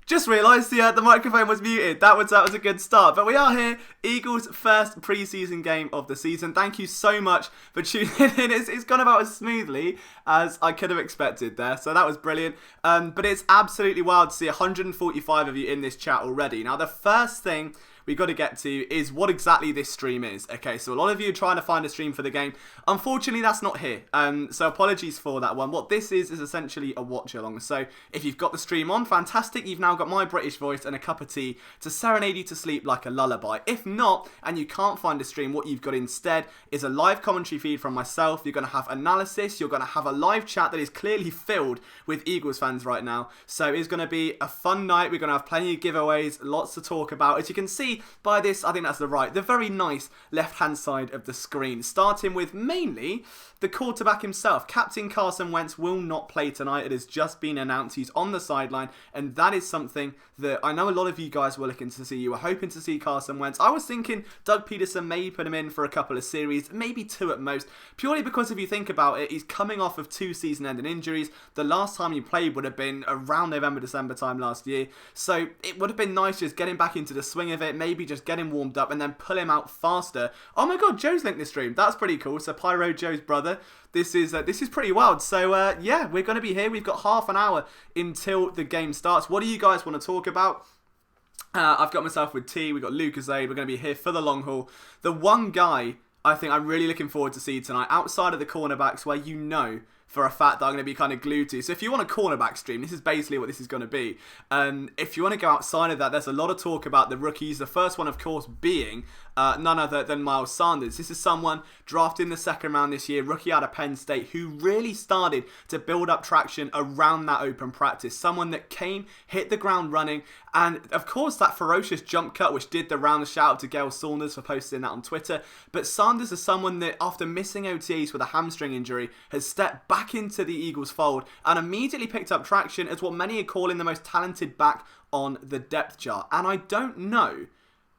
Just realised the microphone was muted. That was a good start. But we are here, Eagles' first preseason game of the season. Thank you so much for tuning in. It's gone about as smoothly as I could have expected there. So that was brilliant. But it's absolutely wild to see 145 of you in this chat already. Now, the first thing we've got to get to is what exactly this stream is. Okay, so a lot of you are trying to find a stream for the game. Unfortunately, that's not here. So apologies for that one. What this is essentially a watch-along. So if you've got the stream on, fantastic. You've now got my British voice and a cup of tea to serenade you to sleep like a lullaby. If not, and you can't find a stream, what you've got instead is a live commentary feed from myself. You're going to have analysis. You're going to have a live chat that is clearly filled with Eagles fans right now. So it's going to be a fun night. We're going to have plenty of giveaways, lots to talk about. As you can see by this, I think that's the very nice left-hand side of the screen. Starting with mainly the quarterback himself. Captain Carson Wentz will not play tonight. It has just been announced. He's on the sideline, and that is something that I know a lot of you guys were looking to see. You were hoping to see Carson Wentz. I was thinking Doug Peterson may put him in for a couple of series, maybe 2 at most, purely because if you think about it, he's coming off of 2 season-ending injuries. The last time he played would have been around November, December time last year. So it would have been nice just getting back into the swing of it, maybe just get him warmed up and then pull him out faster. Oh my god, Joe's linked this stream. That's pretty cool. So Pyro, Joe's brother. This is pretty wild. So yeah, we're going to be here. We've got half an hour until the game starts. What do you guys want to talk about? I've got myself with T. We've got Lucas Aid. We're going to be here for the long haul. The one guy I think I'm really looking forward to see tonight, outside of the cornerbacks, where you know for a fact that I'm going to be kind of glued to. So if you want a cornerback stream, this is basically what this is going to be. If you want to go outside of that, there's a lot of talk about the rookies. The first one, of course, being none other than Miles Sanders. This is someone drafted in the 2nd round this year, rookie out of Penn State, who really started to build up traction around that open practice. Someone that came, hit the ground running, and of course that ferocious jump cut, which did the round. Shout out to Gail Saunders for posting that on Twitter. But Sanders is someone that, after missing OTAs with a hamstring injury, has stepped back into the Eagles fold and immediately picked up traction as what many are calling the most talented back on the depth chart. And I don't know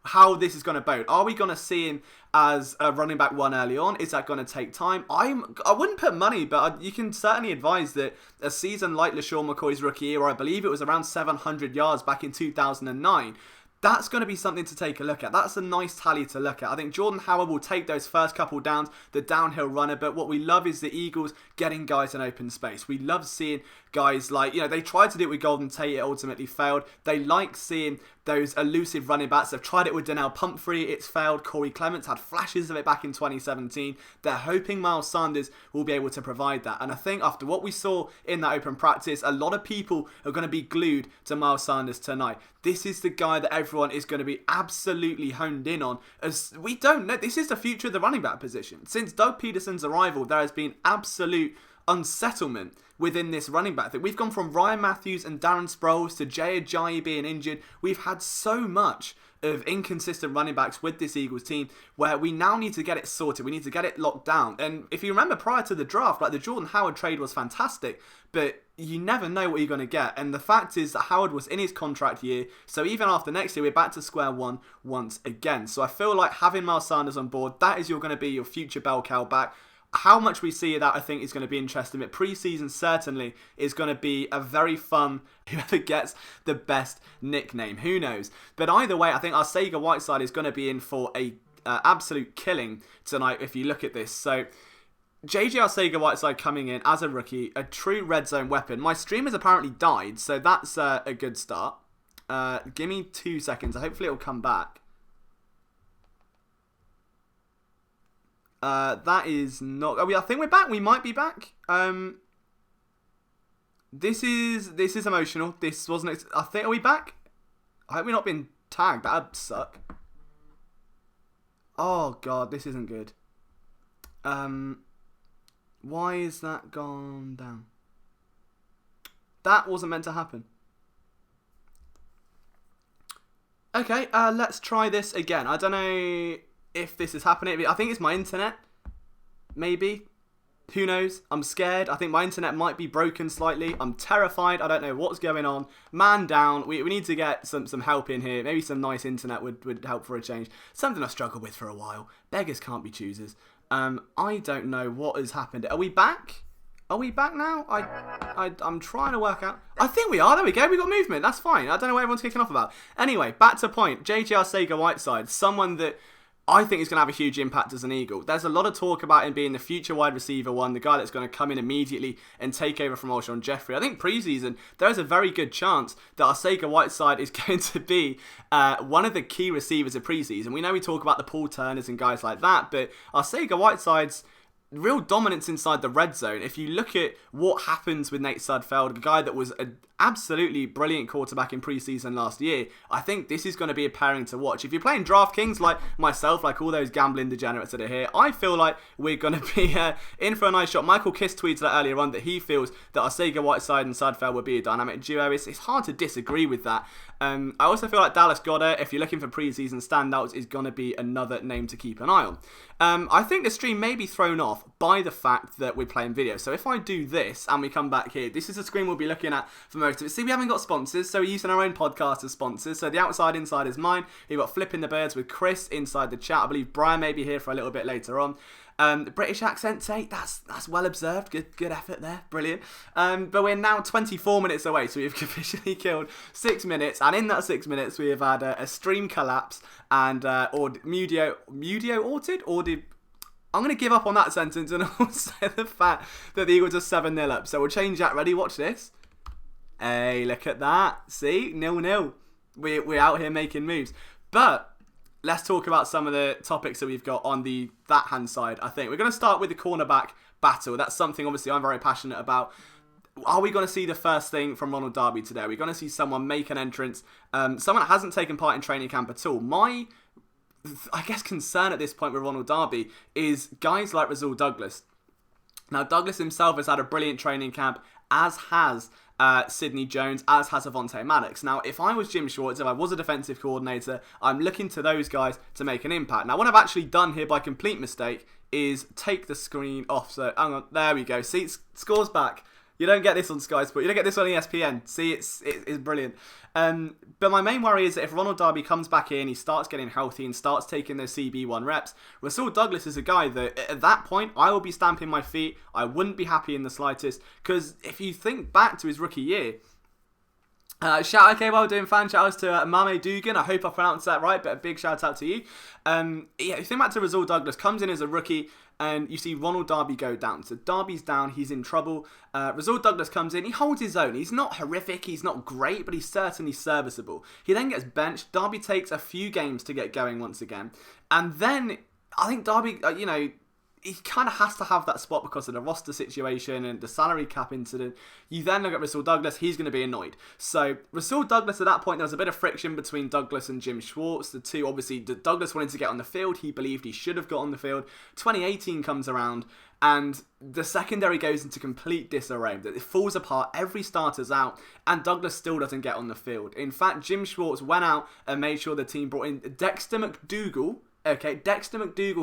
how this is going to bode. Are we going to see him as a running back 1 early on? Is that going to take time? I wouldn't put money, but you can certainly advise that a season like LaShawn McCoy's rookie year, where I believe it was around 700 yards back in 2009, that's going to be something to take a look at. That's a nice tally to look at. I think Jordan Howard will take those first couple downs, the downhill runner, but what we love is the Eagles getting guys in open space. We love seeing guys like, they tried to do it with Golden Tate, it ultimately failed. They like seeing those elusive running backs. They've tried it with Donnell Pumphrey, it's failed. Corey Clements had flashes of it back in 2017. They're hoping Miles Sanders will be able to provide that. And I think after what we saw in that open practice, a lot of people are going to be glued to Miles Sanders tonight. This is the guy that everyone is going to be absolutely honed in on. As we don't know, this is the future of the running back position. Since Doug Peterson's arrival, there has been absolute unsettlement within this running back thing. We've gone from Ryan Matthews and Darren Sproles to Jay Ajayi being injured. We've had so much of inconsistent running backs with this Eagles team where we now need to get it sorted. We need to get it locked down. And if you remember prior to the draft, like the Jordan Howard trade was fantastic, but you never know what you're going to get. And the fact is that Howard was in his contract year, so even after next year, we're back to square one once again. So I feel like having Miles Sanders on board, that is going to be your future bell cow back. How much we see of that, I think, is going to be interesting. But preseason certainly is going to be a very fun, whoever gets the best nickname, who knows. But either way, I think our Arcega-Whiteside is going to be in for a absolute killing tonight if you look at this. So JJ Arcega-Whiteside coming in as a rookie, a true red zone weapon. My stream has apparently died, so that's a good start. Give me 2 seconds. Hopefully it'll come back. That is not. I think we're back. We might be back. This is emotional. This wasn't. I think. Are we back? I hope we're not being tagged. That'd suck. Oh god, this isn't good. Why is that gone down? That wasn't meant to happen. Okay. Let's try this again. I don't know if this is happening. I think it's my internet. Maybe. Who knows? I'm scared. I think my internet might be broken slightly. I'm terrified. I don't know what's going on. Man down. We need to get some help in here. Maybe some nice internet would help for a change. Something I've struggled with for a while. Beggars can't be choosers. I don't know what has happened. Are we back? Are we back now? I'm trying to work out. I think we are. There we go. We got movement. That's fine. I don't know what everyone's kicking off about. Anyway, back to point. JJ Arcega-Whiteside. Someone that I think he's going to have a huge impact as an Eagle. There's a lot of talk about him being the future wide receiver one, the guy that's going to come in immediately and take over from Alshon Jeffrey. I think preseason, there's a very good chance that Arcega-Whiteside is going to be one of the key receivers of preseason. We know we talk about the Paul Turners and guys like that, but Arcega-Whiteside's real dominance inside the red zone. If you look at what happens with Nate Sudfeld, a guy that was an absolutely brilliant quarterback in preseason last year, I think this is going to be a pairing to watch. If you're playing DraftKings like myself, like all those gambling degenerates that are here, I feel like we're going to be in for a nice shot. Michael Kiss tweeted that earlier on that he feels that Arcega-Whiteside and Sudfeld would be a dynamic duo. It's hard to disagree with that. I also feel like Dallas Goedert, if you're looking for preseason standouts, is going to be another name to keep an eye on. I think the stream may be thrown off by the fact that we're playing video. So if I do this and we come back here, this is the screen we'll be looking at for most of it. See, we haven't got sponsors, so we're using our own podcast as sponsors. So the outside inside is mine. We've got Flipping the Birds with Chris inside the chat. I believe Brian may be here for a little bit later on. British accent, Tate, that's well observed. Good effort there, brilliant. But we're now 24 minutes away, so we've officially killed 6 minutes, and in that 6 minutes we have had a stream collapse and ordered. I'm going to give up on that sentence and also the fact that the Eagles are 7-0 up. So we'll change that. Ready? Watch this. Hey, look at that. See? 0-0. We're out here making moves. But let's talk about some of the topics that we've got on that hand side, I think. We're going to start with the cornerback battle. That's something, obviously, I'm very passionate about. Are we going to see the first thing from Ronald Darby today? Are we going to see someone make an entrance? Someone that hasn't taken part in training camp at all. My concern at this point with Ronald Darby is guys like Rasul Douglas. Now, Douglas himself has had a brilliant training camp, as has Sidney Jones, as has Avonte Maddox. Now, if I was Jim Schwartz, if I was a defensive coordinator, I'm looking to those guys to make an impact. Now, what I've actually done here by complete mistake is take the screen off. So, hang on, there we go. See, it scores back. You don't get this on Sky Sport. You don't get this on ESPN. See, it's brilliant. But my main worry is that if Ronald Darby comes back in, he starts getting healthy and starts taking those CB1 reps, Rasul Douglas is a guy that at that point I will be stamping my feet. I wouldn't be happy in the slightest, because if you think back to his rookie year, doing fan shout outs to Mame Dugan. I hope I pronounced that right, but a big shout out to you. You think back to Rasul Douglas, comes in as a rookie, and you see Ronald Darby go down. So Darby's down, he's in trouble. Rasul Douglas comes in, he holds his own. He's not horrific, he's not great, but he's certainly serviceable. He then gets benched. Darby takes a few games to get going once again. And then I think Darby, he kind of has to have that spot because of the roster situation and the salary cap incident. You then look at Rasul Douglas, he's going to be annoyed. So Rasul Douglas, at that point, there was a bit of friction between Douglas and Jim Schwartz. The two, obviously, Douglas wanted to get on the field. He believed he should have got on the field. 2018 comes around, and the secondary goes into complete disarray. It falls apart, every starter's out, and Douglas still doesn't get on the field. In fact, Jim Schwartz went out and made sure the team brought in Dexter McDougal,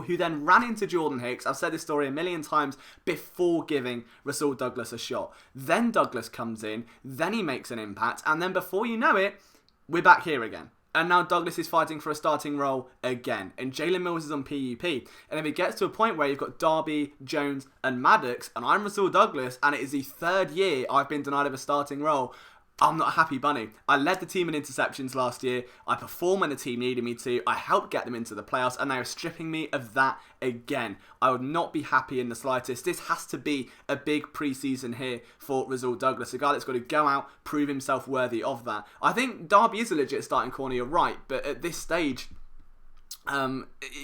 who then ran into Jordan Hicks. I've said this story a million times before giving Rasul Douglas a shot. Then Douglas comes in, then he makes an impact, and then before you know it, we're back here again. And now Douglas is fighting for a starting role again. And Jalen Mills is on PUP. And if it gets to a point where you've got Darby, Jones, and Maddox, and I'm Rasul Douglas, and it is the third year I've been denied of a starting role, I'm not a happy bunny. I led the team in interceptions last year. I performed when the team needed me to. I helped get them into the playoffs, and they are stripping me of that again. I would not be happy in the slightest. This has to be a big preseason here for Rasul Douglas, a guy that's got to go out, prove himself worthy of that. I think Darby is a legit starting corner, you're right, but at this stage,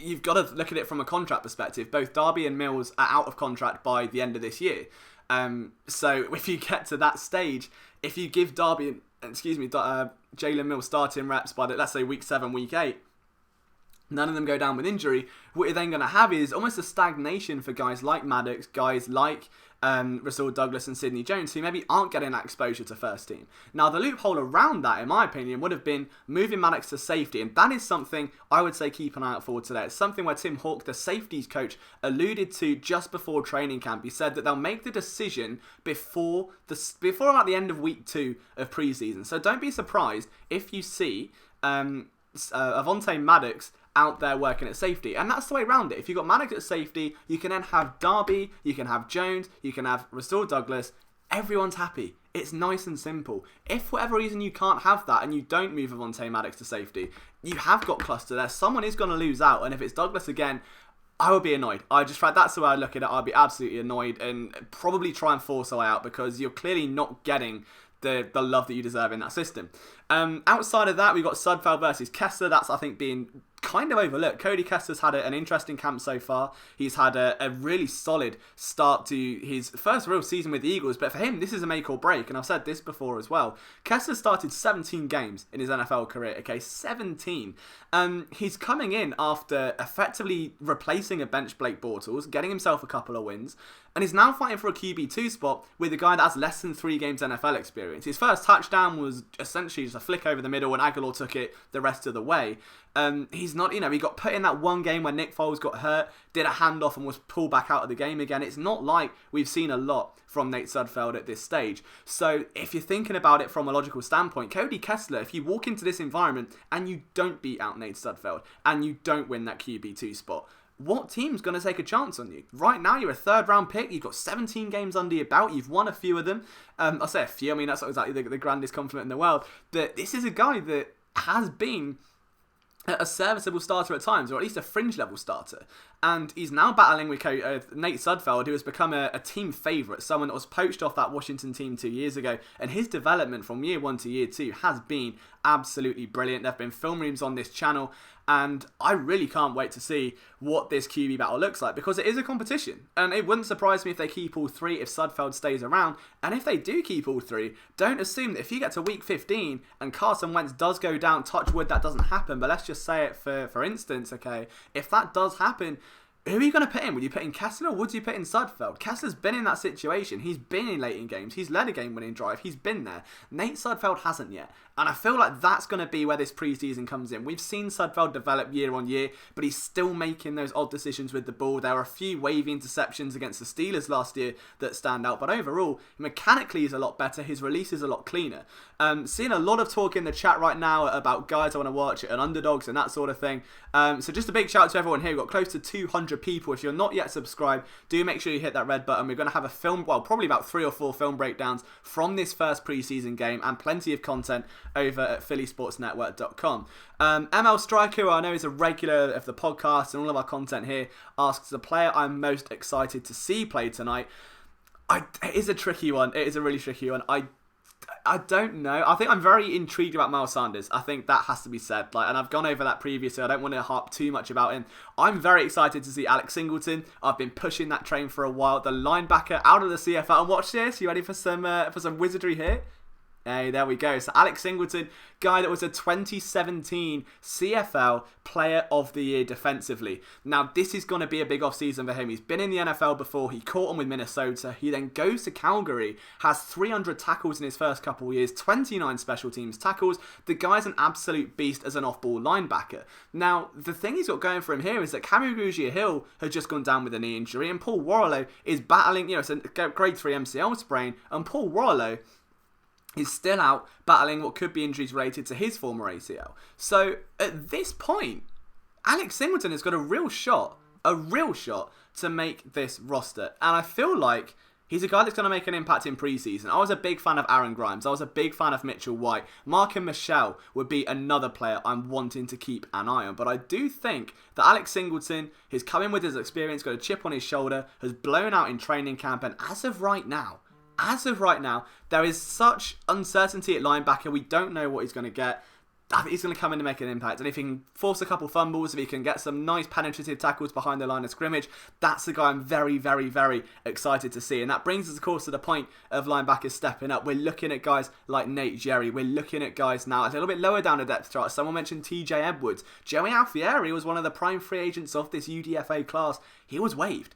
you've got to look at it from a contract perspective. Both Darby and Mills are out of contract by the end of this year. So if you get to that stage, if you give Jalen Mills starting reps by let's say week 7, week 8, none of them go down with injury, what you're then going to have is almost a stagnation for guys like Maddox, guys like Rasul Douglas and Sidney Jones, who maybe aren't getting that exposure to first team. Now, the loophole around that, in my opinion, would have been moving Maddox to safety, and that is something I would say keep an eye out for today. It's something where Tim Hawk, the safeties coach, alluded to just before training camp. He said that they'll make the decision before about the end of week 2 of preseason. So don't be surprised if you see Avonte Maddox out there working at safety. And that's the way around it. If you've got Maddox at safety, you can then have Darby, you can have Jones, you can have Rasul Douglas. Everyone's happy. It's nice and simple. If for whatever reason you can't have that and you don't move Avonte Maddox to safety, you have got cluster there. Someone is going to lose out. And if it's Douglas again, I would be annoyed. That's the way I look at it. I'd be absolutely annoyed and probably try and force a way out, because you're clearly not getting the love that you deserve in that system. Outside of that, we've got Sudfeld versus Kessler. That's, I think, being kind of overlooked. Cody Kessler's had an interesting camp so far. He's had a really solid start to his first real season with the Eagles, but for him, this is a make or break, and I've said this before as well. Kessler started 17 games in his NFL career, 17. He's coming in after effectively replacing a bench Blake Bortles, getting himself a couple of wins, and he's now fighting for a QB2 spot with a guy that has less than 3 games NFL experience. His first touchdown was essentially just a flick over the middle, and Aguilar took it the rest of the way. He's not, he got put in that one game when Nick Foles got hurt, did a handoff and was pulled back out of the game again. It's not like we've seen a lot from Nate Sudfeld at this stage. So if you're thinking about it from a logical standpoint, Cody Kessler, if you walk into this environment and you don't beat out Nate Sudfeld and you don't win that QB2 spot, what team's going to take a chance on you? Right now, you're a 3rd round pick. You've got 17 games under your belt. You've won a few of them. I say a few. I mean, that's not exactly the grandest compliment in the world. But this is a guy that has been a serviceable starter at times, or at least a fringe level starter. And he's now battling with Nate Sudfeld, who has become a team favourite, someone that was poached off that Washington team 2 years ago. And his development from year 1 to year 2 has been absolutely brilliant. There have been film rooms on this channel, and I really can't wait to see what this QB battle looks like, because it is a competition. And it wouldn't surprise me if they keep all 3, if Sudfeld stays around. And if they do keep all 3, don't assume that if you get to week 15 and Carson Wentz does go down, touch wood, that doesn't happen, but let's just say it for instance, if that does happen, who are you going to put in? Would you put in Kessler or would you put in Sudfeld? Kessler's been in that situation. He's been in late in games. He's led a game-winning drive. He's been there. Nate Sudfeld hasn't yet. And I feel like that's going to be where this preseason comes in. We've seen Sudfeld develop year on year, but he's still making those odd decisions with the ball. There are a few wavy interceptions against the Steelers last year that stand out. But overall, mechanically he's a lot better. His release is a lot cleaner. Seeing a lot of talk in the chat right now about guys I want to watch and underdogs and that sort of thing. So just a big shout out to everyone here. We've got close to 200 people. If you're not yet subscribed, do make sure you hit that red button. We're going to have a film, well, probably about 3 or 4 film breakdowns from this first preseason game and plenty of content over at phillysportsnetwork.com. ML Striker, who I know is a regular of the podcast and all of our content here, asks the player I'm most excited to see play tonight. It is a tricky one. It is a really tricky one. I don't know. I think I'm very intrigued about Miles Sanders. I think that has to be said. And I've gone over that previously. I don't want to harp too much about him. I'm very excited to see Alex Singleton. I've been pushing that train for a while. The linebacker out of the CFL. And watch this. You ready for some wizardry here? Hey, there we go. So Alex Singleton, guy that was a 2017 CFL Player of the Year defensively. Now, this is going to be a big off-season for him. He's been in the NFL before. He caught on with Minnesota. He then goes to Calgary, has 300 tackles in his first couple of years, 29 special teams tackles. The guy's an absolute beast as an off-ball linebacker. Now, the thing he's got going for him here is that Cameron Grugier-Hill had just gone down with a knee injury, and Paul Warrilow is battling, it's a grade 3 MCL sprain, and Paul Warrilow is still out battling what could be injuries related to his former ACL. So at this point, Alex Singleton has got a real shot to make this roster. And I feel like he's a guy that's going to make an impact in preseason. I was a big fan of Aaron Grimes. I was a big fan of Mitchell White. Markin Michelle would be another player I'm wanting to keep an eye on. But I do think that Alex Singleton has come in with his experience, got a chip on his shoulder, has blown out in training camp, and as of right now, there is such uncertainty at linebacker. We don't know what he's going to get. I think he's going to come in and make an impact. And if he can force a couple fumbles, if he can get some nice penetrative tackles behind the line of scrimmage, that's the guy I'm very, very, very excited to see. And that brings us, of course, to the point of linebackers stepping up. We're looking at guys like Nate Jerry. We're looking at guys now a little bit lower down the depth chart. Someone mentioned TJ Edwards. Joey Alfieri was one of the prime free agents of this UDFA class. He was waived.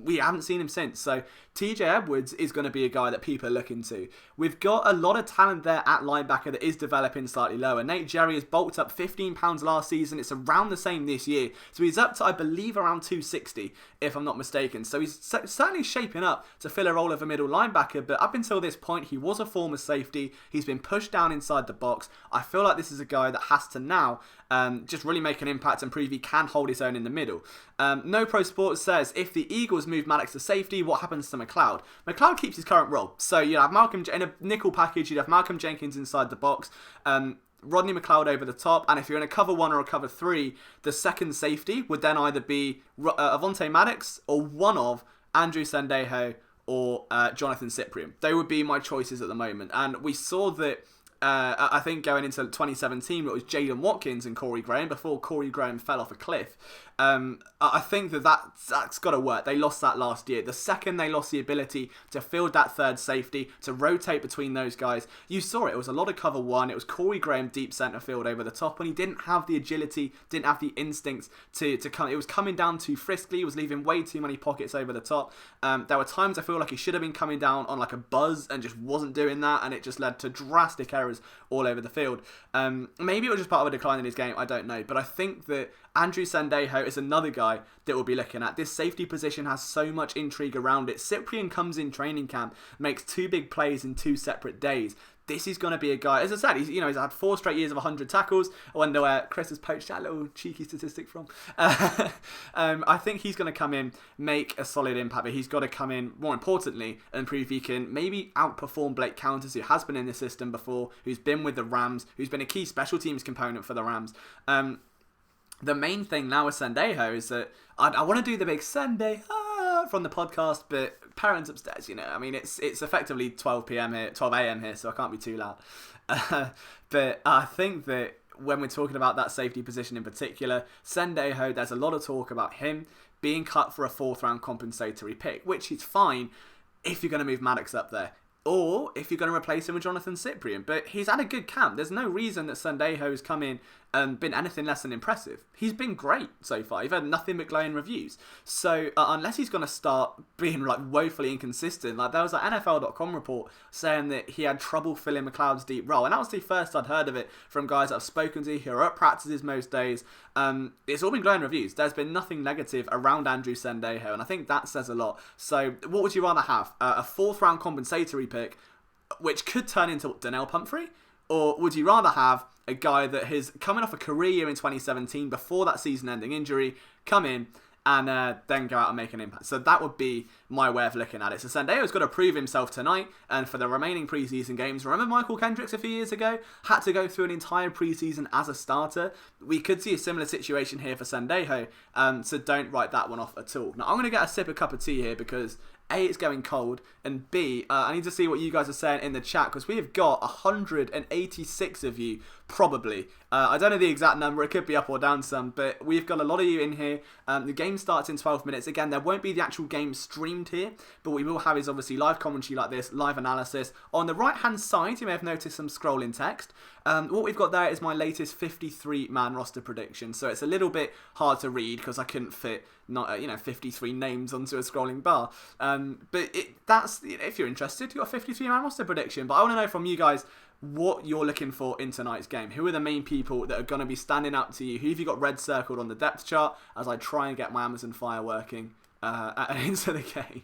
We haven't seen him since. So TJ Edwards is going to be a guy that people are looking to. We've got a lot of talent there at linebacker that is developing slightly lower. Nate Jerry has bulked up 15 pounds last season. It's around the same this year. So he's up to, I believe, around 260, if I'm not mistaken. So he's certainly shaping up to fill a role of a middle linebacker. But up until this point, he was a former safety. He's been pushed down inside the box. I feel like this is a guy that has to now just really make an impact and prove he can hold his own in the middle. No Pro Sports says, if the Eagles move Maddox to safety, what happens to McLeod? McLeod keeps his current role. So you'd have Malcolm, in a nickel package, you'd have Malcolm Jenkins inside the box, Rodney McLeod over the top, and if you're in a cover 1 or a cover 3, the second safety would then either be Avonte Maddox or one of Andrew Sendejo or Jonathan Cyprien. They would be my choices at the moment. And we saw that I think going into 2017, it was Jalen Watkins and Corey Graham before Corey Graham fell off a cliff. I think that's got to work. They lost that last year. The second they lost the ability to field that third safety, to rotate between those guys, you saw it. It was a lot of cover 1. It was Corey Graham deep centre field over the top, and he didn't have the agility, didn't have the instincts to come. It was coming down too friskly. He was leaving way too many pockets over the top. There were times I feel like he should have been coming down on like a buzz and just wasn't doing that, and it just led to drastic errors all over the field. Maybe it was just part of a decline in his game. I don't know, but I think that Andrew Sendejo is another guy that we'll be looking at. This safety position has so much intrigue around it. Cyprien comes in training camp, makes 2 big plays in 2 separate days. This is going to be a guy, as I said, he's had 4 straight years of 100 tackles. I wonder where Chris has poached that little cheeky statistic from. I think he's going to come in, make a solid impact, but he's got to come in, more importantly, and prove he can maybe outperform Blake Counters, who has been in the system before, who's been with the Rams, who's been a key special teams component for the Rams. The main thing now with Sendejo is that I want to do the big Sunday from the podcast, but parents upstairs, it's effectively 12 a.m. here, so I can't be too loud. But I think that when we're talking about that safety position in particular, Sendejo, there's a lot of talk about him being cut for a 4th round compensatory pick, which is fine if you're going to move Maddox up there, or if you're going to replace him with Jonathan Cyprien. But he's had a good camp. There's no reason that Sendejo's come in been anything less than impressive. He's been great so far. You've had nothing but glowing reviews. So unless he's going to start being like woefully inconsistent, like there was an NFL.com report saying that he had trouble filling McLeod's deep role, and that was the first I'd heard of it from guys that I've spoken to who are at practices most days. It's all been glowing reviews. There's been nothing negative around Andrew Sendejo, and I think that says a lot. So what would you rather have? A 4th round compensatory pick, which could turn into Donnell Pumphrey? Or would you rather have a guy that has coming off a career year in 2017 before that season-ending injury, come in and then go out and make an impact? So that would be my way of looking at it. So Sendejo's got to prove himself tonight, and for the remaining preseason games. Remember Michael Kendricks a few years ago had to go through an entire preseason as a starter? We could see a similar situation here for Sendejo, so don't write that one off at all. Now I'm going to get a sip of cup of tea here because A, it's going cold, and B, I need to see what you guys are saying in the chat, because we have got 186 of you, probably. I don't know the exact number, it could be up or down some, but we've got a lot of you in here. The game starts in 12 minutes. Again, there won't be the actual game streamed here, but we will have is obviously live commentary like this, live analysis. On the right-hand side, you may have noticed some scrolling text. What we've got there is my latest 53-man roster prediction, so it's a little bit hard to read because I couldn't fit 53 names onto a scrolling bar. But that's, if you're interested, you've got a 53-man roster prediction. But I want to know from you guys what you're looking for in tonight's game. Who are the main people that are going to be standing up to you? Who have you got red circled on the depth chart as I try and get my Amazon Fire working into the game?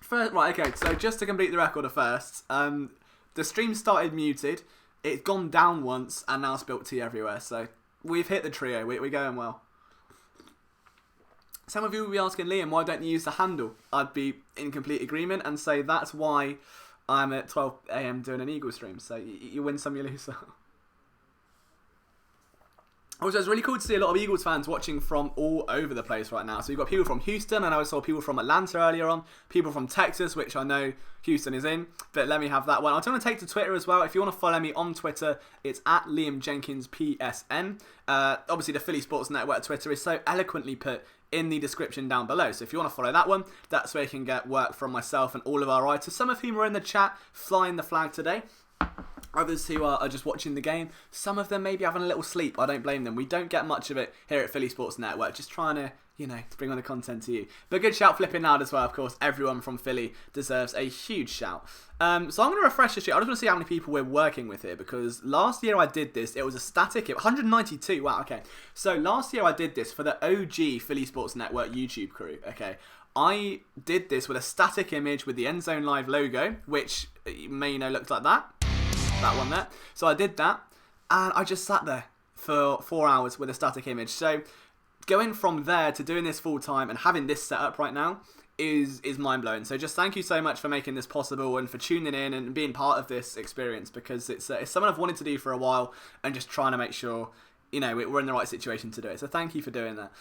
First, right, okay, so just to complete the record of firsts, the stream started muted, it's gone down once, and now spilt tea everywhere. So we've hit the trio, we're going well. Some of you will be asking, Liam, why don't you use the handle? I'd be in complete agreement and say that's why I'm at 12 AM doing an Eagle stream. So you win some, you lose some. Also, it's really cool to see a lot of Eagles fans watching from all over the place right now. So you've got people from Houston, and I saw people from Atlanta earlier on, people from Texas, which I know Houston is in, but let me have that one. I'm going to take to Twitter as well. If you want to follow me on Twitter, it's at Liam Jenkins PSN. Obviously, the Philly Sports Network Twitter is so eloquently put in the description down below. So if you want to follow that one, that's where you can get work from myself and all of our writers, some of whom are in the chat flying the flag today. Others who are just watching the game. Some of them maybe having a little sleep. I don't blame them. We don't get much of it here at Philly Sports Network. Just trying to, to bring on the content to you. But good shout flipping loud as well, of course. Everyone from Philly deserves a huge shout. So I'm going to refresh the sheet. I just want to see how many people we're working with here, because last year I did this. It was a static. 192. Wow, okay. So last year I did this for the OG Philly Sports Network YouTube crew, okay. I did this with a static image with the End Zone Live logo, which you may know looks like that. That one there. So I did that, and I just sat there for 4 hours with a static image. So going from there to doing this full time and having this set up right now is mind-blowing. So just thank you so much for making this possible and for tuning in and being part of this experience, because it's something I've wanted to do for a while, and just trying to make sure we're in the right situation to do it. So thank you for doing that.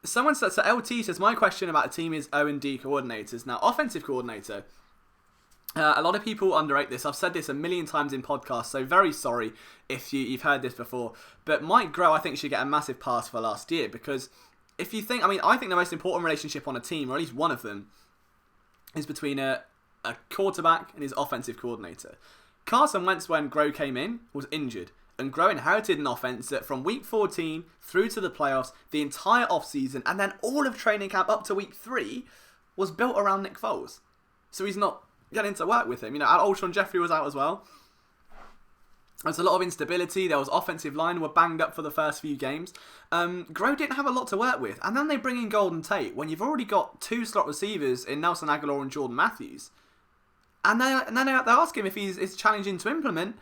Someone said, so LT says, my question about a team is O&D coordinators. Now, offensive coordinator, a lot of people underrate this. I've said this a million times in podcasts, so very sorry if you've heard this before. But Mike Groh, I think, should get a massive pass for last year, because if you think, I think the most important relationship on a team, or at least one of them, is between a quarterback and his offensive coordinator. Carson Wentz, when Groh came in, was injured. And Groh inherited an offense that from week 14 through to the playoffs, the entire offseason, and then all of training camp up to week 3 was built around Nick Foles. So he's not getting to work with him. Alshon Jeffrey was out as well. There's a lot of instability. There was offensive line were banged up for the first few games. Groh didn't have a lot to work with. And then they bring in Golden Tate when you've already got 2 slot receivers in Nelson Aguilar and Jordan Matthews. And then they ask him if it's challenging to implement.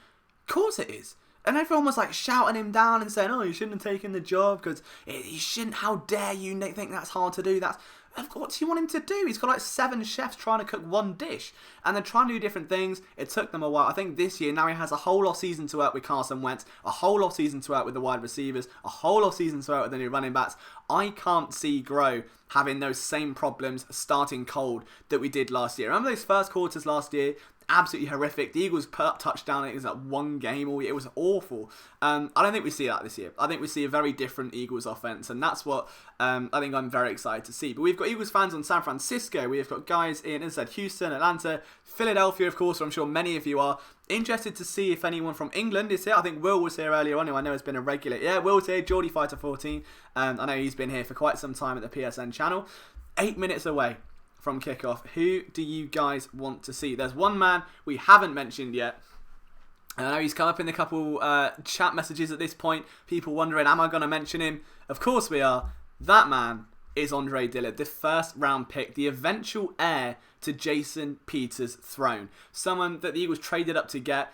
Of course it is. And everyone was like shouting him down and saying, oh, you shouldn't have taken the job because you shouldn't, how dare you think that's hard to do. What do you want him to do? He's got like 7 chefs trying to cook one dish. And they're trying to do different things. It took them a while. I think this year, now he has a whole off season to work with Carson Wentz, a whole off season to work with the wide receivers, a whole off season to work with the new running backs. I can't see Groh having those same problems starting cold that we did last year. Remember those first quarters last year? absolutely horrific. The Eagles put up touchdown. It was like one game all year. It was awful. I don't think we see that this year. I think we see a very different Eagles offense, and that's what I think I'm very excited to see. But we've got Eagles fans on San Francisco. We've got guys in, as I said, Houston, Atlanta, Philadelphia, of course, where I'm sure many of you are. Interested to see if anyone from England is here. I think Will was here earlier on, who I know has been a regular. Yeah, Will's here, Geordie Fighter 14. I know he's been here for quite some time at the PSN channel. 8 minutes away from kickoff. Who do you guys want to see? There's one man we haven't mentioned yet. I know he's come up in a couple chat messages at this point. People wondering, am I going to mention him? Of course we are. That man is Andre Dillard, the first round pick, the eventual heir to Jason Peters' throne. Someone that the Eagles traded up to get.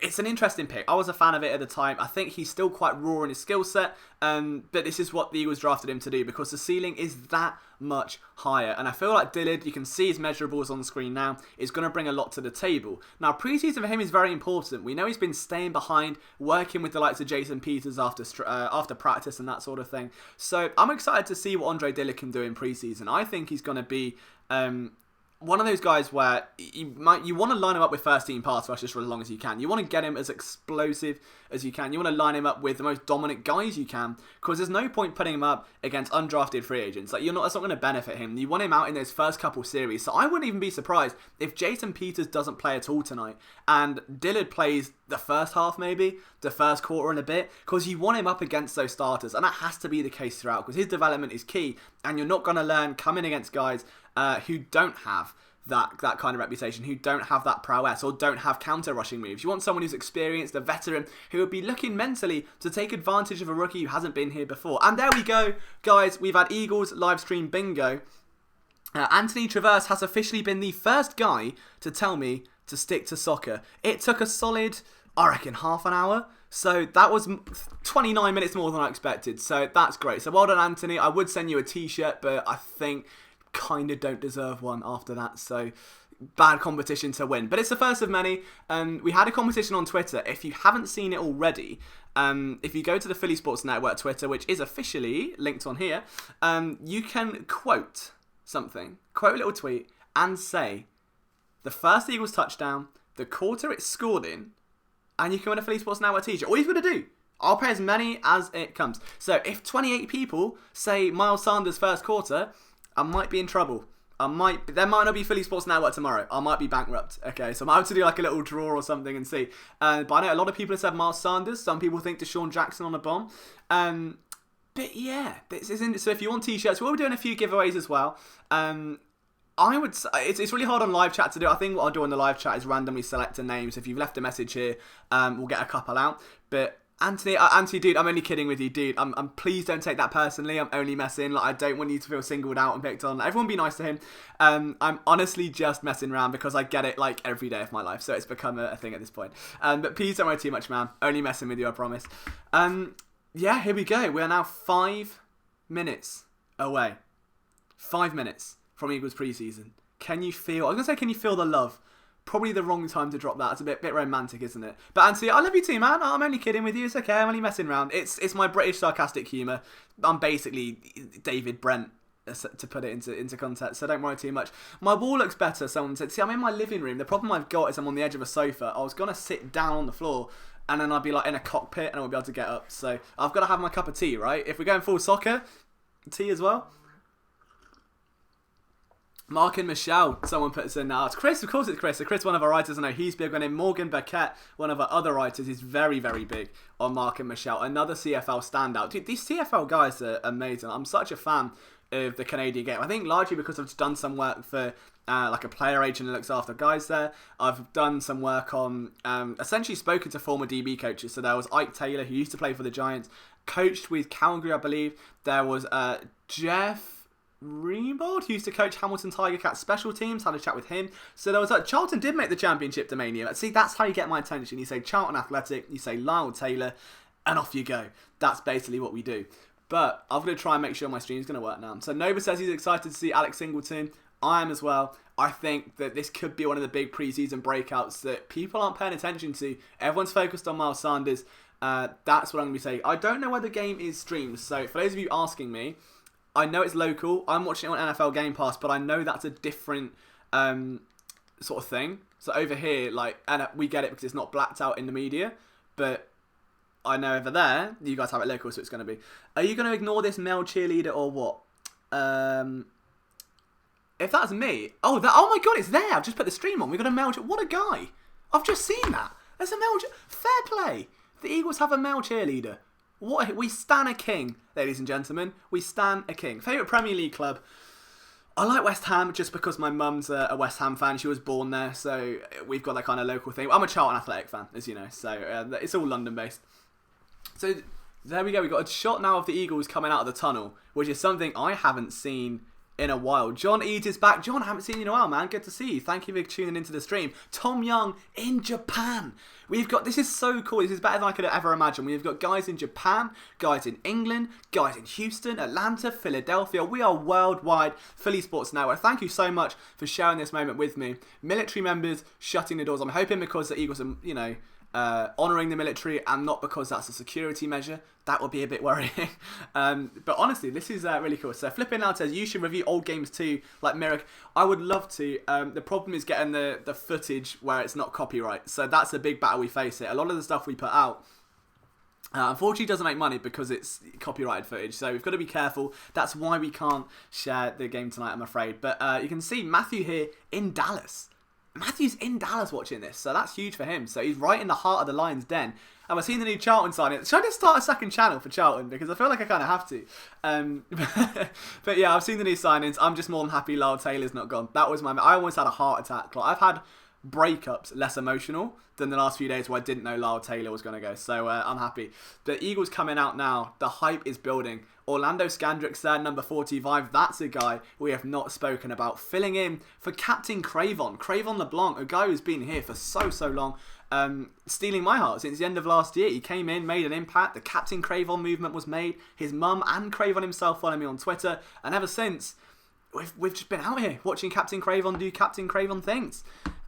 It's an interesting pick. I was a fan of it at the time. I think he's still quite raw in his skill set, but this is what the Eagles drafted him to do because the ceiling is that much higher. And I feel like Dillard, you can see his measurables on the screen now, is going to bring a lot to the table. Now, preseason for him is very important. We know he's been staying behind, working with the likes of Jason Peters after practice and that sort of thing. So I'm excited to see what Andre Dillard can do in preseason. I think he's going to be one of those guys where you want to line him up with first team pass rushers for as long as you can. You want to get him as explosive as you can. You want to line him up with the most dominant guys you can, because there's no point putting him up against undrafted free agents. Like, that's not going to benefit him. You want him out in those first couple series. So I wouldn't even be surprised if Jason Peters doesn't play at all tonight and Dillard plays the first half, maybe the first quarter and a bit, because you want him up against those starters, and that has to be the case throughout because his development is key, and you're not going to learn coming against guys who don't have that kind of reputation, who don't have that prowess or don't have counter rushing moves. You want someone who's experienced, a veteran, who would be looking mentally to take advantage of a rookie who hasn't been here before. And there we go, guys. We've had Eagles live stream bingo. Anthony Traverse has officially been the first guy to tell me to stick to soccer. It took a solid, I reckon, half an hour. So that was 29 minutes more than I expected. So that's great. So well done, Anthony. I would send you a t-shirt, but I think kind of don't deserve one after that. So bad competition to win. But it's the first of many. We had a competition on Twitter. If you haven't seen it already, if you go to the Philly Sports Network Twitter, which is officially linked on here, you can quote something, quote a little tweet, and say the first Eagles touchdown, the quarter it's scored in, and you can win a Philly Sports Network t-shirt. All you've got to do, I'll pay as many as it comes. So if 28 people say Miles Sanders first quarter, I might be in trouble. There might not be Philly Sports Network tomorrow. I might be bankrupt. Okay, so I might have to do like a little draw or something and see. But I know a lot of people have said Miles Sanders. Some people think Deshaun Jackson on a bomb. But yeah, so if you want t-shirts, we'll be doing a few giveaways as well. I would say it's really hard on live chat to do. I think what I'll do on the live chat is randomly select a name. So if you've left a message here, we'll get a couple out. But Anthony, dude, I'm only kidding with you, dude. Please don't take that personally. I'm only messing. Like, I don't want you to feel singled out and picked on. Everyone be nice to him. I'm honestly just messing around because I get it like every day of my life. So it's become a thing at this point. But please don't worry too much, man. Only messing with you, I promise. Yeah, here we go. We are now 5 minutes away. 5 minutes from Eagles preseason. Can you feel the love? Probably the wrong time to drop that. It's a bit romantic, isn't it? But Anthony, I love you too, man. I'm only kidding with you. It's okay. I'm only messing around. It's my British sarcastic humour. I'm basically David Brent, to put it into context, so don't worry too much. My wall looks better, someone said. See, I'm in my living room. The problem I've got is I'm on the edge of a sofa. I was going to sit down on the floor, and then I'd be like in a cockpit, and I won't be able to get up. So I've got to have my cup of tea, right? If we're going full soccer, tea as well. Mark and Michelle, someone puts in now. It's Chris, of course it's Chris. So Chris, one of our writers, I know he's big on him. Morgan Burkett, one of our other writers, is very, very big on Mark and Michelle. Another CFL standout. Dude, these CFL guys are amazing. I'm such a fan of the Canadian game. I think largely because I've done some work for like a player agent that looks after guys there. I've done some work on, essentially spoken to former DB coaches. So there was Ike Taylor, who used to play for the Giants, coached with Calgary, I believe. There was Jeff Reebold, who used to coach Hamilton Tiger Cats special teams, had a chat with him. So there was Charlton did make the championship Domania. See, that's how you get my attention. You say Charlton Athletic, you say Lyle Taylor, and off you go. That's basically what we do. But I'm going to try and make sure my stream's going to work now. So Nova says he's excited to see Alex Singleton. I am as well. I think that this could be one of the big preseason breakouts that people aren't paying attention to. Everyone's focused on Miles Sanders. That's what I'm going to be saying. I don't know where the game is streamed. So for those of you asking me, I know it's local. I'm watching it on NFL Game Pass, but I know that's a different sort of thing. So over here, like, and we get it because it's not blacked out in the media, but I know over there, you guys have it local, so it's going to be. Are you going to ignore this male cheerleader or what? If that's me, oh my god, it's there. I've just put the stream on. We got a male. What a guy! I've just seen that. There's a male. Fair play. The Eagles have a male cheerleader. We stan a king, ladies and gentlemen. We stan a king. Favourite Premier League club? I like West Ham just because my mum's a West Ham fan. She was born there, so we've got that kind of local thing. I'm a Charlton Athletic fan, as you know, so it's all London-based. So there we go. We've got a shot now of the Eagles coming out of the tunnel, which is something I haven't seen in a while. John Eads is back. John, I haven't seen you in a while, man. Good to see you. Thank you for tuning into the stream. Tom Young in Japan. This is so cool. This is better than I could have ever imagined. We've got guys in Japan, guys in England, guys in Houston, Atlanta, Philadelphia. We are worldwide. Philly Sports Network. Thank you so much for sharing this moment with me. Military members shutting the doors. I'm hoping because the Eagles are, honouring the military and not because that's a security measure. That would be a bit worrying. But honestly, this is really cool. So Flipping Loud says, you should review old games too, like Merrick. I would love to. The problem is getting the footage where it's not copyright. So that's a big battle we face here. A lot of the stuff we put out, unfortunately, doesn't make money because it's copyrighted footage. So we've got to be careful. That's why we can't share the game tonight, I'm afraid. But you can see Matthew here in Dallas. Matthew's in Dallas watching this, so that's huge for him. So he's right in the heart of the Lions' den. And we're seeing the new Charlton signing. Should I just start a second channel for Charlton? Because I feel like I kind of have to. But yeah, I've seen the new signings. I'm just more than happy Lyle Taylor's not gone. That was I almost had a heart attack. Like, I've had breakups less emotional than the last few days where I didn't know Lyle Taylor was going to go. So I'm happy. The Eagles coming out now. The hype is building. Orlando Scandrick's there, number 45. That's a guy we have not spoken about. Filling in for Captain Cravon LeBlanc, a guy who's been here for so long. Stealing my heart since the end of last year. He came in, made an impact. The Captain Cravon movement was made. His mum and Cravon himself follow me on Twitter. And ever since, we've just been out here watching Captain Cravon do Captain Cravon things.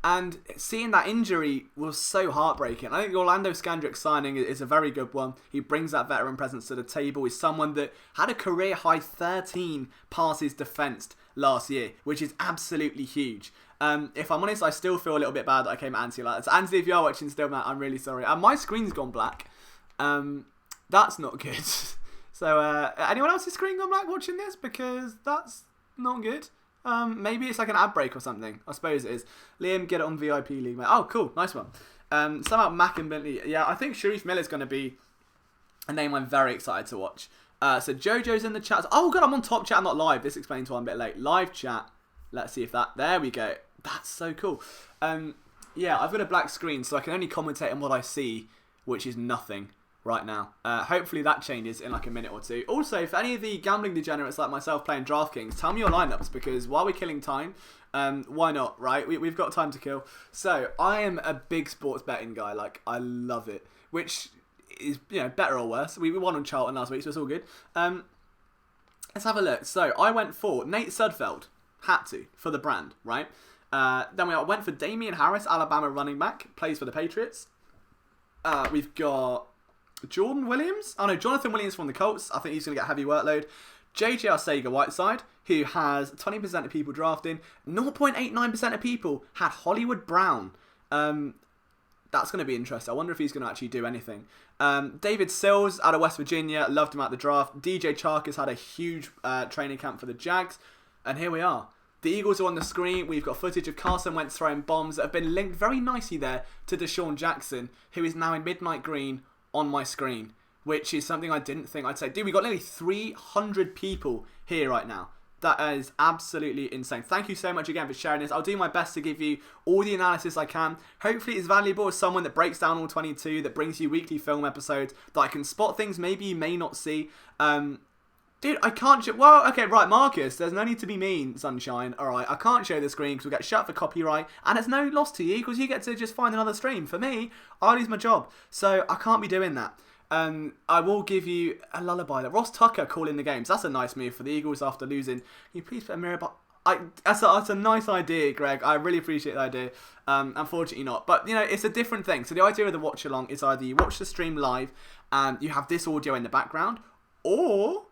And seeing that injury was so heartbreaking. I think the Orlando Scandrick signing is a very good one. He brings that veteran presence to the table. He's someone that had a career-high 13 passes defensed last year, which is absolutely huge. If I'm honest, I still feel a little bit bad that I came at Anthony like that. So Anthony, if you are watching still, Matt, I'm really sorry. My screen's gone black. That's not good. So anyone else's screen gone black watching this? Because that's not good. Maybe it's like an ad break or something. I suppose it is. Liam, get it on VIP League, mate. Oh, cool. Nice one. Somehow Mac and Bentley. Yeah, I think Sharif Miller's going to be a name I'm very excited to watch. So Jojo's in the chat. Oh, God, I'm on top chat, not live. This explains why I'm a bit late. Live chat. Let's see if that... There we go. That's so cool. Yeah, I've got a black screen, so I can only commentate on what I see, which is nothing right now. Hopefully that changes in like a minute or two. Also, for any of the gambling degenerates like myself playing DraftKings, tell me your lineups, because while we're killing time, why not, right? We've got time to kill. So I am a big sports betting guy. Like, I love it, which is, better or worse. We won on Charlton last week, so it's all good. Let's have a look. So I went for Nate Sudfeld, had to, for the brand, right? Then we went for Damian Harris, Alabama running back, plays for the Patriots. We've got Jonathan Williams from the Colts. I think he's going to get a heavy workload. JJ Arcega-Whiteside, who has 20% of people drafting. 0.89% of people had Hollywood Brown. That's going to be interesting. I wonder if he's going to actually do anything. David Sills out of West Virginia. Loved him at the draft. DJ Chark has had a huge training camp for the Jags. And here we are. The Eagles are on the screen. We've got footage of Carson Wentz throwing bombs that have been linked very nicely there to Deshaun Jackson, who is now in midnight green on my screen, which is something I didn't think I'd say. Dude, we got nearly 300 people here right now. That is absolutely insane. Thank you so much again for sharing this. I'll do my best to give you all the analysis I can. Hopefully it's valuable as someone that breaks down all 22, that brings you weekly film episodes, that I can spot things maybe you may not see. Dude, I can't well, okay, right, Marcus, there's no need to be mean, sunshine. Alright, I can't show the screen because we'll get shut for copyright, and it's no loss to you because you get to just find another stream. For me, I lose my job, so I can't be doing that. I will give you a lullaby. Ross Tucker calling the games. That's a nice move for the Eagles after losing. Can you please put a mirror? That's a nice idea, Greg. I really appreciate the idea. Unfortunately not. But, it's a different thing. So the idea of the watch-along is either you watch the stream live and you have this audio in the background, or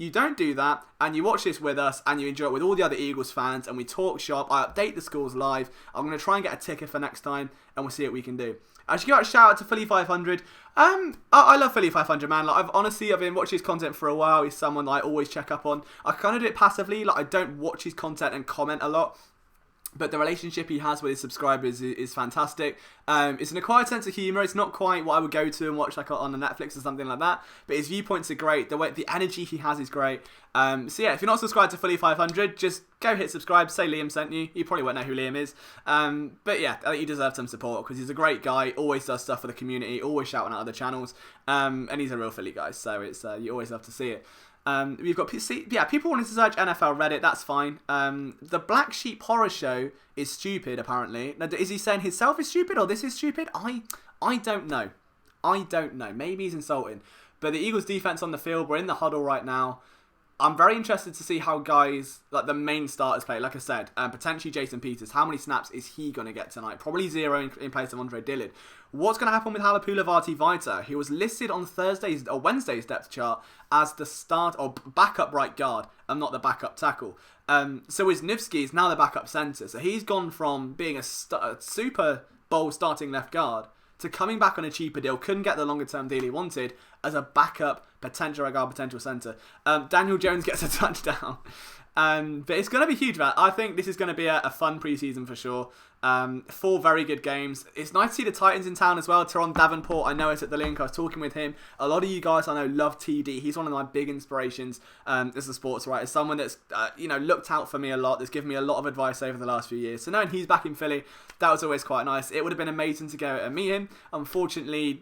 you don't do that, and you watch this with us, and you enjoy it with all the other Eagles fans, and we talk shop, I update the scores live, I'm going to try and get a ticket for next time, and we'll see what we can do. I should give out a shout out to Philly 500. I love Philly 500, man. Like, I've been watching his content for a while. He's someone that I always check up on. I kind of do it passively. Like, I don't watch his content and comment a lot. But the relationship he has with his subscribers is fantastic. It's an acquired sense of humour. It's not quite what I would go to and watch like on a Netflix or something like that. But his viewpoints are great. The energy he has is great. So yeah, if you're not subscribed to Fully 500, just go hit subscribe. Say Liam sent you. You probably won't know who Liam is. But yeah, I think he deserves some support because he's a great guy. Always does stuff for the community. Always shouting out other channels. And he's a real Philly guy. So it's you always love to see it. We've got people wanting to search NFL Reddit. That's fine. The Black Sheep Horror Show is stupid. Apparently, now, is he saying himself is stupid or this is stupid? I don't know. I don't know. Maybe he's insulting. But the Eagles' defense on the field. We're in the huddle right now. I'm very interested to see how guys, like the main starters play. Like I said, potentially Jason Peters. How many snaps is he going to get tonight? Probably 0 in place of Andre Dillard. What's going to happen with Halapula Vati-Vita? He was listed on Wednesday's depth chart as the start or backup right guard and not the backup tackle. So Wisniewski is now the backup centre. So he's gone from being a Super Bowl starting left guard to coming back on a cheaper deal, couldn't get the longer term deal he wanted, as a backup potential right guard, potential centre. Daniel Jones gets a touchdown. But it's going to be huge, man. I think this is going to be a fun preseason for sure. 4 very good games. It's nice to see the Titans in town as well. Teron Davenport, I know it's at the link. I was talking with him. A lot of you guys I know love TD. He's one of my big inspirations as a sports writer. Someone that's looked out for me a lot. That's given me a lot of advice over the last few years. So knowing he's back in Philly, that was always quite nice. It would have been amazing to go and meet him. Unfortunately,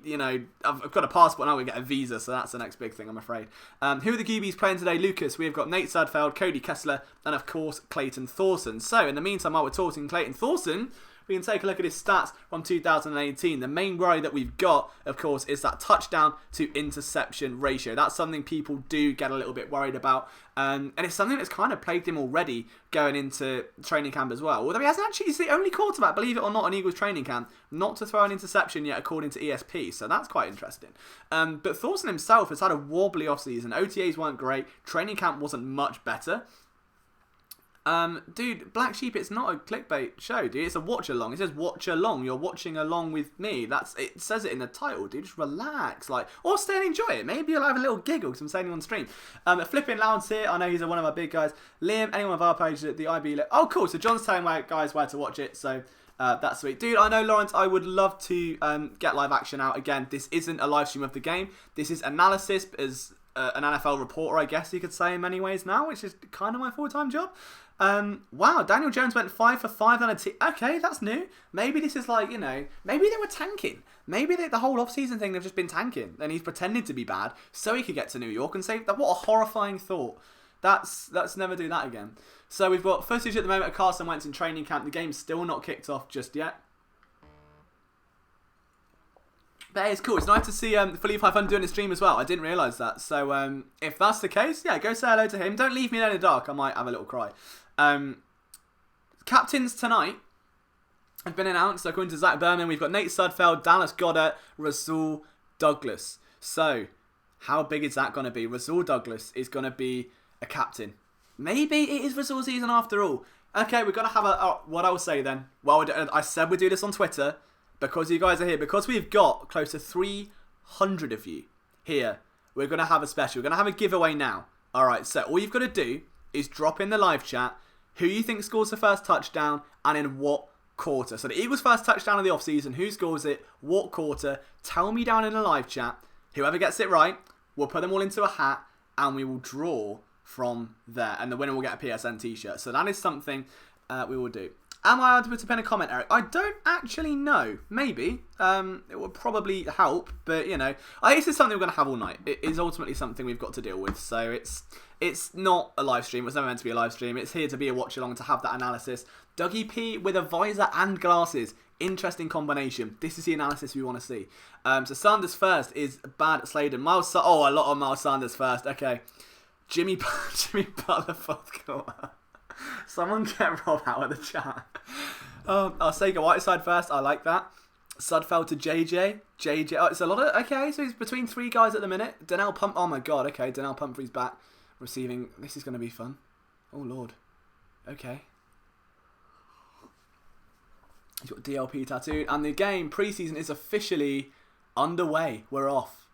I've got a passport now. We get a visa, so that's the next big thing, I'm afraid. Who are the QBs playing today, Lucas? We've got Nate Sudfeld, Cody Kessler, and of course Clayton Thorson. So in the meantime, while we're talking Clayton Thorson, we can take a look at his stats from 2018. The main worry that we've got, of course, is that touchdown to interception ratio. That's something people do get a little bit worried about. And it's something that's kind of plagued him already going into training camp as well. Although he's the only quarterback, believe it or not, in Eagles training camp, not to throw an interception yet, according to ESP. So that's quite interesting. But Thorson himself has had a wobbly offseason. OTAs weren't great. Training camp wasn't much better. Dude, Black Sheep, it's not a clickbait show, dude. It's a watch-along. It says watch-along. You're watching along with me. It says it in the title, dude. Just relax. Or stay and enjoy it. Maybe you'll have a little giggle because I'm saying it on stream. Flipping Lounge here. I know he's one of my big guys. Liam, anyone of our page at the IB... Oh, cool. So John's telling my guys where to watch it. So that's sweet. Dude, I know, Lawrence, I would love to get live action out again. This isn't a live stream of the game. This is analysis as an NFL reporter, I guess you could say in many ways now, which is kind of my full-time job. Wow, Daniel Jones went 5 for 5 on a team. Okay, that's new. Maybe this is maybe they were tanking. Maybe the whole off-season thing, they've just been tanking. And he's pretended to be bad so he could get to New York and save that. What a horrifying thought. Let's never do that again. So we've got footage at the moment of Carson Wentz in training camp. The game's still not kicked off just yet. But hey, it's cool. It's nice to see Fully 500 doing a stream as well. I didn't realise that. So if that's the case, yeah, go say hello to him. Don't leave me in the dark. I might have a little cry. Captains tonight have been announced. According to Zach Berman, we've got Nate Sudfeld, Dallas Goedert, Rasul Douglas. So how big is that going to be? Rasul Douglas is going to be a captain. Maybe it is Rasul season after all. Okay, we're going to have what I will say then. Well, I said we'd do this on Twitter. Because you guys are here, because we've got close to 300 of you here, we're going to have a special. We're going to have a giveaway now. Alright, so all you've got to do is drop in the live chat who you think scores the first touchdown and in what quarter. So the Eagles' first touchdown of the offseason, who scores it, what quarter, tell me down in the live chat. Whoever gets it right, we'll put them all into a hat and we will draw from there. And the winner will get a PSN t-shirt. So that is something we will do. Am I allowed to pin a comment, Eric? I don't actually know. Maybe. It would probably help, but this is something we're going to have all night. It is ultimately something we've got to deal with. So it's not a live stream. It was never meant to be a live stream. It's here to be a watch along, to have that analysis. Dougie P with a visor and glasses. Interesting combination. This is the analysis we want to see. So Sanders first is bad Sladen. A lot of Miles Sanders first. Okay. Jimmy Butler fourth quarter. Someone get Rob out of the chat. I'll say go Whiteside first. I like that. Sudfeld to JJ. Oh, it's a lot of... Okay, so he's between 3 guys at the minute. Oh my god. Okay, Donnell Pumphrey's back. receiving. This is going to be fun. Oh, Lord. Okay. He's got DLP tattooed. And the game, preseason, is officially underway. We're off.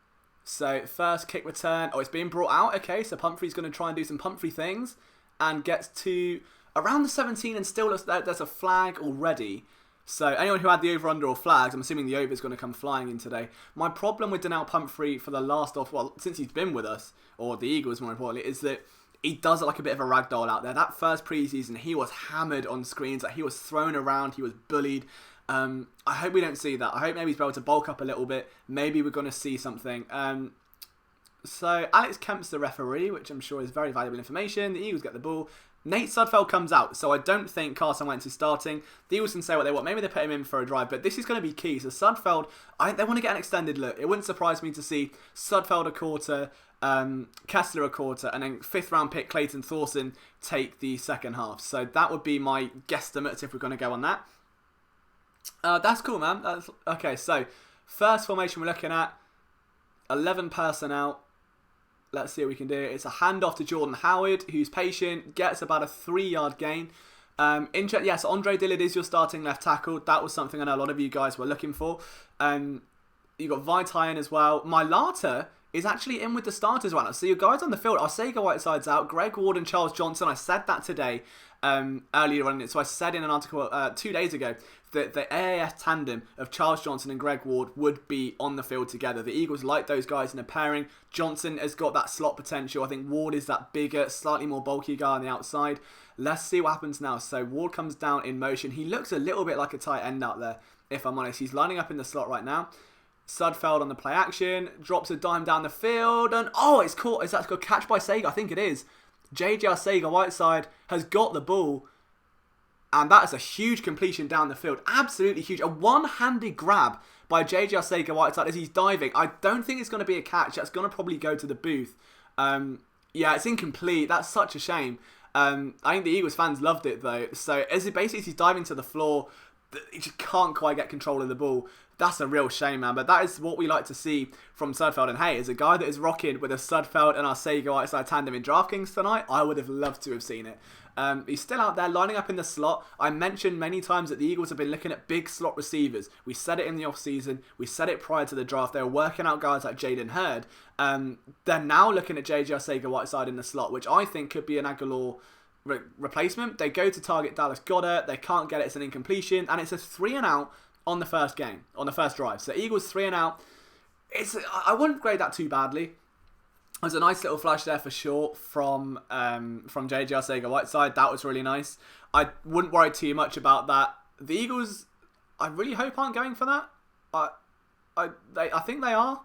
So, first kick return. Oh, it's being brought out. Okay, so Pumphrey's going to try and do some Pumphrey things. And gets to around the 17 and still looks like there's a flag already. So, anyone who had the over-under or flags, I'm assuming the over is going to come flying in today. My problem with Donnell Pumphrey for the last off, well, since he's been with us, or the Eagles more importantly, is that he does it like a bit of a ragdoll out there. That first preseason, he was hammered on screens. Like, he was thrown around. He was bullied. I hope we don't see that. I hope maybe he's able to bulk up a little bit. Maybe we're going to see something. So, Alex Kemp's the referee, which I'm sure is very valuable information. The Eagles get the ball. Nate Sudfeld comes out, so I don't think Carson Wentz is starting. The Eagles can say what they want. Maybe they put him in for a drive, but this is going to be key. So Sudfeld, they want to get an extended look. It wouldn't surprise me to see Sudfeld a quarter, Kessler a quarter, and then 5th round pick Clayton Thorson take the second half. So that would be my guesstimate if we're going to go on that. That's cool, man. Okay, so first formation we're looking at, 11 personnel. Let's see what we can do. It's a handoff to Jordan Howard, who's patient, gets about a 3-yard gain. Yes, Andre Dillard is your starting left tackle. That was something I know a lot of you guys were looking for. You got Vitae in as well. Mailata is actually in with the starters right now. So your guys on the field, Arcega Whiteside's out, Greg Ward and Charles Johnson. I said that today, earlier on. So I said in an article 2 days ago that the AAF tandem of Charles Johnson and Greg Ward would be on the field together. The Eagles like those guys in a pairing. Johnson has got that slot potential. I think Ward is that bigger, slightly more bulky guy on the outside. Let's see what happens now. So Ward comes down in motion. He looks a little bit like a tight end out there, if I'm honest. He's lining up in the slot right now. Sudfeld on the play action, drops a dime down the field, and it's caught. Is that a catch by Sega? I think it is. JJ Arcega Whiteside has got the ball, and that is a huge completion down the field. Absolutely huge. A one-handed grab by JJ Arcega Whiteside as he's diving. I don't think it's going to be a catch. That's going to probably go to the booth. Yeah, it's incomplete. That's such a shame. I think the Eagles fans loved it, though. So as he's diving to the floor, he just can't quite get control of the ball. That's a real shame, man. But that is what we like to see from Sudfeld. And hey, as a guy that is rocking with a Sudfeld and Arcega Whiteside tandem in DraftKings tonight, I would have loved to have seen it. He's still out there lining up in the slot. I mentioned many times that the Eagles have been looking at big slot receivers. We said it in the offseason. We said it prior to the draft. They were working out guys like Jaden Hurd. They're now looking at JJ Arcega Whiteside in the slot, which I think could be an Aguilar replacement. They go to target Dallas Goedert. They can't get it. It's an incompletion. And it's a 3-and-out on the first drive. So Eagles 3-and-out. I wouldn't grade that too badly. There's a nice little flash there for sure from JJ Arcega Whiteside. That was really nice. I wouldn't worry too much about that. The Eagles, I really hope aren't going for that. I think they are.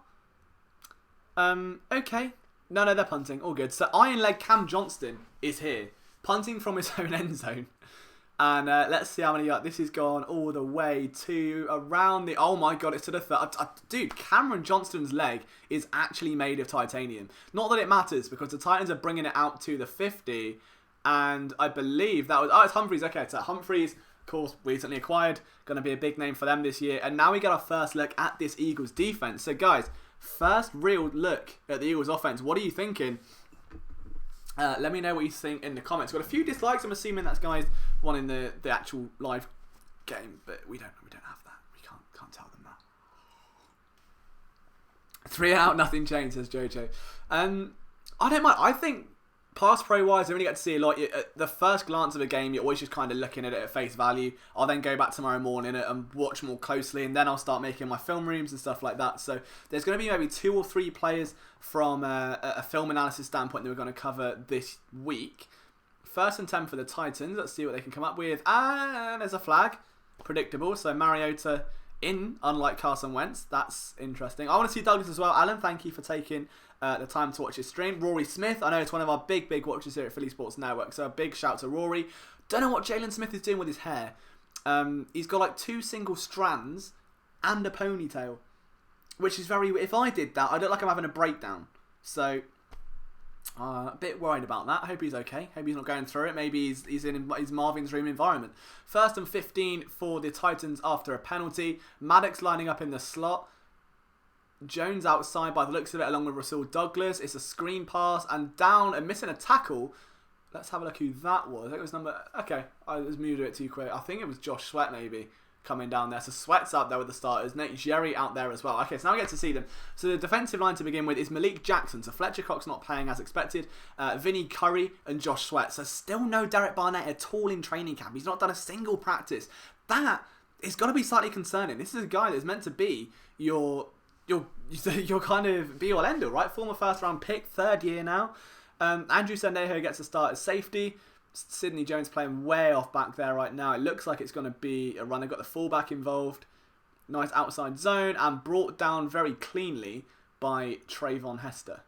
Okay. No, they're punting. All good. So Iron Leg Cam Johnston is here, punting from his own end zone. And let's see how many yards. This has gone all the way to around the... Oh my god, it's to the third. Dude, Cameron Johnston's leg is actually made of titanium. Not that it matters, because the Titans are bringing it out to the 50. And I believe that was... Oh, it's Humphreys. Okay, so Humphreys, of course, recently acquired. Going to be a big name for them this year. And now we get our first look at this Eagles defense. So guys, first real look at the Eagles offense. What are you thinking? Let me know what you think in the comments. Got a few dislikes. I'm assuming that's guys wanting the actual live game, but we don't have that. We can't tell them that. 3 out, nothing changed, says Jojo. I don't mind. I think pass pro wise, I only get to see a lot. At the first glance of a game, you're always just kind of looking at it at face value. I'll then go back tomorrow morning and watch more closely, and then I'll start making my film rooms and stuff like that. So there's going to be maybe 2 or 3 players from a film analysis standpoint that we're going to cover this week. 1st and 10 for the Titans. Let's see what they can come up with. And there's a flag. Predictable. So Mariota in, unlike Carson Wentz. That's interesting. I want to see Douglas as well. Alan, thank you for taking the time to watch his stream. Rory Smith, I know it's one of our big watchers here at Philly Sports Network, so a big shout to Rory. Don't know what Jalen Smith is doing with his hair. He's got like 2 single strands and a ponytail, which is very... If I did that, I look like I'm having a breakdown. So, a bit worried about that. I hope he's okay. Hope he's not going through it. Maybe he's in his Marvin's room environment. 1st and 15 for the Titans after a penalty. Maddox lining up in the slot. Jones outside by the looks of it, along with Rasul Douglas. It's a screen pass and down and missing a tackle. Let's have a look who that was. I think it was number... Okay, I just moved it too quick. I think it was Josh Sweat maybe coming down there. So Sweat's up there with the starters. Nate Jerry out there as well. Okay, so now we get to see them. So the defensive line to begin with is Malik Jackson. So Fletcher Cox not playing as expected. Vinny Curry and Josh Sweat. So still no Derek Barnett at all in training camp. He's not done a single practice. That is got to be slightly concerning. This is a guy that's meant to be your kind of be all end all, right? Former first round pick, third year now. Andrew Sendejo gets a start as safety. Sidney Jones playing way off back there right now. It looks like it's going to be a run. They've got the fullback involved. Nice outside zone and brought down very cleanly by Trayvon Hester.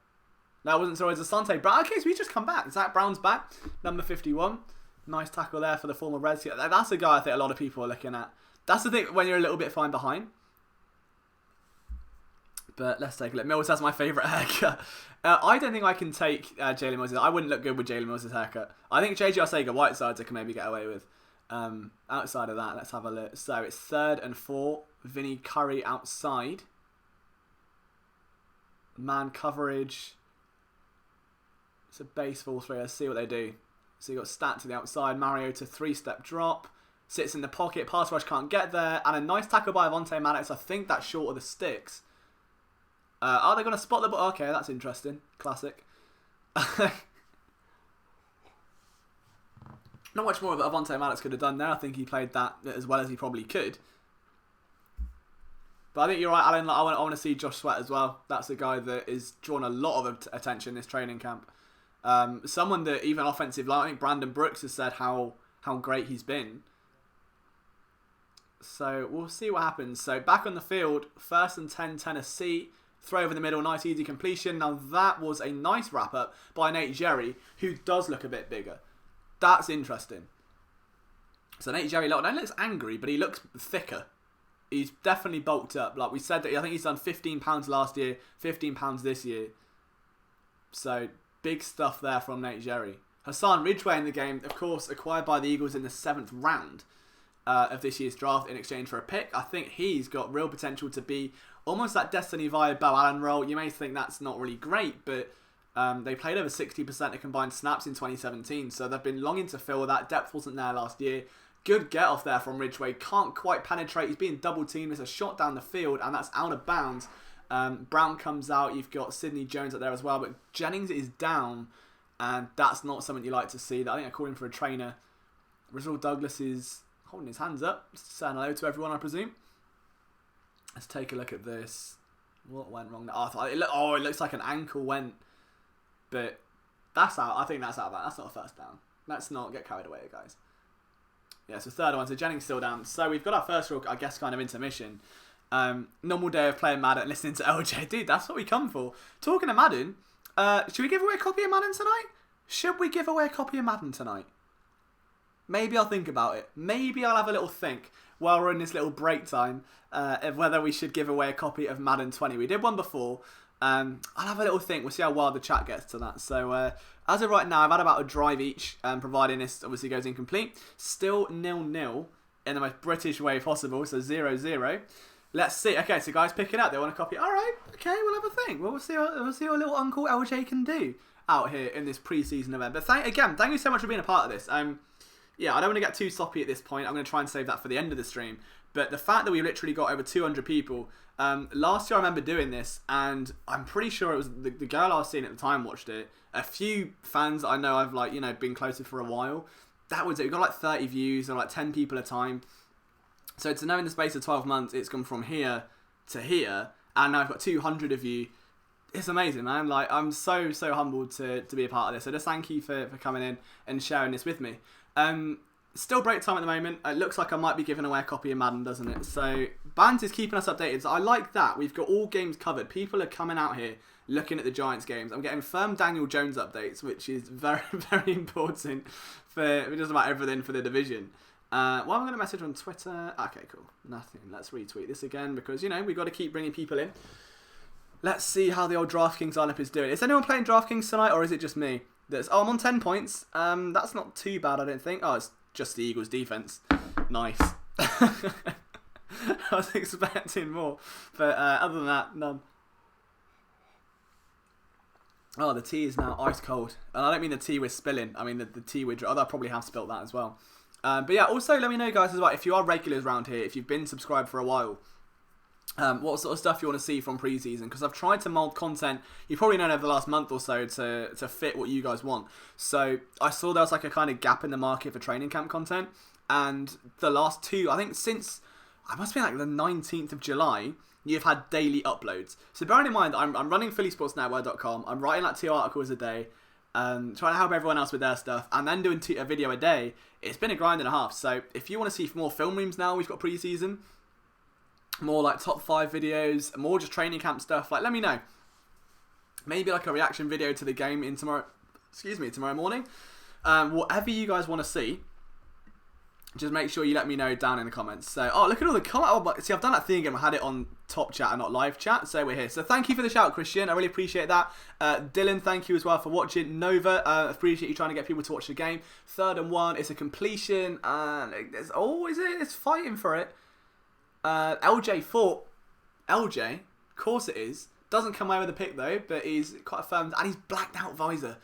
That wasn't so as Asante Brown. Okay, so he's just come back. Zach Brown's back, number 51. Nice tackle there for the former Reds. That's a guy I think a lot of people are looking at. That's the thing when you're a little bit fine behind. But let's take a look. Mills has my favourite haircut. I don't think I can take Jalen Mills. I wouldn't look good with Jalen Mills' haircut. I think JJ Arcega-Whitesides I can maybe get away with. Outside of that, let's have a look. So it's 3rd and 4. Vinny Curry outside. Man coverage. It's a base 4-3. Let's see what they do. So you got Stat to the outside. Mario to 3-step drop. Sits in the pocket. Pass rush can't get there. And a nice tackle by Avonte Maddox. I think that's short of the sticks. Are they going to spot the ball? Okay, that's interesting. Classic. Not much more that Avonte Maddox could have done there. I think he played that as well as he probably could. But I think you're right, Alan. I want to see Josh Sweat as well. That's a guy that is drawn a lot of attention this training camp. Someone that even offensive line, I think Brandon Brooks has said how great he's been. So we'll see what happens. So back on the field, 1st and 10, Tennessee. Throw over the middle, nice easy completion. Now that was a nice wrap up by Nate Jerry, who does look a bit bigger. That's interesting. So Nate Jerry looks angry, but he looks thicker. He's definitely bulked up. Like we said, I think he's done 15 pounds last year, 15 pounds this year. So big stuff there from Nate Jerry. Hassan Ridgway in the game, of course, acquired by the Eagles in the 7th round of this year's draft in exchange for a pick. I think he's got real potential to be almost that Destiny vibe Bo Allen role. You may think that's not really great, but they played over 60% of combined snaps in 2017, so they've been longing to fill that. Depth wasn't there last year. Good get off there from Ridgway. Can't quite penetrate. He's being double teamed. There's a shot down the field, and that's out of bounds. Brown comes out. You've got Sidney Jones up there as well, but Jennings is down, and that's not something you like to see. I think they're calling for a trainer. Rasul Douglas is holding his hands up, saying hello to everyone, I presume. Let's take a look at this. What went wrong there? It looks like an ankle went. But that's out. I think that's out of that. That's not a first down. Let's not get carried away, guys. Yeah, so 3rd one. So Jennings still down. So we've got our first real, I guess, kind of intermission. Normal day of playing Madden and listening to LJ. Dude, that's what we come for. Talking of Madden, should we give away a copy of Madden tonight? Should we give away a copy of Madden tonight? Maybe I'll think about it. Maybe I'll have a little think while we're in this little break time of whether we should give away a copy of Madden 20. We did one before. I'll have a little think. We'll see how wild the chat gets to that. So as of right now, I've had about a drive each, providing this obviously goes incomplete. Still 0-0 in the most British way possible, so 0-0. Let's see. Okay, so guys pick it up. They want a copy. All right, okay, we'll have a think. We'll see what little Uncle LJ can do out here in this pre-season event. But thank you so much for being a part of this. Yeah, I don't want to get too sloppy at this point. I'm going to try and save that for the end of the stream. But the fact that we've literally got over 200 people. Last year I remember doing this, and I'm pretty sure it was the girl I was seeing at the time watched it. A few fans I know I've been close to for a while. That was it. We got like 30 views or like 10 people a time. So to know in the space of 12 months it's gone from here to here, and now I've got 200 of you. It's amazing, man. Like, I'm so humbled to be a part of this. So just thank you for coming in and sharing this with me. Still break time at the moment. It looks like I might be giving away a copy of Madden, doesn't it? So Bant is keeping us updated. So I like that. We've got all games covered. People are coming out here looking at the Giants games. I'm getting firm Daniel Jones updates, which is very, very important for just about everything for the division. Well, I'm going to message on Twitter. Okay, cool. Nothing. Let's retweet this again because, we've got to keep bringing people in. Let's see how the old DraftKings lineup is doing. Is anyone playing DraftKings tonight, or is it just me? I'm on 10 points. That's not too bad, I don't think. Oh, it's just the Eagles' defense. Nice. I was expecting more, but other than that, none. Oh, the tea is now ice cold. And I don't mean the tea we're spilling. I mean the tea we're... Although I probably have spilt that as well. But yeah, also let me know, guys, as well, if you are regulars around here, if you've been subscribed for a while, what sort of stuff you want to see from preseason, because I've tried to mould content, you've probably known over the last month or so, to fit what you guys want. So I saw there was like a kind of gap in the market for training camp content, and the last two, I think since, I must be like the 19th of July, you've had daily uploads. So bearing in mind, I'm running phillysportsnetwork.com, I'm writing like 2 articles a day, trying to help everyone else with their stuff, and then doing a video a day. It's been a grind and a half. So if you want to see more film reams now, we've got preseason, more like top 5 videos, more just training camp stuff, like let me know. Maybe like a reaction video to the game in tomorrow morning. Whatever you guys want to see, just make sure you let me know down in the comments. So, oh, look at all the comments. Oh, see, I've done that thing again. I had it on top chat and not live chat, so we're here. So thank you for the shout, Christian. I really appreciate that. Dylan, thank you as well for watching. Nova, appreciate you trying to get people to watch the game. 3rd and 1, it's a completion, and is it? It's fighting for it. LJ fought. LJ, of course it is. Doesn't come away with a pick though, but he's quite affirmed, and he's blacked out visor.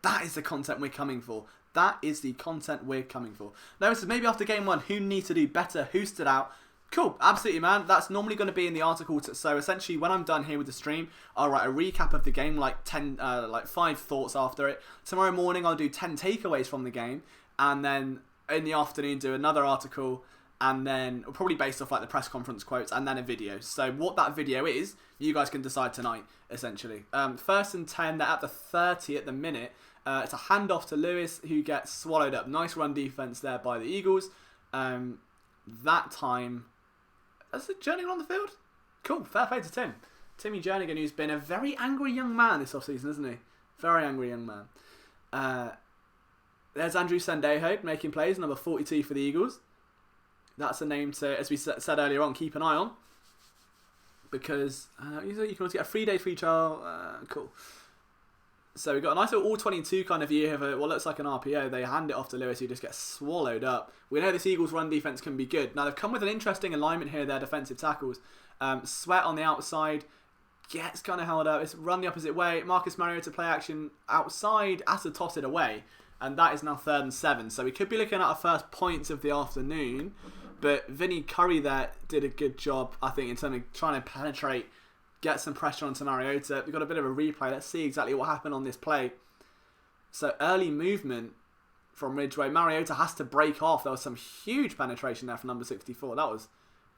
That is the content we're coming for. That is the content we're coming for. Now, this is maybe after game 1, who needs to do better, who stood out. Cool, absolutely, man. That's normally going to be in the article. So essentially, when I'm done here with the stream, I'll write a recap of the game, like 5 thoughts after it. Tomorrow morning, I'll do 10 takeaways from the game, and then in the afternoon, do another article, and then probably based off like the press conference quotes, and then a video. So what that video is, you guys can decide tonight, essentially. 1st and 10, they're at the 30 at the minute. It's a handoff to Lewis, who gets swallowed up. Nice run defense there by the Eagles. That time, is it Jernigan on the field? Cool, fair play to Tim. Timmy Jernigan, who's been a very angry young man this offseason, isn't he? Very angry young man. There's Andrew Sendejo making plays, number 42 for the Eagles. That's a name to, as we said earlier on, keep an eye on. Because you can also get a 3-day free trial. Cool. So we've got a nice little all-22 kind of view of what looks like an RPO. They hand it off to Lewis, who just gets swallowed up. We know this Eagles run defense can be good. Now, they've come with an interesting alignment here, their defensive tackles. Sweat on the outside, gets kind of held up. It's run the opposite way. Marcus Mariota play action outside, has to toss it away. And that is now 3rd and 7. So we could be looking at our first points of the afternoon. But Vinny Curry there did a good job, I think, in terms of trying to penetrate, get some pressure onto Mariota. We've got a bit of a replay. Let's see exactly what happened on this play. So early movement from Ridgeway. Mariota has to break off. There was some huge penetration there from number 64. That was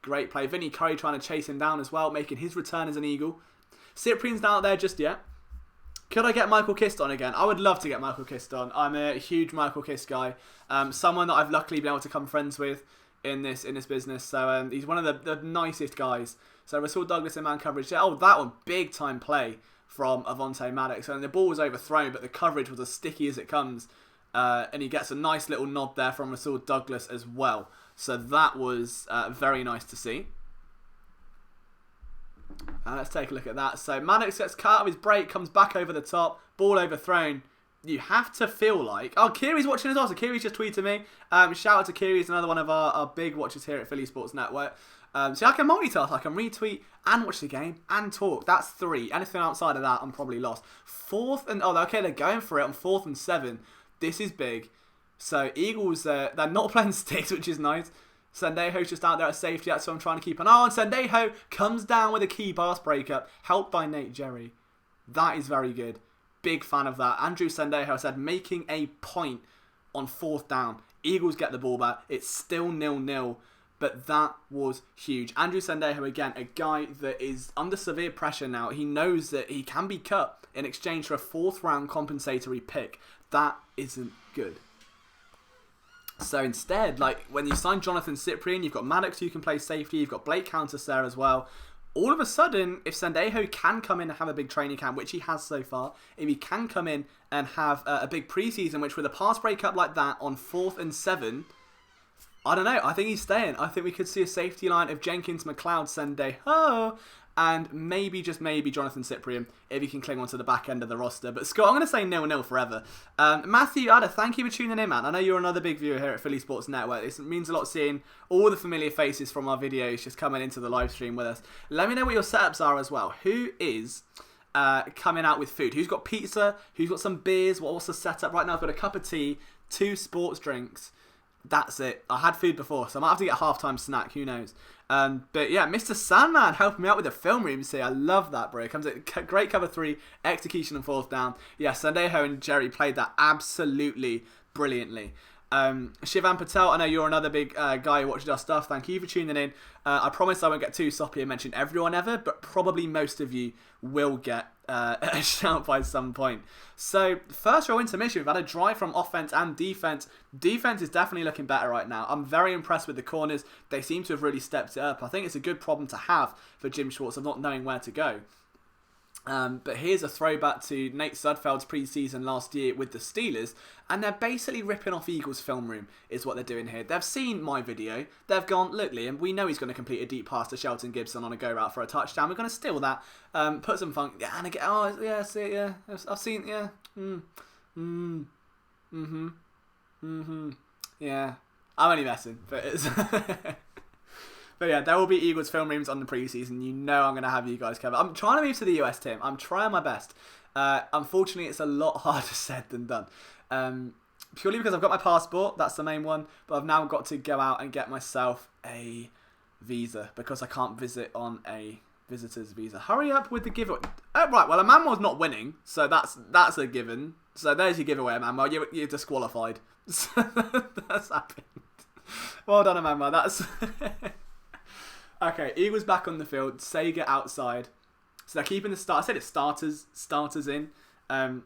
great play. Vinny Curry trying to chase him down as well, making his return as an Eagle. Cyprian's not out there just yet. Could I get Michael Kist on again? I would love to get Michael Kist on. I'm a huge Michael Kist guy. Someone that I've luckily been able to become friends with in this business. So he's one of the nicest guys. So Rasul Douglas in man coverage. Oh, that one, big time play from Avonte Maddox. And the ball was overthrown, but the coverage was as sticky as it comes. And he gets a nice little nod there from Rasul Douglas as well. So that was very nice to see. Let's take a look at that. So Maddox gets cut out of his break, comes back over the top, ball overthrown. You have to feel like... Oh, Kiri's watching as well. So Kiri's just tweeted me. Shout out to Kiri. He's another one of our big watchers here at Philly Sports Network. So I can multitask. I can retweet and watch the game and talk. That's 3. Anything outside of that, I'm probably lost. 4th and... Oh, okay, they're going for it on 4th and 7. This is big. So Eagles, they're not playing sticks, which is nice. Sendejo's just out there at safety. That's what I'm trying to keep an eye on. Sendejo comes down with a key pass breakup, helped by Nate Jerry. That is very good. Big fan of that. Andrew Sendejo said making a point on 4th down. Eagles get the ball back. It's still 0-0, but that was huge. Andrew Sendejo, again, a guy that is under severe pressure now. He knows that he can be cut in exchange for a 4th round compensatory pick. That isn't good. So instead, like when you sign Jonathan Cyprian, you've got Maddox who can play safety, you've got Blake Countess there as well. All of a sudden, if Sendejo can come in and have a big training camp, which he has so far, if he can come in and have a big preseason, which with a pass breakup like that on 4th and 7, I don't know. I think he's staying. I think we could see a safety line of Jenkins, McLeod, Sendejo, and maybe, just maybe, Jonathan Cyprian, if he can cling onto the back end of the roster. But Scott, I'm going to say 0-0 forever. Matthew Adder, thank you for tuning in, man. I know you're another big viewer here at Philly Sports Network. It means a lot seeing all the familiar faces from our videos just coming into the live stream with us. Let me know what your setups are as well. Who is coming out with food. Who's got pizza? Who's got some beers? What's the setup right now? I've got a cup of tea, 2 sports drinks. That's it. I had food before, so I might have to get a halftime snack. Who knows? But yeah, Mr. Sandman helping me out with the film rooms here. I love that, bro. It comes at great cover 3, execution and 4th down. Yeah, Sandejo and Jerry played that absolutely brilliantly. Shivan Patel, I know you're another big guy who watches our stuff. Thank you for tuning in. I promise I won't get too soppy and mention everyone ever, but probably most of you will get a shout by some point. So, first row intermission, we've had a drive from offense and defense. Defense is definitely looking better right now. I'm very impressed with the corners. They seem to have really stepped it up. I think it's a good problem to have for Jim Schwartz of not knowing where to go. But here's a throwback to Nate Sudfeld's preseason last year with the Steelers, and they're basically ripping off Eagles' film room is what they're doing here. They've seen my video, they've gone, look Liam, we know he's going to complete a deep pass to Shelton Gibson on a go route for a touchdown, we're going to steal that, put some funk, yeah, and again, oh yeah, see it, yeah, I've seen, yeah, yeah, I'm only messing, but it's... But yeah, there will be Eagles film rooms on the preseason. You know I'm going to have you guys covered. I'm trying to move to the US, Tim. I'm trying my best. Unfortunately, it's a lot harder said than done. Purely because I've got my passport. That's the main one. But I've now got to go out and get myself a visa because I can't visit on a visitor's visa. Hurry up with the giveaway. Oh, right, well, Emmanuel's not winning. So that's a given. So there's your giveaway, Emmanuel. You're disqualified. That's happened. Well done, Emmanuel. That's... Okay, Eagles back on the field. Sega outside. So they're keeping the start. I said it's starters in. I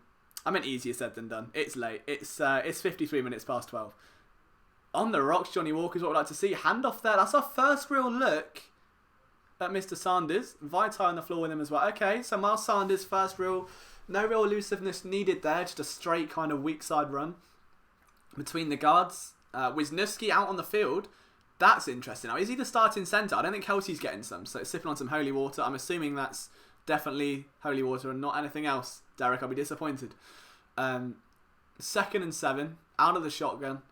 meant easier said than done. It's late. It's 53 minutes past 12. On the rocks, Johnny Walker is what we'd like to see. Handoff there. That's our first real look at Mr. Sanders. Vitae on the floor with him as well. Okay, so Miles Sanders, first real. No real elusiveness needed there. Just a straight kind of weak side run between the guards. Wisniewski out on the field. That's interesting. Now, is he the starting centre? I don't think Kelsey's getting some. So it's sipping on some holy water. I'm assuming that's definitely holy water and not anything else. Derek, I'll be disappointed. 2nd and 7. Out of the shotgun.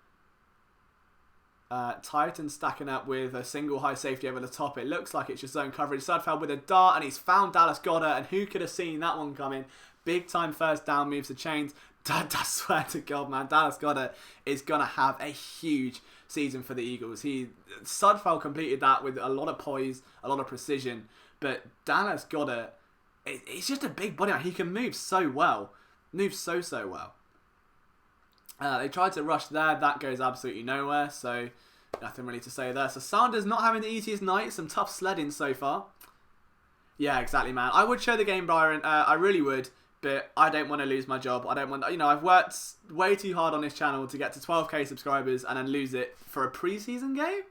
Titan stacking up with a single high safety over the top. It looks like it's just zone coverage. Sudfeld with a dart and he's found Dallas Goedert. And who could have seen that one coming? Big time first down, moves the chains. I swear to God, man, Dallas Goedert is going to have a huge season for the Eagles. Sudfeld completed that with a lot of poise, a lot of precision, but Dallas Goedert, it's just a big body. He can move so well. Moves so well. They tried to rush there. That goes absolutely nowhere, so nothing really to say there. So Sanders not having the easiest night. Some tough sledding so far. Yeah, exactly, man. I would show the game, Byron. I really would. But I don't want to lose my job. I don't want, I've worked way too hard on this channel to get to 12k subscribers and then lose it for a preseason game.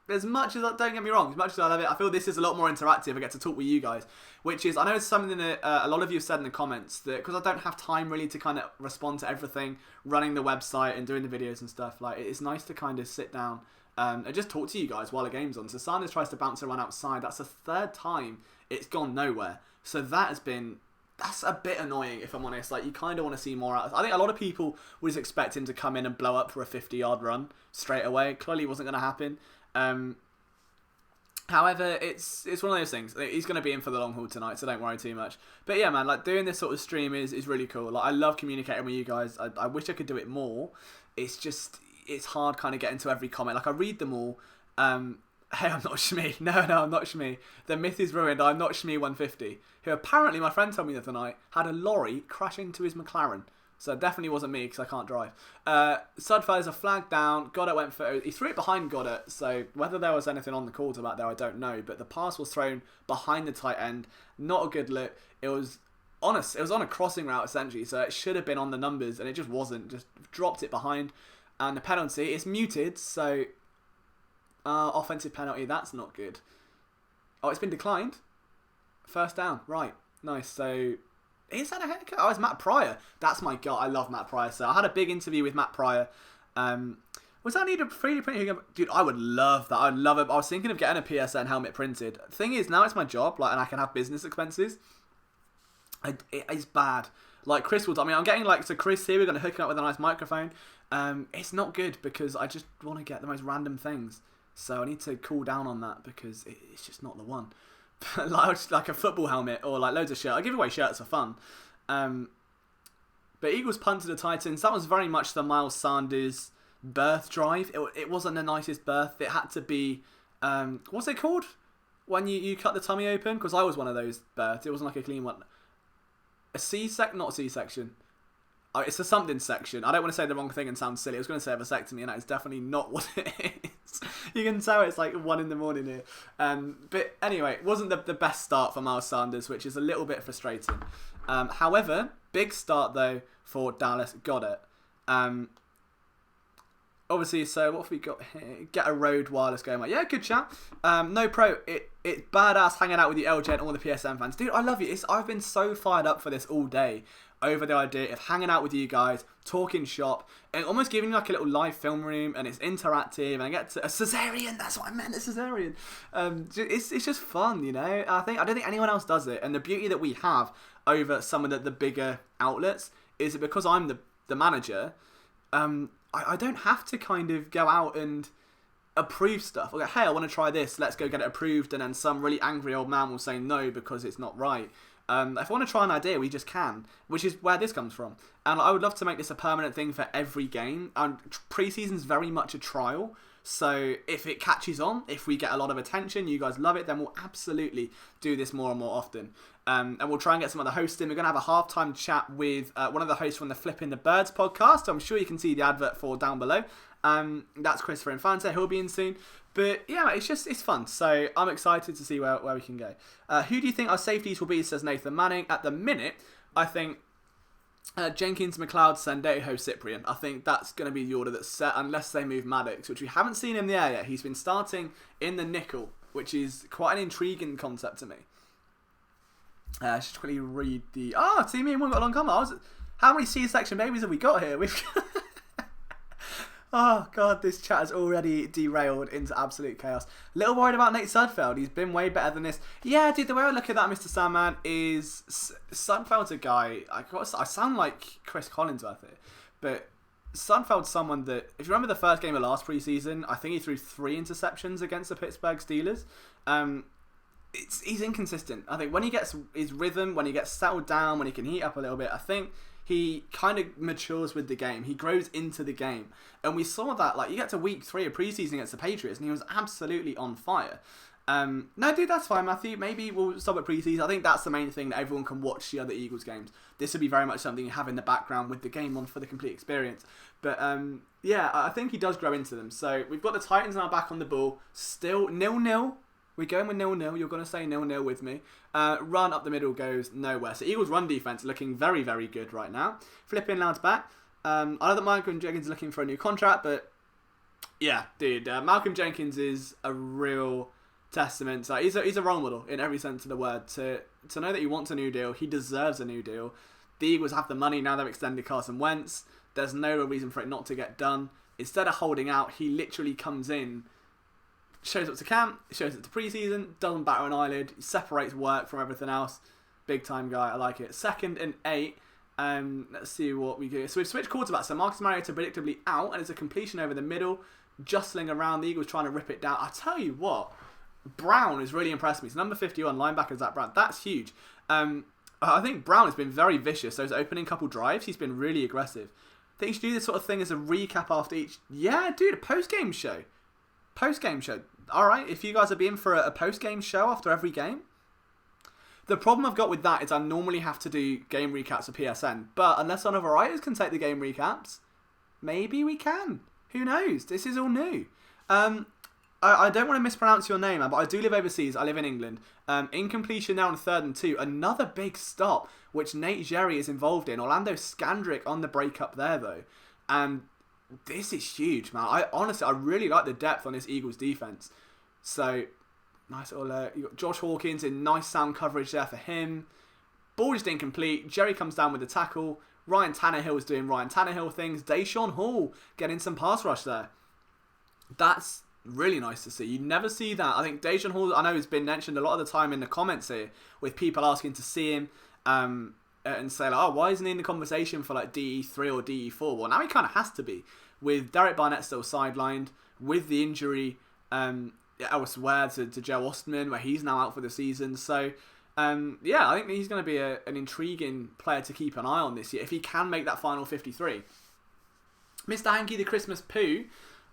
As much as, don't get me wrong, as much as I love it, I feel this is a lot more interactive. I get to talk with you guys, which is, I know it's something that a lot of you have said in the comments, that because I don't have time really to kind of respond to everything, running the website and doing the videos and stuff, like, it's nice to kind of sit down and just talk to you guys while the game's on. So Sanders tries to bounce around outside. That's the 3rd time it's gone nowhere. So that's a bit annoying, if I'm honest. Like, you kind of want to see more out. I think a lot of people would just expect him to come in and blow up for a 50-yard run straight away. Clearly wasn't going to happen. However, it's one of those things. He's going to be in for the long haul tonight, so don't worry too much. But yeah, man, like, doing this sort of stream is really cool. Like, I love communicating with you guys. I wish I could do it more. It's hard kind of getting to every comment. Like, I read them all. Hey, I'm not Shmee. No, I'm not Shmee. The myth is ruined. I'm not Shmee 150. Who apparently, my friend told me the other night, had a lorry crash into his McLaren. So it definitely wasn't me because I can't drive. Sudfeld is a flag down. Goddard went for... He threw it behind Goddard. So whether there was anything on the call about there, I don't know. But the pass was thrown behind the tight end. Not a good look. It was on a crossing route, essentially. So it should have been on the numbers. And it just wasn't. Just dropped it behind. And the penalty is muted. So... offensive penalty, that's not good. Oh, it's been declined. First down, right. Nice, so... Is that a haircut? Oh, it's Matt Pryor. That's my guy. I love Matt Pryor. So I had a big interview with Matt Pryor. Was that needed 3D printing? Dude, I would love that. I'd love it. I was thinking of getting a PSN helmet printed. Thing is, now it's my job, like, and I can have business expenses. It's bad. Like, Chris will... I mean, I'm getting, like... So Chris here, we're going to hook him up with a nice microphone. It's not good because I just want to get the most random things. So I need to cool down on that because it's just not the one. like a football helmet or like loads of shirts. I give away shirts for fun. But Eagles punt to the Titans. That was very much the Miles Sanders birth drive. It wasn't the nicest birth. It had to be, what's it called? When you cut the tummy open? Because I was one of those births. It wasn't like a clean one. A C-section? Not a C-section. Oh, it's a something section. I don't want to say the wrong thing and sound silly. I was going to say a vasectomy, and that is definitely not what it is. You can tell it's like 1 a.m. here. But anyway, it wasn't the best start for Miles Sanders, which is a little bit frustrating. However, big start though for Dallas Goedert. Obviously, so what have we got here? Get a road wireless going. Like, yeah, good chat. No pro. It's badass hanging out with the LJ and all the PSM fans. Dude, I love you. I've been so fired up for this all day over the idea of hanging out with you guys, talking shop, and almost giving you like a little live film room, and it's interactive, and I get to a cesarean. That's what I meant, a cesarean. It's just fun, you know. I don't think anyone else does it, and the beauty that we have over some of the bigger outlets is that because I'm the manager, I don't have to kind of go out and approve stuff. I'll go, hey, I want to try this, let's go get it approved, and then some really angry old man will say no because it's not right. If I want to try an idea, we just can, which is where this comes from. And I would love to make this a permanent thing for every game. And preseason's very much a trial, so if it catches on, if we get a lot of attention, you guys love it, then we'll absolutely do this more and more often. And we'll try and get some other hosts in. We're going to have a halftime chat with one of the hosts from the Flipping the Birds podcast. I'm sure you can see the advert for down below. That's Christopher Infante. He'll be in soon. But yeah, it's fun. So I'm excited to see where we can go. Who do you think our safeties will be, says Nathan Manning. At the minute, I think Jenkins, McLeod, Sendejo, Cyprian. I think that's going to be the order that's set unless they move Maddox, which we haven't seen in the air yet. He's been starting in the nickel, which is quite an intriguing concept to me. Just quickly read the... see, me and one got a long comment. How many C-section babies have we got here? We've oh, God, this chat has already derailed into absolute chaos. Little worried about Nate Sudfeld. He's been way better than this. Yeah, dude, the way I look at that, Mr. Sandman, is Sudfeld's a guy... I sound like Chris Collinsworth here, but Sudfeld's someone that... If you remember the first game of last preseason, I think he threw 3 interceptions against the Pittsburgh Steelers. He's inconsistent. I think when he gets his rhythm, when he gets settled down, when he can heat up a little bit, I think he kind of matures with the game. He grows into the game. And we saw that, like, you get to week 3 of preseason against the Patriots, and he was absolutely on fire. No, dude, that's fine, Matthew. Maybe we'll stop at preseason. I think that's the main thing, that everyone can watch the other Eagles games. This would be very much something you have in the background with the game on for the complete experience. But, yeah, I think he does grow into them. So we've got the Titans now back on the ball. Still 0-0. We're going with 0-0. You're going to say 0-0 with me. Run up the middle goes nowhere. So Eagles' run defense looking very, very good right now. Flipping lads back. I know that Malcolm Jenkins is looking for a new contract, but yeah, dude, Malcolm Jenkins is a real testament. So he's a role model in every sense of the word. To know that he wants a new deal, he deserves a new deal. The Eagles have the money now. They've extended Carson Wentz. There's no real reason for it not to get done. Instead of holding out, he literally comes in, shows up to camp, shows up to preseason, doesn't batter an eyelid, separates work from everything else. Big time guy, I like it. 2nd and 8. Let's see what we do. So we've switched quarterbacks. So Marcus Mariota predictably out, and it's a completion over the middle, jostling around. The Eagles trying to rip it down. I tell you what, Brown has really impressed me. So number 51, linebacker Zach Brown. That's huge. I think Brown has been very vicious. Those opening couple drives, he's been really aggressive. I think you should do this sort of thing as a recap after each. Yeah, dude, a post-game show. Post-game show. Alright, if you guys are being for a post-game show after every game. The problem I've got with that is I normally have to do game recaps for PSN. But unless one of our writers can take the game recaps, maybe we can. Who knows? This is all new. I don't want to mispronounce your name, but I do live overseas. I live in England. Incompletion now on 3rd and 2. Another big stop, which Nate Jerry is involved in. Orlando Scandrick on the breakup there, though. And this is huge, man. I really like the depth on this Eagles defense. So, nice little... you got Josh Hawkins in nice sound coverage there for him. Ball just incomplete. Jerry comes down with the tackle. Ryan Tannehill is doing Ryan Tannehill things. Deshaun Hall getting some pass rush there. That's really nice to see. You never see that. I think Deshaun Hall, I know, has been mentioned a lot of the time in the comments here with people asking to see him and say, like, oh, why isn't he in the conversation for like DE3 or DE4? Well, now he kind of has to be. With Derek Barnett still sidelined, with the injury, elsewhere to Joe Ostman, where he's now out for the season. So, I think he's going to be an intriguing player to keep an eye on this year if he can make that final 53. Mr. Hanky the Christmas Poo.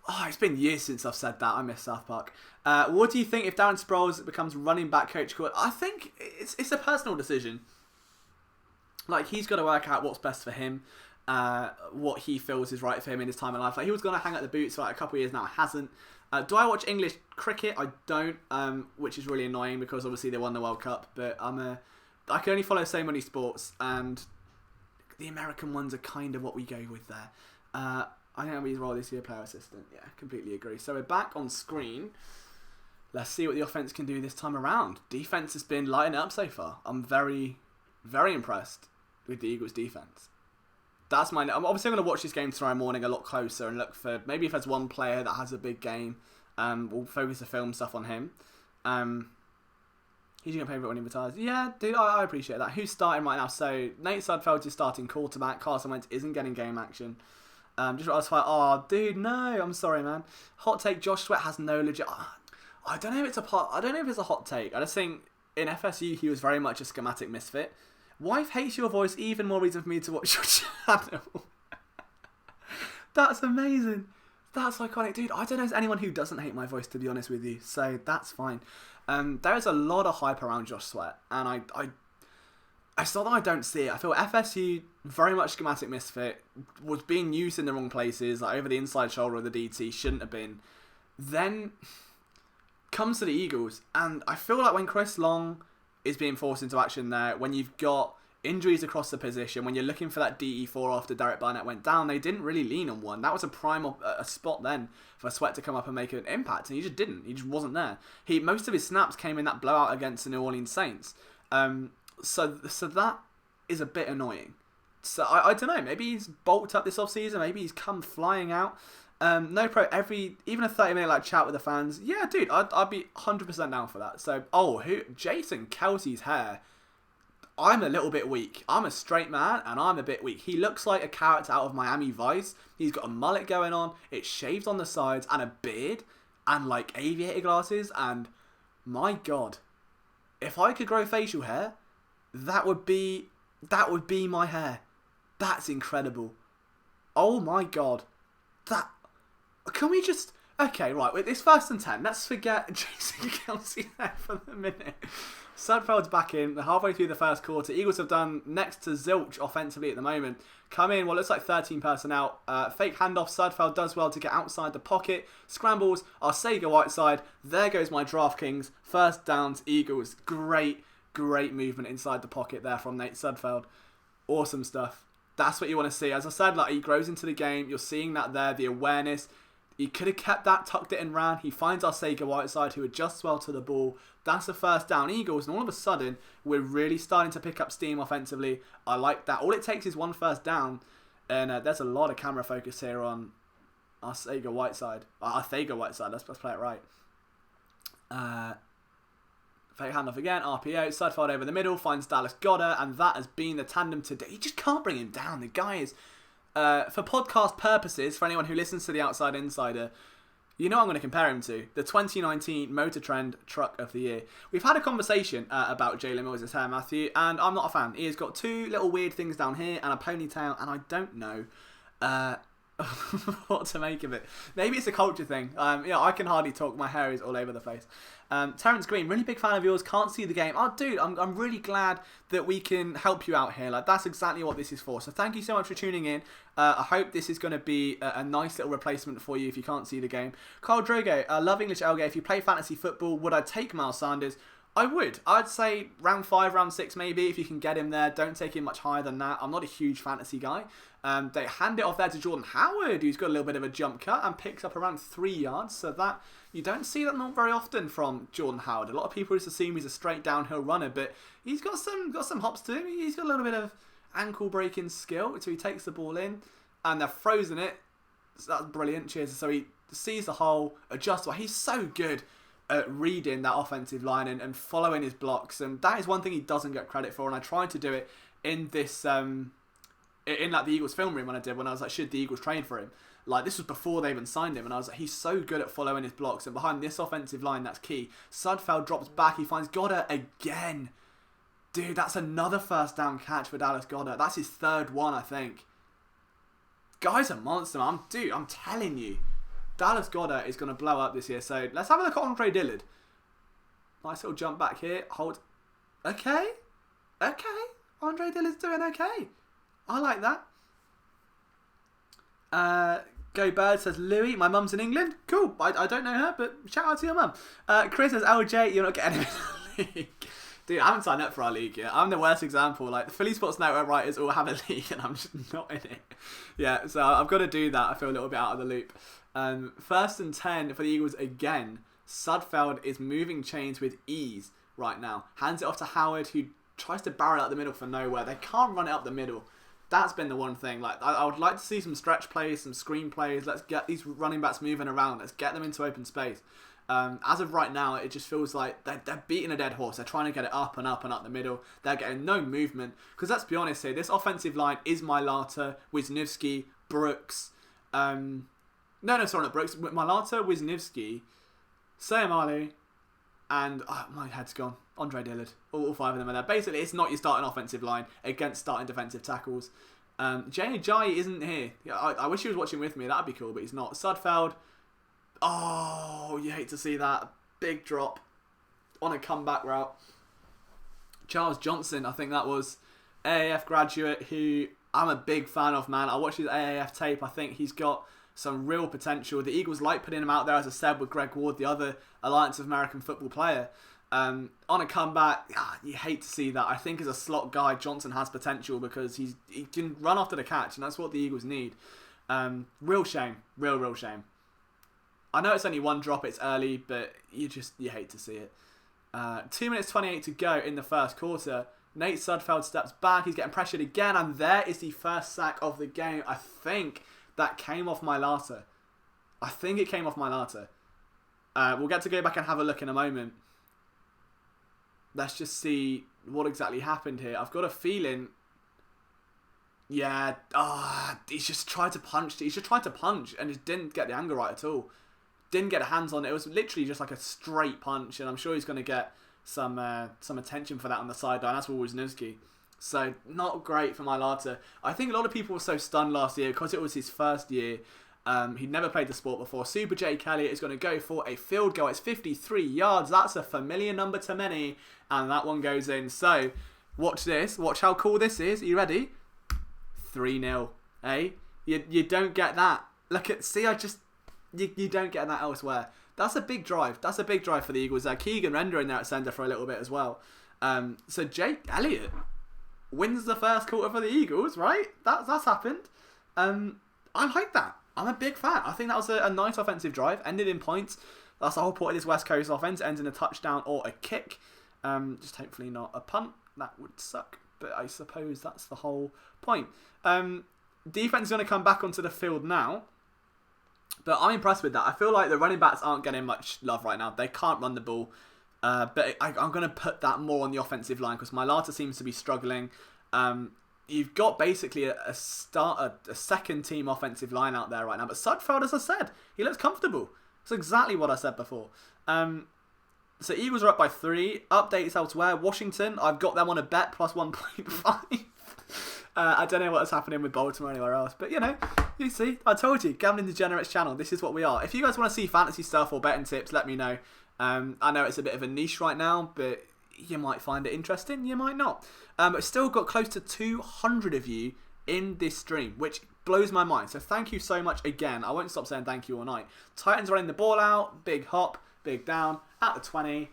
Oh, it's been years since I've said that. I miss South Park. What do you think if Darren Sproles becomes running back coach? I think it's a personal decision. Like, he's got to work out what's best for him, what he feels is right for him in his time in life. Like, he was going to hang out the boots for like a couple of years now, hasn't. Do I watch English cricket? I don't, which is really annoying because obviously they won the World Cup. But I can only follow so many sports, and the American ones are kind of what we go with there. I think he's role this year, player assistant. Yeah, completely agree. So we're back on screen. Let's see what the offense can do this time around. Defense has been lighting up so far. I'm very, very impressed with the Eagles' defense. I'm obviously going to watch this game tomorrow morning a lot closer and look for maybe if there's one player that has a big game, we'll focus the film stuff on him. He's your favourite when he retires. Yeah, dude, I appreciate that. Who's starting right now? So Nate Sudfeld is starting quarterback. Carson Wentz isn't getting game action. Just I was like, oh, dude, no, I'm sorry, man. Hot take: Josh Sweat has no legit. I don't know if it's a hot take. I just think in FSU he was very much a schematic misfit. Wife hates your voice. Even more reason for me to watch your channel. That's amazing. That's iconic, dude. I don't know if there's anyone who doesn't hate my voice, to be honest with you. So that's fine. There is a lot of hype around Josh Sweat, and it's not that I don't see it. I feel FSU, very much schematic misfit, was being used in the wrong places, like over the inside shoulder of the DT, shouldn't have been. Then comes to the Eagles, and I feel like when Chris Long is being forced into action there, when you've got injuries across the position, when you're looking for that DE4 after Derek Barnett went down, they didn't really lean on one. That was a prime a spot then for Sweat to come up and make an impact, and he just didn't. He just wasn't there. Most of his snaps came in that blowout against the New Orleans Saints. So that is a bit annoying. So I don't know. Maybe he's bulked up this offseason. Maybe he's come flying out. No pro. Even a 30-minute like chat with the fans. Yeah, dude, I'd be 100% down for that. So Jason Kelsey's hair. I'm a little bit weak. I'm a straight man, and I'm a bit weak. He looks like a character out of Miami Vice. He's got a mullet going on. It's shaved on the sides and a beard and like aviator glasses. And my God, if I could grow facial hair, that would be my hair. That's incredible. Oh my God. Can we just... Okay, right, with this 1st and 10, let's forget Jason Kelsey there for the minute. Sudfeld's back in. They're halfway through the first quarter. Eagles have done next to zilch offensively at the moment. Come in, looks like 13 personnel. Fake handoff. Sudfeld does well to get outside the pocket. Scrambles. Sega Whiteside. There goes my DraftKings. First downs, Eagles. Great movement inside the pocket there from Nate Sudfeld. Awesome stuff. That's what you want to see. As I said, he grows into the game. You're seeing that there, the awareness. He could have kept that, tucked it in round. He finds Sega Whiteside, who adjusts well to the ball. That's a first down, Eagles. And all of a sudden, we're really starting to pick up steam offensively. I like that. All it takes is one first down. And there's a lot of camera focus here on Sega Whiteside. Sega Whiteside, let's play it right. Fake handoff again, RPO, Sudfeld over the middle, finds Dallas Goedert, and that has been the tandem today. You just can't bring him down. The guy is, for podcast purposes, for anyone who listens to the Outside Insider, you know I'm going to compare him to the 2019 Motor Trend Truck of the Year. We've had a conversation about Jalen Mills' hair, Matthew, and I'm not a fan. He has got 2 little weird things down here and a ponytail, and I don't know what to make of it. Maybe it's a culture thing. I can hardly talk. My hair is all over the place. Terrence Green, really big fan of yours. Can't see the game. Oh, dude, I'm really glad that we can help you out here. That's exactly what this is for. So thank you so much for tuning in. I hope this is going to be a nice little replacement for you if you can't see the game. Carl Drogo, love English Elgay. If you play fantasy football, would I take Miles Sanders? I would. I'd say round 5, round 6 maybe, if you can get him there. Don't take him much higher than that. I'm not a huge fantasy guy. They hand it off there to Jordan Howard, who's got a little bit of a jump cut and picks up around 3 yards. So that you don't see that not very often from Jordan Howard. A lot of people just assume he's a straight downhill runner, but he's got some hops to him. He's got a little bit of ankle breaking skill. So he takes the ball in, and they're frozen it. So that's brilliant. Cheers. So he sees the hole, adjusts. Well, he's so good at reading that offensive line and following his blocks, and that is one thing he doesn't get credit for. And I tried to do it in this the Eagles film room when I was like, should the Eagles trade for him? Like, this was before they even signed him, and I was like, he's so good at following his blocks, and behind this offensive line, that's key. Sudfeld drops back, he finds Goddard again. Dude, that's another first down catch for Dallas Goedert. That's his third one, I think. Guy's a monster, man. Dude, I'm telling you. Dallas Goedert is going to blow up this year. So let's have a look at Andre Dillard. Nice little jump back here. Hold. Okay. Andre Dillard's doing okay. I like that. Go Bird says, Louis, my mum's in England. Cool. I don't know her, but shout out to your mum. Chris says, LJ, you're not getting him in the league. Dude, I haven't signed up for our league yet. I'm the worst example. Like, the Philly Sports Network writers all have a league, and I'm just not in it. Yeah, so I've got to do that. I feel a little bit out of the loop. 1st and 10 for the Eagles again. Sudfeld is moving chains with ease right now. Hands it off to Howard, who tries to barrel out the middle for nowhere. They can't run it up the middle. That's been the one thing. Like, I would like to see some stretch plays, some screen plays. Let's get these running backs moving around. Let's get them into open space. As of right now, it just feels like they're beating a dead horse. They're trying to get it up and up and up the middle. They're getting no movement. Because let's be honest here, this offensive line is Mailata, Wisniewski, Brooks. Sorry, not Brooks. Mailata, Wisniewski, Sayamale, and my head's gone. Andre Dillard. All 5 of them are there. Basically, it's not your starting offensive line against starting defensive tackles. Jay Ajayi isn't here. I wish he was watching with me. That'd be cool, but he's not. Sudfeld. Oh, you hate to see that. Big drop on a comeback route. Charles Johnson, I think that was AAF graduate who I'm a big fan of, man. I watched his AAF tape. I think he's got some real potential. The Eagles like putting him out there, as I said, with Greg Ward, the other Alliance of American Football player. On a comeback, you hate to see that. I think as a slot guy, Johnson has potential because he can run after the catch, and that's what the Eagles need. Real shame. Real shame. I know it's only one drop, it's early, but you hate to see it. 2 minutes 28 to go in the first quarter. Nate Sudfeld steps back, he's getting pressured again, and there is the first sack of the game. I think that came off Mailata. I think it came off Mailata. We'll get to go back and have a look in a moment. Let's just see what exactly happened here. I've got a feeling... Yeah, he's just tried to punch. He's just tried to punch and just didn't get the angle right at all. Didn't get hands on it. It was literally just like a straight punch, and I'm sure he's going to get some attention for that on the sideline. That's for Wisniewski. So, not great for Mailata. I think a lot of people were so stunned last year because it was his first year. He'd never played the sport before. Super J. Kelly is going to go for a field goal. It's 53 yards. That's a familiar number to many, and that one goes in. So, watch this. Watch how cool this is. Are you ready? 3-0. Eh? You don't get that. Look at... See, You don't get that elsewhere. That's a big drive. That's a big drive for the Eagles. Keegan Render in there at centre for a little bit as well. So Jake Elliott wins the first quarter for the Eagles, right? That's happened. I like that. I'm a big fan. I think that was a nice offensive drive. Ended in points. That's the whole point of this West Coast offense. It ends in a touchdown or a kick. Just hopefully not a punt. That would suck. But I suppose that's the whole point. Defense is going to come back onto the field now. But I'm impressed with that. I feel like the running backs aren't getting much love right now. They can't run the ball. But I'm going to put that more on the offensive line because Mailata seems to be struggling. You've got basically a second team offensive line out there right now. But Sudfeld, as I said, he looks comfortable. That's exactly what I said before. So Eagles are up by 3. Updates elsewhere. Washington, I've got them on a bet plus 1.5. I don't know what's happening with Baltimore or anywhere else. But, you see, I told you, Gambling Degenerates channel, this is what we are. If you guys want to see fantasy stuff or betting tips, let me know. I know it's a bit of a niche right now, but you might find it interesting, you might not. But still got close to 200 of you in this stream, which blows my mind. So thank you so much again. I won't stop saying thank you all night. Titans running the ball out, big hop, big down, at the 20.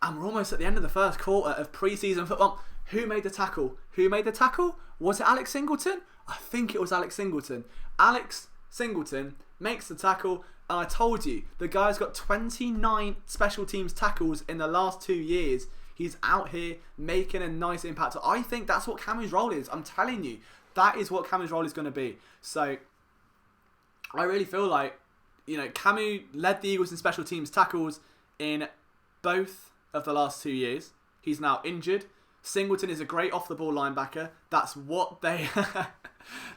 And we're almost at the end of the first quarter of preseason football. Who made the tackle? Who made the tackle? Was it Alex Singleton? I think it was Alex Singleton. Alex Singleton makes the tackle. And I told you, the guy's got 29 special teams tackles in the last 2 years. He's out here making a nice impact. So I think that's what Camu's role is. I'm telling you, that is what Camu's role is going to be. So I really feel like, Camu led the Eagles in special teams tackles in both of the last 2 years. He's now injured. Singleton is a great off-the-ball linebacker. That's what they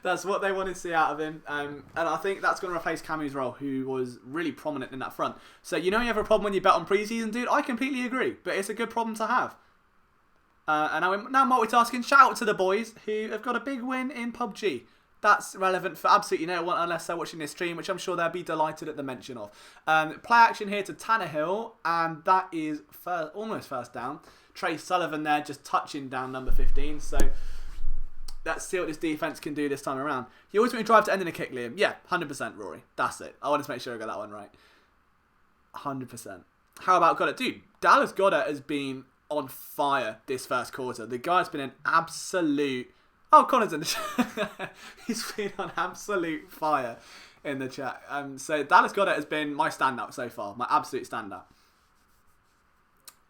That's what they wanted to see out of him. And I think that's going to replace Camu's role, who was really prominent in that front. So, you have a problem when you bet on preseason, dude? I completely agree. But it's a good problem to have. And now multitasking. Shout out to the boys who have got a big win in PUBG. That's relevant for absolutely no one unless they're watching this stream, which I'm sure they'll be delighted at the mention of. Play action here to Tannehill, and that is almost first down. Trey Sullivan there just touching down number 15. So let's see what this defense can do this time around. You always want to drive to end in a kick, Liam. Yeah, 100%, Rory. That's it. I wanted to make sure I got that one right. 100%. How about Goddard? Dude, Dallas Goddard has been on fire this first quarter. The guy's been an absolute... Oh, Connor's in the chat. He's been on absolute fire in the chat. So Dallas Goddard has been my standout so far. My absolute standout.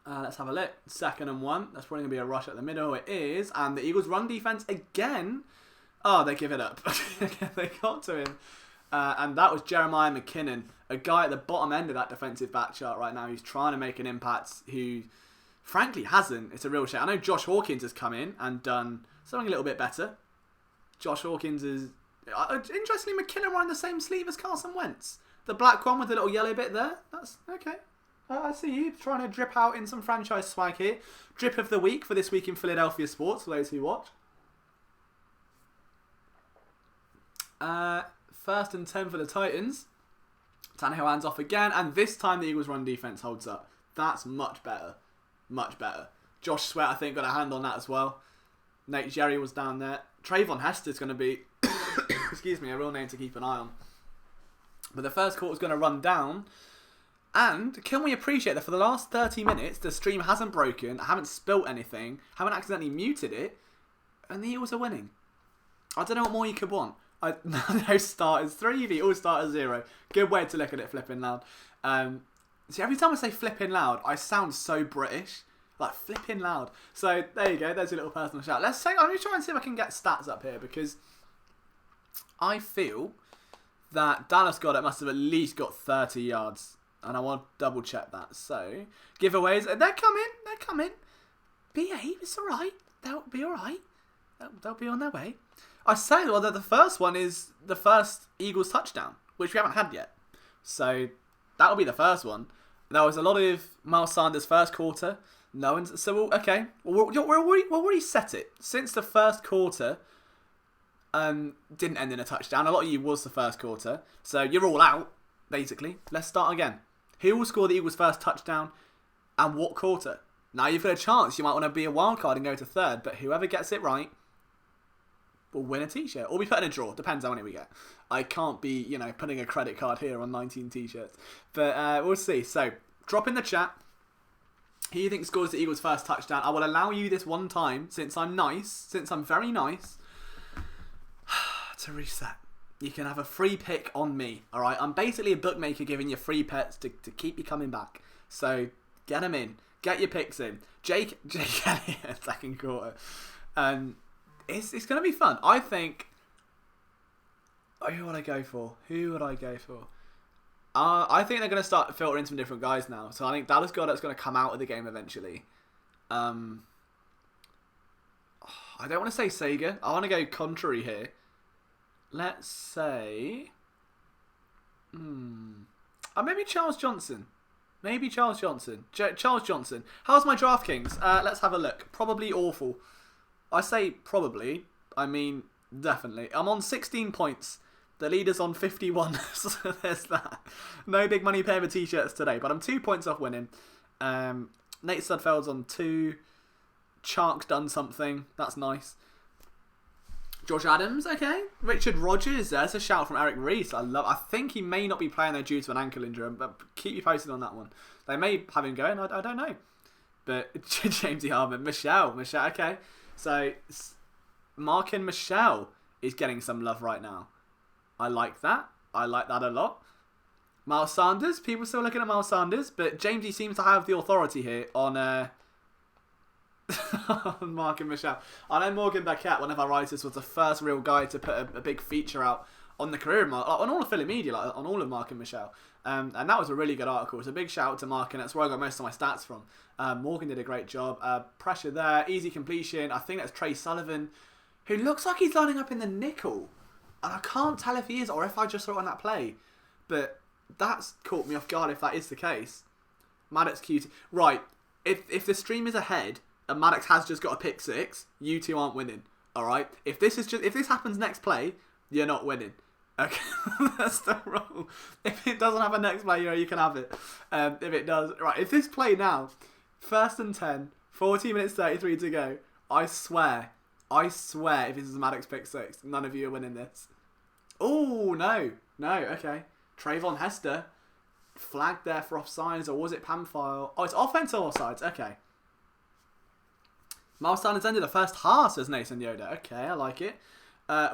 Let's have a look. 2nd and 1. That's probably going to be a rush at the middle. It is. And the Eagles' run defense again. Oh, they give it up. They got to him. And that was Jeremiah McKinnon, a guy at the bottom end of that defensive back chart right now who's trying to make an impact, who frankly hasn't. It's a real shame. I know Josh Hawkins has come in and done something a little bit better. Josh Hawkins is... interestingly, McKinnon wearing the same sleeve as Carson Wentz. The black one with the little yellow bit there. That's okay. I see you trying to drip out in some franchise swag here. Drip of the week for this week in Philadelphia sports, for those who watch. 1st and 10 for the Titans. Tannehill hands off again, and this time the Eagles' run defense holds up. That's much better. Much better. Josh Sweat, I think, got a hand on that as well. Nate Jerry was down there. Trayvon Hester's going to be, excuse me, a real name to keep an eye on. But the first quarter's going to run down. And can we appreciate that for the last 30 minutes, the stream hasn't broken, I haven't spilt anything, haven't accidentally muted it, and the Eagles are winning. I don't know what more you could want. No starters, 3v, all starters 0. Good way to look at it, flipping loud. See, every time I say flipping loud, I sound so British. Like, flipping loud. So, there you go. There's a little personal shout. I'm going to try and see if I can get stats up here, because I feel that Dallas Goddard must have at least got 30 yards. And I want to double check that. So, giveaways. They're coming. BA, it's alright. They'll be alright. They'll be on their way. I say, well, that the first one is the first Eagles touchdown, which we haven't had yet. So, that'll be the first one. There was a lot of Miles Sanders' first quarter. No one's... So, okay. We'll already set it. Since the first quarter didn't end in a touchdown, a lot of you was the first quarter. So, you're all out, basically. Let's start again. Who will score the Eagles' first touchdown and what quarter? Now you've got a chance. You might want to be a wild card and go to 3rd, but whoever gets it right will win a t-shirt. Or we put in a draw. Depends how many we get. I can't be, putting a credit card here on 19 t-shirts. But we'll see. So, drop in the chat. Who you think scores the Eagles' first touchdown? I will allow you this one time, since I'm very nice, to reset. You can have a free pick on me, alright? I'm basically a bookmaker giving you free pets to keep you coming back. So, get them in. Get your picks in. Jake Elliott, 2nd quarter. It's going to be fun. I think... Who would I go for? I think they're going to start filtering some different guys now. So I think Dallas Goedert's going to come out of the game eventually. I don't want to say Sega. I want to go contrary here. Let's say... maybe Charles Johnson. Charles Johnson. How's my DraftKings? Let's have a look. Probably awful. I say probably. I mean, definitely. I'm on 16 points. The leader's on 51. So there's that. No big money pair of t-shirts today. But I'm 2 points off winning. Nate Studfeld's on 2. Chark's done something. That's nice. Josh Adams, okay. Richard Rogers, there's a shout from Eric Reese. I think he may not be playing there due to an ankle injury, but keep you posted on that one. They may have him going, I don't know. But Jamesy Harmon, Michelle, okay. So, Markin Michelle is getting some love right now. I like that a lot. Miles Sanders, people still looking at Miles Sanders, but Jamesy seems to have the authority here on Mark and Michelle. I know Morgan Beckett, one of our writers, was the first real guy to put a big feature out on the career of Mark, on all of Philly media, on all of Mark and Michelle. And that was a really good article. It's a big shout out to Mark, and that's where I got most of my stats from. Morgan did a great job. Pressure there, easy completion. I think that's Trey Sullivan who looks like he's lining up in the nickel. And I can't tell if he is or if I just saw it on that play. But that's caught me off guard if that is the case. Maddox QT. Right, if the stream is ahead and Maddox has just got a pick 6, you two aren't winning. Alright? If this happens next play, you're not winning. Okay, that's the rule. If it doesn't have a next play, you can have it. If it does, right, if this play now, 1st and 10, 14 minutes 33 to go, I swear, if this is a Maddox pick 6, none of you are winning this. Oh, no, okay. Trayvon Hester, flagged there for offsides, or was it Pamphile? Oh, it's offensive offsides, okay. Miles Sanders ended the first half, says Nathan Yoda. Okay, I like it.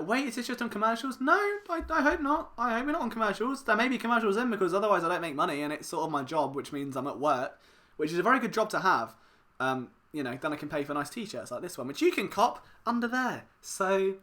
Wait, is this just on commercials? No, I hope not. I hope we're not on commercials. There may be commercials in because otherwise I don't make money and it's sort of my job, which means I'm at work, which is a very good job to have. Then I can pay for nice t-shirts like this one, which you can cop under there. So,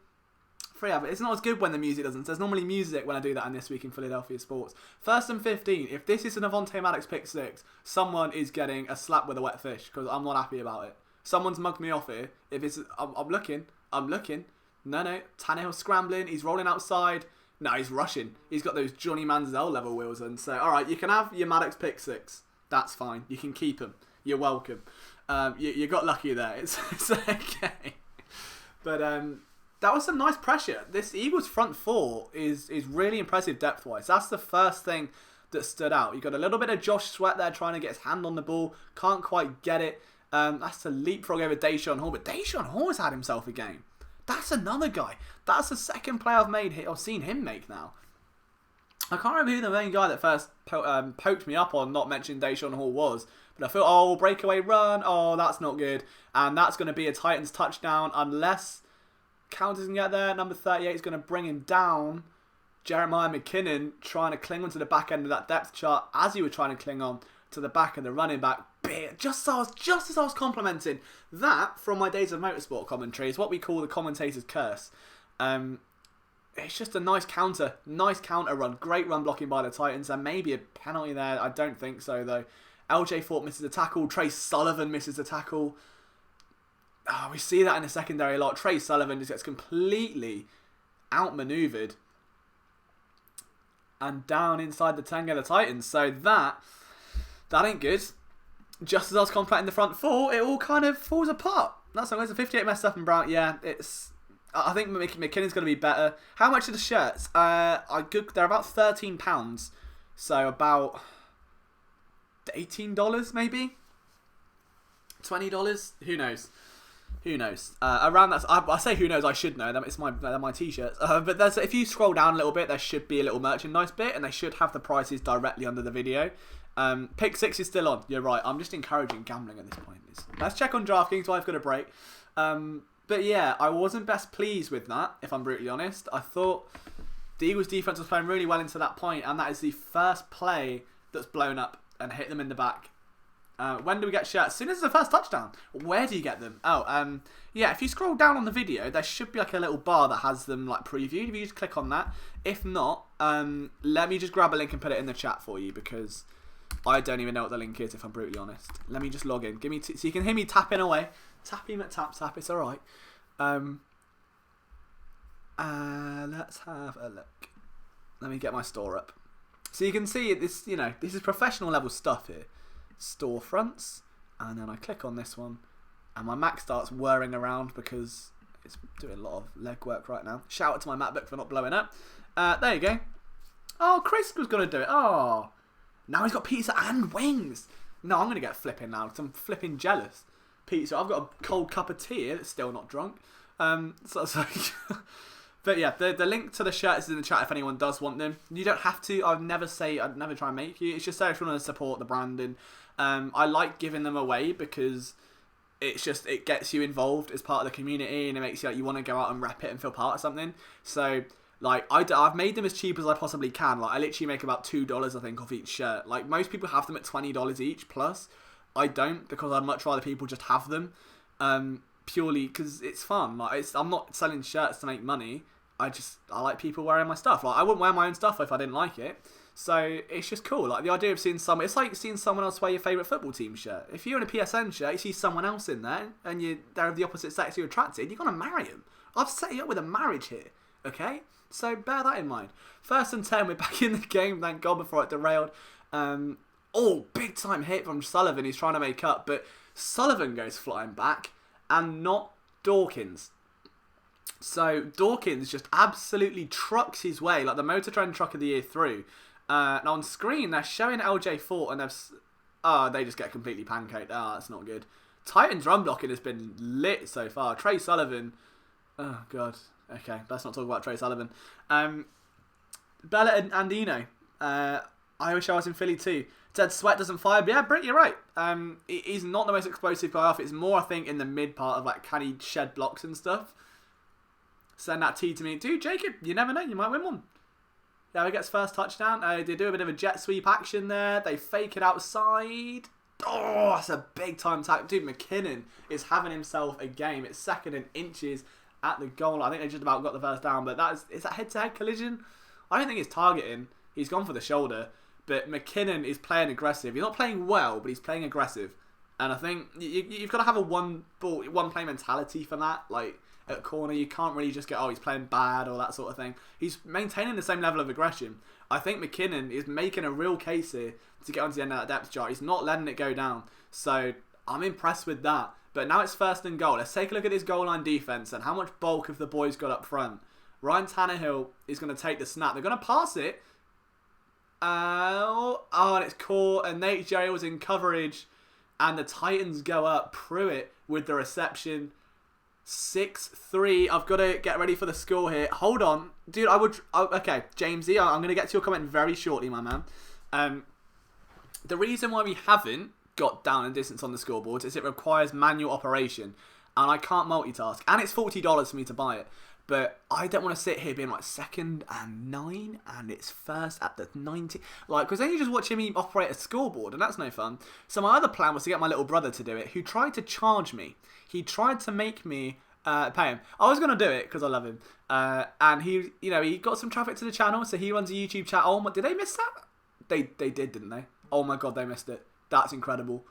free of it. It's not as good when the music doesn't. There's normally music when I do that in This Week in Philadelphia Sports. 1st and 15. If this is an Avonte Maddox pick 6, someone is getting a slap with a wet fish because I'm not happy about it. Someone's mugged me off here. If it's, I'm looking. No. Tannehill scrambling. He's rolling outside. No, he's rushing. He's got those Johnny Manziel level wheels on. So, all right, you can have your Maddox pick 6. That's fine. You can keep him. You're welcome. You got lucky there. It's okay. But that was some nice pressure. This Eagles front 4 is really impressive depth-wise. That's the first thing that stood out. You got a little bit of Josh Sweat there trying to get his hand on the ball. Can't quite get it. That's a leapfrog over Deshaun Hall. But Deshaun Hall has had himself a game. That's another guy. That's the second play I've seen him make now. I can't remember who the main guy that first poked me up on not mentioning Deshaun Hall was. But I thought, breakaway run. Oh, that's not good. And that's going to be a Titans touchdown unless Counters can get there. Number 38 is going to bring him down. Jeremiah McKinnon trying to cling onto the back end of that depth chart as he was trying to cling on to the back of the running back. Just as I was complimenting that from my days of motorsport commentary is what we call the commentator's curse. It's just a nice counter run. Great run blocking by the Titans, and maybe a penalty there. I don't think so though. LJ Fort misses a tackle. Trey Sullivan misses a tackle. Oh, we see that in the secondary a lot. Trey Sullivan just gets completely outmaneuvered and down inside the 10 of the Titans. So that ain't good. Just as I was complimenting the front 4, it all kind of falls apart. That's why there's a 58 messed up and Brown. Yeah, I think McKinnon's going to be better. How much are the shirts? They're about £13. So about $18 maybe? $20? Who knows? Around that, I say who knows, I should know. They're my t-shirts. But if you scroll down a little bit, there should be a little merchandise bit, and they should have the prices directly under the video. Pick 6 is still on. You're right. I'm just encouraging gambling at this point. Let's check on DraftKings while I've got a break. But yeah, I wasn't best pleased with that, if I'm brutally honest. I thought the Eagles defense was playing really well into that point, and that is the first play that's blown up and hit them in the back. When do we get shirts? As soon as the first touchdown. Where do you get them? Yeah, if you scroll down on the video, there should be like a little bar that has them like previewed. If you just click on that. If not, let me just grab a link and put it in the chat for you because I don't even know what the link is, if I'm brutally honest. Let me just log in. So you can hear me tapping away. Tapping at tap. It's all right. Let's have a look. Let me get my store up. So you can see this. This is professional level stuff here. Storefronts, and then I click on this one, and my Mac starts whirring around because it's doing a lot of legwork right now. Shout out to my MacBook for not blowing up. There you go. Oh, Chris was going to do it. Oh, now he's got pizza and wings. No, I'm going to get flipping now because I'm flipping jealous. Pizza. I've got a cold cup of tea here that's still not drunk. But yeah, the link to the shirts is in the chat if anyone does want them. You don't have to. I'd never try and make you. It's just there if you want to support the branding. I like giving them away because it gets you involved as part of the community and it makes you like you want to go out and rep it and feel part of something. So like I've made them as cheap as I possibly can. Like I literally make about $2 I think off each shirt. Like most people have them at $20 each plus. I don't because I'd much rather people just have them. Purely because it's fun. Like I'm not selling shirts to make money. I like people wearing my stuff. Like I wouldn't wear my own stuff if I didn't like it. So it's just cool. Like the idea of seeing someone, it's like seeing someone else wear your favourite football team shirt. If you're in a PSN shirt, you see someone else in there and they're of the opposite sex you're attracted, you're going to marry them. I've set you up with a marriage here, okay? So bear that in mind. 1st and 10, we're back in the game, thank God, before it derailed. Big time hit from Sullivan, he's trying to make up, but Sullivan goes flying back and not Dawkins. So Dawkins just absolutely trucks his way, like the Motor Trend Truck of the Year through. Now on screen, they're showing LJ Fort and they just get completely pancaked. That's not good. Titans run blocking has been lit so far. Trey Sullivan. Oh, God. Okay, let's not talk about Trey Sullivan. Bella and Andino. I wish I was in Philly too. Said Sweat doesn't fire, but yeah, Britt, you're right. He's not the most explosive guy off. It's more, I think, in the mid part of, like, can he shed blocks and stuff. Send that T to me. Dude, Jacob, you never know. You might win one. Yeah, he gets first touchdown. They do a bit of a jet sweep action there. They fake it outside. Oh, that's a big time tackle. Dude, McKinnon is having himself a game. It's 2nd and inches at the goal. I think they just about got the first down, but is that head-to-head collision? I don't think it's targeting. He's gone for the shoulder, but McKinnon is playing aggressive. He's not playing well, but he's playing aggressive. And I think you've got to have a one play mentality for that. Like, at corner, you can't really just go, he's playing bad or that sort of thing. He's maintaining the same level of aggression. I think McKinnon is making a real case here to get onto the end of that depth chart. He's not letting it go down. So I'm impressed with that. But now it's 1st and goal. Let's take a look at this goal line defense and how much bulk have the boys got up front. Ryan Tannehill is going to take the snap. They're going to pass it. And it's caught. And Nate Jerry was in coverage. And the Titans go up. Pruitt with the reception. 6-3. I've got to get ready for the score here. Hold on. Dude, okay, Jamesy, I'm going to get to your comment very shortly, my man. The reason why we haven't got down and distance on the scoreboard is it requires manual operation. And I can't multitask. And it's $40 for me to buy it. But I don't want to sit here being like 2nd and 9 and it's 1st at the 90. Like, because then you're just watching me operate a scoreboard and that's no fun. So my other plan was to get my little brother to do it, who tried to charge me. He tried to make me pay him. I was going to do it because I love him. And he got some traffic to the channel, so he runs a YouTube chat. Oh my, did they miss that? They did, didn't they? Oh my God, they missed it. That's incredible.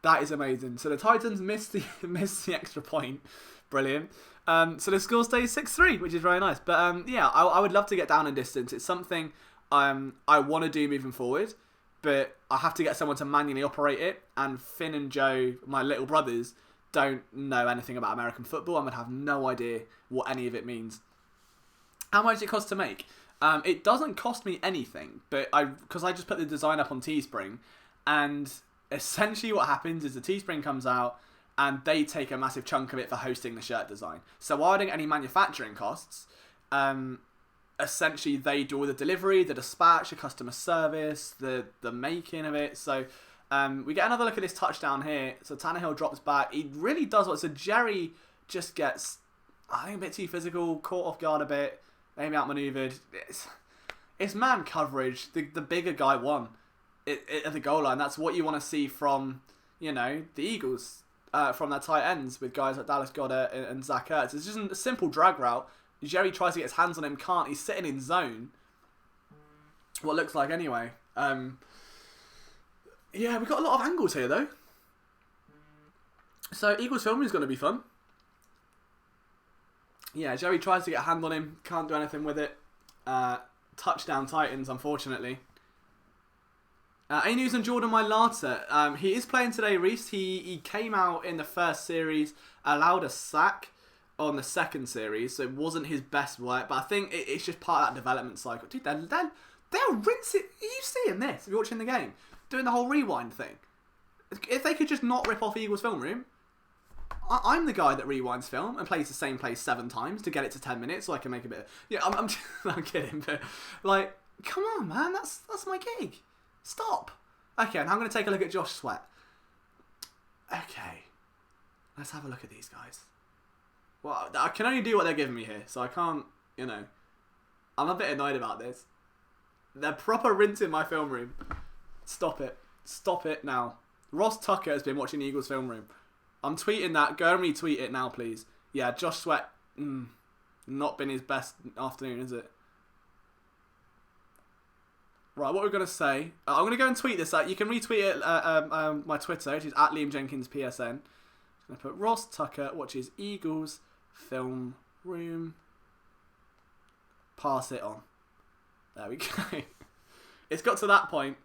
That is amazing. So the Titans missed the extra point. Brilliant. So the score stays 6-3, which is very nice. But I would love to get down in distance. It's something I want to do moving forward, but I have to get someone to manually operate it. And Finn and Joe, my little brothers, don't know anything about American football and would have no idea what any of it means. How much does it cost to make? It doesn't cost me anything, but because I just put the design up on Teespring, and essentially what happens is the Teespring comes out and they take a massive chunk of it for hosting the shirt design. So I don't get any manufacturing costs. Essentially they do all the delivery, the dispatch, the customer service, the making of it. So we get another look at this touchdown here. So Tannehill drops back. He really does what. So Jerry just gets, I think, a bit too physical, caught off guard a bit, maybe outmaneuvered. It's man coverage. The bigger guy won at the goal line. That's what you want to see from, the Eagles, from their tight ends with guys like Dallas Goedert and Zach Ertz. It's just a simple drag route. Jerry tries to get his hands on him, can't. He's sitting in zone. What looks like anyway. Yeah, we've got a lot of angles here, though. So, Eagles filming is going to be fun. Yeah, Jerry tries to get a hand on him. Can't do anything with it. Touchdown Titans, unfortunately. Any news on Jordan Mailata? He is playing today, Reese. He came out in the first series, allowed a sack on the second series, so it wasn't his best work. But I think it's just part of that development cycle. Dude, they'll rinse it. Are you seeing this? If you're watching the game, doing the whole rewind thing. If they could just not rip off Eagles film room, I'm the guy that rewinds film and plays the same play 7 times to get it to 10 minutes so I can make a bit of... Yeah, I'm kidding, but like, come on, man, that's my gig. Stop. Okay, now I'm going to take a look at Josh Sweat. Okay, let's have a look at these guys. Well, I can only do what they're giving me here, so I can't, I'm a bit annoyed about this. They're proper rinsing my film room. Stop it. Stop it now. Ross Tucker has been watching the Eagles film room. I'm tweeting that. Go and retweet it now, please. Yeah, Josh Sweat. Not been his best afternoon, is it? Right, what we're going to say... I'm going to go and tweet this out. You can retweet it my Twitter, which is at Liam Jenkins PSN. I'm going to put Ross Tucker watches Eagles film room. Pass it on. There we go. It's got to that point.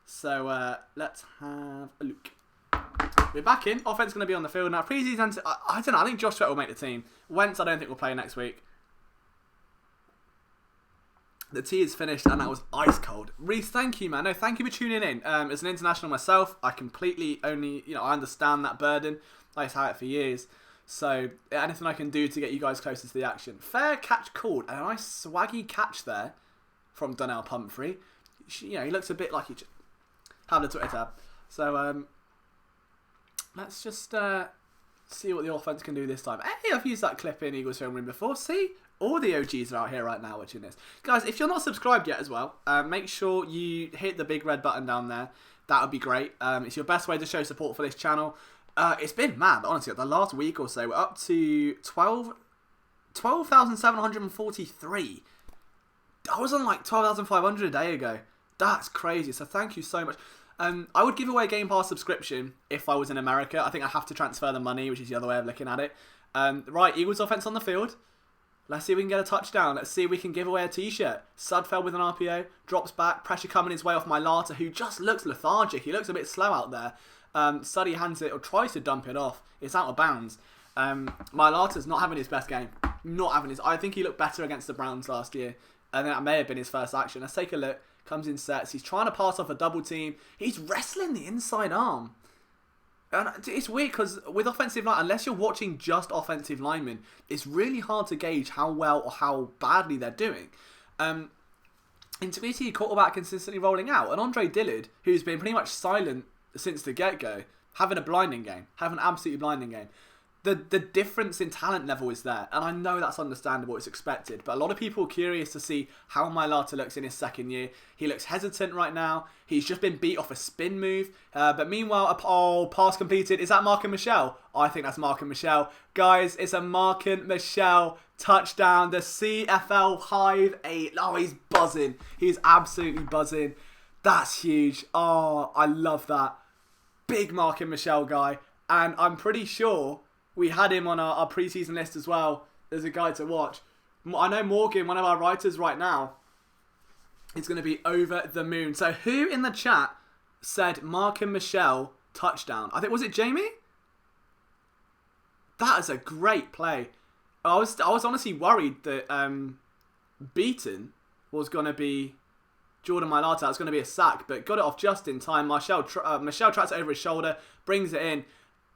So let's have a look. We're back in. Offense going to be on the field now. Preseason, I don't know. I think Josh Sweat will make the team. Wentz, I don't think will play next week. The tea is finished, and that was ice cold. Reese, thank you, man. No, thank you for tuning in. As an international myself, I completely only, I understand that burden. I've had it for years. So, anything I can do to get you guys closer to the action. Fair catch called. And a nice swaggy catch there from Donnell Pumphrey. He looks a bit like he have the Twitter tab. So, let's just see what the offense can do this time. Hey, I've used that clip in Eagles film room before. See? All the OGs are out here right now watching this. Guys, if you're not subscribed yet as well, make sure you hit the big red button down there. That would be great. It's your best way to show support for this channel. It's been mad, honestly. The last week or so, we're up to 12,743. I was on like 12,500 a day ago. That's crazy. So thank you so much. I would give away a Game Pass subscription if I was in America. I think I have to transfer the money, which is the other way of looking at it. Right, Eagles offense on the field. Let's see if we can get a touchdown. Let's see if we can give away a t-shirt. Sudfeld with an RPO. Drops back. Pressure coming his way off Mylata, who just looks lethargic. He looks a bit slow out there. Suddy hands it or tries to dump it off. It's out of bounds. Mylata's not having his best game. I think he looked better against the Browns last year. And that may have been his first action. Let's take a look. Comes in sets. He's trying to pass off a double team. He's wrestling the inside arm. And it's weird because with offensive line, unless you're watching just offensive linemen, it's really hard to gauge how well or how badly they're doing. In Tbilisi, quarterback consistently rolling out. And Andre Dillard, who's been pretty much silent since the get-go, having a blinding game. Having an absolutely blinding game. The difference in talent level is there. And I know that's understandable. It's expected. But a lot of people are curious to see how Mylata looks in his second year. He looks hesitant right now. He's just been beat off a spin move. But meanwhile, pass completed. Is that Mark and Michelle? I think that's Mark and Michelle. Guys, it's a Mark and Michelle touchdown. The CFL Hive 8. Oh, he's buzzing. He's absolutely buzzing. That's huge. Oh, I love that. Big Mark and Michelle guy. And I'm pretty sure we had him on our preseason list as well as a guy to watch. I know Morgan, one of our writers right now, is going to be over the moon. So who in the chat said Mark and Michelle touchdown? I think, was it Jamie? That is a great play. I was honestly worried that Beaton was going to be Jordan Mailata. It's going to be a sack, but got it off just in time. Michelle tracks it over his shoulder, brings it in.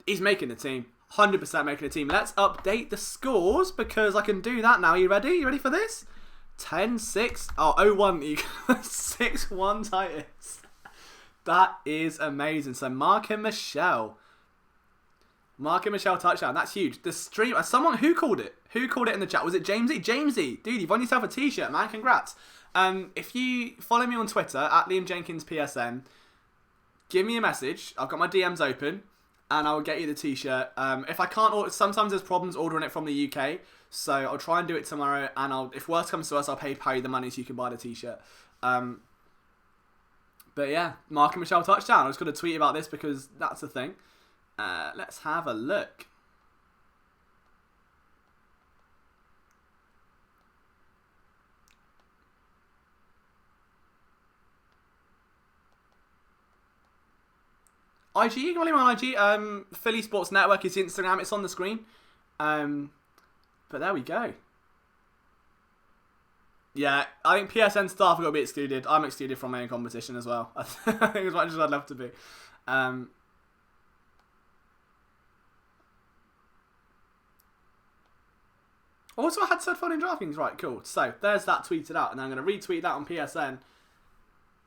He's making the team. 100% making the team. Let's update the scores because I can do that now. Are you ready? You ready for this? 10-6. Oh, 0-1 6-1 Titans. That is amazing. So Mark and Michelle touchdown. That's huge. The stream. Someone who called it? Who called it in the chat? Was it Jamesy? Jamesy, dude, you've won yourself a t-shirt, man. Congrats. If you follow me on Twitter at Liam Jenkins PSN, give me a message. I've got my DMs open. And I will get you the t-shirt. If I can't order, sometimes there's problems ordering it from the UK. So I'll try and do it tomorrow. And if worst comes to us, I'll pay you the money so you can buy the t-shirt. But yeah, Mark and Michelle touchdown. I was going to tweet about this because that's the thing. Let's have a look. IG, follow me on IG. Philly Sports Network is Instagram. It's on the screen. But there we go. Yeah, I think PSN staff have got to be excluded. I'm excluded from my own competition as well. I think as much as I'd love to be. Also, I had said fun in DraftKings. Right, cool. So, there's that tweeted out. And I'm going to retweet that on PSN.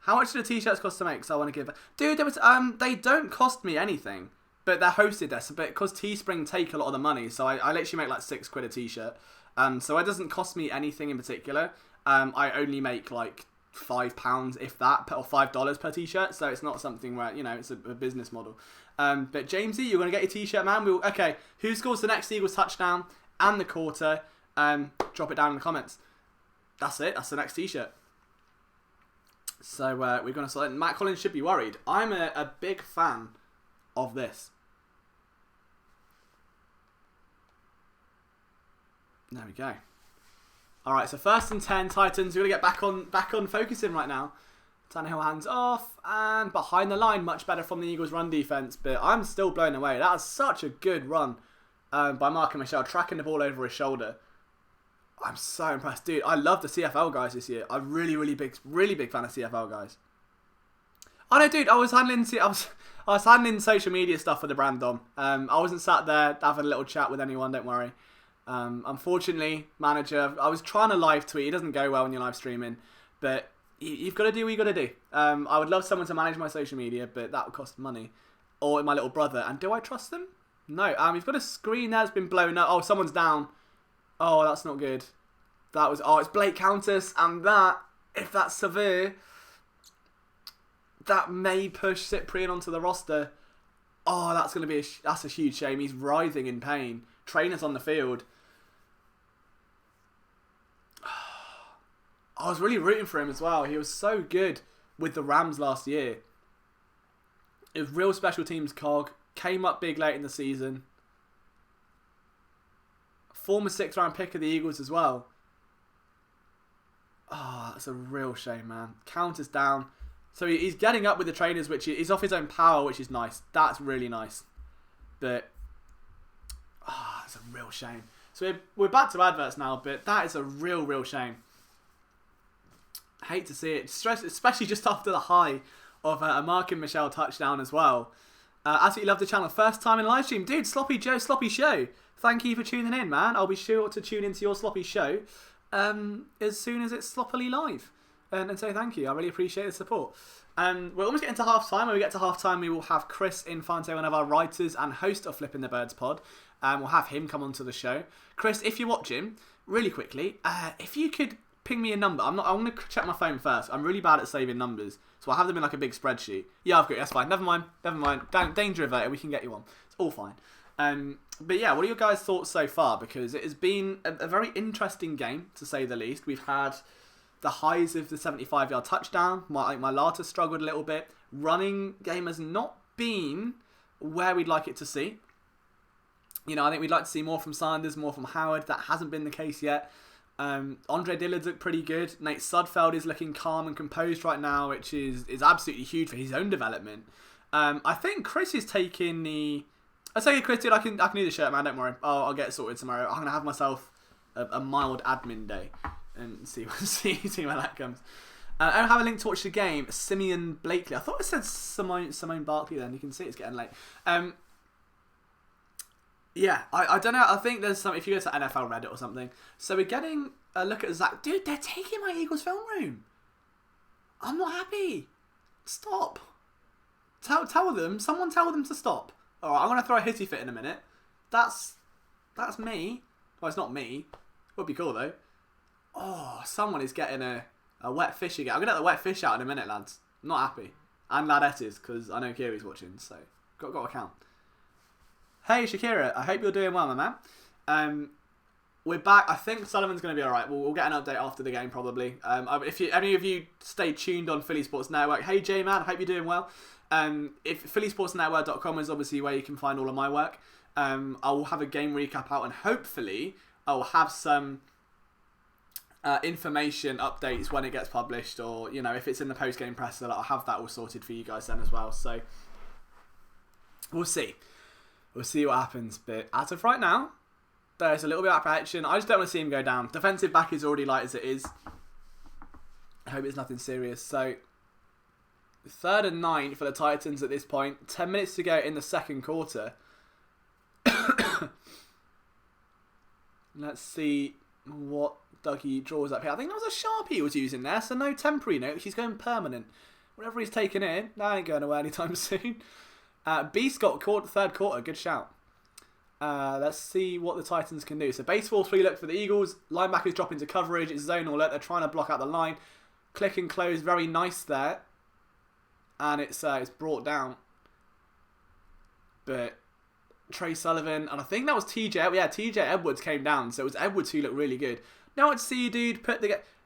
How much do the t-shirts cost to make? So I want to give... Dude, there was, they don't cost me anything. But they're hosted there. So, but because Teespring take a lot of the money. So I literally make like £6 a t-shirt. So it doesn't cost me anything in particular. I only make like £5, if that, or $5 per t-shirt. So it's not something where, it's a business model. But Jamesy, you're going to get your t-shirt, man. Okay, who scores the next Eagles touchdown and the quarter? Drop it down in the comments. That's it. That's the next t-shirt. So we're going to select. Matt Collins should be worried. I'm a big fan of this. There we go. All right, so 1st and 10, Titans. We're going to get back on focusing right now. Tannehill hands off, and behind the line, much better from the Eagles' run defense. But I'm still blown away. That was such a good run by Mark and Michelle, tracking the ball over his shoulder. I'm so impressed, dude. I love the CFL guys this year. I'm really big fan of CFL guys. Oh no, dude, I was handling social media stuff for the brand Dom. I wasn't sat there having a little chat with anyone. Don't worry. Unfortunately, manager, I was trying to live tweet. It doesn't go well when you're live streaming, but you've got to do what you got to do. I would love someone to manage my social media, but that would cost money. Or my little brother. And do I trust them? No. You've got a screen there that's been blown up. Oh, someone's down. Oh, that's not good. It's Blake Countess, and if that's severe, that may push Cyprian onto the roster. Oh, that's a huge shame. He's writhing in pain. Trainers on the field. I was really rooting for him as well. He was so good with the Rams last year. It was real special teams cog. Came up big late in the season. Former 6th round pick of the Eagles as well. Oh, that's a real shame, man. Counters down. So he's getting up with the trainers, which he's off his own power, which is nice. That's really nice. But, it's a real shame. So we're back to adverts now, but that is a real shame. I hate to see it, especially just after the high of a Mark and Michelle touchdown as well. Absolutely love the channel. First time in live stream. Dude, Sloppy Joe, Sloppy Show. Thank you for tuning in, man. I'll be sure to tune into your Sloppy Show as soon as it's sloppily live. And say thank you. I really appreciate the support. We're almost getting to half-time. When we get to half-time, we will have Chris Infante, one of our writers and host of Flipping the Birds pod. We'll have him come onto the show. Chris, if you're watching, really quickly, if you could ping me a number. I'm going to check my phone first. I'm really bad at saving numbers. So I have them in like a big spreadsheet. Yeah, I've got it. That's fine. Never mind. Danger averted. We can get you on. It's all fine. But yeah, what are your guys' thoughts so far? Because it has been a very interesting game, to say the least. We've had the highs of the 75-yard touchdown. My Lata struggled a little bit. Running game has not been where we'd like it to see. You know, I think we'd like to see more from Sanders, more from Howard. That hasn't been the case yet. Andre Dillard's looked pretty good. Nate Sudfeld is looking calm and composed right now, which is absolutely huge for his own development. I think Chris is taking the... I say, Chris, dude, I can do the shirt, man. Don't worry. I'll get it sorted tomorrow. I'm gonna have myself a mild admin day and see where that comes. I don't have a link to watch the game. Simeon Blakely. I thought it said Simone Barkley. Then you can see it's getting late. Yeah, I don't know. I think there's some. If you go to NFL Reddit or something, so we're getting a look at Zach. Dude, they're taking my Eagles film room. I'm not happy. Stop. Tell them. Someone tell them to stop. All right, I'm gonna throw a hissy fit in a minute. That's me. Well, it's not me. Would be cool though. Oh, someone is getting a wet fish again. I'm gonna get the wet fish out in a minute, lads. I'm not happy. And Ladettes, because I know Kiri's watching, so got to count. Hey Shakira, I hope you're doing well, my man. We're back. I think Sullivan's going to be alright. We'll get an update after the game, probably. If any of you stay tuned on Philly Sports Network, hey J-Man, I hope you're doing well. If phillysportsnetwork.com is obviously where you can find all of my work. I will have a game recap out, and hopefully I will have some information updates when it gets published, or you know, if it's in the post-game press, I'll have that all sorted for you guys then as well. So we'll see. We'll see what happens. But as of right now, there's a little bit of apprehension. I just don't want to see him go down. Defensive back is already light as it is. I hope it's nothing serious. So 3rd and 9 for the Titans at this point. 10 minutes to go in the second quarter. Let's see what Dougie draws up here. I think that was a Sharpie he was using there, so no temporary note. She's going permanent. Whatever he's taking in, that ain't going away anytime soon. B Scott, third quarter, good shout. Let's see what the Titans can do. So base 4-3 look for the Eagles. Linebackers drop into coverage. It's zone alert. They're trying to block out the line. Click and close, very nice there. And it's brought down. But Trey Sullivan, and I think that was TJ. Yeah, TJ Edwards came down. So it was Edwards who looked really good. Now I'd see you, dude.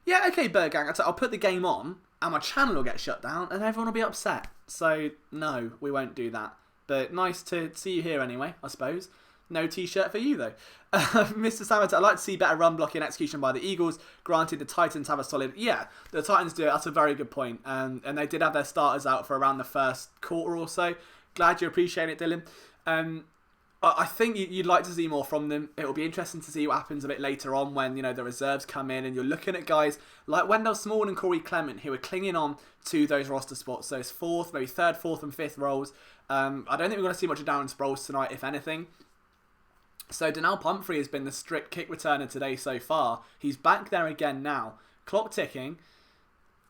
Yeah, okay, Bird Gang. I'll put the game on. and my channel will get shut down and everyone will be upset. So, no, we won't do that. But nice to see you here anyway, I suppose. No t-shirt for you, though. Mr. Samant, I'd like to see better run blocking execution by the Eagles. Granted, the Titans have a solid... Yeah, the Titans do it. That's a very good point. And they did have their starters out for around the first quarter or so. Glad you appreciate it, Dylan. I think you'd like to see more from them. It'll be interesting to see what happens a bit later on when, the reserves come in and you're looking at guys like Wendell Small and Corey Clement who are clinging on to those roster spots. Those fourth, maybe third, fourth and fifth roles. I don't think we're going to see much of Darren Sproles tonight, if anything. So Donnell Pumphrey has been the strict kick returner today so far. He's back there again now. Clock ticking.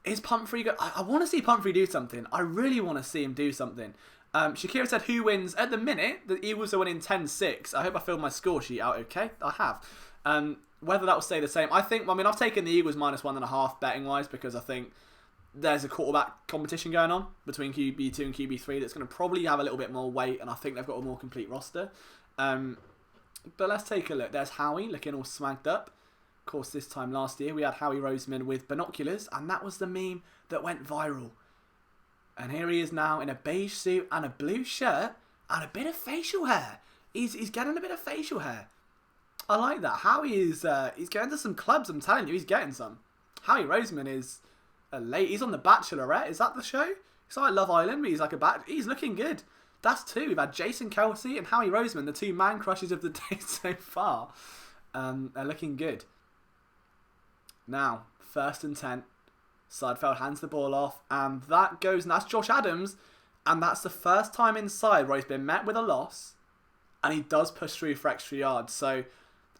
Is Pumphrey good? I want to see Pumphrey do something. I really want to see him do something. Shakira said, who wins? At the minute, the Eagles are winning 10-6. I hope I filled my score sheet out okay. I have. Whether that will stay the same. I've taken the Eagles minus 1.5 betting-wise because I think there's a quarterback competition going on between QB2 and QB3 that's going to probably have a little bit more weight, and I think they've got a more complete roster. But let's take a look. There's Howie looking all smagged up. Of course, this time last year, we had Howie Roseman with binoculars, and that was the meme that went viral. And here he is now in a beige suit and a blue shirt and a bit of facial hair. He's getting a bit of facial hair. I like that. Howie is he's going to some clubs, I'm telling you, he's getting some. Howie Roseman is he's on The Bachelorette. Is that the show? It's like Love Island, but he's looking good. That's two. We've had Jason Kelsey and Howie Roseman, the two man crushes of the day so far. They're looking good. Now, 1st and 10. Seidfeld hands the ball off, and that goes, and that's Josh Adams, and that's the first time inside where he's been met with a loss, and he does push through for extra yards. So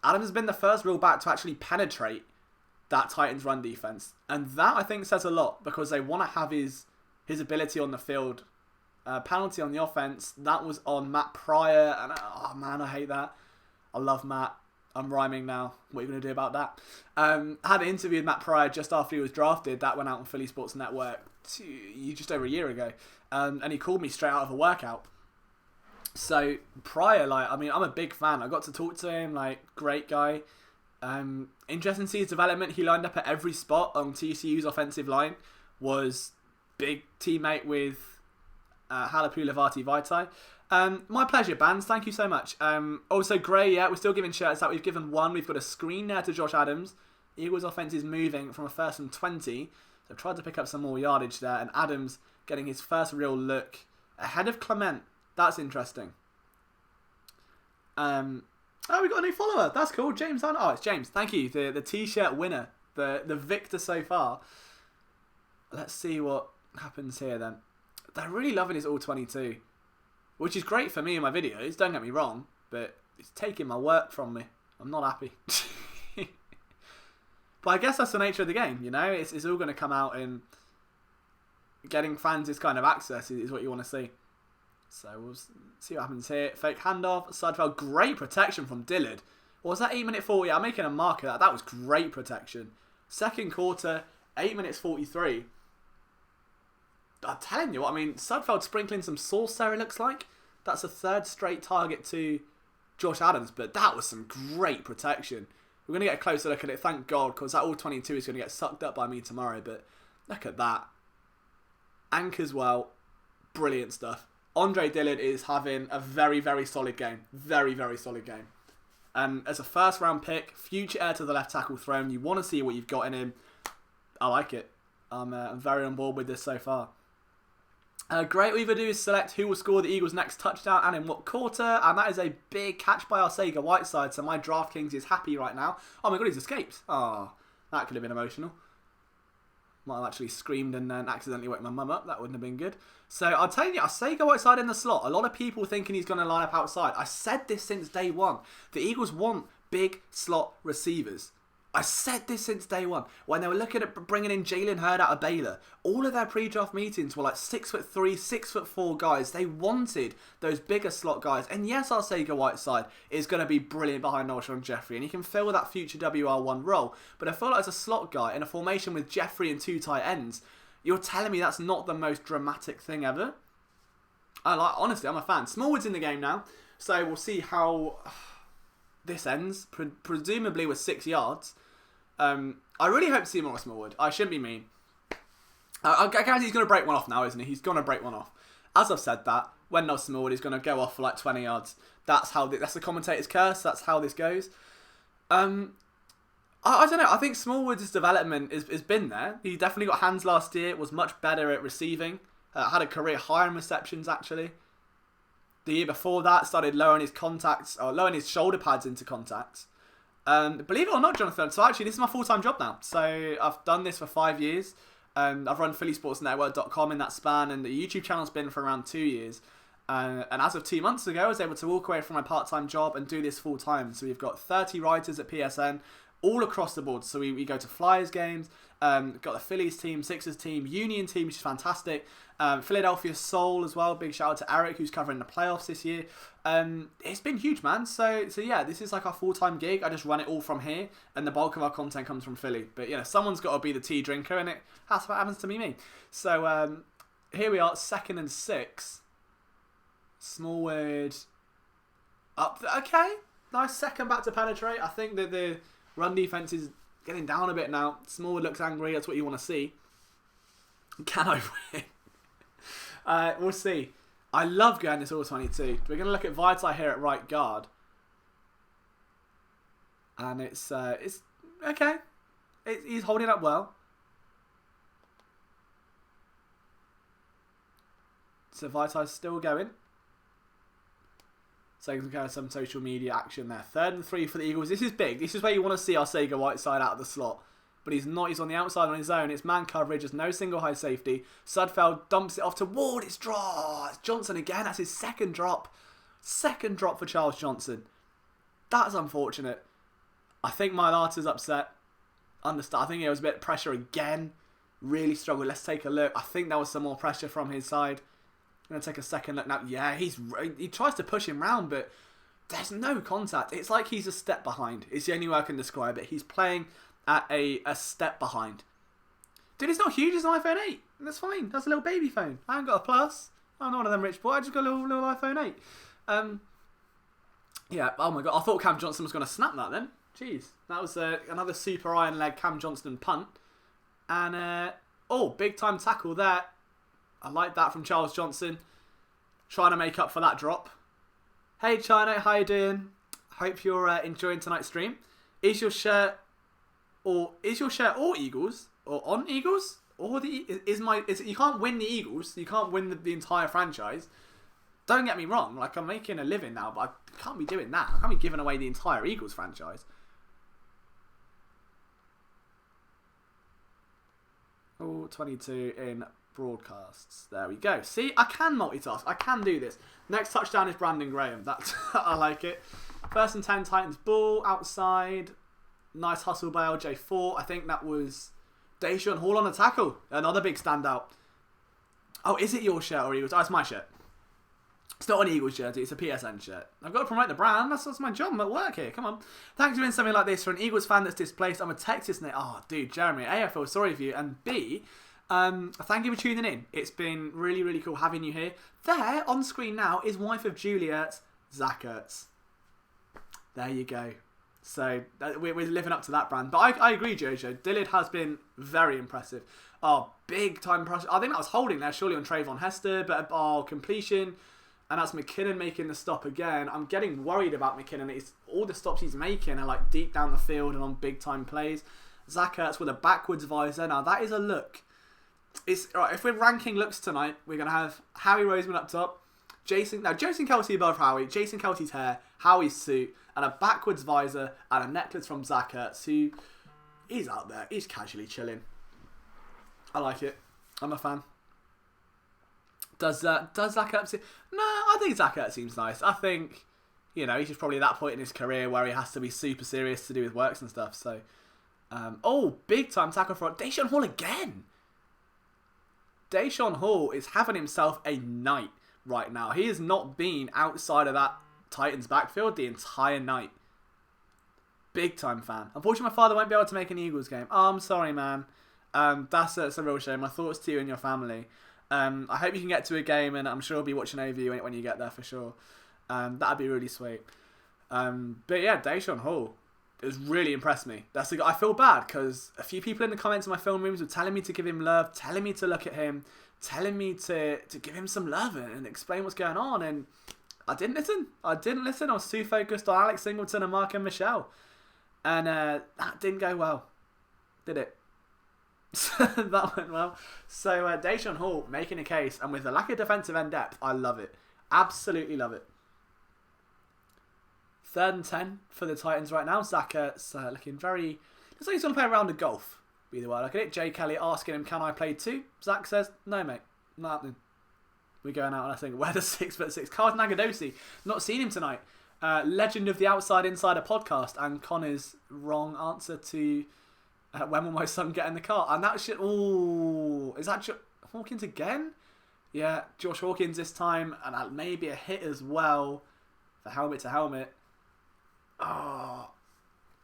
Adams has been the first real back to actually penetrate that Titans run defense, and that I think says a lot because they want to have his ability on the field. Penalty on the offense, that was on Matt Pryor, and oh man, I hate that. I love Matt. I'm rhyming now. What are you going to do about that? I had an interview with Matt Pryor just after he was drafted. That went out on Philly Sports Network just over a year ago. And he called me straight out of a workout. So Pryor, I'm a big fan. I got to talk to him, great guy. Interesting to see his development. He lined up at every spot on TCU's offensive line. Was big teammate with Halapu Lavati Vaitai. My pleasure, Bands. Thank you so much. Also, Gray, yeah, we're still giving shirts out. We've given one. We've got a screen there to Josh Adams. Eagles offense is moving from a 1st and 20. So I've tried to pick up some more yardage there. And Adams getting his first real look ahead of Clement. That's interesting. Oh, we got a new follower. That's cool. James. Oh, it's James. Thank you. The t-shirt winner. The victor so far. Let's see what happens here then. They're really loving his all-22. Which is great for me in my videos, don't get me wrong, but it's taking my work from me. I'm not happy. But I guess that's the nature of the game, It's all going to come out in getting fans this kind of access is what you want to see. So we'll see what happens here. Fake handoff, Seidfeld, great protection from Dillard. What was that, 8 minute 40? I'm making a mark of that. That was great protection. Second quarter, 8 minutes 43. I'm telling you what, Sudfeld sprinkling some sauce there, it looks like. That's a 3rd straight target to Josh Adams, but that was some great protection. We're going to get a closer look at it, thank God, because that all-22 is going to get sucked up by me tomorrow, but look at that. Anchors well, brilliant stuff. Andre Dillard is having a very, very solid game. Very, very solid game. And as a 1st-round pick, future heir to the left tackle throne, you want to see what you've got in him. I like it. I'm very on board with this so far. Great, all you do is select who will score the Eagles' next touchdown and in what quarter, and that is a big catch by our Sega Whiteside, so my DraftKings is happy right now. Oh my god, he's escaped. Oh, that could have been emotional. Might have actually screamed and then accidentally woke my mum up. That wouldn't have been good. So I'll tell you, I Sega Whiteside in the slot. A lot of people thinking he's going to line up outside. I said this since day one. The Eagles want big slot receivers. I said this since day one. When they were looking at bringing in Jalen Hurd out of Baylor, all of their pre-draft meetings were like 6'3", 6'4" guys. They wanted those bigger slot guys. And yes, our Sega Whiteside is going to be brilliant behind Alshon Jeffrey, and he can fill that future WR1 role. But I feel like as a slot guy in a formation with Jeffrey and 2 tight ends, you're telling me that's not the most dramatic thing ever? Honestly, I'm a fan. Smallwood's in the game now, so we'll see how this ends. Presumably with 6 yards. I really hope to see more of Smallwood. I shouldn't be mean. I guarantee he's going to break one off now, isn't he? He's going to break one off. As I've said that, when Nelson Smallwood is going to go off for like 20 yards. That's the commentator's curse. That's how this goes. I don't know. I think Smallwood's development has been there. He definitely got hands last year. Was much better at receiving. Had a career high in receptions, actually. The year before that, started lowering his lowering his shoulder pads into contacts. Believe it or not, Jonathan, so actually this is my full-time job now. So I've done this for 5 years. I've run phillysportsnetwork.com in that span, and the YouTube channel's been for around 2 years. And as of 2 months ago, I was able to walk away from my part-time job and do this full-time. So we've got 30 writers at PSN, all across the board. So we go to Flyers games, got the Phillies team, Sixers team, Union team, which is fantastic. Philadelphia Soul as well. Big shout out to Eric, who's covering the playoffs this year. It's been huge, man. So yeah, this is like our full-time gig. I just run it all from here, and the bulk of our content comes from Philly. But someone's got to be the tea drinker, and that's what happens to me. So here we are, 2nd and 6. Smallwood up. Okay, nice second back to penetrate. I think that the run defense is getting down a bit now. Smallwood looks angry. That's what you want to see. Can I win? We'll see. I love going this all-22. We're going to look at Vitae here at right guard. And it's okay. He's holding up well. So Vitae's still going. So you can kind of some social media action there. 3rd and 3 for the Eagles. This is big. This is where you want to see our Sega Whiteside out of the slot. But he's not. He's on the outside on his own. It's man coverage. There's no single high safety. Sudfeld dumps it off to Ward. It's draw. It's Johnson again. That's his second drop. Second drop for Charles Johnson. That's unfortunate. I think Mailata's upset. Understand. I think it was a bit of pressure again. Really struggled. Let's take a look. I think there was some more pressure from his side. I'm going to take a second look now. Yeah, he tries to push him round, but there's no contact. It's like he's a step behind. It's the only way I can describe it. He's playing at a step behind. Dude, it's not huge. It's an iPhone 8. That's fine. That's a little baby phone. I haven't got a Plus. I'm not one of them rich boys. I just got a little iPhone 8. Yeah, oh my God. I thought Cam Johnson was going to snap that then. Jeez. That was another super iron leg Cam Johnston punt. And, big time tackle there. I like that from Charles Johnson. Trying to make up for that drop. Hey, China. How you doing? Hope you're enjoying tonight's stream. Is your shirt all Eagles? Or on Eagles? Or you can't win the Eagles. You can't win the entire franchise. Don't get me wrong. Like, I'm making a living now, but I can't be doing that. I can't be giving away the entire Eagles franchise. Oh, 22 in broadcasts. There we go. See, I can multitask. I can do this. Next touchdown is Brandon Graham. That's I like it. 1st and 10 Titans ball outside. Nice hustle by LJ4. I think that was Deshaun Hall on the tackle. Another big standout. Oh, is it your shirt or Eagles? Oh, it's my shirt. It's not an Eagles jersey. It's a PSN shirt. I've got to promote the brand. That's my job. I'm at work here. Come on. Thanks for doing something like this for an Eagles fan that's displaced. I'm a Texas native. Oh, dude, Jeremy. A, I feel sorry for you. And B, thank you for tuning in. It's been really, really cool having you here. There, on screen now, is wife of Juliet, Zach Ertz. There you go. So, we're living up to that brand. But I agree, Jojo. Dillard has been very impressive. Oh, big time pressure. I think that was holding there, surely, on Trayvon Hester. But, completion. And that's McKinnon making the stop again. I'm getting worried about McKinnon. All the stops he's making are like deep down the field and on big time plays. Zach Ertz with a backwards visor. Now, that is a look. Right, if we're ranking looks tonight, we're going to have Howie Roseman up top. Jason Kelce above Howie. Jason Kelce's hair, Howie's suit, and a backwards visor and a necklace from Zach Ertz, who he's out there. He's casually chilling. I like it. I'm a fan. Does Zach Ertz seem... No, I think Zach Ertz seems nice. I think, he's just probably at that point in his career where he has to be super serious to do with works and stuff. So, big time tackle for Deshaun Hall again. Deshaun Hall is having himself a night right now. He has not been outside of that Titans backfield the entire night. Big time fan. Unfortunately, my father won't be able to make an Eagles game. Oh, I'm sorry, man. That's a real shame. My thoughts to you and your family. I hope you can get to a game, and I'm sure I'll be watching over you when you get there for sure. That'd be really sweet. But yeah, Deshaun Hall. has really impressed me. I feel bad because a few people in the comments in my film rooms were telling me to give him love, telling me to look at him, telling me to give him some love and explain what's going on, and I didn't listen. I was too focused on Alex Singleton and Mark and Michelle, and that didn't go well, did it? That went well. So Deshaun Hall making a case, and with the lack of defensive end depth, I love it. Absolutely love it. 3rd and 10 for the Titans right now. Zach's looking very... Looks like he's going to play a round of golf. Be the way I look at it. Jay Kelly asking him, can I play 2? Zach says, no, mate. Not happening. We're going out, and I think, where the 6'6". Carl Nagadosi. Not seen him tonight. Legend of the Outside Insider podcast, and Connor's wrong answer to when will my son get in the car? And that shit... Ooh. Is that Hawkins again? Yeah, Josh Hawkins this time, and maybe a hit as well for helmet to helmet. Oh,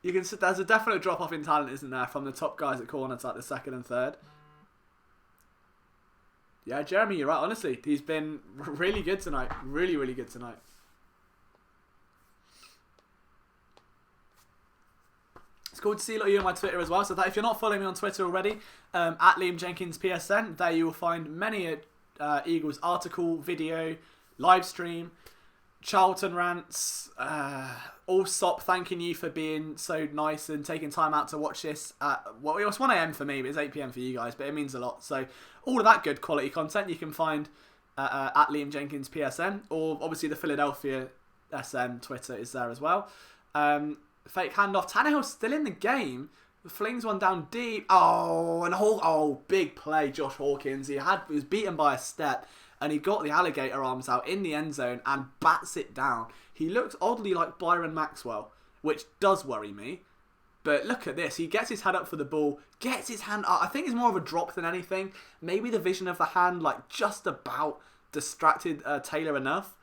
you can see there's a definite drop off in talent, isn't there, from the top guys at corner to like the 2nd and 3rd. Yeah, Jeremy, you're right. Honestly, he's been really good tonight. Really, really good tonight. It's cool to see a lot of you on my Twitter as well. So that if you're not following me on Twitter already, at Liam Jenkins PSN, there you will find many Eagles article, video, live stream, Charlton rants, Allsop thanking you for being so nice and taking time out to watch this at, well, it was 1 AM for me, but it's 8 PM for you guys, but it means a lot. So all of that good quality content you can find at Liam Jenkins PSN, or obviously the Philadelphia SM Twitter is there as well. Fake handoff. Tannehill's still in the game. Flings one down deep. Oh, and big play, Josh Hawkins. He was beaten by a step, and he got the alligator arms out in the end zone and bats it down. He looks oddly like Byron Maxwell, which does worry me. But look at this. He gets his head up for the ball, gets his hand up. I think it's more of a drop than anything. Maybe the vision of the hand, like, just about distracted Taylor enough.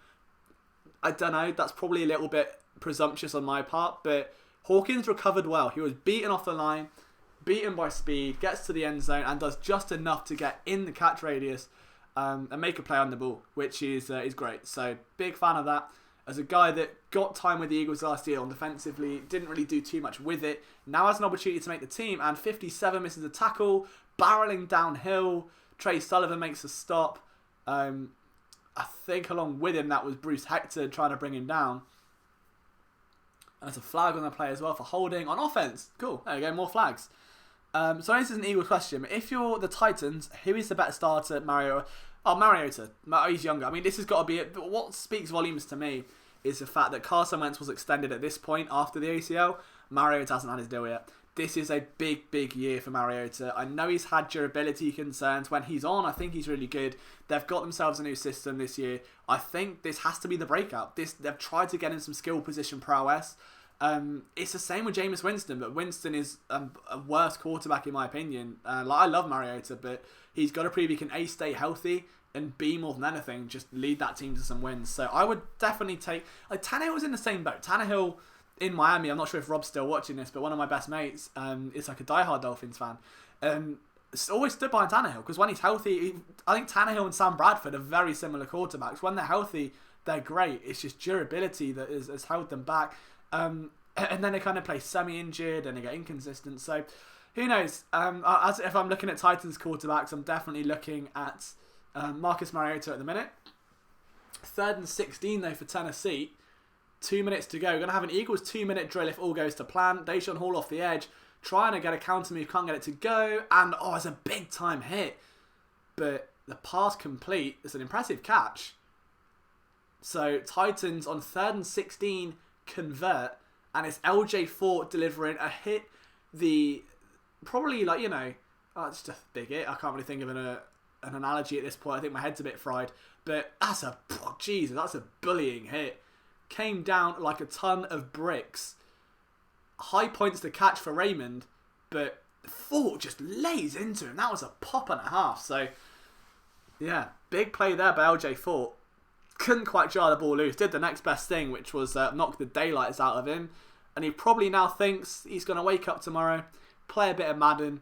I don't know. That's probably a little bit presumptuous on my part, but Hawkins recovered well. He was beaten off the line, beaten by speed, gets to the end zone, and does just enough to get in the catch radius and make a play on the ball, which is great. So, big fan of that. As a guy that got time with the Eagles last year on defensively, didn't really do too much with it, now has an opportunity to make the team, and 57 misses a tackle, barreling downhill. Trey Sullivan makes a stop. I think along with him, that was Bruce Hector trying to bring him down. And there's a flag on the play as well for holding on offense. Cool. There we go, more flags. So this is an Eagles question. If you're the Titans, who is the better starter, Mariota? Oh, Mariota. He's younger. I mean, this has got to be it. What speaks volumes to me is the fact that Carson Wentz was extended at this point after the ACL. Mariota hasn't had his deal yet. This is a big, big year for Mariota. I know he's had durability concerns. When he's on, I think he's really good. They've got themselves a new system this year. I think this has to be the breakout. They've tried to get in some skill position prowess. It's the same with Jameis Winston, but Winston is a worse quarterback in my opinion. I love Mariota, but he's got to prove he can A, stay healthy, and B, more than anything, just lead that team to some wins. So I would definitely take... Tannehill was in the same boat. Tannehill in Miami, I'm not sure if Rob's still watching this, but one of my best mates is like a diehard Dolphins fan. Always stood by Tannehill, because when he's healthy, I think Tannehill and Sam Bradford are very similar quarterbacks. When they're healthy, they're great. It's just durability that has held them back. And then they kind of play semi-injured and they get inconsistent. So who knows? If I'm looking at Titans quarterbacks, I'm definitely looking at Marcus Mariota at the minute. 3rd and 16 though for Tennessee. 2 minutes to go. We're going to have an Eagles 2-minute drill if all goes to plan. Deshaun Hall off the edge, trying to get a counter move, can't get it to go, and it's a big time hit. But the pass complete. It's an impressive catch. So Titans on 3rd and 16 convert, and it's LJ Fort delivering a hit. Probably like, it's just a big hit. I can't really think of an analogy at this point. I think my head's a bit fried, but that's a bullying hit. Came down like a ton of bricks. High points to catch for Raymond, but Fort just lays into him. That was a pop and a half. So yeah, big play there by LJ Fort. Couldn't quite jar the ball loose. Did the next best thing, which was knock the daylights out of him. And he probably now thinks he's going to wake up tomorrow, play a bit of Madden,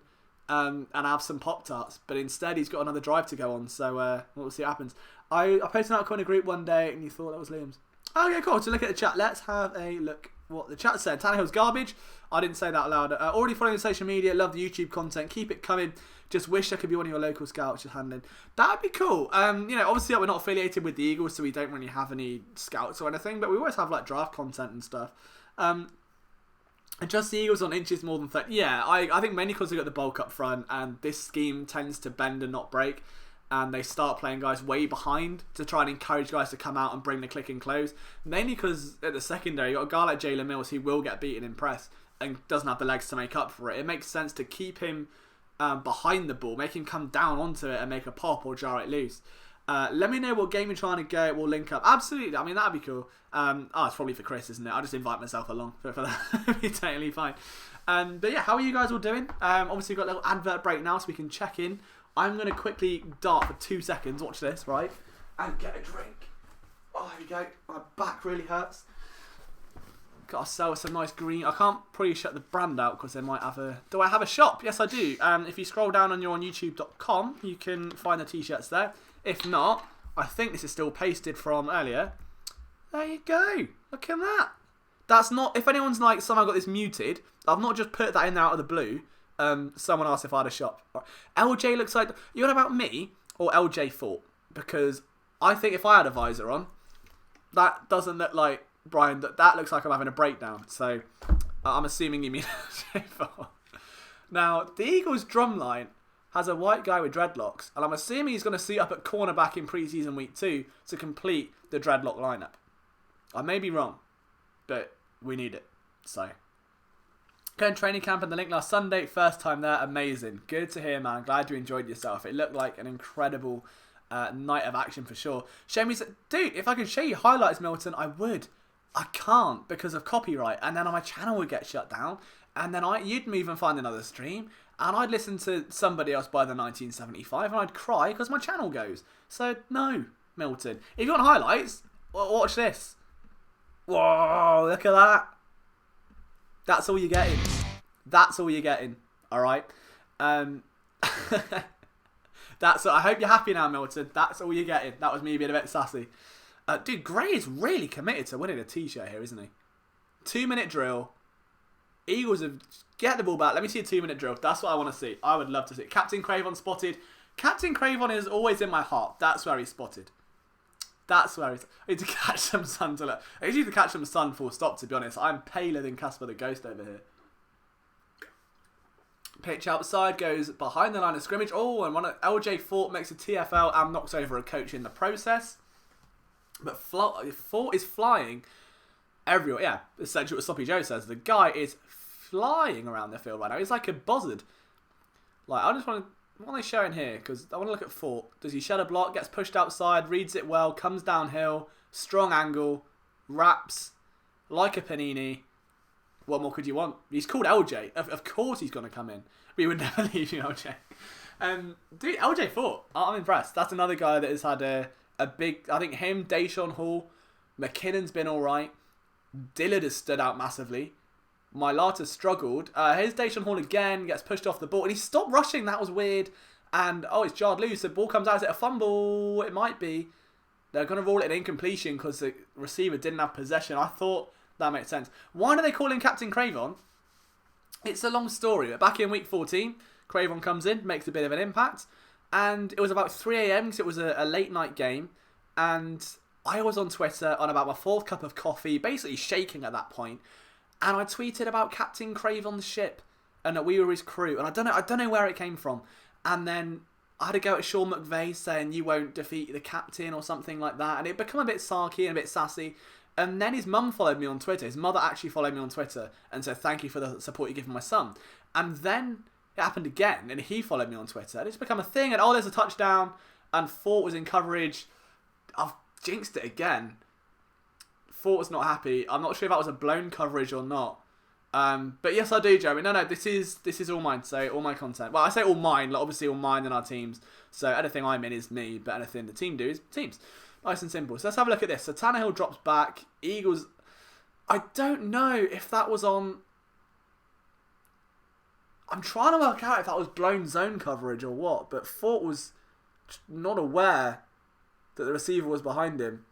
and have some Pop-Tarts. But instead, he's got another drive to go on. So we'll see what happens. I posted an article in a group one day, and you thought that was Liam's. Okay, cool. So look at the chat. Let's have a look what the chat said. Tannehill's garbage. I didn't say that out loud. Already following the social media. Love the YouTube content. Keep it coming. Just wish I could be one of your local scouts just handling. That'd be cool. Obviously we're not affiliated with the Eagles, so we don't really have any scouts or anything. But we always have like draft content and stuff. And just the Eagles on inches more than 30. Yeah, I think mainly because they got the bulk up front, and this scheme tends to bend and not break. And they start playing guys way behind to try and encourage guys to come out and bring the click and close. Mainly because at the secondary, you've got a guy like Jalen Mills who will get beaten in press and doesn't have the legs to make up for it. It makes sense to keep him behind the ball, make him come down onto it and make a pop or jar it loose. Let me know what game you're trying to go. We'll link up. Absolutely. I mean, that'd be cool. It's probably for Chris, isn't it? I'll just invite myself along for that. It'd be totally fine. But yeah, how are you guys all doing? Obviously, we've got a little advert break now so we can check in. I'm going to quickly dart for 2 seconds. Watch this, right? And get a drink. Oh, here we go. My back really hurts. Got to sell some nice green. I can't probably shut the brand out because they might have a... Do I have a shop? Yes, I do. If you scroll down on youtube.com, you can find the t-shirts there. If not, I think this is still pasted from earlier. There you go. Look at that. That's not... If anyone's like, somehow got this muted, I've not just put that in there out of the blue. Someone asked if I had a shop. LJ looks like... You on about me or LJ Fort? Because I think if I had a visor on, that doesn't look like... Brian, that looks like I'm having a breakdown. So I'm assuming you mean LJ Fort. Now, the Eagles drumline has a white guy with dreadlocks, and I'm assuming he's going to suit up at cornerback in preseason week 2 to complete the dreadlock lineup. I may be wrong, but we need it. So, going training camp in the link last Sunday, first time there, amazing. Good to hear, man. Glad you enjoyed yourself. It looked like an incredible night of action for sure. Shame said, dude, if I could show you highlights, Milton, I would. I can't because of copyright, and then my channel would get shut down, and then you'd move and find another stream, and I'd listen to somebody else by the 1975, and I'd cry because my channel goes. So, no, Milton. If you want highlights, watch this. Whoa, look at that. That's all you're getting. That's all you're getting, alright? I hope you're happy now, Milton. That's all you're getting. That was me being a bit sassy. Dude, Gray is really committed to winning a t-shirt here, isn't he? 2-minute drill. Eagles have... Get the ball back. Let me see a 2-minute drill. That's what I want to see. I would love to see it. Captain Cravon spotted. Captain Cravon is always in my heart. That's where he's spotted. That's where he's... I need to catch some sun to look. I need to catch some sun full stop, to be honest. I'm paler than Casper the Ghost over here. Pitch outside, goes behind the line of scrimmage. Oh, and LJ Fort makes a TFL and knocks over a coach in the process. But Fort is flying everywhere. Yeah, essentially what Sloppy Joe says. The guy is flying around the field right now. He's like a buzzard. Like, I just want to... What are they showing here? Because I want to look at Fort. Does he shed a block? Gets pushed outside. Reads it well. Comes downhill. Strong angle. Wraps. Like a panini. What more could you want? He's called LJ. Of course he's going to come in. We would never leave you, LJ. Dude, LJ Fort. I'm impressed. That's another guy that has had a big... I think him, Deshaun Hall, McKinnon's been alright. Dillard has stood out massively. Mylata's struggled. Here's Deshaun Hall again. Gets pushed off the ball. And he stopped rushing. That was weird. And, it's jarred loose. The ball comes out. Is it a fumble? It might be. They're going to rule it an incompletion because the receiver didn't have possession. I thought that makes sense. Why do they call him Captain Cravon? It's a long story. But back in week 14, Cravon comes in, makes a bit of an impact. And it was about 3 a.m. because it was a late night game. And I was on Twitter on about my 4th cup of coffee, basically shaking at that point. And I tweeted about Captain Cravon's ship and that we were his crew. And I don't know where it came from. And then I had to go at Sean McVay saying you won't defeat the captain or something like that. And it became a bit sarky and a bit sassy. And then his mum followed me on Twitter. His mother actually followed me on Twitter and said thank you for the support you give my son. And then it happened again and he followed me on Twitter. And it's become a thing. And there's a touchdown. And Fort was in coverage. I've jinxed it again. Fort was not happy. I'm not sure if that was a blown coverage or not. But yes, I do, Jeremy. No, this is all mine. So all my content. Well, I say all mine. Like obviously all mine and our teams. So anything I'm in is me. But anything the team do is teams. Nice and simple. So let's have a look at this. So Tannehill drops back. Eagles. I don't know if that was on... I'm trying to work out if that was blown zone coverage or what. But Fort was not aware that the receiver was behind him.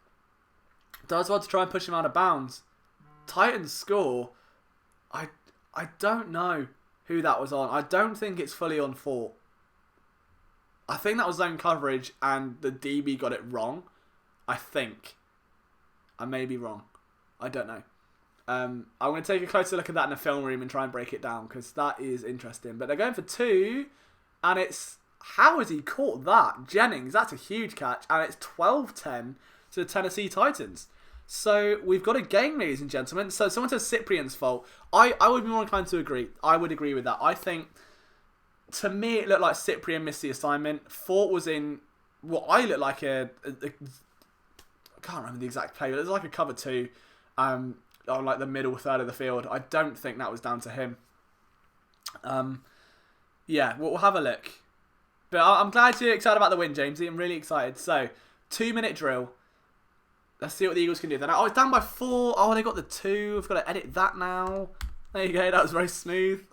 Does want to try and push him out of bounds. Titans score. I don't know who that was on. I don't think it's fully on 4. I think that was zone coverage and the DB got it wrong. I think. I may be wrong. I don't know. I'm going to take a closer look at that in the film room and try and break it down because that is interesting. But they're going for 2 and it's... How has he caught that? Jennings, that's a huge catch. And it's 12-10 to the Tennessee Titans. So we've got a game, ladies and gentlemen. So someone says Cyprian's fault. I would be more inclined to agree. I would agree with that. I think... To me, it looked like Cyprian missed the assignment. Fort was in what I looked like I can't remember the exact play, but it was like a cover 2 on like the middle third of the field. I don't think that was down to him. Yeah, we'll have a look. But I'm glad you're excited about the win, Jamesy. I'm really excited. So, 2-minute drill. Let's see what the Eagles can do. Then, it's down by 4. Oh, they got the 2. I've got to edit that now. There you go. That was very smooth.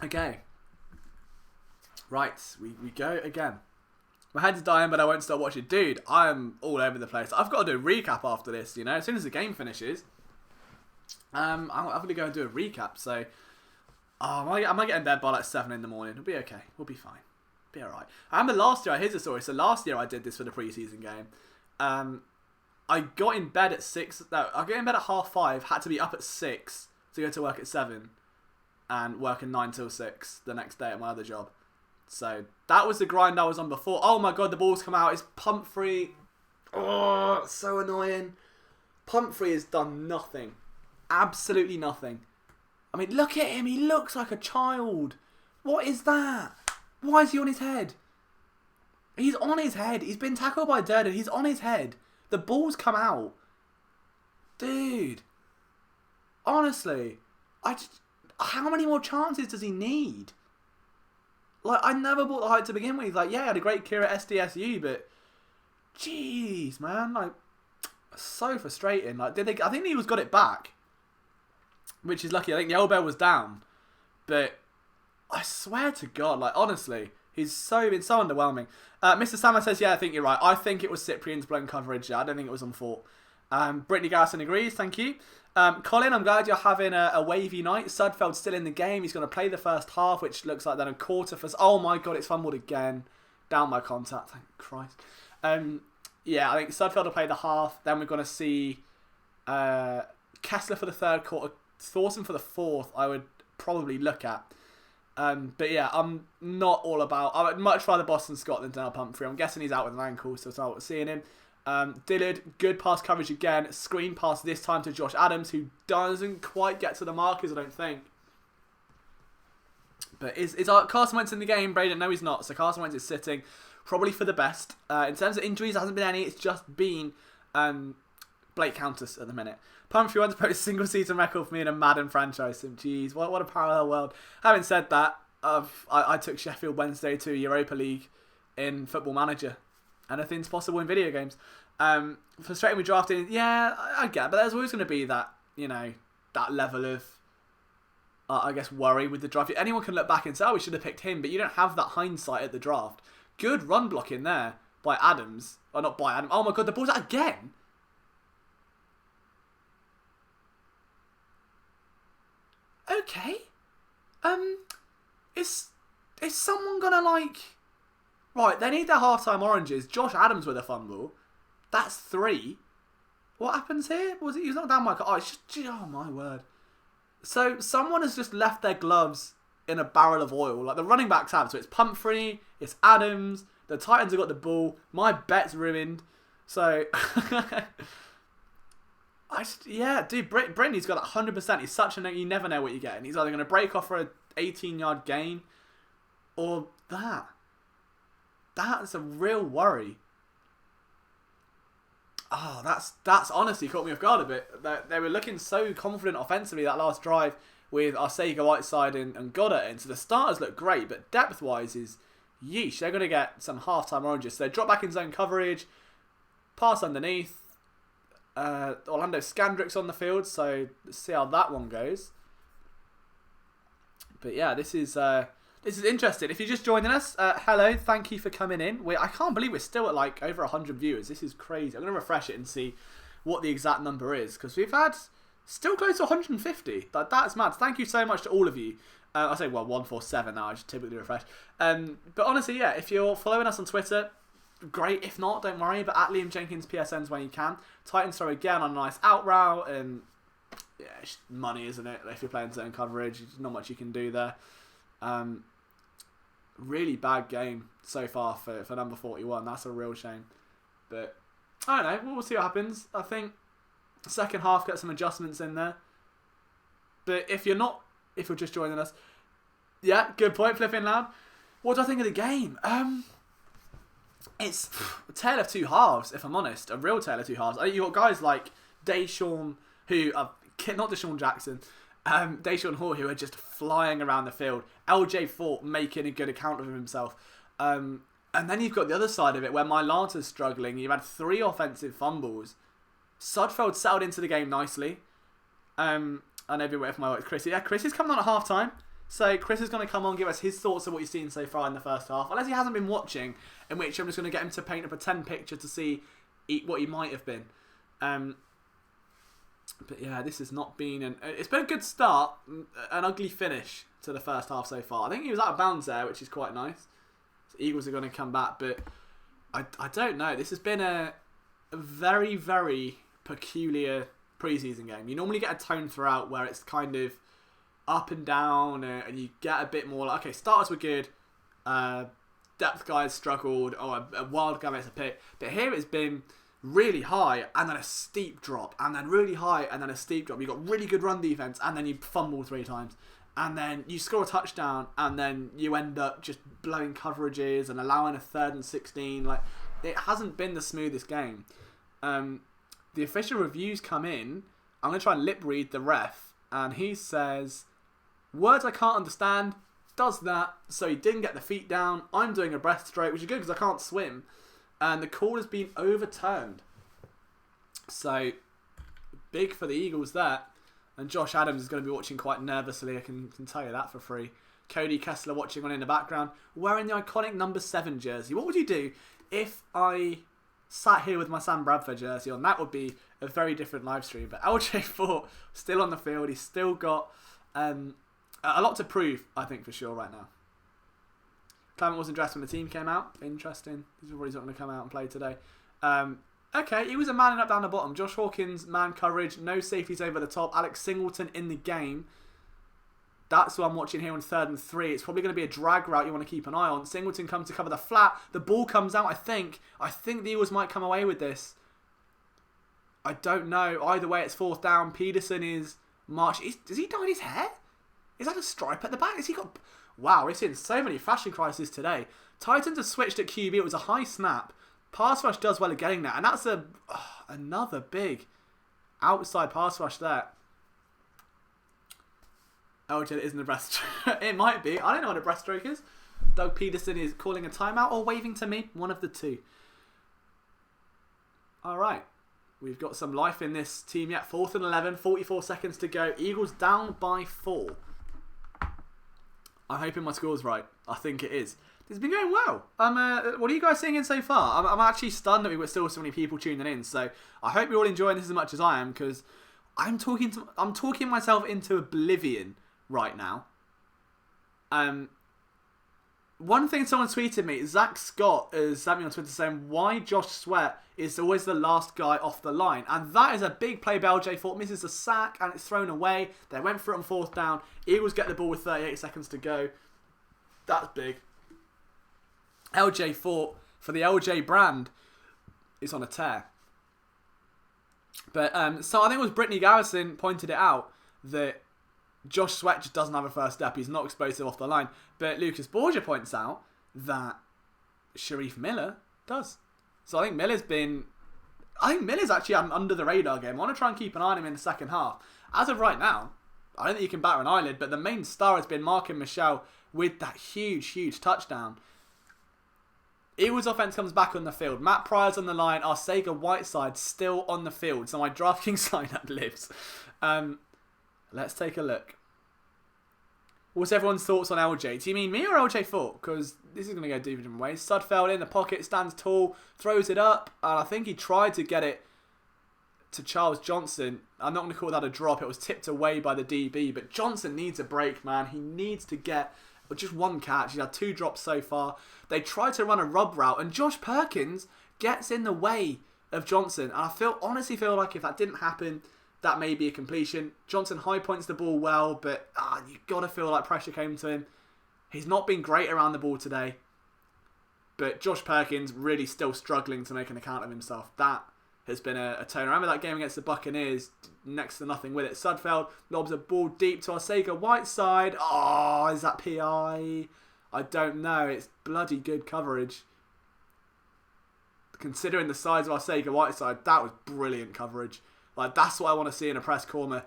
Okay. Right, we go again. My head's dying, but I won't stop watching. Dude, I am all over the place. I've got to do a recap after this, you know. As soon as the game finishes, I'm going to go and do a recap. So, I might get in bed by like 7 in the morning. It'll be okay. We'll be fine. Be alright. I remember last year, here's the story. So last year I did this for the preseason game. I got in bed at 6. No, I got in bed at 5:30. Had to be up at 6 to go to work at 7. And working 9 till 6 the next day at my other job. So that was the grind I was on before. Oh my god, the ball's come out. It's Pumphrey. Oh, so annoying. Pumphrey has done nothing. Absolutely nothing. I mean, look at him. He looks like a child. What is that? Why is he on his head? He's on his head. He's been tackled by Durden. He's on his head. The ball's come out. Dude. Honestly. How many more chances does he need? Like, I never bought the hype to begin with. Like, yeah, I had a great career at SDSU, but... Jeez, man. Like, so frustrating. Like, I think the Eagles got it back. Which is lucky. I think the elbow was down. But, I swear to God, like, honestly, he's been so underwhelming. Mr. Sammer says, yeah, I think you're right. I think it was Cyprian's blown coverage. I don't think it was on 4. Brittany Garrison agrees, thank you. Colin, I'm glad you're having a wavy night. Sudfeld's still in the game. He's going to play the first half, which looks like then a quarter for... Oh my god, it's fumbled again. Down by contact, thank Christ. Yeah, I think Sudfeld will play the half. Then we're going to see Kessler for the 3rd quarter. Thorson for the 4th, I would probably look at. But yeah, I'm not all about... I would much rather Boston Scott than Daniel Pumphrey. I'm guessing he's out with an ankle, so it's not seeing him. Dillard, good pass coverage again. Screen pass this time to Josh Adams, who doesn't quite get to the markers, I don't think. But is Carson Wentz in the game, Braden? No, he's not. So Carson Wentz is sitting, probably for the best. In terms of injuries, there hasn't been any. It's just been Blake Countess at the minute. Pumphrey wants to put a single season record for me in a Madden franchise. Jeez, what a parallel world. Having said that, I took Sheffield Wednesday to Europa League in Football Manager. Anything's possible in video games. Frustrating with drafting. Yeah, I get it, but there's always going to be that, you know, that level of, I guess, worry with the draft. Anyone can look back and say, oh, we should have picked him, but you don't have that hindsight at the draft. Good run blocking there by Adams. Or not by Adams. Oh my god, the ball's out again. Okay. Is someone going to, like... Right, they need their half-time oranges. Josh Adams with a fumble. That's 3. What happens here? Was it? He was knocked down by... Oh, it's just... Oh, my word. So, someone has just left their gloves in a barrel of oil. Like, the running backs have. So, it's Pumphrey. It's Adams. The Titans have got the ball. My bet's ruined. So... yeah, dude, Brittany's got 100%. He's such a... You never know what you're getting. He's either going to break off for an 18-yard gain or that. That's a real worry. Oh, that's honestly caught me off guard a bit. They were looking so confident offensively that last drive with Arcega Whiteside and Goddard in. So the starters look great, but depth-wise is yeesh. They're going to get some half-time oranges. So they drop back in zone coverage, pass underneath. Orlando Scandrick's on the field, so let's see how that one goes. But yeah, this is This is interesting. If you're just joining us, hello, thank you for coming in. I can't believe we're still at like over 100 viewers. This is crazy. I'm going to refresh it and see what the exact number is, because we've had still close to 150. That's mad. Thank you so much to all of you. I say, well, 147 now. I just typically refresh. But honestly, yeah, if you're following us on Twitter, great. If not, don't worry. But at Liam Jenkins PSNs when you can. Titans throw again on a nice out route, and yeah, it's money, isn't it? If you're playing certain coverage, there's not much you can do there. Really bad game so far for number 41. That's a real shame. But I don't know. We'll see what happens. I think second half get some adjustments in there. But if you're just joining us, yeah, good point, Flipping Loud. What do I think of the game? It's a tale of two halves, if I'm honest. A real tale of two halves. I think you've got guys like Deshaun, who are not Deshaun Jackson, Deshaun Hall, who are just flying around the field. LJ Fort making a good account of himself. And then you've got the other side of it where Mylanta's struggling. You've had 3 offensive fumbles. Sudfeld settled into the game nicely. And everywhere for my work, Chris. Yeah, Chris is coming on at half time. So Chris is going to come on and give us his thoughts of what he's seen so far in the first half. Unless he hasn't been watching, in which I'm just going to get him to paint a pretend picture to see what he might have been. But yeah, this has not been it's been a good start, an ugly finish to the first half so far. I think he was out of bounds there, which is quite nice. So Eagles are going to come back, but I don't know. This has been a very, very peculiar preseason game. You normally get a tone throughout where it's kind of up and down, and you get a bit more like, okay, starters were good, depth guys struggled, or a wild guy makes a pick. But here it's been really high and then a steep drop, and then really high and then a steep drop. You got really good run defense, and then you fumble 3 times, and then you score a touchdown, and then you end up just blowing coverages and allowing a 3rd and 16. Like, it hasn't been the smoothest game. The official reviews come in. I'm going to try and lip read the ref, and he says, words I can't understand, does that, so he didn't get the feet down. I'm doing a breaststroke, which is good because I can't swim. And the call has been overturned. So, big for the Eagles there. And Josh Adams is going to be watching quite nervously, I can tell you that for free. Cody Kessler watching on in the background, wearing the iconic number 7 jersey. What would you do if I sat here with my Sam Bradford jersey on? That would be a very different live stream. But LJ Fort still on the field. He's still got a lot to prove, I think, for sure right now. Clement wasn't dressed when the team came out. Interesting. He's already not going to come out and play today. Okay, he was a man up down the bottom. Josh Hawkins, man coverage, no safeties over the top. Alex Singleton in the game. That's what I'm watching here on 3rd and 3. It's probably going to be a drag route you want to keep an eye on. Singleton comes to cover the flat. The ball comes out, I think. I think the Eagles might come away with this. I don't know. Either way, it's 4th down. Peterson is march. Does he dye his hair? Is that a stripe at the back? Has he got... Wow, we're seeing so many fashion crises today. Titans have switched at QB. It was a high snap. Pass rush does well at getting that. And that's another big outside pass rush there. LJ, it isn't a breaststroke. It might be. I don't know what a breaststroke is. Doug Peterson is calling a timeout or waving to me. One of the two. All right. We've got some life in this team yet. 4th and 11. 44 seconds to go. Eagles down by 4. I'm hoping my score's right. I think it is. It's been going well. What are you guys seeing in so far? I'm actually stunned that we've got still so many people tuning in. So I hope you're all enjoying this as much as I am, because I'm talking myself into oblivion right now. One thing someone tweeted me, Zach Scott has sent me on Twitter saying why Josh Sweat is always the last guy off the line. And that is a big play by LJ Fort. Misses a sack and it's thrown away. They went for it on 4th down. Eagles get the ball with 38 seconds to go. That's big. LJ Fort, for the LJ brand, is on a tear. But so I think it was Brittany Garrison pointed it out that Josh Sweat just doesn't have a first step. He's not explosive off the line. But Lucas Borgia points out that Sharif Miller does. So I think Miller's actually an under the radar game. I want to try and keep an eye on him in the second half. As of right now, I don't think you can batter an eyelid, but the main star has been Markin Michelle with that huge touchdown. Eagles offense comes back on the field. Matt Pryor's on the line. Our Sega Whiteside still on the field. So my DraftKings sign-up lives. Let's take a look. What's everyone's thoughts on LJ? Do you mean me or LJ Fort? Because this is going to go different ways. Sudfeld in the pocket, stands tall, throws it up, and I think he tried to get it to Charles Johnson. I'm not going to call that a drop. It was tipped away by the DB, but Johnson needs a break, man. He needs to get just one catch. He's had 2 drops so far. They tried to run a rub route, and Josh Perkins gets in the way of Johnson. And I honestly feel like if that didn't happen, that may be a completion. Johnson high points the ball well, but you've got to feel like pressure came to him. He's not been great around the ball today. But Josh Perkins really still struggling to make an account of himself. That has been a turn. I remember that game against the Buccaneers, next to nothing with it. Sudfeld lobs a ball deep to Arcega Whiteside. Oh, is that PI? I don't know. It's bloody good coverage. Considering the size of Arcega Whiteside, that was brilliant coverage. Like, that's what I want to see in a press corner.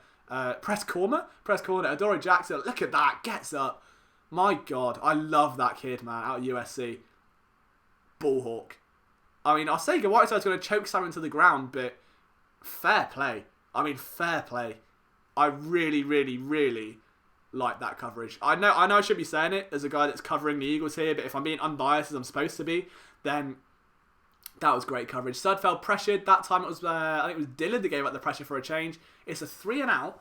Press corner? Adoree Jackson, look at that. Gets up. My God, I love that kid, man, out of USC. Ballhawk. I mean, Arcega Whiteside's going to choke something to the ground, but fair play. Fair play. I really, really, really like that coverage. I know I should be saying it as a guy that's covering the Eagles here, but if I'm being unbiased as I'm supposed to be, then that was great coverage. Sudfeld pressured. That time it was, I think it was Dillard that gave up the pressure for a change. It's a 3 and out.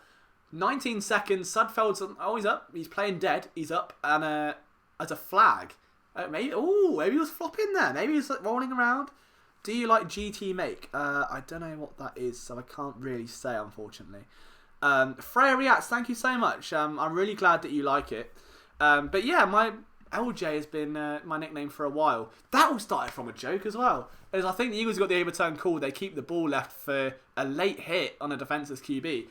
19 seconds. Sudfeld's, he's up. He's playing dead. He's up. And as a flag. Maybe he was flopping there. Maybe he was like rolling around. Do you like GT Make? I don't know what that is, so I can't really say, unfortunately. Freya Reacts, thank you so much. I'm really glad that you like it. But yeah, my LJ has been my nickname for a while. That all started from a joke as well. As I think the Eagles got the overturn call, they keep the ball left for a late hit on a defenseless QB.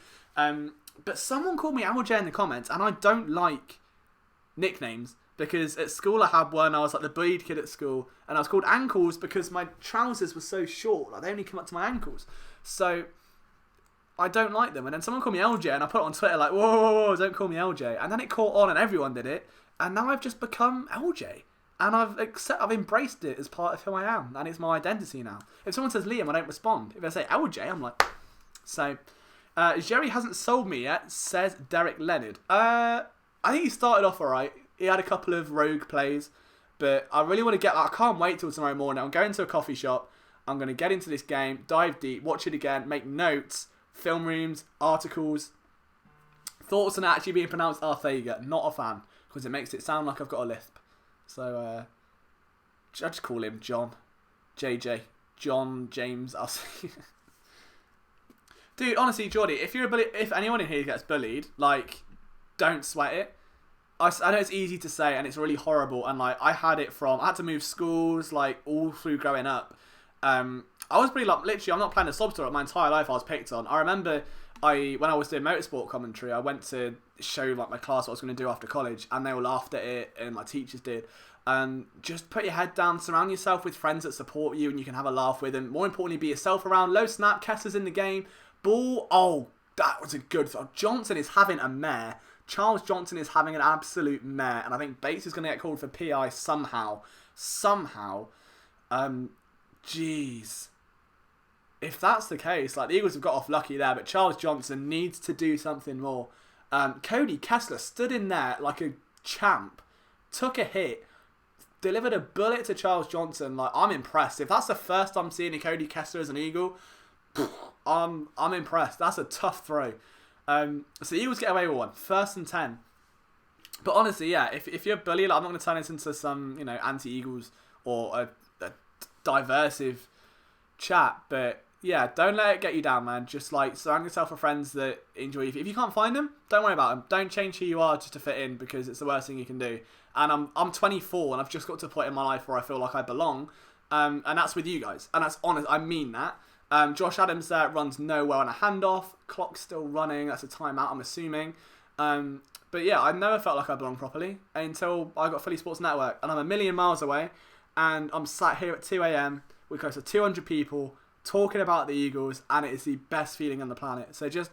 But someone called me LJ in the comments, and I don't like nicknames. Because at school I had one, I was like the bullied kid at school, and I was called Ankles because my trousers were so short, like they only come up to my ankles. So I don't like them. And then someone called me LJ, and I put it on Twitter like, whoa, don't call me LJ. And then it caught on, and everyone did it, and now I've just become LJ. And I've embraced it as part of who I am, and it's my identity now. If someone says Liam, I don't respond. If I say LJ, I'm like, so. Jerry hasn't sold me yet, says Derek Leonard. I think he started off alright. He had a couple of rogue plays, but I really want to get that. I can't wait till tomorrow morning. I'm going to a coffee shop. I'm going to get into this game, dive deep, watch it again, make notes, film rooms, articles, thoughts on it actually being pronounced Arthega. Not a fan, because it makes it sound like I've got a lisp. So, I just call him John. JJ. John James. I'll see. Dude, honestly, Jordy, if anyone in here gets bullied, like, don't sweat it. I know it's easy to say and it's really horrible, and like I had to move schools like all through growing up. I was pretty like literally I'm not playing a sob story. My entire life I was picked on. I remember when I was doing motorsport commentary, I went to show like my class what I was going to do after college, and they all laughed at it, and my teachers did. Just put your head down, surround yourself with friends that support you and you can have a laugh with, and more importantly, be yourself around. Low snap, Kessler's in the game. Ball, that was a good thought. Johnson is having a mare. Charles Johnson is having an absolute mare, and I think Bates is going to get called for PI somehow. Jeez. If that's the case, like the Eagles have got off lucky there, but Charles Johnson needs to do something more. Cody Kessler stood in there like a champ, took a hit, delivered a bullet to Charles Johnson. Like, I'm impressed. If that's the first I'm seeing Cody Kessler as an Eagle, I'm impressed. That's a tough throw. So the Eagles get away with one. 1st and 10. But honestly, yeah, if you're a bully, like, I'm not going to turn this into some, anti-Eagles or a diversive chat. But yeah, don't let it get you down, man. Just like surround yourself with friends that enjoy you. If you can't find them, don't worry about them. Don't change who you are just to fit in, because it's the worst thing you can do. And I'm 24 and I've just got to a point in my life where I feel like I belong. And that's with you guys. And that's honest. I mean that. Josh Adams there runs nowhere on a handoff. Clock's still running. That's a timeout, I'm assuming. But yeah, I never felt like I belonged properly until I got Philly Sports Network. And I'm a million miles away. And I'm sat here at 2 a.m. with close to 200 people talking about the Eagles. And it is the best feeling on the planet. So just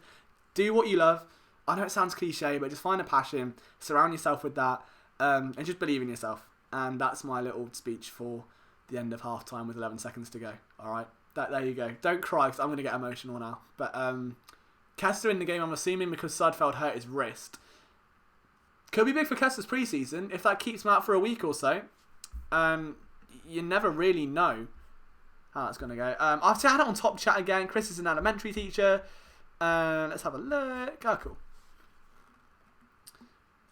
do what you love. I know it sounds cliche, but just find a passion. Surround yourself with that. And just believe in yourself. And that's my little speech for the end of halftime with 11 seconds to go. All right. There you go. Don't cry, because I'm going to get emotional now. But Kessler in the game, I'm assuming, because Sudfeld hurt his wrist. Could be big for Kessler's preseason if that keeps him out for a week or so. You never really know how that's going to go. I've had it on top chat again. Chris is an elementary teacher. Let's have a look. Oh, cool.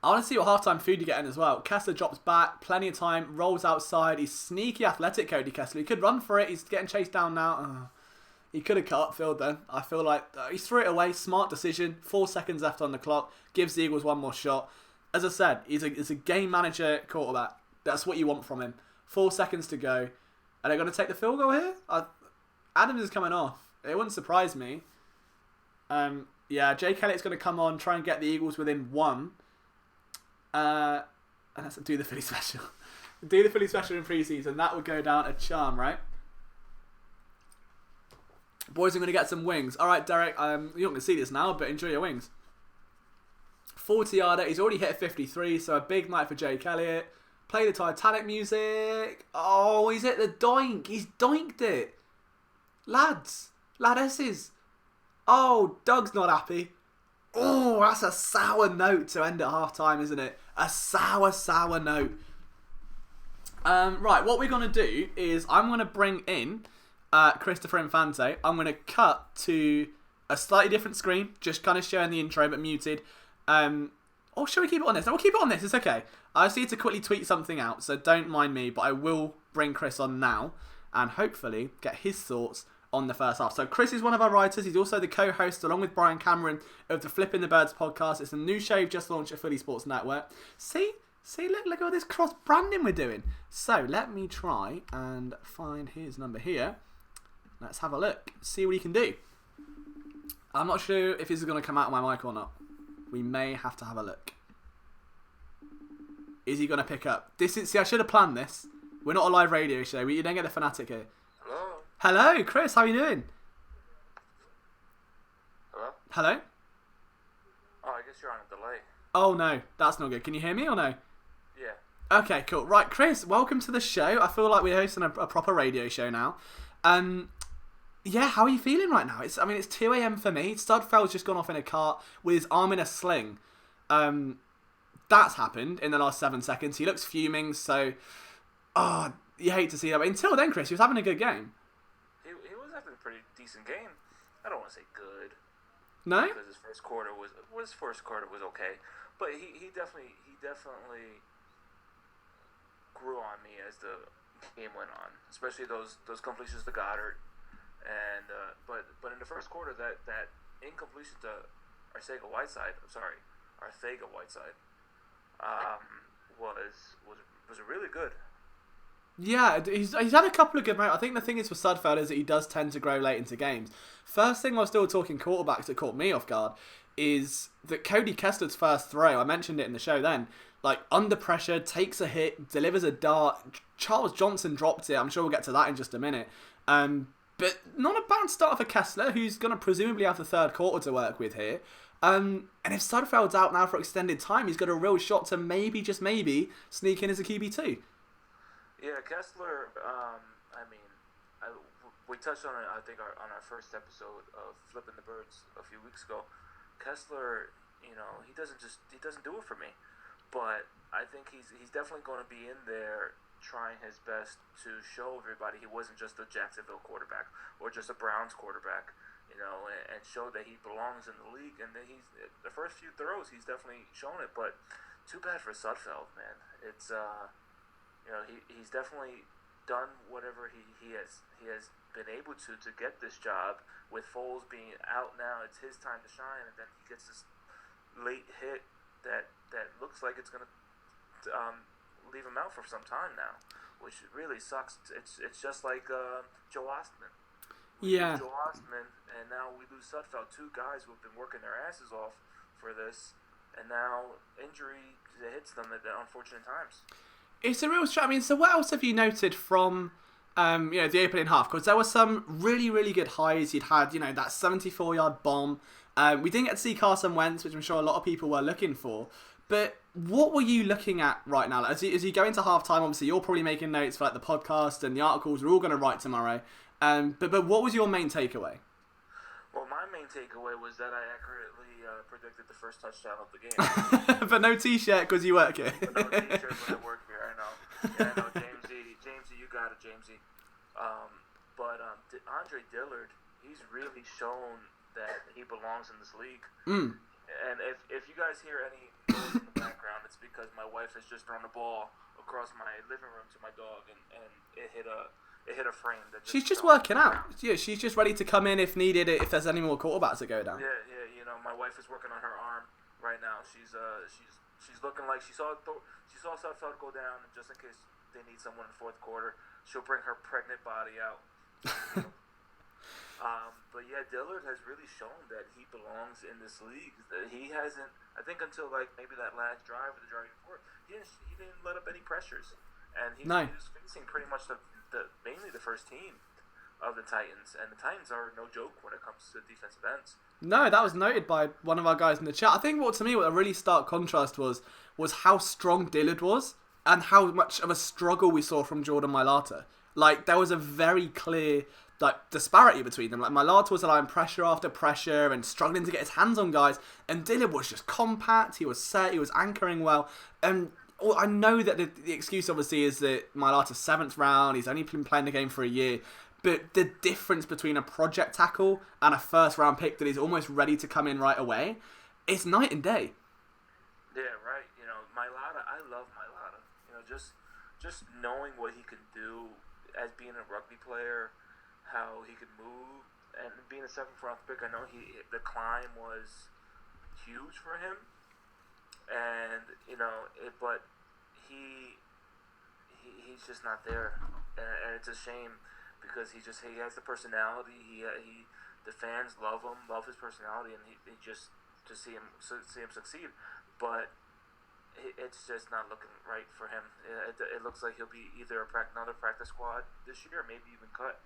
I want to see what halftime food you get in as well. Kessler drops back, plenty of time, rolls outside. He's sneaky athletic, Cody Kessler. He could run for it. He's getting chased down now. He could have cut upfield then. I feel like he threw it away. Smart decision. 4 seconds left on the clock. Gives the Eagles one more shot. As I said, he's a game manager quarterback. That's what you want from him. 4 seconds to go. Are they going to take the field goal here? Adams is coming off. It wouldn't surprise me. Yeah, Jake Elliott's going to come on, try and get the Eagles within 1. And that's do the Philly special. Do the Philly special in preseason. That would go down a charm, right? Boys, I'm going to get some wings. All right, Derek, you're not going to see this now, but enjoy your wings. 40-yarder. He's already hit a 53, so a big night for Jake Elliott. Play the Titanic music. Oh, he's hit the doink. He's doinked it. Lads. Ladesses. Oh, Doug's not happy. Oh, that's a sour note to end at half-time, isn't it? A sour, sour note. Right, what we're going to do is I'm going to bring in Christopher Infante. I'm going to cut to a slightly different screen, just kind of showing the intro, but muted. Or shall we keep it on this? No, we'll keep it on this. It's okay. I just need to quickly tweet something out, so don't mind me, but I will bring Chris on now and hopefully get his thoughts on the first half. So Chris is one of our writers. He's also the co-host, along with Brian Cameron, of the Flipping the Birds podcast. It's a new show you've just launched at Philly Sports Network. See, look at all this cross-branding we're doing. So let me try and find his number here. Let's have a look. See what he can do. I'm not sure if this is going to come out on my mic or not. We may have to have a look. Is he going to pick up? See, I should have planned this. We're not a live radio show. You don't get the fanatic here. Hello, Chris. How are you doing? Hello? Oh, I guess you're on a delay. Oh, no. That's not good. Can you hear me or no? Yeah. Okay, cool. Right, Chris, welcome to the show. I feel like we're hosting a proper radio show now. Yeah, how are you feeling right now? It's 2 a.m. for me. Studfeld's just gone off in a cart with his arm in a sling. That's happened in the last 7 seconds. He looks fuming, so... Oh, you hate to see that. But until then, Chris, he was having a good game. He was having a pretty decent game. I don't want to say good. No? Because his first quarter was okay. But he definitely grew on me as the game went on. Especially those completions to Goddard. And but in the first quarter, that incompletion to Arcega-Whiteside, was really good. Yeah, he's had a couple of good moments. I think the thing is for Sudfeld is that he does tend to grow late into games. First thing I was still talking quarterbacks that caught me off guard is that Cody Kessler's first throw, I mentioned it in the show then, like under pressure, takes a hit, delivers a dart. Charles Johnson dropped it. I'm sure we'll get to that in just a minute. But not a bad start for Kessler, who's going to presumably have the third quarter to work with here. And if Sudfeld's out now for extended time, he's got a real shot to maybe, just maybe, sneak in as a QB2. Yeah, Kessler, we touched on it, I think, on our first episode of Flipping the Birds a few weeks ago. Kessler, he doesn't do it for me. But I think he's definitely going to be in there trying his best to show everybody he wasn't just a Jacksonville quarterback or just a Browns quarterback, and show that he belongs in the league. And then the first few throws, he's definitely shown it. But too bad for Sudfeld, man. It's he's definitely done whatever he has been able to get this job. With Foles being out now, it's his time to shine, and then he gets this late hit that looks like it's gonna leave him out for some time now, which really sucks. It's just like Joe Ostman. Yeah. Joe Ostman, and now we lose Sudfeld, two guys who have been working their asses off for this, and now injury hits them at the unfortunate times. It's a real struggle. So what else have you noted from the opening half? Because there were some really, really good highs. You'd had, that 74-yard bomb. We didn't get to see Carson Wentz, which I'm sure a lot of people were looking for. But what were you looking at right now? As you go into halftime, obviously you're probably making notes for the podcast and the articles we're all going to write tomorrow. But what was your main takeaway? Well, my main takeaway was that I accurately predicted the first touchdown of the game. But no T-shirt because you work here. But no T-shirt, but I work here. I know. Yeah, I know. Jamesy, you got it, Jamesy. Andre Dillard, he's really shown that he belongs in this league. And if you guys hear any noise in the background, it's because my wife has just thrown a ball across my living room to my dog, and it hit a frame. She's just working out. Yeah, she's just ready to come in if needed, if there's any more quarterbacks to go down. Yeah. You know, my wife is working on her arm right now. She's looking like she saw Sudfeld go down, and just in case they need someone in the fourth quarter, she'll bring her pregnant body out. But yeah, Dillard has really shown that he belongs in this league. He hasn't, I think, until like maybe that last drive or the drive before, he didn't let up any pressures, and he was facing pretty much mainly the first team of the Titans, and the Titans are no joke when it comes to defensive ends. No, that was noted by one of our guys in the chat. I think what a really stark contrast was how strong Dillard was and how much of a struggle we saw from Jordan Mailata. Like, there was a very clear disparity between them. Like, Mailata was allowing pressure after pressure and struggling to get his hands on guys, and Dillard was just compact, he was set, he was anchoring well, and I know that the excuse obviously is that Mailata's 7th round, he's only been playing the game for a year, but the difference between a project tackle and a first round pick that is almost ready to come in right away, it's night and day. Yeah, right. You know, Mailata, I love Mailata. You know, just knowing what he can do as being a rugby player, how he could move, and being a 7th round pick, I know the climb was huge for him, and you know, but he's just not there, and it's a shame because he has the personality. The fans love his personality, and he just to see him succeed, but it's just not looking right for him. It looks like he'll be either another practice squad this year, or maybe even cut.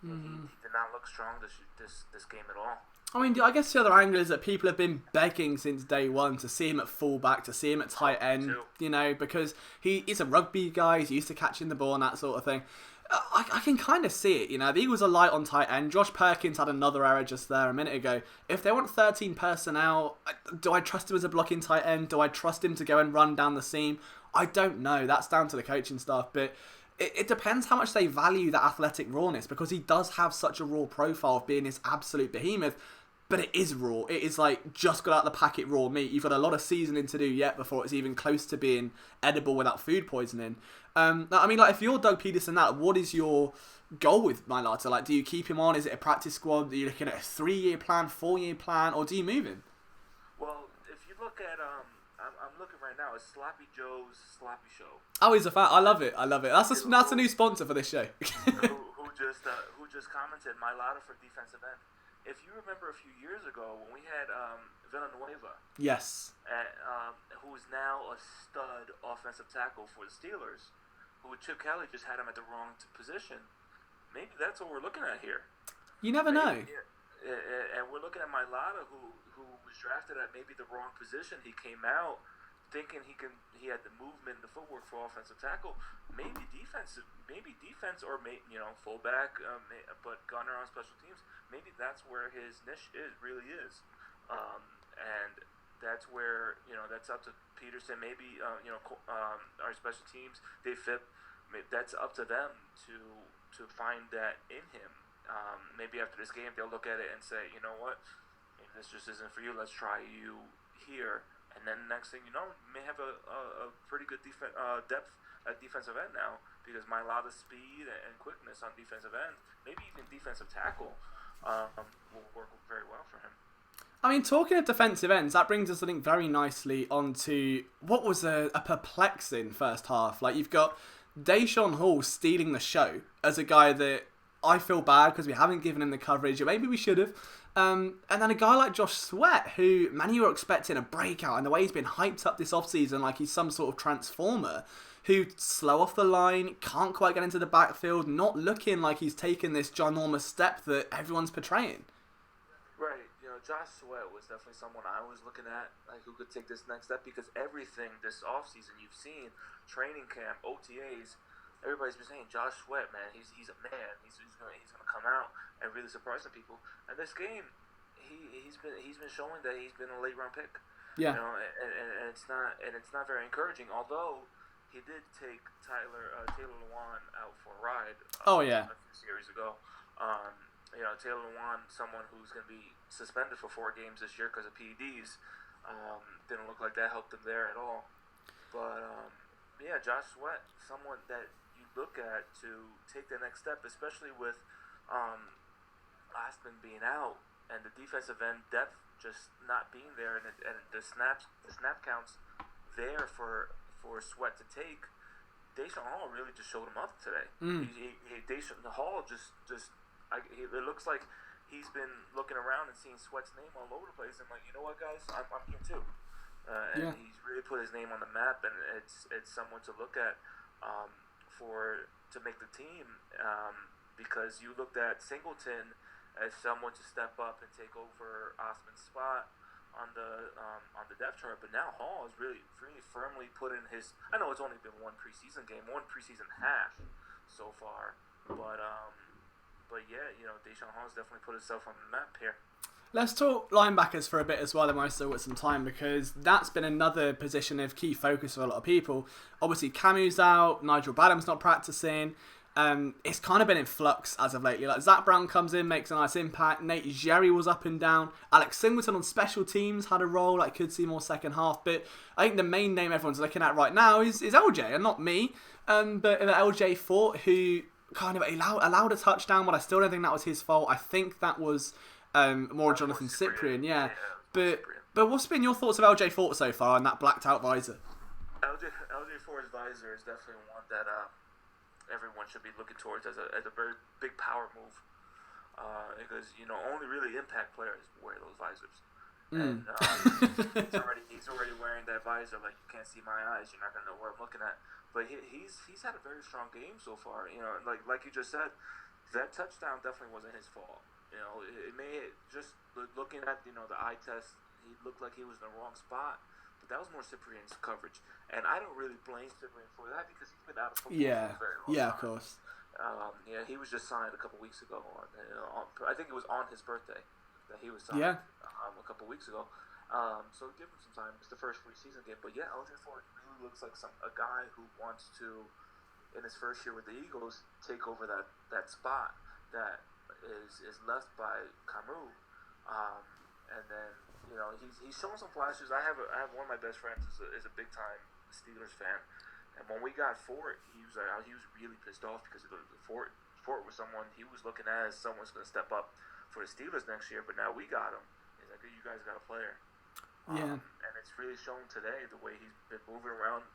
He did not look strong this game at all. I mean, I guess the other angle is that people have been begging since day one to see him at fullback, to see him at tight end, you know, because he's a rugby guy, he's used to catching the ball and that sort of thing. I can kind of see it, you know. The Eagles are light on tight end. Josh Perkins had another error just there a minute ago. If they want 13 personnel, do I trust him as a blocking tight end? Do I trust him to go and run down the seam? I don't know. That's down to the coaching staff, but it depends how much they value that athletic rawness, because he does have such a raw profile of being this absolute behemoth, but it is raw. It is like just got out the packet raw meat. You've got a lot of seasoning to do yet before it's even close to being edible without food poisoning. I mean, like, if you're Doug Peterson, what is your goal with Mailata? Like, do you keep him on? Is it a practice squad? Are you looking at a 3-year plan, 4-year plan, or do you move him? Well, if you look at I'm looking right now. It's Sloppy Joe's Sloppy Show. Oh, he's a fan. I love it. That's a new sponsor for this show. who just commented Mailata for defensive end. If you remember a few years ago when we had Villanueva, yes, who is now a stud offensive tackle for the Steelers, who Chip Kelly just had him at the wrong position. Maybe that's what we're looking at here. You never know. And we're looking at Mailata, who was drafted at maybe the wrong position. He came out thinking he had the movement, the footwork for offensive tackle. Maybe defense, or fullback, but gunner on special teams. Maybe that's where his niche really is, and that's where that's up to Peterson. Maybe our special teams, Dave Phipp, that's up to them to find that in him. Maybe after this game they'll look at it and say, you know what, maybe this just isn't for you. Let's try you here. And then next thing you know, you may have a pretty good depth at defensive end now, because Mailata's speed and quickness on defensive end, maybe even defensive tackle, will work very well for him. I mean, talking of defensive ends, that brings us, I think, very nicely onto what was a perplexing first half. Like, you've got Deshaun Hall stealing the show as a guy that I feel bad because we haven't given him the coverage, or maybe we should have. And then a guy like Josh Sweat, who many were expecting a breakout, and the way he's been hyped up this offseason like he's some sort of transformer, who's slow off the line, can't quite get into the backfield, not looking like he's taken this ginormous step that everyone's portraying. Right. Josh Sweat was definitely someone I was looking at, like, who could take this next step, because everything this offseason you've seen, training camp, OTAs, everybody's been saying Josh Sweat, man, he's a man. He's gonna come out and really surprise some people. And this game, he's been showing that he's been a late round pick. Yeah. You know, and it's not very encouraging. Although he did take Taylor Lewan out for a ride. Oh yeah. A few series ago. You know, Taylor Lewan, someone who's going to be suspended for 4 games this year because of PEDs. Didn't look like that helped him there at all. But yeah, Josh Sweat, someone that you look at to take the next step, especially with Osman being out and the defensive end depth just not being there, and the snap counts there for Sweat to take. Deshaun Hall really just showed him up today. Deshaun Hall it looks like he's been looking around and seeing Sweat's name all over the place, and like, you know what, guys, I'm here too. And he's really put his name on the map, and it's someone to look at to make the team, because you looked at Singleton as someone to step up and take over Osman's spot on the depth chart, but now Hall is really firmly put in his. I know it's only been one preseason half so far, but yeah, you know, Deshaun Hall's definitely put himself on the map here. Let's talk linebackers for a bit as well, then I still got some time, because that's been another position of key focus for a lot of people. Obviously, Camu's out, Nigel Badham's not practicing. It's kind of been in flux as of lately. Like, Zach Brown comes in, makes a nice impact. Nate Jerry was up and down. Alex Singleton on special teams had a role. I could see more second half. But I think the main name everyone's looking at right now is LJ, and not me. But LJ Fort, who kind of allowed a touchdown, but I still don't think that was his fault. I think that was more Jonathan Cyprian, yeah. But what's been your thoughts of LJ Fort so far and that blacked out visor? LJ Fort's visor is definitely one that everyone should be looking towards as a very big power move, because, you know, only really impact players wear those visors. And he's already wearing that visor like, you can't see my eyes, you're not gonna know where I'm looking at. But he's had a very strong game so far. You know, like you just said, that touchdown definitely wasn't his fault. You know, it may just looking at, you know, the eye test, he looked like he was in the wrong spot, but that was more Cyprian's coverage, and I don't really blame Cyprian for that because he's been out of football for a very long time. Of course. Yeah, he was just signed a couple weeks ago. I think it was on his birthday that he was signed. Yeah. A couple weeks ago. So give him some time. It's the first preseason game, but yeah, LJ Fort really looks like a guy who wants to, in his first year with the Eagles, take over that spot that is left by Camus, and then, you know, he's shown some flashes. I have one of my best friends is a big time Steelers fan, and when we got Fort, he was really pissed off because Fort was someone he was looking at as someone's going to step up for the Steelers next year, but now we got him. He's like, you guys got a player. And it's really shown today the way he's been moving around,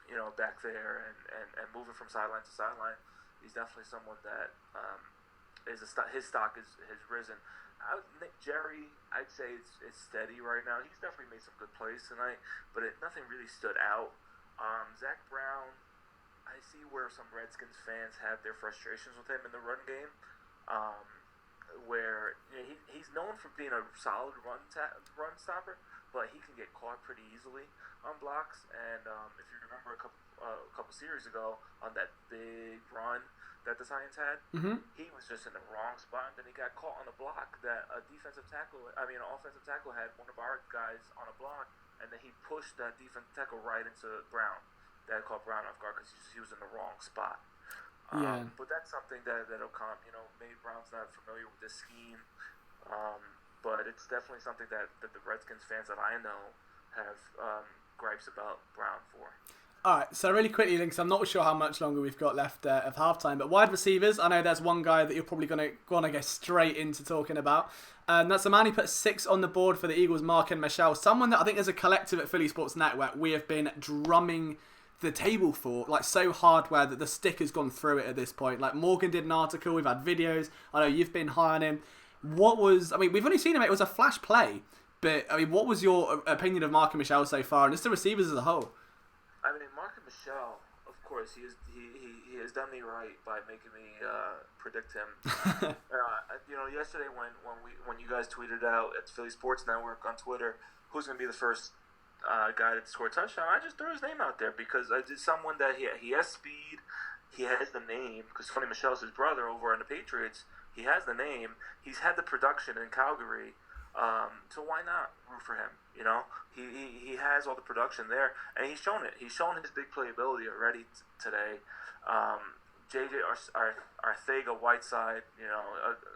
you know, back there and moving from sideline to sideline. He's definitely someone that his stock has risen. Nick Jerry, I'd say it's steady right now. He's definitely made some good plays tonight, but nothing really stood out. Zach Brown, I see where some Redskins fans have their frustrations with him in the run game, where, you know, he's known for being a solid run stopper, but he can get caught pretty easily on blocks. And if you remember a couple series ago on that big run that the Giants had, he was just in the wrong spot, and then he got caught on a block that an offensive tackle had one of our guys on a block, and then he pushed that defensive tackle right into Brown. That caught Brown off guard because he was in the wrong spot. But that's something that'll come. You know, maybe Brown's not familiar with this scheme, but it's definitely something that the Redskins fans that I know have gripes about Brown for. Alright, so really quickly, because I'm not sure how much longer we've got left of halftime, but wide receivers, I know there's one guy that you're probably going to go straight into talking about. That's a man who put 6 on the board for the Eagles, Marken Michel, someone that I think as a collective at Philly Sports Network, we have been drumming the table for, like, so hardware that the stick has gone through it at this point. Like, Morgan did an article, we've had videos, I know you've been high on him. We've only seen him, it was a flash play, but, what was your opinion of Marken Michel so far, and just the receivers as a whole? I mean, Marken Michel, of course, he has done me right by making me predict him. You know, yesterday when you guys tweeted out at Philly Sports Network on Twitter, who's going to be the first guy that scored a touchdown, I just threw his name out there because I did someone that he has speed, he has the name, because Tony Michel's his brother over on the Patriots. He has the name, he's had the production in Calgary, so why not root for him? You know, he has all the production there, and he's shown it. He's shown his big playability already today. JJ Arcega Whiteside, you know,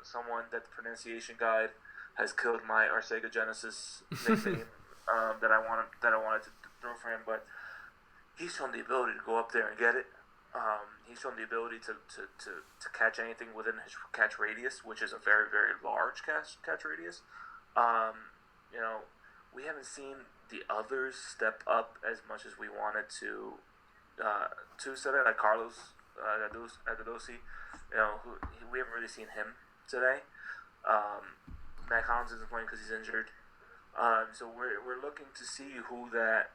someone that the pronunciation guide has killed my Arcega Genesis nickname that I wanted to throw for him, but he's shown the ability to go up there and get it. He's shown the ability to catch anything within his catch radius, which is a very, very large catch radius. You know, we haven't seen the others step up as much as we wanted to today, like Carlos Adodosi. You know, we haven't really seen him today. Matt Collins isn't playing because he's injured. So we're looking to see who that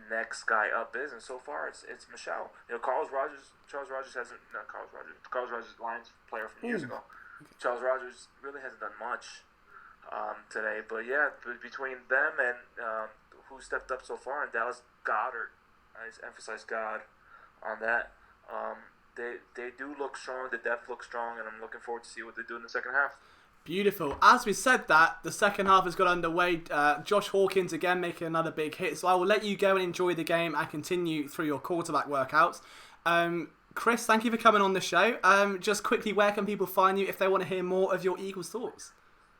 next guy up is, and so far it's Michel. You know, Charles Rogers hasn't, not Carlos Rogers. Carlos Rogers, Lions player from years ago. Okay. Charles Rogers really hasn't done much today, but yeah, between them and who stepped up so far, and Dallas Goedert, I just emphasize God on that. They do look strong. The depth looks strong, and I'm looking forward to see what they do in the second half. Beautiful. As we said that, the second half has got underway. Josh Hawkins again making another big hit. So I will let you go and enjoy the game and continue through your quarterback workouts. Chris, thank you for coming on the show. Just quickly, where can people find you if they want to hear more of your Eagles thoughts?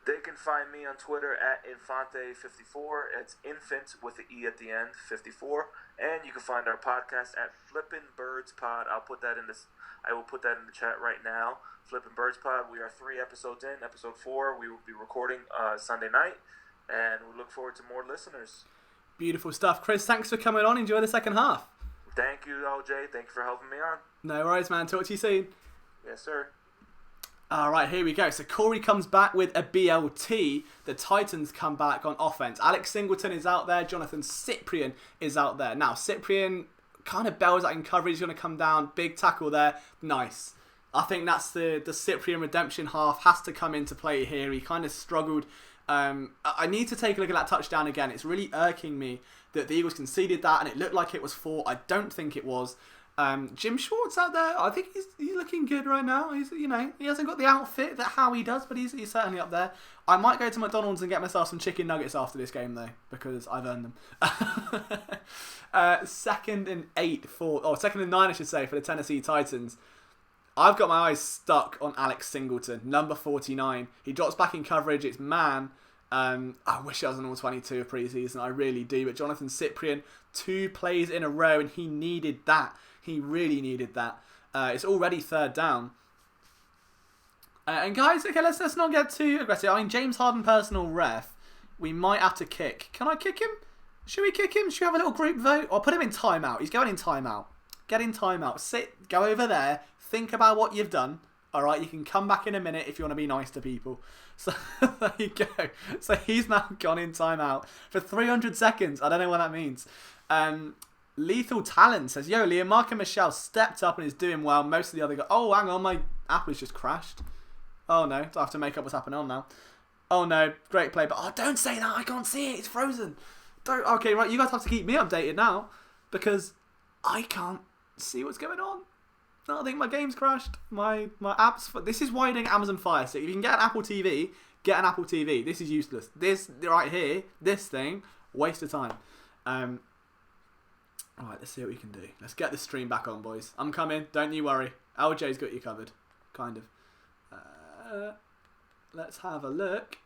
They can find me on Twitter at Infante54. It's infant with the E at the end, 54. And you can find our podcast at Flippin' Birds Pod. I will put that in the chat right now. Flippin' Birds Pod. We are 3 episodes in. Episode 4 we will be recording Sunday night, and we look forward to more listeners. Beautiful stuff. Chris, thanks for coming on. Enjoy the second half. Thank you, OJ. Thank you for helping me on. No worries, man. Talk to you soon. Yes, sir. All right, here we go. So Corey comes back with a BLT. The Titans come back on offense. Alex Singleton is out there. Jonathan Cyprien is out there. Now, Cyprien kind of bells out in coverage. He's going to come down. Big tackle there. Nice. I think that's the Cyprien redemption half has to come into play here. He kind of struggled. I need to take a look at that touchdown again. It's really irking me that the Eagles conceded that and it looked like it was 4. I don't think it was. Jim Schwartz out there, I think he's looking good right now. He hasn't got the outfit that Howie does, but he's certainly up there. I might go to McDonald's and get myself some chicken nuggets after this game though, because I've earned them. 2nd and 9 I should say, for the Tennessee Titans. I've got my eyes stuck on Alex Singleton, number 49. He drops back in coverage. It's man. I wish I was an all-22 of preseason. I really do. But Jonathan Cyprien, 2 plays in a row, and he needed that. He really needed that. It's already 3rd down. And guys, okay, let's not get too aggressive. I mean, James Harden, personal ref. We might have to kick. Can I kick him? Should we kick him? Should we have a little group vote? Or put him in timeout. He's going in timeout. Get in timeout. Sit. Go over there. Think about what you've done. All right, you can come back in a minute if you want to be nice to people. So there you go. So he's now gone in timeout for 300 seconds. I don't know what that means. Lethal Talent says, yo, Liam, Mark and Michelle stepped up and is doing well. Most of the other guys... Oh, hang on, my app has just crashed. Oh, no. I have to make up what's happening on now. Oh, no. Great play. But don't say that. I can't see it. It's frozen. Okay, right. You guys have to keep me updated now because I can't see what's going on. I think my game's crashed. My app's... This is why you're doing Amazon Fire Stick. If you can get an Apple TV, get an Apple TV. This is useless. This right here, this thing, waste of time. Alright, let's see what we can do. Let's get the stream back on, boys. I'm coming. Don't you worry. LJ's got you covered. Kind of. Let's have a look.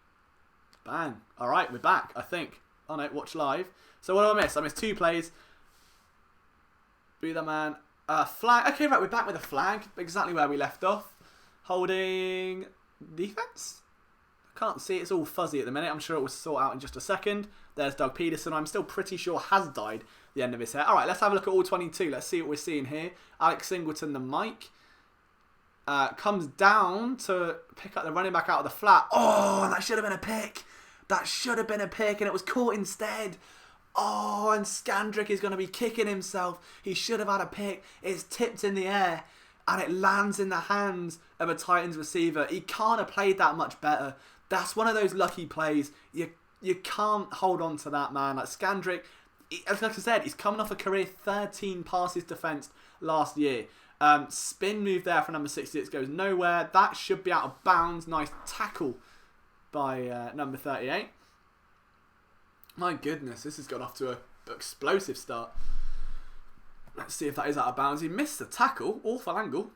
Bang. Alright, we're back, I think. Oh no, watch live. So what did I miss? I missed 2 plays. Be that man. Flag. Okay, right, we're back with a flag. Exactly where we left off. Holding defense? I can't see. It's all fuzzy at the minute. I'm sure it will sort out in just a second. There's Doug Peterson. I'm still pretty sure has died the end of his hair. All right, let's have a look at all 22. Let's see what we're seeing here. Alex Singleton, the mic. Comes down to pick up the running back out of the flat. Oh, that should have been a pick. That should have been a pick, and it was caught instead. Oh, and Skandrick is going to be kicking himself. He should have had a pick. It's tipped in the air, and it lands in the hands of a Titans receiver. He can't have played that much better. That's one of those lucky plays. You can't hold on to that, man. Like Skandrick, As like I said, he's coming off a career 13 passes defensed last year. Spin move there for number 66 goes nowhere. That should be out of bounds. Nice tackle by number 38. My goodness, this has got off to an explosive start. Let's see if that is out of bounds. He missed the tackle. Awful angle.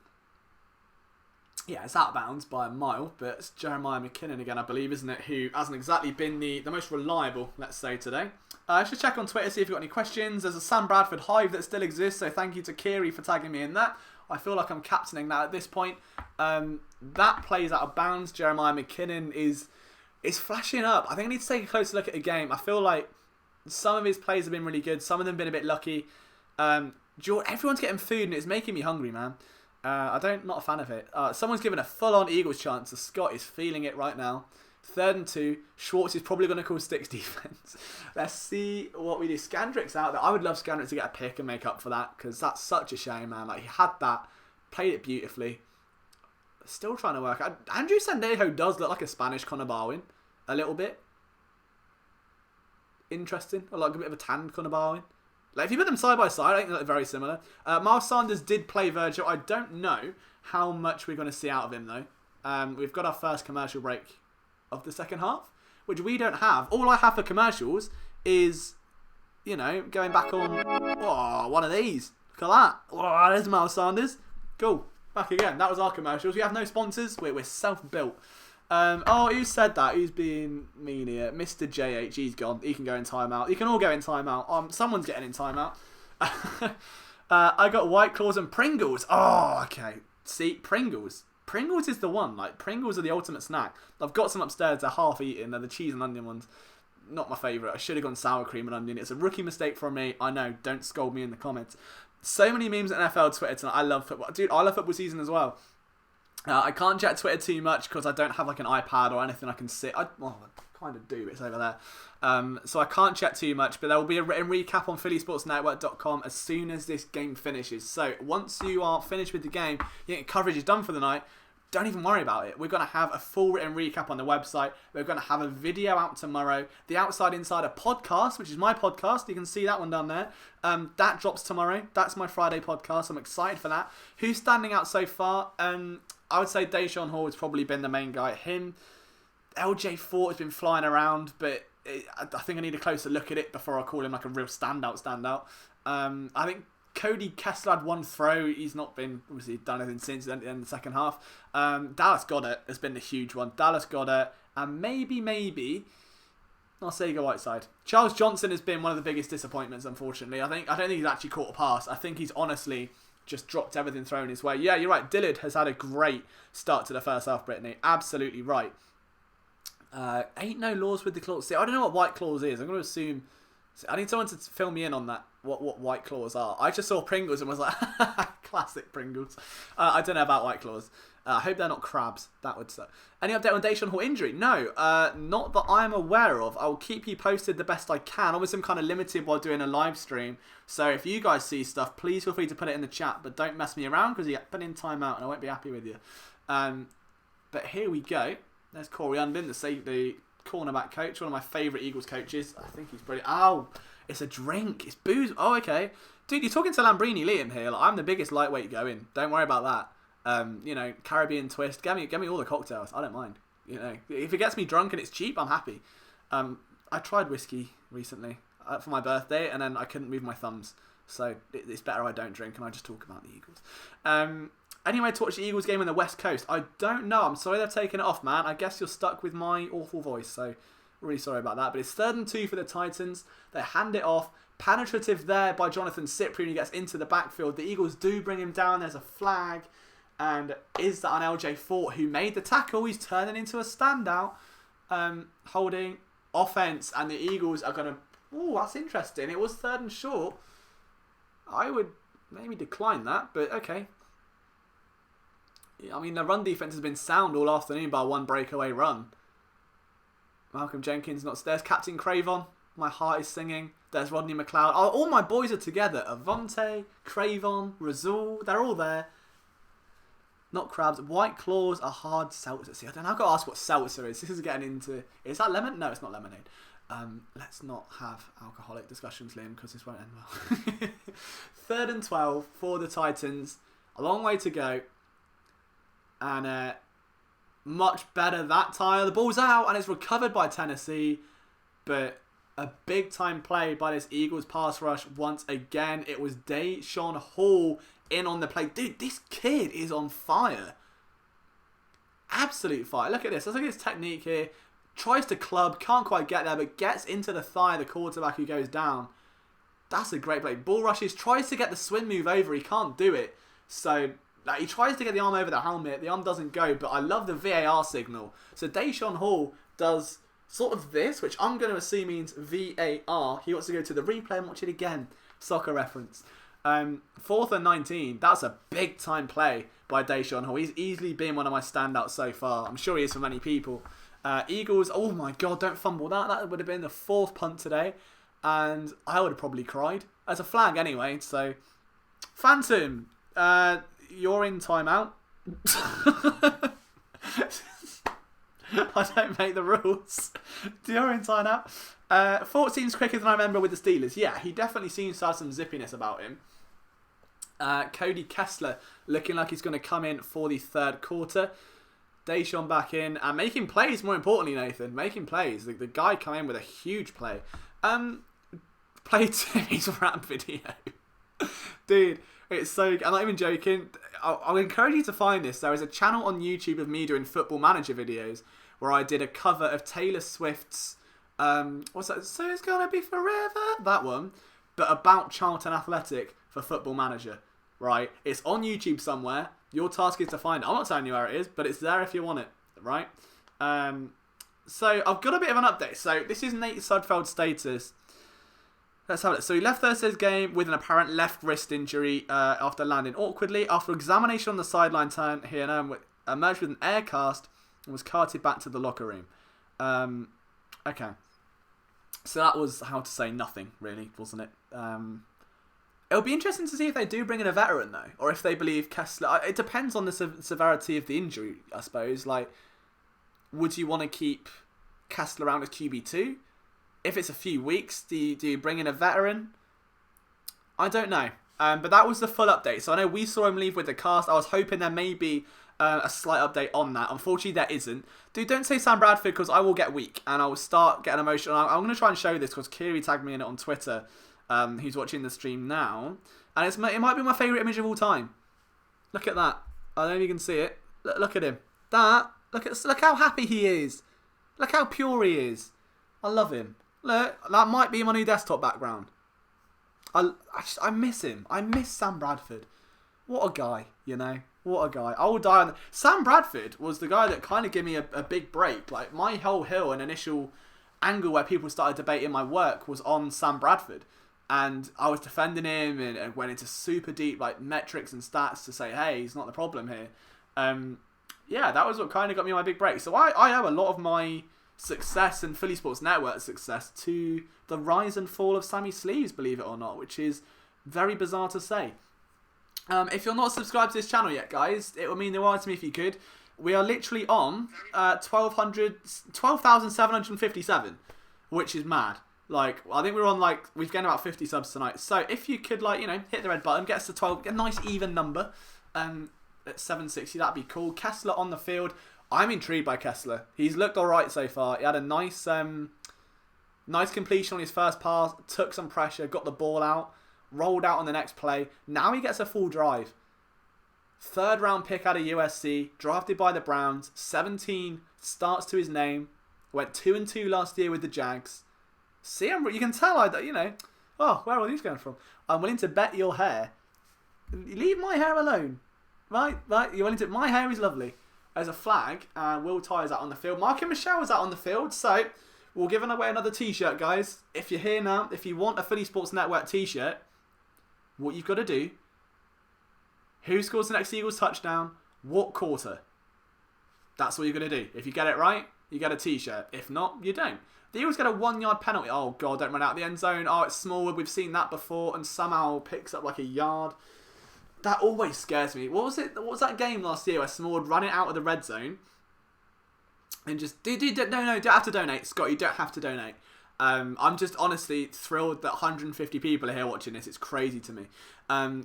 Yeah, it's out of bounds by a mile, but it's Jeremiah McKinnon again, I believe, isn't it? Who hasn't exactly been the most reliable, let's say, today. I should check on Twitter, see if you've got any questions. There's a Sam Bradford hive that still exists, so thank you to Kiri for tagging me in that. I feel like I'm captaining that at this point. That plays out of bounds. Jeremiah McKinnon is flashing up. I think I need to take a closer look at the game. I feel like some of his plays have been really good. Some of them have been a bit lucky. Everyone's getting food and it's making me hungry, man. Not a fan of it. Someone's given a full-on Eagles chance. So Scott is feeling it right now. 3rd and 2. Schwartz is probably going to call sticks defense. Let's see what we do. Scandrick's out there. I would love Scandrick to get a pick and make up for that because that's such a shame, man. Like, he had that, played it beautifully. Still trying to work. Andrew Sandejo does look like a Spanish Connor Barwin. A little bit. Interesting. I like a bit of a tanned Connor Barwin. Like, if you put them side by side, I think they're very similar. Miles Sanders did play Virgil. I don't know how much we're going to see out of him, though. We've got our first commercial break of the second half, which we don't have. All I have for commercials is, going back on one of these. Look at that. Oh, there's Miles Sanders. Cool. Back again. That was our commercials. We have no sponsors. We're self-built. Who said that? Who's being mean here? Mr. JH, he's gone. He can go in timeout. You can all go in timeout. Someone's getting in timeout. I got White Claws and Pringles. Oh, okay. See, Pringles. Pringles is the one. Like, Pringles are the ultimate snack. I've got some upstairs. They're half eaten. They're the cheese and onion ones. Not my favourite. I should have gone sour cream and onion. It's a rookie mistake from me. I know. Don't scold me in the comments. So many memes on NFL Twitter tonight. I love football. Dude, I love football season as well. I can't check Twitter too much because I don't have like an iPad or anything I can sit. I kind of do. It's over there. So I can't check too much, but there will be a written recap on phillysportsnetwork.com as soon as this game finishes. So once you are finished with the game, your coverage is done for the night. Don't even worry about it. We're going to have a full written recap on the website. We're going to have a video out tomorrow. The Outside Insider podcast, which is my podcast. You can see that one down there. That drops tomorrow. That's my Friday podcast. I'm excited for that. Who's standing out so far? I would say Deshaun Hall has probably been the main guy. Him. LJ Fort has been flying around, but I think I need a closer look at it before I call him like a real standout. I think Cody Kessler had one throw. He's not been obviously done anything since the end of the second half. Dallas Goedert has been the huge one. Dallas Goedert, and maybe I'll say go Whiteside. Charles Johnson has been one of the biggest disappointments, unfortunately. I don't think he's actually caught a pass. I think he's honestly just dropped everything thrown his way. Yeah, you're right. Dillard has had a great start to the first half, Brittany. Absolutely right. Ain't no laws with the claws. See, I don't know what White Claws is. I'm going to assume... I need someone to fill me in on that, what White Claws are. I just saw Pringles and was like, classic Pringles. I don't know about White Claws. I hope they're not crabs. That would suck. Any update on Deshaun Hall injury? No, not that I'm aware of. I'll keep you posted the best I can. Obviously, I'm kind of limited while doing a live stream. So if you guys see stuff, please feel free to put it in the chat. But don't mess me around because you get put in timeout and I won't be happy with you. But here we go. There's Corey Unbin, the cornerback coach, one of my favourite Eagles coaches. I think he's brilliant. Oh, it's a drink. It's booze. Oh, okay. Dude, you're talking to Lambrini Liam here. Like, I'm the biggest lightweight going. Don't worry about that. Caribbean twist. Get me all the cocktails. I don't mind. If it gets me drunk and it's cheap, I'm happy. I tried whiskey recently for my birthday, and then I couldn't move my thumbs. So it's better I don't drink and I just talk about the Eagles. Anyway, to watch the Eagles game on the West Coast. I don't know. I'm sorry they've taken it off, man. I guess you're stuck with my awful voice, so really sorry about that. But it's 3rd and 2 for the Titans. They hand it off. Penetrative there by Jonathan Cyprien, who gets into the backfield. The Eagles do bring him down. There's a flag. And is that on LJ Fort, who made the tackle? He's turning into a standout. Holding offense, and the Eagles are going to... Oh, that's interesting. It was 3rd and short. I would maybe decline that, but okay. I mean, the run defense has been sound all afternoon by one breakaway run. Malcolm Jenkins not there's Captain Cravon. My heart is singing. There's Rodney McLeod. Oh, all my boys are together. Avonte, Cravon, Razul. They're all there. Not crabs. White Claws are hard seltzer. See, I don't know. I've got to ask what seltzer is. This is getting into... Is that lemon? No, it's not lemonade. Let's not have alcoholic discussions, Liam, because this won't end well. 3rd and 12 for the Titans. A long way to go. And much better that time. The ball's out and it's recovered by Tennessee. But a big time play by this Eagles pass rush once again. It was Deshaun Hall in on the play. Dude, this kid is on fire. Absolute fire. Look at this. Let's look at his technique here. Tries to club, can't quite get there, but gets into the thigh of the quarterback who goes down. That's a great play. Ball rushes, tries to get the swing move over. He can't do it. So he tries to get the arm over the helmet. The arm doesn't go, but I love the VAR signal. So Deshaun Hall does sort of this, which I'm going to assume means VAR. He wants to go to the replay and watch it again. Soccer reference. 4th and 19. That's a big time play by Deshaun Hall. He's easily been one of my standouts so far. I'm sure he is for many people. Eagles, oh my god, don't fumble that. That would have been the 4th punt today. And I would have probably cried. As a flag anyway, so... Phantom, you're in timeout. I don't make the rules. You're in timeout. 14's quicker than I remember with the Steelers. Yeah, he definitely seems to have some zippiness about him. Cody Kessler looking like he's going to come in for the 3rd quarter. Deshaun back in and making plays, more importantly, Nathan. Making plays. The guy come in with a huge play. Play Timmy's rap video. Dude, it's so... I'm not even joking. I'll encourage you to find this. There is a channel on YouTube of me doing Football Manager videos where I did a cover of Taylor Swift's... what's that? So It's Gonna Be Forever? That one. But about Charlton Athletic for Football Manager. Right? It's on YouTube somewhere. Your task is to find it. I'm not telling you where it is, but it's there if you want it, right? So I've got a bit of an update. So this is Nate Sudfeld's status. Let's have it. So he left Thursday's game with an apparent left wrist injury after landing awkwardly. After examination on the sideline turn, he emerged with an air cast and was carted back to the locker room. Okay. So that was how to say nothing, really, wasn't it? It'll be interesting to see if they do bring in a veteran, though, or if they believe Kessler... It depends on the severity of the injury, I suppose. Like, would you want to keep Kessler around as QB2? If it's a few weeks, do you bring in a veteran? I don't know. But that was the full update. So I know we saw him leave with the cast. I was hoping there may be a slight update on that. Unfortunately, there isn't. Dude, don't say Sam Bradford, because I will get weak, and I will start getting emotional. I'm going to try and show this, because Kiri tagged me in it on Twitter. Who's watching the stream now, and it might be my favourite image of all time. Look at that. I don't know if you can see it. Look at him. Look how happy he is. Look how pure he is. I love him. Look, that might be my new desktop background. I miss him. I miss Sam Bradford. What a guy, you know. What a guy. I will die on... Sam Bradford was the guy that kind of gave me a big break. Like, my whole hill and initial angle where people started debating my work was on Sam Bradford. And I was defending him and went into super deep like metrics and stats to say, hey, he's not the problem here. Yeah, that was what kind of got me my big break. So I owe a lot of my success and Philly Sports Network success to the rise and fall of Sammy Sleeves, believe it or not, which is very bizarre to say. If you're not subscribed to this channel yet, guys, it would mean the world to me if you could. We are literally on 12,757, which is mad. Like, I think we've gained about 50 subs tonight. So if you could, like, you know, hit the red button, get us to 12, get a nice even number at 760, that'd be cool. Kessler on the field. I'm intrigued by Kessler. He's looked alright so far. He had a nice completion on his first pass, took some pressure, got the ball out, rolled out on the next play. Now he gets a full drive. 3rd round pick out of USC, drafted by the Browns, 17 starts to his name, went 2-2 last year with the Jags. See, you can tell, you know, oh, where are these going from? I'm willing to bet your hair. Leave my hair alone. Right, you're willing to... My hair is lovely. There's a flag, and Will Ty is out on the field. Mark and Michelle is out on the field, so we're giving away another t-shirt, guys. If you're here now, if you want a Philly Sports Network t-shirt, what you've got to do, who scores the next Eagles touchdown, what quarter? That's what you're going to do. If you get it right, you get a t-shirt. If not, you don't. The Eagles get a 1-yard penalty. Oh, God, don't run out of the end zone. Oh, it's Smallwood. We've seen that before. And somehow picks up like a yard. That always scares me. What was it? What was that game last year where Smallwood ran it out of the red zone? And just... No, don't have to donate. Scott, you don't have to donate. I'm just honestly thrilled that 150 people are here watching this. It's crazy to me.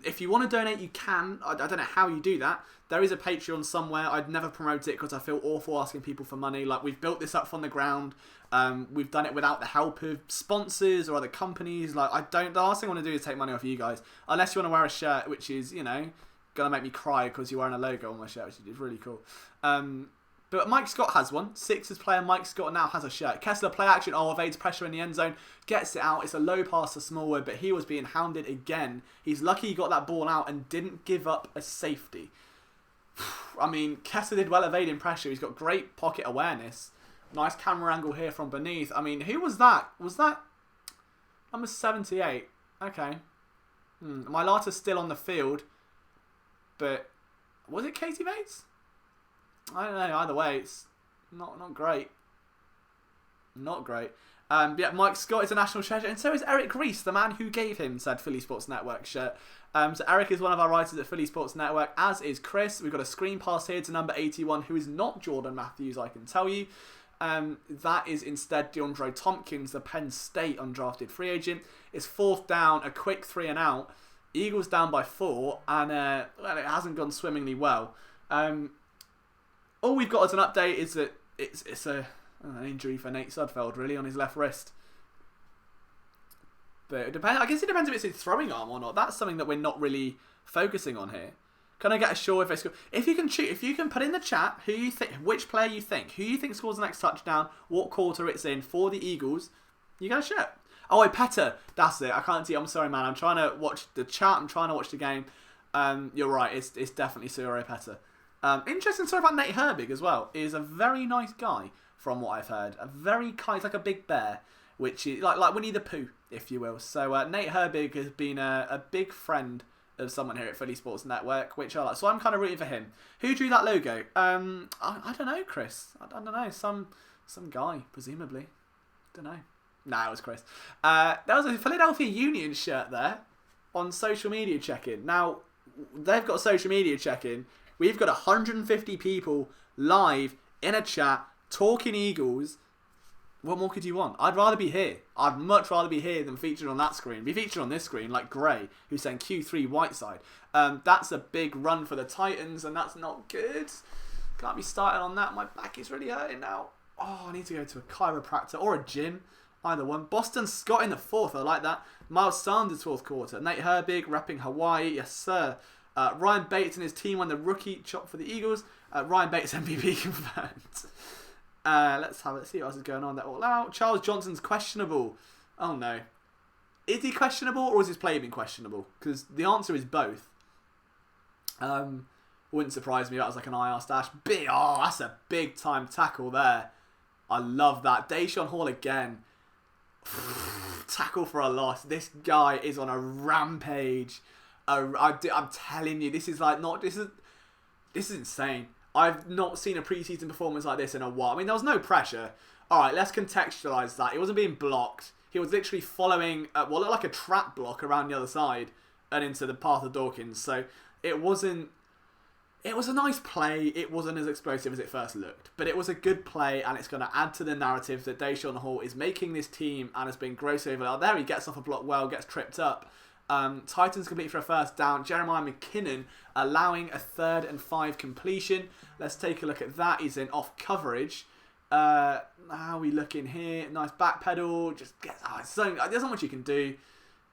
If you want to donate, you can. I don't know how you do that. There is a Patreon somewhere. I'd never promote it because I feel awful asking people for money. Like, we've built this up from the ground. We've done it without the help of sponsors or other companies. Like, the last thing I want to do is take money off you guys. Unless you want to wear a shirt, which is, going to make me cry because you're wearing a logo on my shirt, which is really cool. But Mike Scott has one. Sixers player Mike Scott now has a shirt. Kessler play action. Evades pressure in the end zone. Gets it out. It's a low pass to Smallwood, but he was being hounded again. He's lucky he got that ball out and didn't give up a safety. I mean, Kessler did well evading pressure. He's got great pocket awareness. Nice camera angle here from beneath. I mean, who was that? Was that number 78? Okay. Mylata's still on the field. But was it Katie Bates? I don't know. Either way, it's not great. Not great. Yeah, Mike Scott is a national treasure, and so is Eric Reese, the man who gave him said Philly Sports Network shirt. So Eric is one of our writers at Philly Sports Network, as is Chris. We've got a screen pass here to number 81, who is not Jordan Matthews, I can tell you. That is instead DeAndre Tompkins, the Penn State undrafted free agent. It's 4th down, a quick 3 and out. Eagles down by 4, and it hasn't gone swimmingly well. All we've got as an update is that it's an injury for Nate Sudfeld, really, on his left wrist. But it depends. I guess it depends if it's his throwing arm or not. That's something that we're not really focusing on here. Can I get a sure if they score? If you can put in the chat who you think, which player you think, who you think scores the next touchdown, what quarter it's in for the Eagles, you get a shirt. Oh, Petter, that's it. I can't see. I'm sorry, man. I'm trying to watch the chat. I'm trying to watch the game. You're right. It's definitely Suro Petter. Interesting story about Nate Herbig as well. He is a very nice guy, from what I've heard. A very kind, he's like a big bear, which is like Winnie the Pooh, if you will. So Nate Herbig has been a big friend of someone here at Philly Sports Network, which I like. So I'm kind of rooting for him. Who drew that logo? I don't know, Chris. I don't know. Some guy, presumably. Don't know. Nah, it was Chris. There was a Philadelphia Union shirt there on social media check-in. Now, they've got social media check-in. We've got 150 people live in a chat talking Eagles. What more could you want? I'd rather be here. I'd much rather be here than featured on that screen. Be featured on this screen like Gray, who's saying Q3 Whiteside. That's a big run for the Titans, and that's not good. Can't be starting on that. My back is really hurting now. Oh, I need to go to a chiropractor or a gym. Either one. Boston Scott in the 4th. I like that. Miles Sanders 4th quarter. Nate Herbig repping Hawaii. Yes, sir. Ryan Bates and his team won the rookie chop for the Eagles. Ryan Bates MVP confirmed. Let's see what else is going on. They're all out. Charles Johnson's questionable. Oh no. Is he questionable or is his play been questionable? Because the answer is both. Wouldn't surprise me. That was like an IR stash. That's a big time tackle there. I love that. Deshaun Hall again. Tackle for a loss. This guy is on a rampage. I'm telling you, this is insane. I've not seen a preseason performance like this in a while. I mean, there was no pressure. All right, let's contextualise that. He wasn't being blocked. He was literally following what looked like a trap block around the other side and into the path of Dawkins. So it wasn't. It was a nice play. It wasn't as explosive as it first looked, but it was a good play, and it's going to add to the narrative that Deshaun Hall is making this team and has been gross over. There he gets off a block well, gets tripped up. Titans complete for a 1st down. Jeremiah McKinnon allowing a 3rd and 5 completion. Let's take a look at that. He's in off coverage. How are we looking here? Nice back pedal. Just gets. There's not much you can do.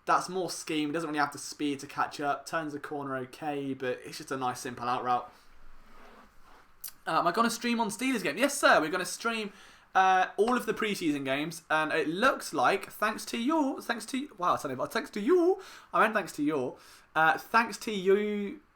That's more scheme. Doesn't really have the speed to catch up. Turns the corner okay, but it's just a nice simple out route. Am I going to stream on Steelers game? Yes, sir. We're going to stream all of the preseason games, and it looks like thanks to you.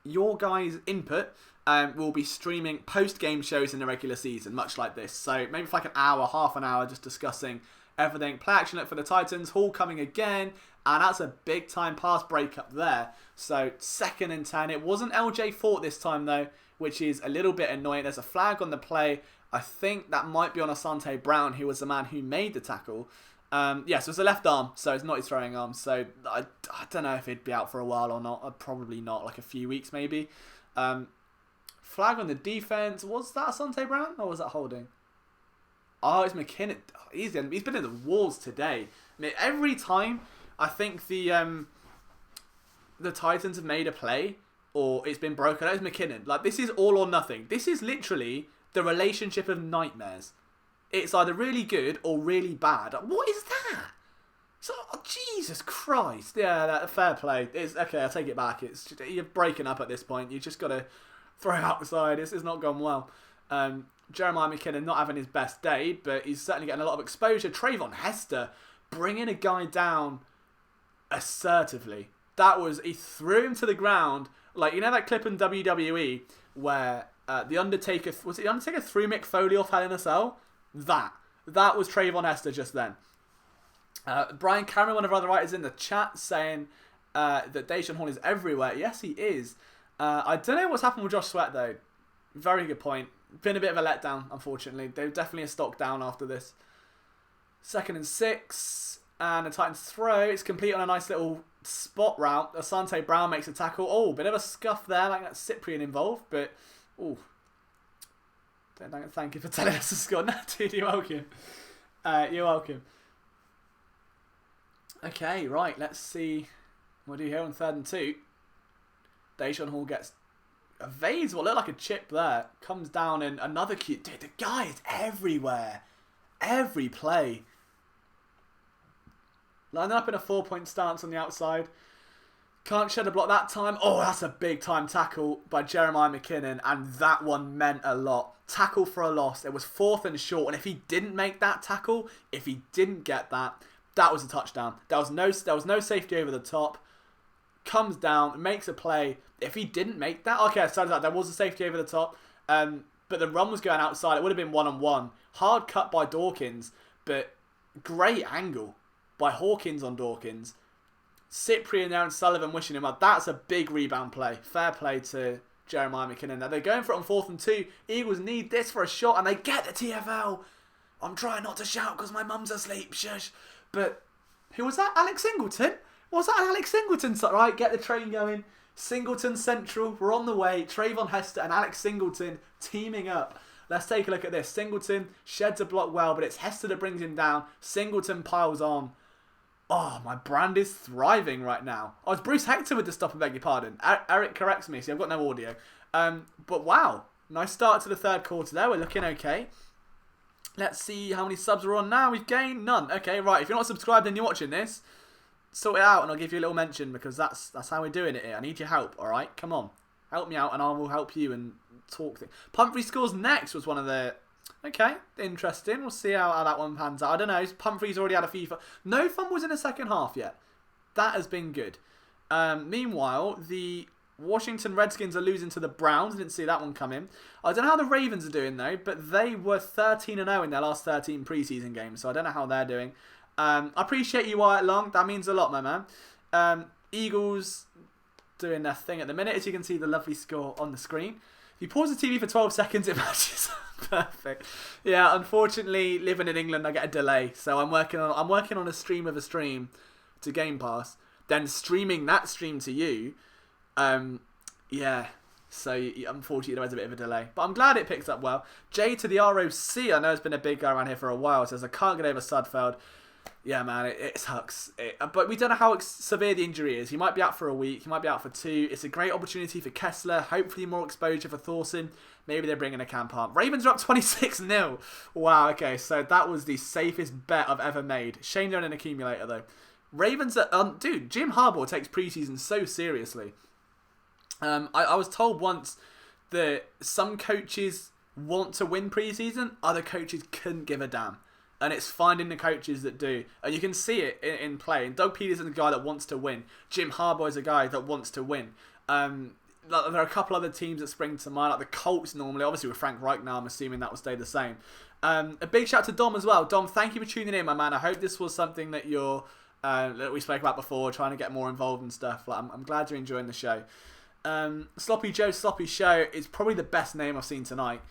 Your guys' input, we'll be streaming post-game shows in the regular season, much like this. So maybe for like an hour, half an hour, just discussing everything. Play action look for the Titans. Hall coming again. And that's a big time pass break up there. So 2nd and 10. It wasn't LJ Fort this time though, which is a little bit annoying. There's a flag on the play. I think that might be on Asante Brown, who was the man who made the tackle. So it's a left arm, so it's not his throwing arm. So I don't know if he'd be out for a while or not. Probably not, like a few weeks maybe. Flag on the defense. Was that Asante Brown or was that holding? Oh, it's McKinnon. He's been in the walls today. I mean, every time I think the Titans have made a play or it's been broken out, it's McKinnon. Like, this is all or nothing. This is literally the relationship of nightmares. It's either really good or really bad. What is that? So, oh, Jesus Christ. Yeah, fair play. It's okay, I'll take it back. You're breaking up at this point. You just got to throw it outside. It's not gone well. Jeremiah McKinnon not having his best day, but he's certainly getting a lot of exposure. Trayvon Hester bringing a guy down assertively. He threw him to the ground. Like, you know that clip in WWE where The Undertaker threw Mick Foley off Hell in a Cell? That was Trayvon Hester just then. Brian Cameron, one of our other writers in the chat, saying that Deshaun Hall is everywhere. Yes, he is. I don't know what's happened with Josh Sweat, though. Very good point. Been a bit of a letdown, unfortunately. They're definitely a stock down after this. 2nd and 6. And the Titans throw. It's complete on a nice little spot route. Asante Brown makes a tackle. Oh, bit of a scuff there. Like that's Cyprian involved. But, oh. Don't thank you for telling us to score. No, dude, you're welcome. You're welcome. Okay, right. Let's see what do you hear on 3rd and 2. Deshaun Hall gets evades what looked like a chip there. Comes down and another cute. Dude, the guy is everywhere. Every play. Lining up in a 4-point stance on the outside. Can't shed a block that time. Oh, that's a big time tackle by Jeremiah McKinnon. And that one meant a lot. Tackle for a loss. It was 4th and short. And if he didn't make that tackle, if he didn't get that, that was a touchdown. There was no safety over the top. Comes down, makes a play. If he didn't make that, okay, so there was a safety over the top. But the run was going outside. It would have been 1-on-1. Hard cut by Dawkins, but great angle by Hawkins on Dawkins. Cyprian there and Sullivan wishing him well. That's a big rebound play. Fair play to Jeremiah McKinnon. Now they're going for it on 4th and 2. Eagles need this for a shot, and they get the TFL. I'm trying not to shout because my mum's asleep. Shush. But who was that? Alex Singleton? Was that Alex Singleton? Right, get the train going. Singleton Central, we're on the way. Trayvon Hester and Alex Singleton teaming up. Let's take a look at this. Singleton sheds a block well, but it's Hester that brings him down. Singleton piles on. Oh, my brand is thriving right now. Oh, it's Bruce Hector with the stop, and beg your pardon. Eric corrects me, so I've got no audio. But wow, nice start to the 3rd quarter there. We're looking okay. Let's see how many subs we're on now. We've gained none. Okay, right. If you're not subscribed and you're watching this, sort it out and I'll give you a little mention because that's how we're doing it here. I need your help, all right? Come on. Help me out and I will help you and talk things. Pumphrey scores next was one of the... Okay, interesting. We'll see how that one pans out. I don't know. Pumphrey's already had a FIFA. No fumbles in the second half yet. That has been good. Meanwhile, the Washington Redskins are losing to the Browns. I didn't see that one come in. I don't know how the Ravens are doing though, but they were 13-0 in their last 13 preseason games, so I don't know how they're doing. I appreciate you, Watchalong. That means a lot, my man. Eagles doing their thing at the minute. As you can see, the lovely score on the screen. If you pause the TV for 12 seconds, it matches. Perfect. Yeah, unfortunately, living in England, I get a delay. So I'm working on a stream of a stream to Game Pass, then streaming that stream to you. Yeah. So unfortunately, there was a bit of a delay, but I'm glad it picks up well. J to the ROC. I know it's been a big guy around here for a while. Says I can't get over Sudfeld. Yeah, man, it sucks. But we don't know how severe the injury is. He might be out for a week. He might be out for 2. It's a great opportunity for Kessler. Hopefully more exposure for Thorson. Maybe they're bringing a camp up. Ravens are up 26-0. Wow, okay, so that was the safest bet I've ever made. Shame they're an accumulator, though. Ravens are... dude, Jim Harbaugh takes preseason so seriously. I was told once that some coaches want to win preseason. Other coaches couldn't give a damn. And it's finding the coaches that do. And you can see it in play. And Doug Peterson's a guy that wants to win. Jim Harbaugh is a guy that wants to win. There are a couple other teams that spring to mind, like the Colts normally. Obviously with Frank Reich now, I'm assuming that will stay the same. A big shout to Dom as well. Dom, thank you for tuning in, my man. I hope this was something that that we spoke about before, trying to get more involved and stuff. Like, I'm glad you're enjoying the show. Sloppy Joe's Sloppy Show is probably the best name I've seen tonight.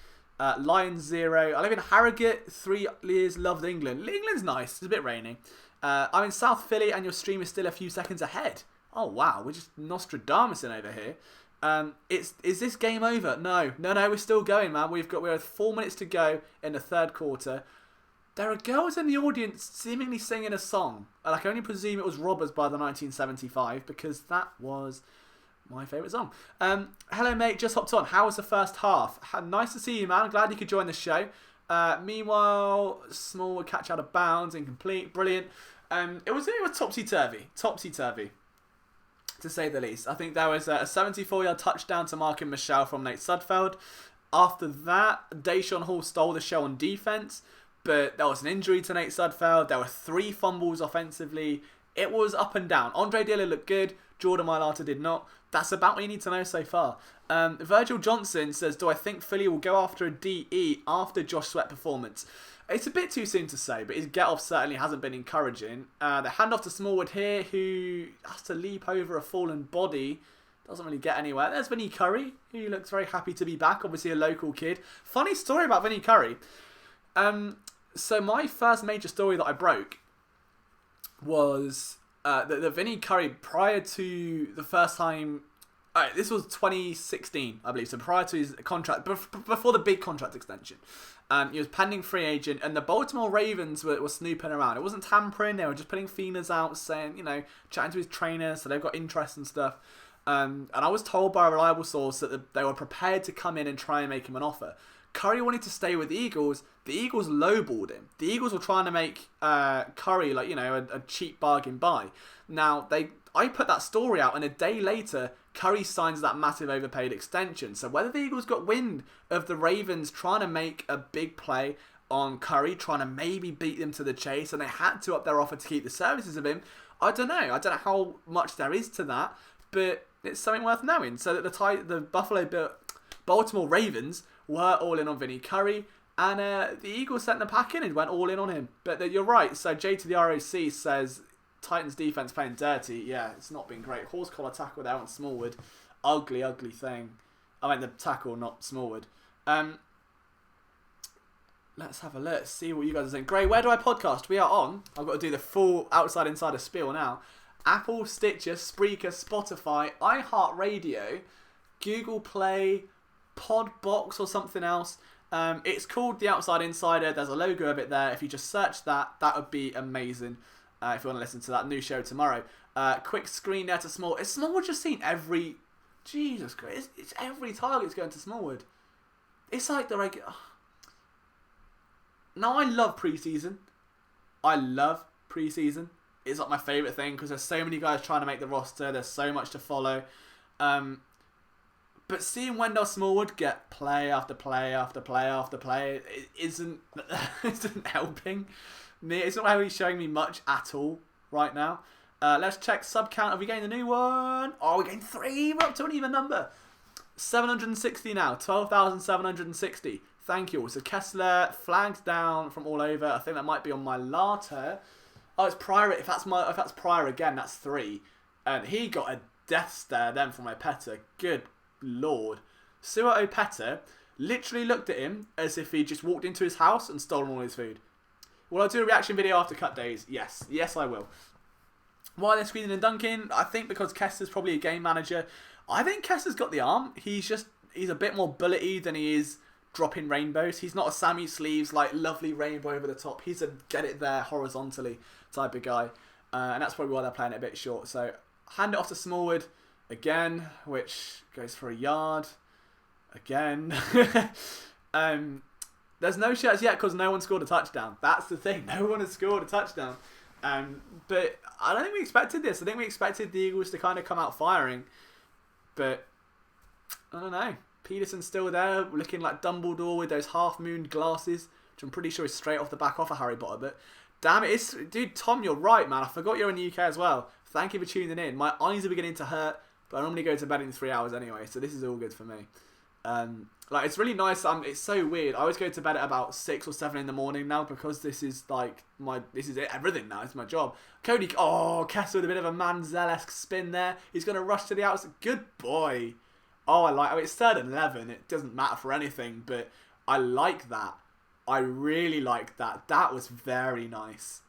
Lions 0. I live in Harrogate. 3 years. Loved England. England's nice. It's a bit rainy. I'm in South Philly, and your stream is still a few seconds ahead. Oh wow, we're just Nostradamusing over here. Is this game over? No. We're still going, man. We're 4 minutes to go in the 3rd quarter. There are girls in the audience seemingly singing a song. I can only presume it was Robbers by the 1975 because that was my favourite song. Hello, mate. Just hopped on. How was the first half? Nice to see you, man. Glad you could join the show. Meanwhile, Small would catch out of bounds, incomplete. Brilliant. It was topsy-turvy. Topsy-turvy, to say the least. I think there was a 74-yard touchdown to Markin Michelle from Nate Sudfeld. After that, Deshaun Hall stole the show on defense, but there was an injury to Nate Sudfeld. There were 3 fumbles offensively. It was up and down. Andre Dillard looked good. Jordan Mailata did not. That's about what you need to know so far. Virgil Johnson says, do I think Philly will go after a DE after Josh Sweat performance? It's a bit too soon to say, but his get-off certainly hasn't been encouraging. The handoff to Smallwood here, who has to leap over a fallen body. Doesn't really get anywhere. There's Vinnie Curry, who looks very happy to be back. Obviously a local kid. Funny story about Vinnie Curry. So my first major story that I broke was that Vinnie Curry, prior to the first time... this was 2016, I believe. So prior to his contract, before the big contract extension. He was pending free agent, and the Baltimore Ravens were snooping around. It wasn't tampering. They were just putting feelers out, saying, chatting to his trainer, so they've got interest and stuff. And I was told by a reliable source that they were prepared to come in and try and make him an offer. Curry wanted to stay with the Eagles. The Eagles lowballed him. The Eagles were trying to make Curry a cheap bargain buy. Now, I put that story out, and a day later, Curry signs that massive overpaid extension. So whether the Eagles got wind of the Ravens trying to make a big play on Curry, trying to maybe beat them to the chase, and they had to up their offer to keep the services of him, I don't know. I don't know how much there is to that, but it's something worth knowing. So that the Baltimore Ravens were all in on Vinnie Curry, and the Eagles sent the pack in and went all in on him. But you're right. So J to the ROC says Titans defense playing dirty. Yeah, it's not been great. Horse collar tackle there on Smallwood. Ugly thing. I meant the tackle, not Smallwood. Let's have a look. See what you guys are saying. Gray, where do I podcast? We are on. I've got to do the full outside insider spiel now. Apple, Stitcher, Spreaker, Spotify, iHeartRadio, Google Play, Podbox or something else. It's called The Outside Insider. There's a logo of it there. If you just search that would be amazing. If you want to listen to that new show tomorrow. Quick screen there to Small. Is Smallwood just seen every... Jesus Christ. It's every target's going to Smallwood. It's like the regular... Now, I love preseason. It's like my favourite thing because there's so many guys trying to make the roster. There's so much to follow. But seeing Wendell Smallwood get play after play after play after play isn't helping me. It's not really showing me much at all right now. Let's check sub count. Have we gained a new one? Oh, we gained 3. We're up to an even number. 760 now. 12,760. Thank you all. So Kessler, flags down from all over. I think that might be on my latte. Oh, it's Pryor. If that's Pryor again, that's 3. And he got a death stare then from Opeta. Good lord. Sua Opeta literally looked at him as if he just walked into his house and stolen all his food. Will I do a reaction video after cut days? Yes. Yes, I will. Why are they squeezing and dunking? I think because Kessler's probably a game manager. I think Kessler's got the arm. He's a bit more bullety than he is dropping rainbows. He's not a Sammy Sleeves, like, lovely rainbow over the top. He's a get it there horizontally type of guy. And that's probably why they're playing it a bit short. So, hand it off to Smallwood again, which goes for a yard. Again. There's no shirts yet because no one scored a touchdown. That's the thing. No one has scored a touchdown. But I don't think we expected this. I think we expected the Eagles to kind of come out firing. But, I don't know. Peterson's still there, looking like Dumbledore with those half-moon glasses, which I'm pretty sure is straight off the back off of Harry Potter. But damn it, dude, Tom, you're right, man. I forgot you're in the UK as well. Thank you for tuning in. My eyes are beginning to hurt, but I normally go to bed in 3 hours anyway, so this is all good for me. It's really nice. It's so weird. I always go to bed at about 6 or 7 in the morning now because this is everything now. It's my job. Cody, Kessler with a bit of a Manziel-esque spin there. He's going to rush to the outside. Good boy. It's 3rd and 11. It doesn't matter for anything, but I like that. I really like that. That was very nice.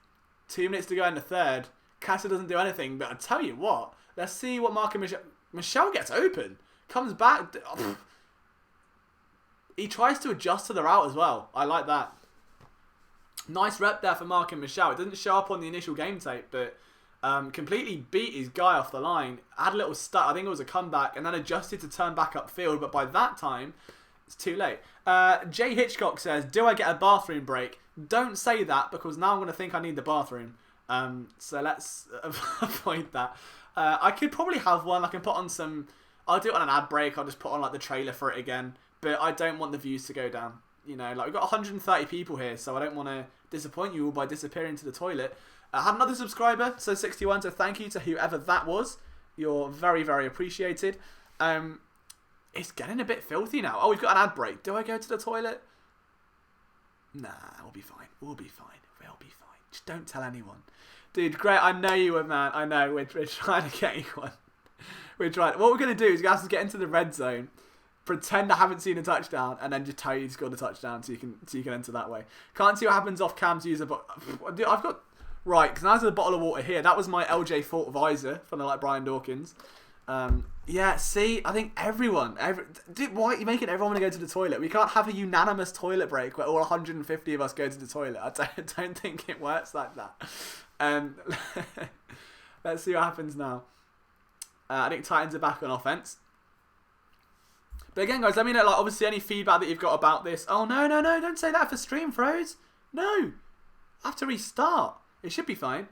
2 minutes to go in the third. Kessler doesn't do anything, but I tell you what. Let's see what Mark and Michelle gets open. Comes back. He tries to adjust to the route as well. I like that. Nice rep there for Mark and Michelle. It doesn't show up on the initial game tape, but completely beat his guy off the line. Had a little start. I think it was a comeback, and then adjusted to turn back upfield. But by that time, it's too late. Jay Hitchcock says, "Do I get a bathroom break?" Don't say that because now I'm going to think I need the bathroom. So let's avoid that. I could probably have one. I can put on some. I'll do it on an ad break. I'll just put on like the trailer for it again. But I don't want the views to go down. You know, like we've got 130 people here, so I don't want to disappoint you all by disappearing to the toilet. I had another subscriber, so 61, so thank you to whoever that was. You're very, very appreciated. It's getting a bit filthy now. Oh, we've got an ad break. Do I go to the toilet? Nah, we'll be fine. We'll be fine. We'll be fine. Just don't tell anyone. Dude, great. I know you would, man. I know. We're trying to get you one. We're trying. What we're going to do is we're going to have to get into the red zone, pretend I haven't seen a touchdown, and then just tell you you scored a touchdown so you can enter that way. Can't see what happens off cam to use a Dude, I've got... Right, because now there's a bottle of water here. That was my LJ Fort visor from like Brian Dawkins. Yeah, see, I think everyone... Dude, why are you making everyone want to go to the toilet? We can't have a unanimous toilet break where all 150 of us go to the toilet. I don't think it works like that. Let's see what happens now. I think Titans are back on offense. But again, guys, let me know, like, obviously, any feedback that you've got about this. Oh, no, don't say that for stream throws. No. I have to restart. It should be fine.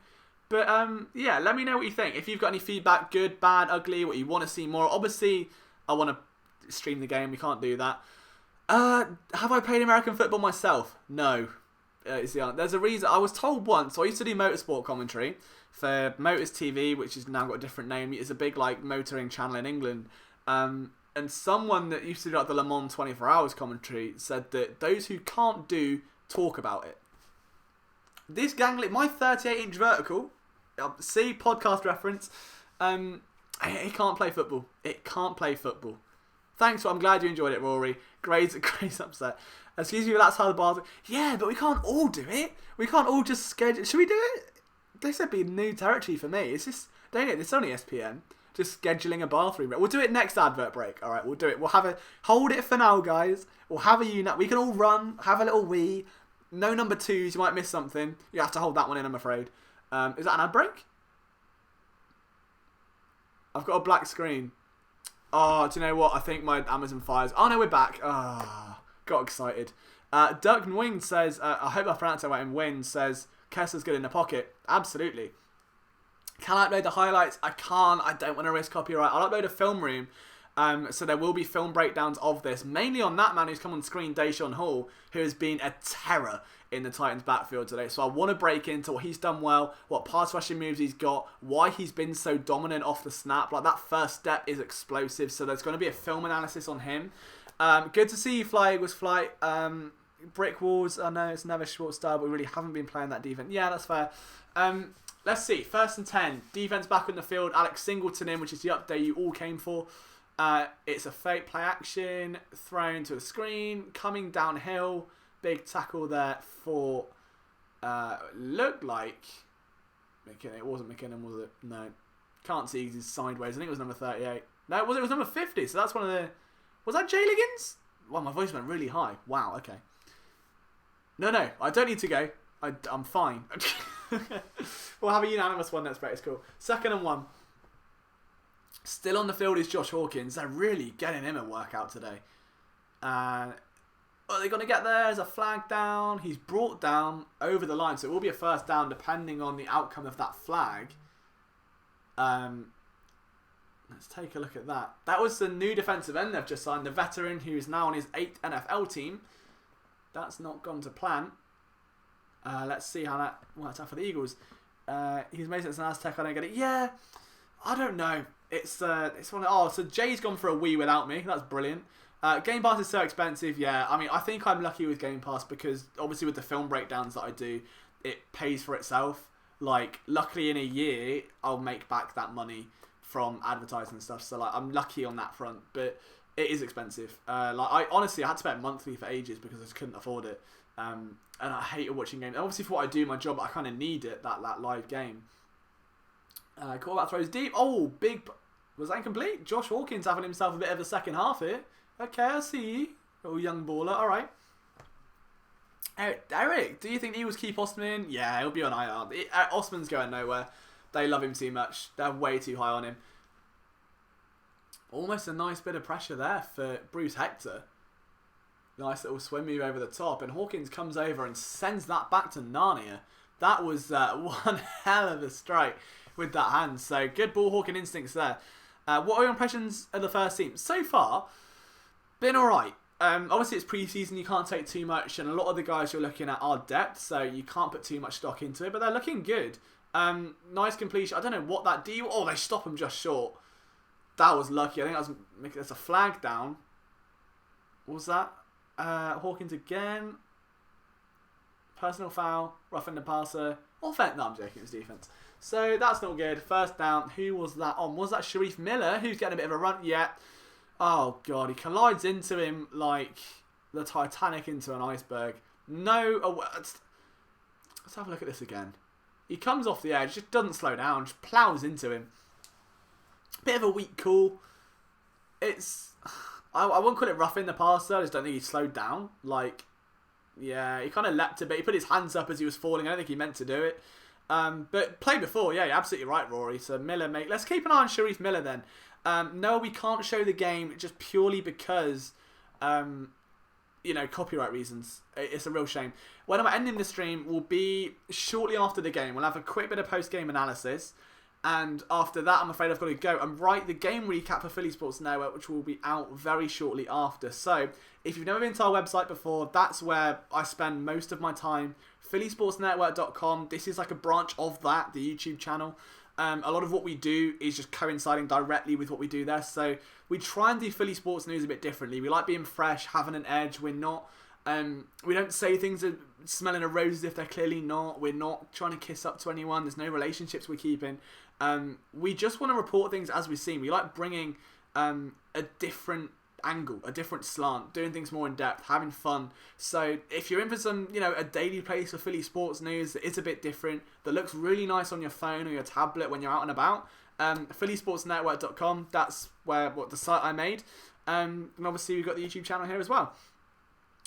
But, yeah, let me know what you think. If you've got any feedback, good, bad, ugly, what you want to see more. Obviously, I want to stream the game. We can't do that. Have I played American football myself? No. There's a reason. I was told once. So I used to do motorsport commentary for Motors TV, which has now got a different name. It's a big, like, motoring channel in England. And someone that used to do like the Le Mans 24 Hours commentary said that those who can't do, talk about it. This gangly, my 38-inch vertical, see, podcast reference, it can't play football. It can't play football. Thanks, I'm glad you enjoyed it, Rory. Great upset. Excuse me, but that's how the bars... Yeah, but we can't all do it. We can't all just schedule... Should we do it? This would be new territory for me. It's just... Dang it, it's only SPN. Just scheduling a bathroom break. We'll do it next advert break. All right, we'll do it. We'll have a... Hold it for now, guys. We'll have a unit. We can all run, have a little wee. No number twos. You might miss something. You have to hold that one in, I'm afraid. Is that an ad break? I've got a black screen. Oh, do you know what? I think my Amazon fires. Oh, no, we're back. Got excited. Dirk Nguyen says, I hope I pronounced that right, and Win says, Kessler's good in the pocket. Absolutely. Can I upload the highlights? I can't. I don't want to risk copyright. I'll upload a film room. So there will be film breakdowns of this. Mainly on that man who's come on screen, Deshaun Hall, who has been a terror in the Titans backfield today. So I want to break into what he's done well, what pass rushing moves he's got, why he's been so dominant off the snap. Like, that first step is explosive. So there's going to be a film analysis on him. Good to see you, Fly Eagles Flight. Brick walls. I know it's never short style, but we really haven't been playing that defense. Yeah, that's fair. Let's see. 1st and 10. Defense back on the field. Alex Singleton in, which is the update you all came for. It's a fake play action. Thrown to the screen. Coming downhill. Big tackle there for... looked like... McKinnon. It wasn't McKinnon, was it? No. Can't see because he's sideways. I think it was number 38. No, it was number 50. So that's one of the... Was that Jay Liggins? Wow, my voice went really high. Wow, okay. No. I don't need to go. I'm fine. We'll have a unanimous one. That's great. It's cool. 2nd and 1. Still on the field is Josh Hawkins. They're really getting him a workout today. Are they going to get there? There's a flag down. He's brought down over the line. So it will be a first down depending on the outcome of that flag. Let's take a look at that. That was the new defensive end they've just signed. The veteran who is now on his 8th NFL team. That's not gone to plan. Let's see how that works out for the Eagles. He's made it as an Aztec. I don't get it. Yeah, I don't know. It's one. So Jay's gone for a wee without me. That's brilliant. Game Pass is so expensive. Yeah, I mean, I think I'm lucky with Game Pass because obviously with the film breakdowns that I do, it pays for itself. Like, luckily in a year, I'll make back that money from advertising and stuff. So like, I'm lucky on that front, but it is expensive. I honestly had to pay it monthly for ages because I just couldn't afford it. And I hated watching games. Obviously, for what I do, my job, I kind of need it, that live game. Quarterback throws deep. Oh, big. Was that incomplete? Josh Hawkins having himself a bit of a second half here. Okay, I see you. Little young baller. All right. Eric, do you think the Eagles keep Osman in? Yeah, he'll be on IR. Osman's going nowhere. They love him too much. They're way too high on him. Almost a nice bit of pressure there for Bruce Hector. Nice little swim move over the top. And Hawkins comes over and sends that back to Narnia. That was one hell of a strike with that hand. So good ball hawking instincts there. What are your impressions of the first team? So far, been alright. Obviously it's preseason, you can't take too much, and a lot of the guys you're looking at are depth, so you can't put too much stock into it, but they're looking good. Nice completion. I don't know what that deal. Oh, they stop him just short. That was lucky. I think that's a flag down. What was that? Hawkins again. Personal foul. Roughing the passer. Offense. No, I'm joking. It was defense. So that's not good. First down. Who was that on? Was that Sharif Miller? Who's getting a bit of a run? Yeah. Oh, God. He collides into him like the Titanic into an iceberg. No. Let's have a look at this again. He comes off the edge. Just doesn't slow down. Just plows into him. Bit of a weak call. I won't call it roughing the passer. I just don't think he slowed down. Like, yeah, he kind of leapt a bit. He put his hands up as he was falling. I don't think he meant to do it. But played before, yeah, you're absolutely right, Rory. So Miller, mate. Let's keep an eye on Sharif Miller then. No, we can't show the game just purely because, copyright reasons. It's a real shame. When I'm ending the stream will be shortly after the game. We'll have a quick bit of post-game analysis. And after that, I'm afraid I've got to go and write the game recap for Philly Sports Network, which will be out very shortly after. So, if you've never been to our website before, that's where I spend most of my time. phillysportsnetwork.com. This is like a branch of that, the YouTube channel. A lot of what we do is just coinciding directly with what we do there. So, we try and do Philly Sports News a bit differently. We like being fresh, having an edge. We're not... we don't say things are smelling of roses if they're clearly not. We're not trying to kiss up to anyone. There's no relationships we're keeping. We just want to report things as we've seen. We like bringing a different angle, a different slant, doing things more in depth, having fun. So if you're in for some, a daily place for Philly sports news that is a bit different, that looks really nice on your phone or your tablet when you're out and about, phillysportsnetwork.com, that's what the site I made. And obviously we've got the YouTube channel here as well.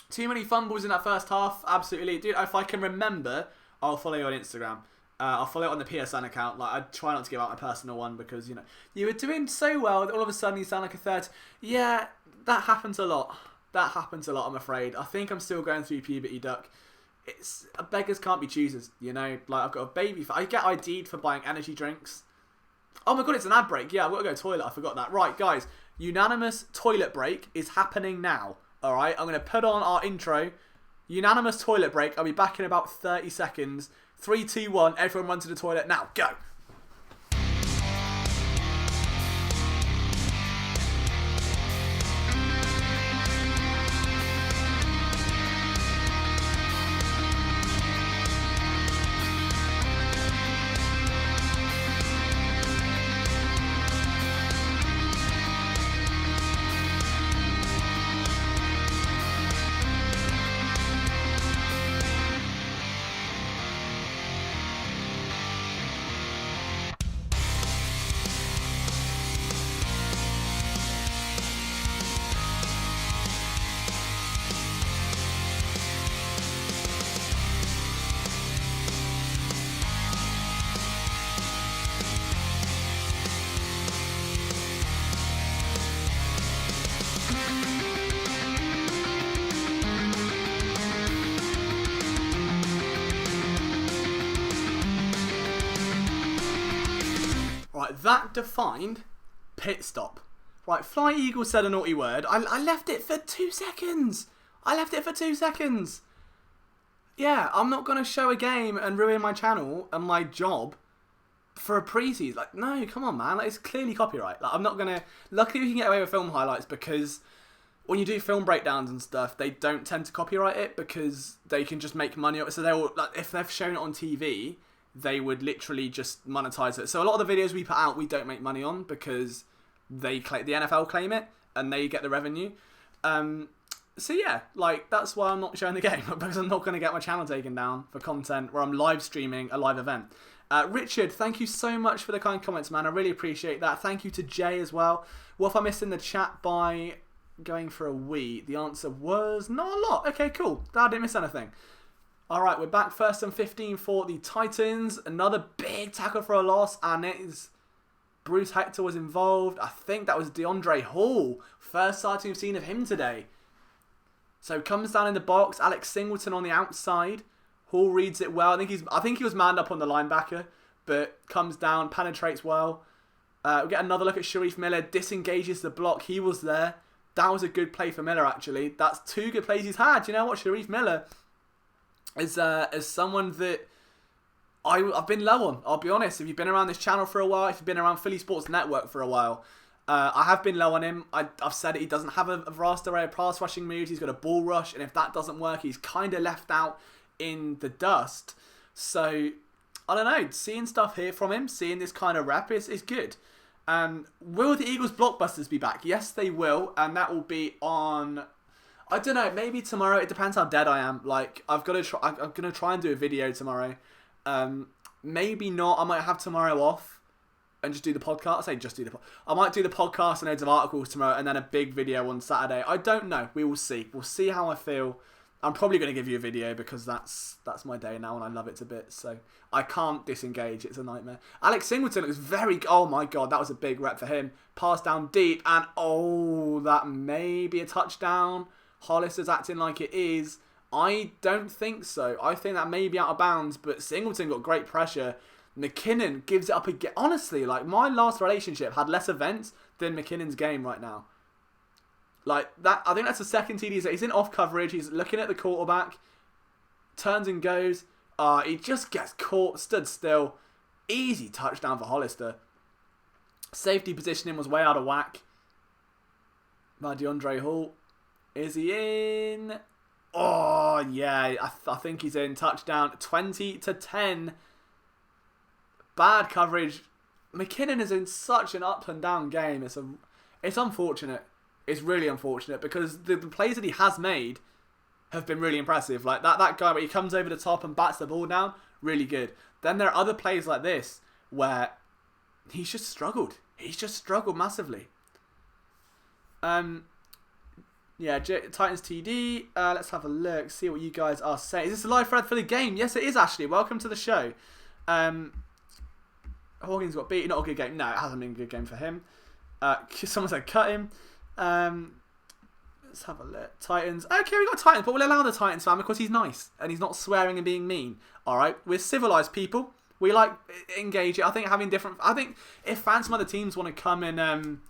Too many fumbles in that first half, absolutely. Dude, if I can remember, I'll follow you on Instagram. I'll follow it on the PSN account. Like, I try not to give out my personal one because, you were doing so well that all of a sudden you sound like a third. Yeah, that happens a lot. I'm afraid. I think I'm still going through puberty, Duck. Beggars can't be choosers, Like, I've got a baby. I get ID'd for buying energy drinks. Oh my God, it's an ad break. Yeah, I've got to go to the toilet. I forgot that. Right, guys, unanimous toilet break is happening now. Alright, I'm going to put on our intro. Unanimous toilet break. I'll be back in about 30 seconds. 3, 2, 1. Everyone run to the toilet now. Go. That defined pit stop. Right, Fly Eagle said a naughty word. I left it for 2 seconds. Yeah, I'm not going to show a game and ruin my channel and my job for a preseason. Like, no, come on, man. Like, it's clearly copyright. Like, I'm not going to... Luckily, we can get away with film highlights because when you do film breakdowns and stuff, they don't tend to copyright it because they can just make money off it. So they'll, like, if they've shown it on TV... they would literally just monetize it. So a lot of the videos we put out, we don't make money on because the NFL claim it and they get the revenue. So yeah, like that's why I'm not showing the game because I'm not going to get my channel taken down for content where I'm live streaming a live event. Richard, thank you so much for the kind comments, man. I really appreciate that. Thank you to Jay as well. What if I missed in the chat by going for a wee? The answer was not a lot. Okay, cool. I didn't miss anything. All right, we're back 1st and 15 for the Titans. Another big tackle for a loss, and it is Bruce Hector was involved. I think that was DeAndre Hall. First sighting we've seen of him today. So comes down in the box. Alex Singleton on the outside. Hall reads it well. I think he was manned up on the linebacker, but comes down, penetrates well. We get another look at Sharif Miller. Disengages the block. He was there. That was a good play for Miller, actually. That's 2 good plays he's had. You know what? Sharif Miller is someone that I've been low on. I'll be honest. If you've been around this channel for a while, if you've been around Philly Sports Network for a while, I have been low on him. I've said it. He doesn't have a vast array of pass rushing moves. He's got a ball rush, and if that doesn't work, he's kind of left out in the dust. So I don't know. Seeing stuff here from him, seeing this kind of rep is good. Will the Eagles blockbusters be back? Yes, they will, and that will be on. I don't know, maybe tomorrow. It depends how dead I am. Like, I'm gonna try and do a video tomorrow. Maybe not. I might have tomorrow off and just do the podcast. I say just do the. I might do the podcast and loads of articles tomorrow, and then a big video on Saturday. I don't know. We will see. We'll see how I feel. I'm probably going to give you a video because that's my day now, and I love it to bits. So I can't disengage. It's a nightmare. Alex Singleton was very. Oh my god, that was a big rep for him. Pass down deep, and that may be a touchdown. Hollister's acting like it is. I don't think so. I think that may be out of bounds, but Singleton got great pressure. McKinnon gives it up again. Honestly, like, my last relationship had less events than McKinnon's game right now. Like, that, I think that's the second TD. He's in off coverage. He's looking at the quarterback. Turns and goes. He just gets caught, stood still. Easy touchdown for Hollister. Safety positioning was way out of whack by DeAndre Hall. Is he in? Oh, yeah. I think he's in. Touchdown. 20-10. Bad coverage. McKinnon is in such an up and down game. It's unfortunate. It's really unfortunate because the plays that he has made have been really impressive. Like that guy where he comes over the top and bats the ball down, really good. Then there are other plays like this where he's just struggled. He's just struggled massively. Yeah, Titans TD. Let's have a look, see what you guys are saying. Is this a live thread for the game? Yes, it is, Ashley. Welcome to the show. Hawkins got beaten. Not a good game. No, it hasn't been a good game for him. Someone said cut him. Let's have a look. Titans. Okay, we got Titans, but we'll allow the Titans fan because he's nice and he's not swearing and being mean. All right, we're civilized people. We like engage it. I think having different. I think if fans from other teams want to come and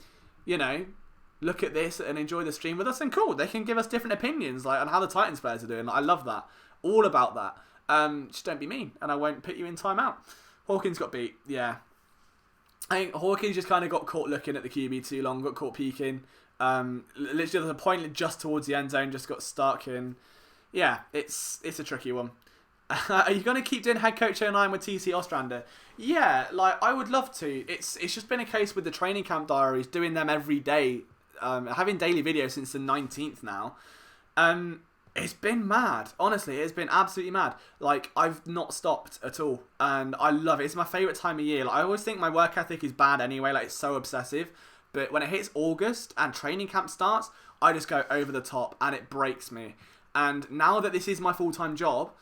look at this and enjoy the stream with us, then cool. They can give us different opinions like on how the Titans players are doing. Like, I love that. All about that. Just don't be mean, and I won't put you in timeout. Hawkins got beat. Yeah. I think Hawkins just kind of got caught looking at the QB too long, got caught peeking. Literally, there's a point just towards the end zone, just got stuck. And yeah, it's a tricky one. Are you going to keep doing head coach 09 with TC Ostrander? Yeah, like, I would love to. It's just been a case with the training camp diaries, doing them every day, having daily videos since the 19th now. It's been mad. Honestly, it's been absolutely mad. Like, I've not stopped at all. And I love it. It's my favourite time of year. Like, I always think my work ethic is bad anyway. Like, it's so obsessive. But when it hits August and training camp starts, I just go over the top and it breaks me. And now that this is my full-time job,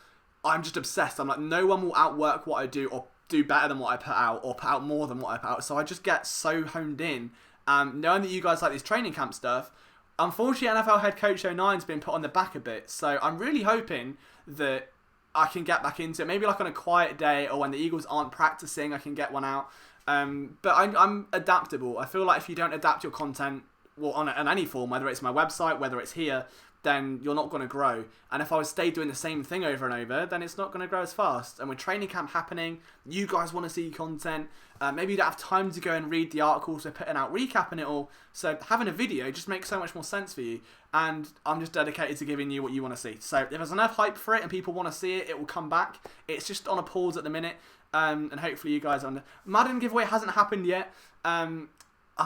I'm just obsessed. I'm like, no one will outwork what I do or do better than what I put out or put out more than what I put out. So I just get so honed in. Knowing that you guys like this training camp stuff, unfortunately, NFL head coach 09's been put on the back a bit. So I'm really hoping that I can get back into it. Maybe like on a quiet day or when the Eagles aren't practicing, I can get one out. But I'm adaptable. I feel like if you don't adapt your content on any form, whether it's my website, whether it's here, then you're not going to grow. And if I would stay doing the same thing over and over, then it's not going to grow as fast. And with training camp happening, you guys want to see content. Maybe you don't have time to go and read the articles we're putting out, recapping it all. So having a video just makes so much more sense for you. And I'm just dedicated to giving you what you want to see. So if there's enough hype for it and people want to see it, it will come back. It's just on a pause at the minute. And hopefully you guys are. Madden giveaway hasn't happened yet. I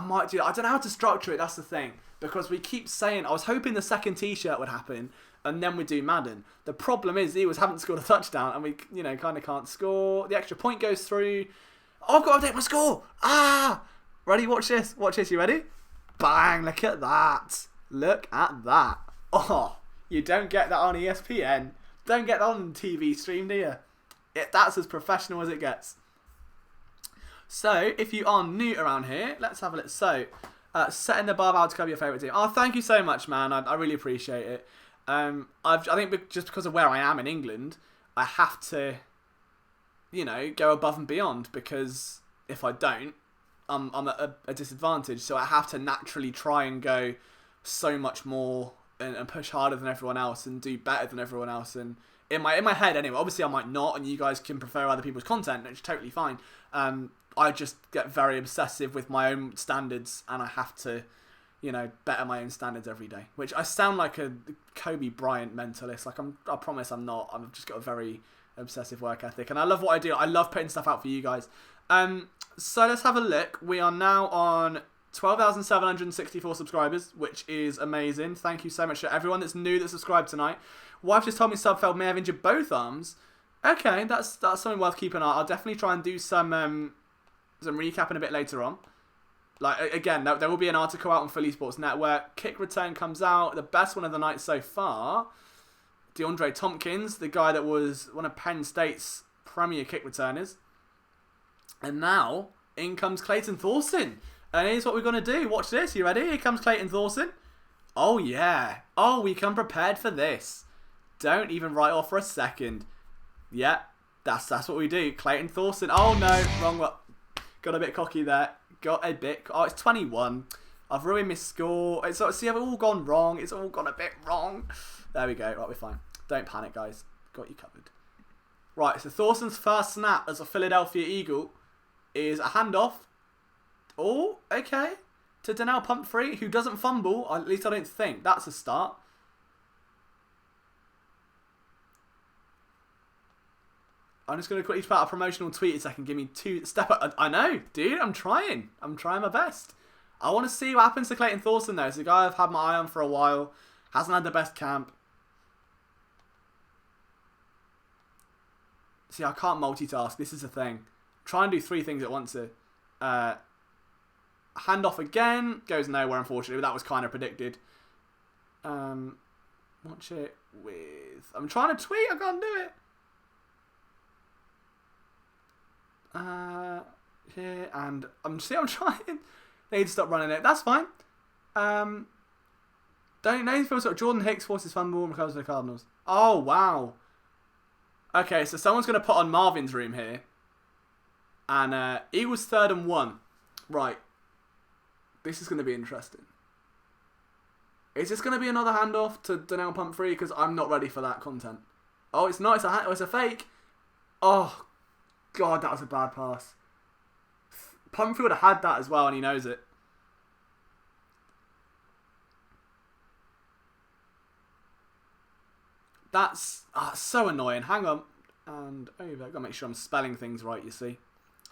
might do. I don't know how to structure it. That's the thing, because we keep saying I was hoping the second T-shirt would happen, and then we do Madden. The problem is the Eagles haven't scored a touchdown, and we kind of can't score. The extra point goes through. Oh, I've got to update my score. Ready? Watch this. Watch this. You ready? Bang! Look at that. Look at that. Oh, you don't get that on ESPN. Don't get that on TV stream, do you? That's as professional as it gets. So, if you are new around here, let's have a look. So, setting the bar out to cover your favourite team. Oh, thank you so much, man. I really appreciate it. I think just because of where I am in England, I have to, go above and beyond, because if I don't, I'm at a disadvantage. So I have to naturally try and go so much more and push harder than everyone else and do better than everyone else. And in my head anyway, obviously I might not, and you guys can prefer other people's content, which is totally fine. I just get very obsessive with my own standards, and I have to, better my own standards every day. Which I sound like a Kobe Bryant mentalist. Like I promise I'm not. I've just got a very obsessive work ethic, and I love what I do. I love putting stuff out for you guys. So let's have a look. We are now on 12,764 subscribers, which is amazing. Thank you so much to everyone that's new that subscribed tonight. Wife just told me Subfeld may have injured both arms. Okay, that's something worth keeping an eye. I'll definitely try and do some recapping a bit later on. Like, again, there will be an article out on Philly Sports Network. Kick return comes out. The best one of the night so far. DeAndre Tompkins, the guy that was one of Penn State's premier kick returners. And now, in comes Clayton Thorson. And here's what we're going to do. Watch this. You ready? Here comes Clayton Thorson. Oh, yeah. Oh, we come prepared for this. Don't even write off for a second. Yeah, that's what we do. Clayton Thorson. Oh, no. Wrong one. Got a bit cocky there. Oh, it's 21. I've ruined my score. See, I've all gone wrong. It's all gone a bit wrong. There we go. Right, we're fine. Don't panic, guys. Got you covered. Right, so Thorson's first snap as a Philadelphia Eagle is a handoff. Oh, okay. To Donnell Pumphrey, who doesn't fumble. At least I don't think. That's a start. I'm just going to quickly put out a promotional tweet a second. Give me two step up. I know, dude. I'm trying my best. I want to see what happens to Clayton Thorson, though. It's a guy I've had my eye on for a while. Hasn't had the best camp. See, I can't multitask. This is the thing. Try and do three things at once here. Handoff again. Goes nowhere, unfortunately. But that was kind of predicted. Watch it with... I'm trying to tweet. I can't do it. Here, and I'm trying. They need to stop running it. That's fine. Don't know. Feels like Jordan Hicks forces fumble and recovers for the Cardinals. Oh, wow. Okay, so someone's going to put on Marvin's room here. And Eagles 3rd and 1. Right. This is going to be interesting. Is this going to be another handoff to Donnell Pumphrey? Because I'm not ready for that content. Oh, it's not. It's a fake. Oh, God, that was a bad pass. Pumphrey would have had that as well, and he knows it. That's so annoying. Hang on. And over. I've got to make sure I'm spelling things right, you see.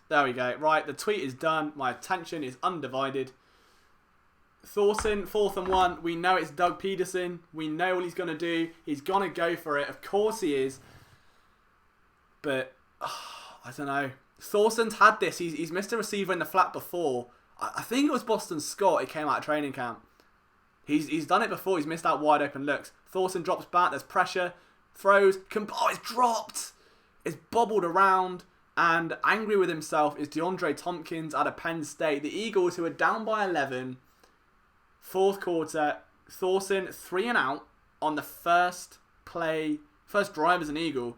There we go. Right, the tweet is done. My attention is undivided. Thorson, 4th and 1. We know it's Doug Peterson. We know what he's going to do. He's going to go for it. Of course he is. But... I don't know. Thorson's had this. He's missed a receiver in the flat before. I think it was Boston Scott. He came out of training camp. He's done it before. He's missed out wide open looks. Thorson drops back. There's pressure. Throws. Oh, it's dropped. It's bobbled around. And angry with himself is DeAndre Tompkins out of Penn State. The Eagles, who are down by 11. 4th quarter. Thorson 3 and out on the first drive as an Eagle.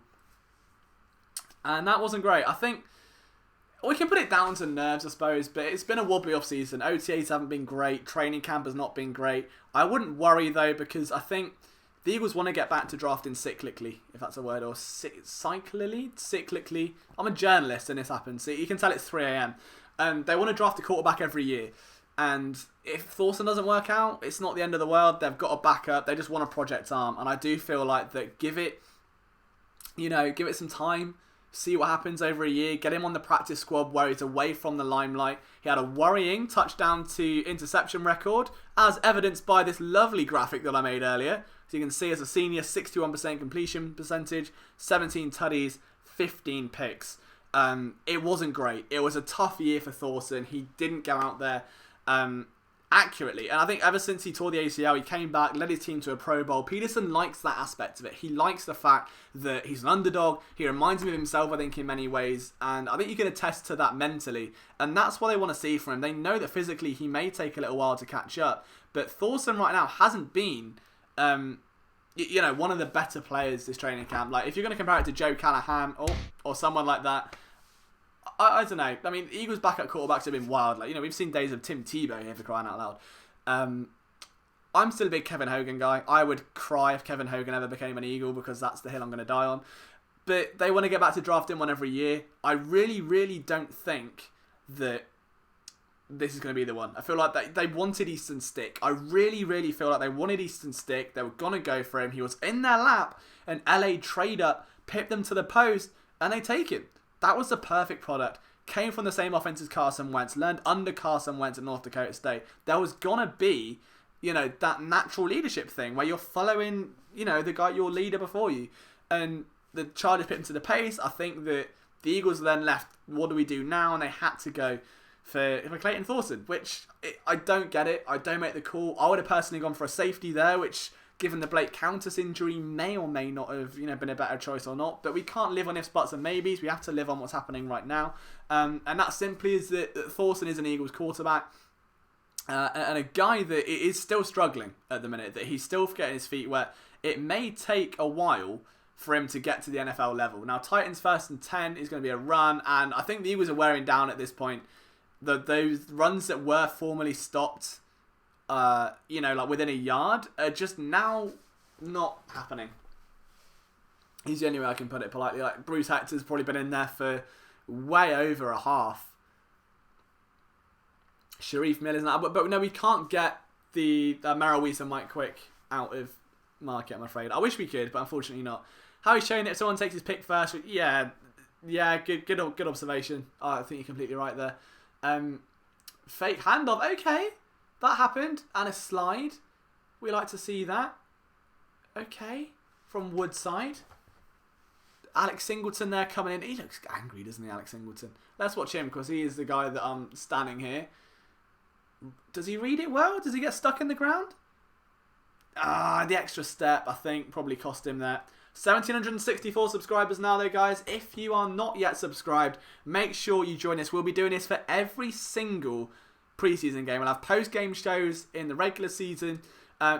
And that wasn't great. I think we can put it down to nerves, I suppose, but it's been a wobbly off-season. OTAs haven't been great. Training camp has not been great. I wouldn't worry, though, because I think the Eagles want to get back to drafting cyclically, if that's a word, or cyclically. I'm a journalist and this happens, so you can tell it's 3 a.m. They want to draft a quarterback every year. And if Thorson doesn't work out, it's not the end of the world. They've got a backup. They just want a project arm. And I do feel like that give it some time. See what happens over a year. Get him on the practice squad where he's away from the limelight. He had a worrying touchdown to interception record, as evidenced by this lovely graphic that I made earlier. So you can see as a senior, 61% completion percentage, 17 tutties, 15 picks. It wasn't great. It was a tough year for Thorson. He didn't go out there. accurately. And I think ever since he tore the ACL, he came back, led his team to a Pro Bowl. Peterson likes that aspect of it. He likes the fact that he's an underdog. He reminds me of himself, I think, in many ways. And I think you can attest to that mentally. And that's what they want to see from him. They know that physically he may take a little while to catch up. But Thorson right now hasn't been, one of the better players this training camp. Like, if you're going to compare it to Joe Callahan or someone like that, I don't know. I mean, the Eagles' backup quarterbacks have been wild. Like, we've seen days of Tim Tebow here, for crying out loud. I'm still a big Kevin Hogan guy. I would cry if Kevin Hogan ever became an Eagle because that's the hill I'm going to die on. But they want to get back to drafting one every year. I really, really don't think that this is going to be the one. I feel like they wanted Easton Stick. I really, really feel like they wanted Easton Stick. They were going to go for him. He was in their lap. And LA trade up, pipped them to the post, and they take him. That was the perfect product. Came from the same offense as Carson Wentz. Learned under Carson Wentz at North Dakota State. There was going to be, that natural leadership thing where you're following, the guy, your leader before you. And the Chargers put him to the pace. I think that the Eagles then left, what do we do now? And they had to go for Clayton Thorson, which I don't get it. I don't make the call. I would have personally gone for a safety there, which, given the Blake Countess injury, may or may not have been a better choice or not. But we can't live on ifs, buts and maybes. We have to live on what's happening right now. And that simply is that Thorson is an Eagles quarterback. And a guy that is still struggling at the minute, that he's still getting his feet wet. It may take a while for him to get to the NFL level. Now, Titans 1st and 10 is going to be a run. And I think the Eagles are wearing down at this point. Those runs that were formerly stopped, like within a yard, are just now not happening. He's the only way I can put it politely. Like, Bruce Hector's probably been in there for way over a half. Sharif Miller's not, but no, we can't get the Merrill Weiss and Mike Quick out of market, I'm afraid. I wish we could, but unfortunately not. How he's showing it, if someone takes his pick first, yeah, good observation. I think you're completely right there. Fake handoff, okay, that happened, and a slide. We like to see that. Okay, from Woodside. Alex Singleton there coming in. He looks angry, doesn't he, Alex Singleton? Let's watch him because he is the guy that I'm standing here. Does he read it well? Does he get stuck in the ground? The extra step, I think, probably cost him there. 1,764 subscribers now, though, guys. If you are not yet subscribed, make sure you join us. We'll be doing this for every single preseason game. We'll have post-game shows in the regular season.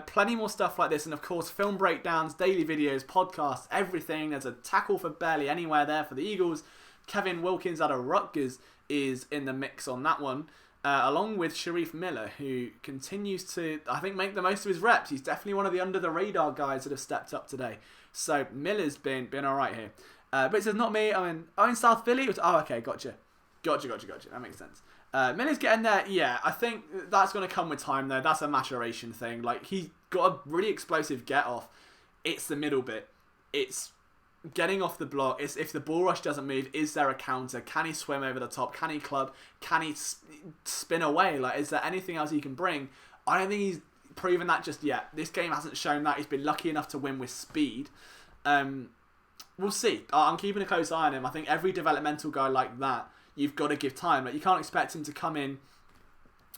Plenty more stuff like this. And, of course, film breakdowns, daily videos, podcasts, everything. There's a tackle for barely anywhere there for the Eagles. Kevin Wilkins out of Rutgers is in the mix on that one. Along with Sharif Miller, who continues to, I think, make the most of his reps. He's definitely one of the under-the-radar guys that have stepped up today. So Miller's been all right here. But it says, not me. I'm in South Philly. Okay, gotcha. That makes sense. Miller's getting there. Yeah, I think that's going to come with time, though. That's a maturation thing. Like, he's got a really explosive get-off. It's the middle bit. It's getting off the block. It's if the ball rush doesn't move, is there a counter? Can he swim over the top? Can he club? Can he spin away? Like, is there anything else he can bring? I don't think he's proven that just yet. This game hasn't shown that. He's been lucky enough to win with speed. We'll see. I'm keeping a close eye on him. I think every developmental guy like that, you've got to give time. Like, you can't expect him to come in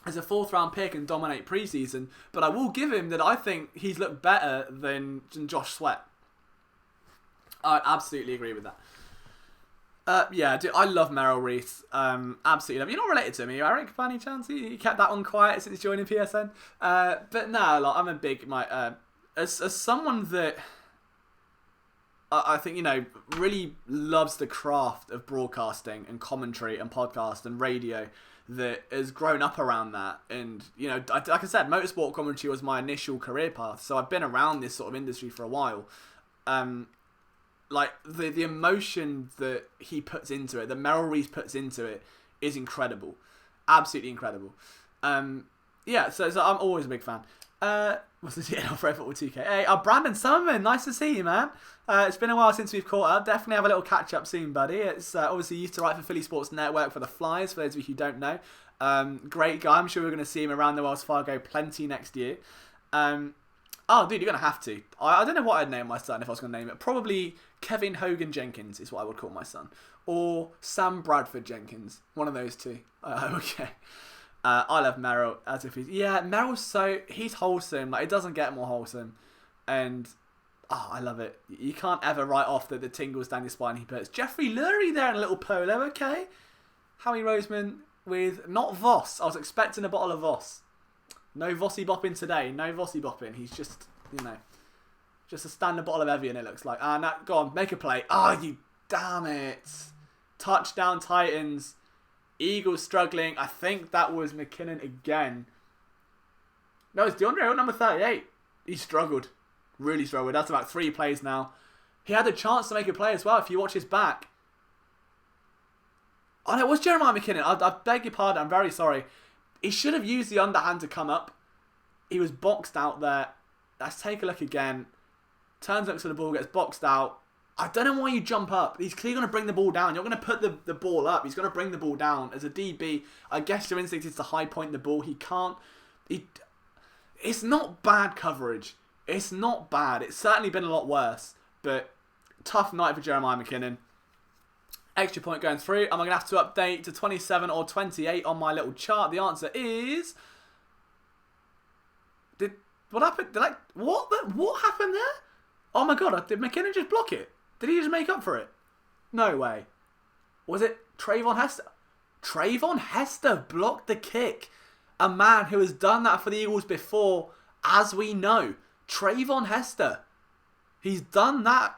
as a 4th round pick and dominate preseason. But I will give him that I think he's looked better than Josh Sweat. I absolutely agree with that. Yeah, dude, I love Merrill Reese. Absolutely love. You're not related to me, Eric, by any chance? He kept that one quiet since joining PSN. But no, like, I'm a big as someone that I think really loves the craft of broadcasting and commentary and podcast and radio, that has grown up around that. And like I said, motorsport commentary was my initial career path, so I've been around this sort of industry for a while. Like, the emotion that he puts into it, that Merrill Reese puts into it, is incredible. Absolutely incredible. Yeah, so I'm always a big fan. What's the DNL Pro Football 2K? Hey, Brandon Summerman, nice to see you, man. It's been a while since we've caught up. Definitely have a little catch-up soon, buddy. It's obviously used to write for Philly Sports Network for the Flyers, for those of you who don't know. Great guy. I'm sure we're going to see him around the Wells Fargo plenty next year. Oh, dude, you're going to have to. I don't know what I'd name my son if I was going to name it. Probably Kevin Hogan Jenkins is what I would call my son. Or Sam Bradford Jenkins. One of those two. Okay. I love Merrill as if he's wholesome. Like, it doesn't get more wholesome. And I love it. You can't ever write off the tingles down your spine he puts. Jeffrey Lurie there in a little polo, okay. Howie Roseman with, not Voss. I was expecting a bottle of Voss. No Vossy bopping today. No Vossy bopping. He's just, just a standard bottle of Evian, it looks like. No, go on, make a play. You damn it. Touchdown Titans. Eagles struggling. I think that was McKinnon again. No, it's DeAndre, number 38. He struggled. Really struggled. That's about 3 plays now. He had a chance to make a play as well if you watch his back. Oh, no, it was Jeremiah McKinnon. I beg your pardon. I'm very sorry. He should have used the underhand to come up. He was boxed out there. Let's take a look again. Turns up to the ball, gets boxed out. I don't know why you jump up. He's clearly going to bring the ball down. You're going to put the ball up. He's going to bring the ball down. As a DB, I guess your instinct is to high point the ball. He can't. It's not bad coverage. It's not bad. It's certainly been a lot worse. But tough night for Jeremiah McKinnon. Extra point going through. Am I going to have to update to 27 or 28 on my little chart? The answer is... What happened? What happened there? Oh my god, did McKinnon just block it? Did he just make up for it? No way. Was it Trayvon Hester? Trayvon Hester blocked the kick. A man who has done that for the Eagles before, as we know. Trayvon Hester. He's done that.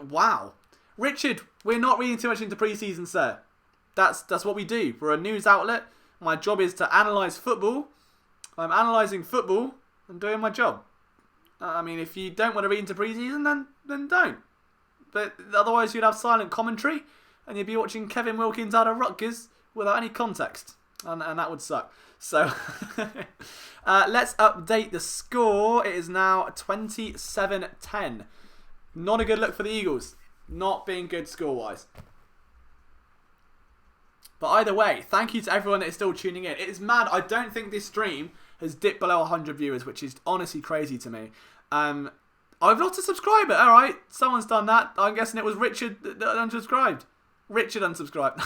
Wow. Richard, we're not reading too much into preseason, sir. That's what we do. We're a news outlet. My job is to analyse football. I'm analysing football. I'm doing my job. I mean, if you don't want to read into preseason, then don't. But otherwise, you'd have silent commentary, and you'd be watching Kevin Wilkins out of Rutgers without any context, and that would suck. So, let's update the score. It is now 27-10. Not a good look for the Eagles. Not being good score-wise. But either way, thank you to everyone that is still tuning in. It is mad. I don't think this stream has dipped below 100 viewers, which is honestly crazy to me. I've lost a subscriber. Alright, someone's done that. I'm guessing it was Richard that unsubscribed. Richard unsubscribed.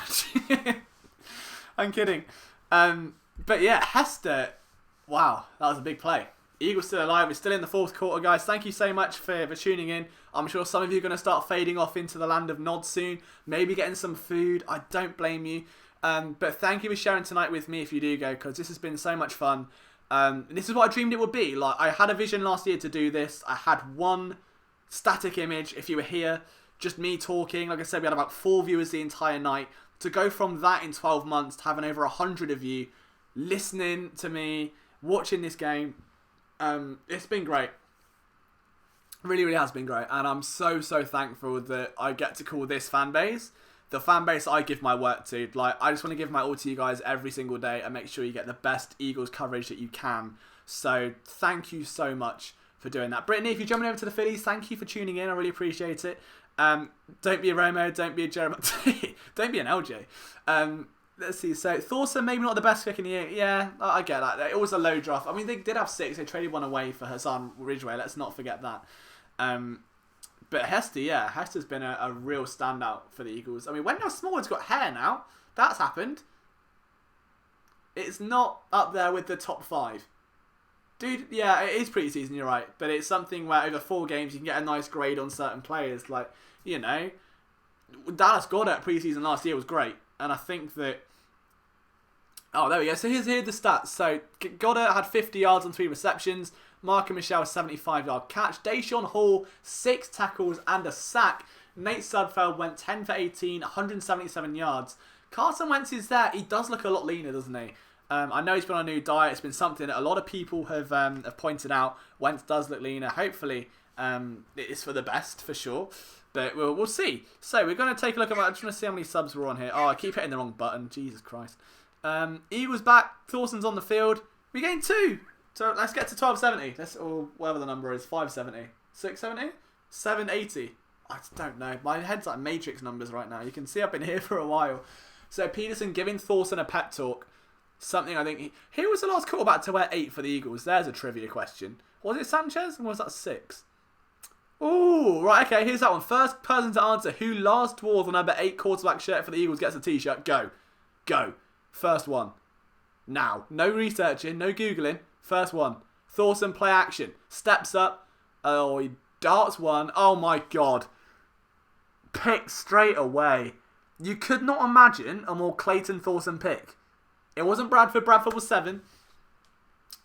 I'm kidding. But yeah, Hester. Wow, that was a big play. Eagles still alive. We're still in the fourth quarter, guys. Thank you so much for tuning in. I'm sure some of you are going to start fading off into the land of nods soon. Maybe getting some food. I don't blame you. But thank you for sharing tonight with me if you do go, because this has been so much fun. This is what I dreamed it would be. Like, I had a vision last year to do this. I had one static image, if you were here, just me talking. Like I said, we had about 4 viewers the entire night. To go from that in 12 months to having over 100 of you listening to me, watching this game, it's been great. Really, really has been great. And I'm so, so thankful that I get to call this fan base the fan base I give my work to. Like, I just want to give my all to you guys every single day and make sure you get the best Eagles coverage that you can. So thank you so much for doing that. Brittany, if you're jumping over to the Phillies, thank you for tuning in. I really appreciate it. Don't be a Romo, don't be a Jeremiah, don't be an LJ. Let's see. So Thorson, maybe not the best pick in the year. Yeah, I get that. It was a low draft. I mean, they did have 6. They traded 1 away for Hassan Ridgeway. Let's not forget that. But Hester, yeah, Hester's been a real standout for the Eagles. I mean, Wendell Smallwood's got hair now. That's happened. It's not up there with the top 5. Dude, yeah, it is preseason, you're right. But it's something where over 4 games you can get a nice grade on certain players. Like, you know, Dallas Goedert preseason last year was great. And I think that... Oh, there we go. So here's the stats. So Goddard had 50 yards on 3 receptions. Mark and Michelle, 75-yard catch. Deshaun Hall, 6 tackles and a sack. Nate Sudfeld went 10 for 18, 177 yards. Carson Wentz is there. He does look a lot leaner, doesn't he? I know he's been on a new diet. It's been something that a lot of people have pointed out. Wentz does look leaner. Hopefully, it is for the best, for sure. But we'll see. So we're going to take a look at... I just want to see how many subs we're on here. Oh, I keep hitting the wrong button. Jesus Christ. Eagles back. Thorson's on the field. We gained 2. So let's get to 1270. Or whatever the number is. 570. 670? 780. I don't know. My head's like Matrix numbers right now. You can see I've been here for a while. So Peterson giving Thorson a pep talk. Something I think... Who was the last quarterback to wear 8 for the Eagles? There's a trivia question. Was it Sanchez? Or was that 6? Ooh, right, okay, here's that one. First person to answer who last wore the number 8 quarterback shirt for the Eagles gets a t-shirt. Go. First one. Now, no researching, no Googling. First one. Thorson play action. Steps up. Oh, he darts one. Oh my God. Pick straight away. You could not imagine a more Clayton Thorson pick. It wasn't Bradford. Bradford was 7.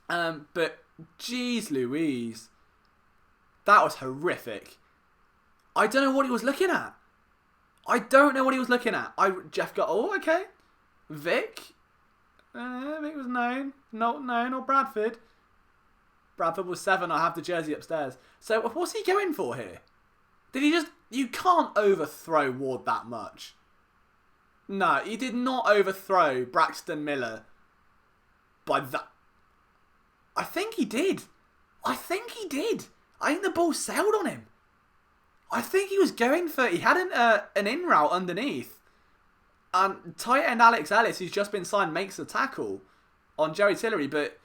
But, geez Louise. That was horrific. I don't know what he was looking at. Jeff got, oh, okay. Vic. Vic was 9. Not Bradford. Bradford was 7. I have the jersey upstairs. So, what's he going for here? Did he just... You can't overthrow Ward that much. No, he did not overthrow Braxton Miller by that. I think he did. I think the ball sailed on him. I think he was going for... He had an in route underneath. And tight end Alex Ellis, who's just been signed, makes the tackle on Jerry Tillery, but...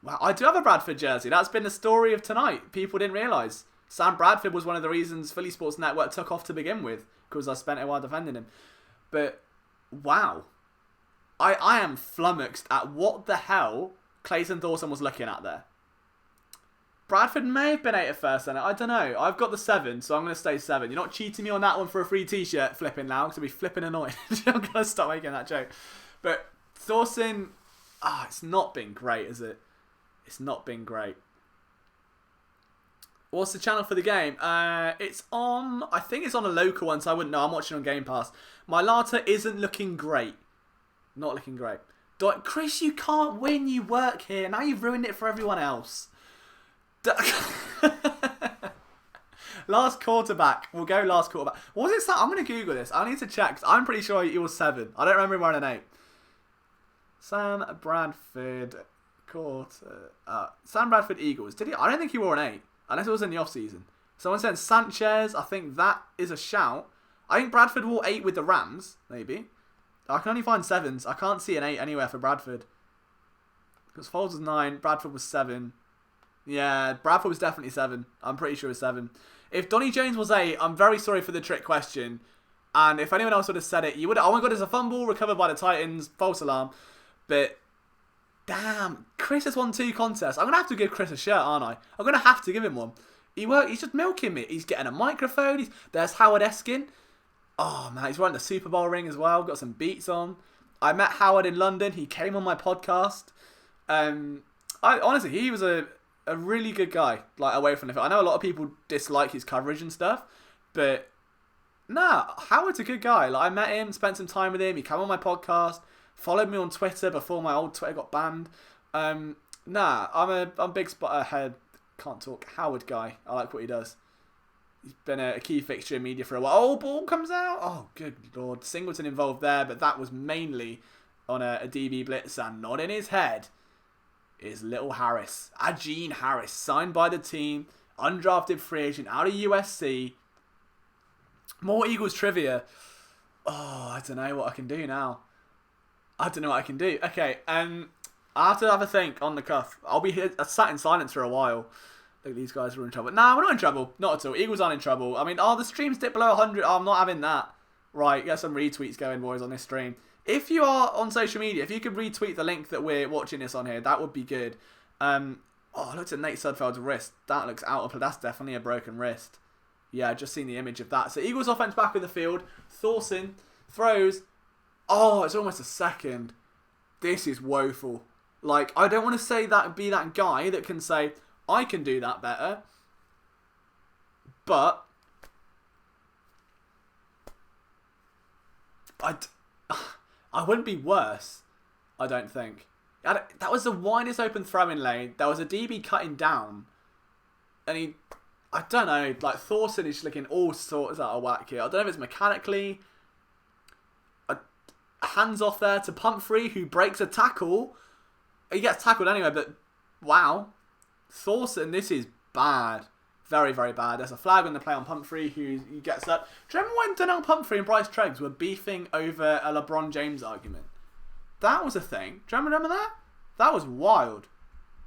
Wow, I do have a Bradford jersey. That's been the story of tonight. People didn't realise. Sam Bradford was one of the reasons Philly Sports Network took off to begin with, because I spent a while defending him. But, wow. I am flummoxed at what the hell Clayton Thorson was looking at there. Bradford may have been 8 at first, and I don't know. I've got the 7, so I'm going to stay 7. You're not cheating me on that one for a free t-shirt flipping now, because I'll be flipping annoyed. I'm going to stop making that joke. But Thorson, it's not been great, is it? It's not been great. What's the channel for the game? It's on... I think it's on a local one, so I wouldn't know. I'm watching on Game Pass. My Lata isn't looking great. Not looking great. Chris, you can't win. You work here. Now you've ruined it for everyone else. Last quarterback. We'll go last quarterback. What was it? I'm going to Google this. I need to check. I'm pretty sure he was 7. I don't remember him wearing an 8. Sam Bradford... Sam Bradford Eagles. Did he? I don't think he wore an 8. Unless it was in the off-season. Someone said Sanchez. I think that is a shout. I think Bradford wore 8 with the Rams. Maybe. I can only find 7s. I can't see an 8 anywhere for Bradford. Because Foles was 9. Bradford was 7. Yeah, Bradford was definitely 7. I'm pretty sure it was 7. If Donnie Jones was 8, I'm very sorry for the trick question. And if anyone else would have said it, you would have... Oh my God, it's a fumble recovered by the Titans. False alarm. But... Damn, Chris has won 2 contests. I'm going to have to give Chris a shirt, aren't I? I'm going to have to give him one. He's just milking me. He's getting a microphone. There's Howard Eskin. Oh, man, he's wearing the Super Bowl ring as well. Got some beats on. I met Howard in London. He came on my podcast. Honestly, he was a really good guy, like, away from the field. I know a lot of people dislike his coverage and stuff, but, nah, Howard's a good guy. Like, I met him, spent some time with him. He came on my podcast. Followed me on Twitter before my old Twitter got banned. I'm a big can't talk, Howard guy. I like what he does. He's been a key fixture in media for a while. Oh, ball comes out. Oh, good Lord. Singleton involved there, but that was mainly on a DB blitz, and not in his head is little Harris. Ajeen Harris, signed by the team, undrafted free agent out of USC. More Eagles trivia. Oh, I don't know what I can do now. Okay, I have to have a think on the cuff. I'll be here, sat in silence for a while. Look, these guys are in trouble. Nah, we're not in trouble. Not at all. Eagles aren't in trouble. I mean, the streams dip below 100. I'm not having that. Right, get some retweets going, boys, on this stream. If you are on social media, if you could retweet the link that we're watching this on here, that would be good. I looked at Nate Sudfeld's wrist. That looks out of... That's definitely a broken wrist. Yeah, just seen the image of that. So, Eagles offense back in the field. Thorson throws... Oh, it's almost a second. This is woeful. Like, I don't want to be that guy that can say, I can do that better. But I wouldn't be worse, I don't think. That was the widest open throwing lane. There was a DB cutting down. And I don't know, like, Thorson is looking all sorts out of whack here. I don't know if it's mechanically... Hands off there to Pumphrey, who breaks a tackle. He gets tackled anyway, but wow. Thorson, this is bad. Very, very bad. There's a flag on the play on Pumphrey, who gets that. Do you remember when Donnell Pumphrey and Bryce Treggs were beefing over a LeBron James argument? That was a thing. Do you remember that? That was wild.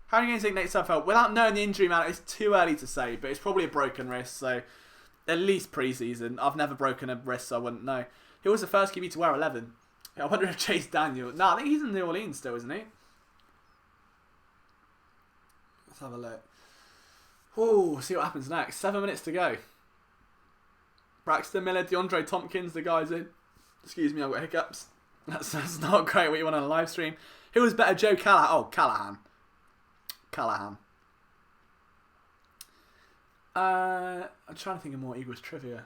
How are you going to think Nate Sudfeld? Without knowing the injury amount, it's too early to say, but it's probably a broken wrist, so At least preseason. I've never broken a wrist, so I wouldn't know. Who was the first QB to wear 11? I wonder if Chase Daniel... No, I think he's in New Orleans still, isn't he? Let's have a look. Oh, see what happens next. 7 minutes to go. Braxton Miller, DeAndre Tompkins, the guys in. Excuse me, I've got hiccups. That's not great what you want on a live stream. Who was better, Joe Callahan? Oh, Callahan. I'm trying to think of more Eagles trivia.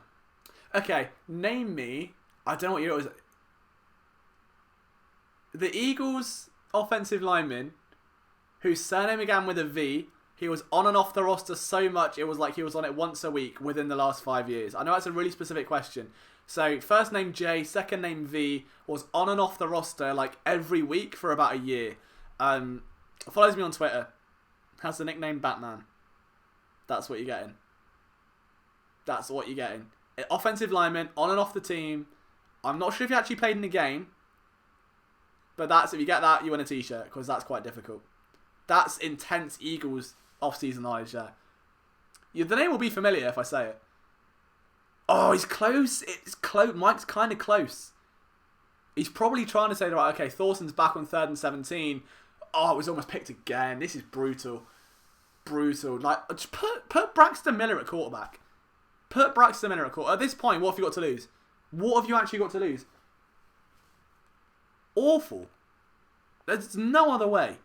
Okay, name me... I don't know what year it was. The Eagles offensive lineman whose surname began with a V. He was on and off the roster so much it was like he was on it once a week within the last 5 years. I know that's a really specific question. So first name J, second name V, was on and off the roster like every week for about a year. Follows me on Twitter. Has the nickname Batman. That's what you're getting. That's what you're getting. Offensive lineman, on and off the team. I'm not sure if he actually played in the game. But that's, if you get that, you win a t-shirt, because that's quite difficult. That's intense Eagles off-season knowledge there. The name will be familiar if I say it. Oh, he's close. It's close. Mike's kind of close. He's probably trying to say, right, okay, Thorson's back on 3rd and 17. Oh, it was almost picked again. This is brutal. Brutal. Like, just put Braxton Miller at quarterback. Put Braxton Miller at quarterback. At this point, what have you got to lose? What have you actually got to lose? Awful. There's no other way.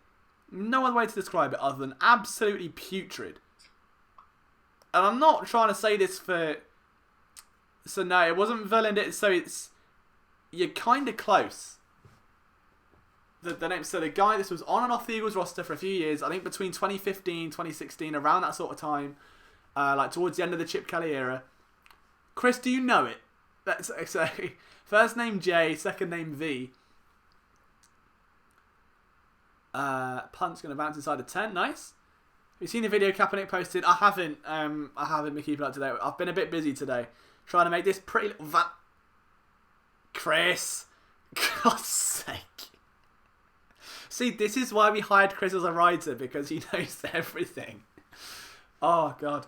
No other way to describe it other than absolutely putrid. And I'm not trying to say this for... So no, it wasn't villain. So it's... You're kind of close. The name, so the guy, this was on and off the Eagles roster for a few years. I think between 2015, 2016, around that sort of time. Like towards the end of the Chip Kelly era. Chris, do you know it? Let's say first name J, second name V. Punt's going to bounce inside the 10. Nice. Have you seen the video Kaepernick posted? I haven't been keeping up to date. I've been a bit busy today. Trying to make this pretty little Chris. God's sake. See, this is why we hired Chris as a writer, because he knows everything. Oh, God.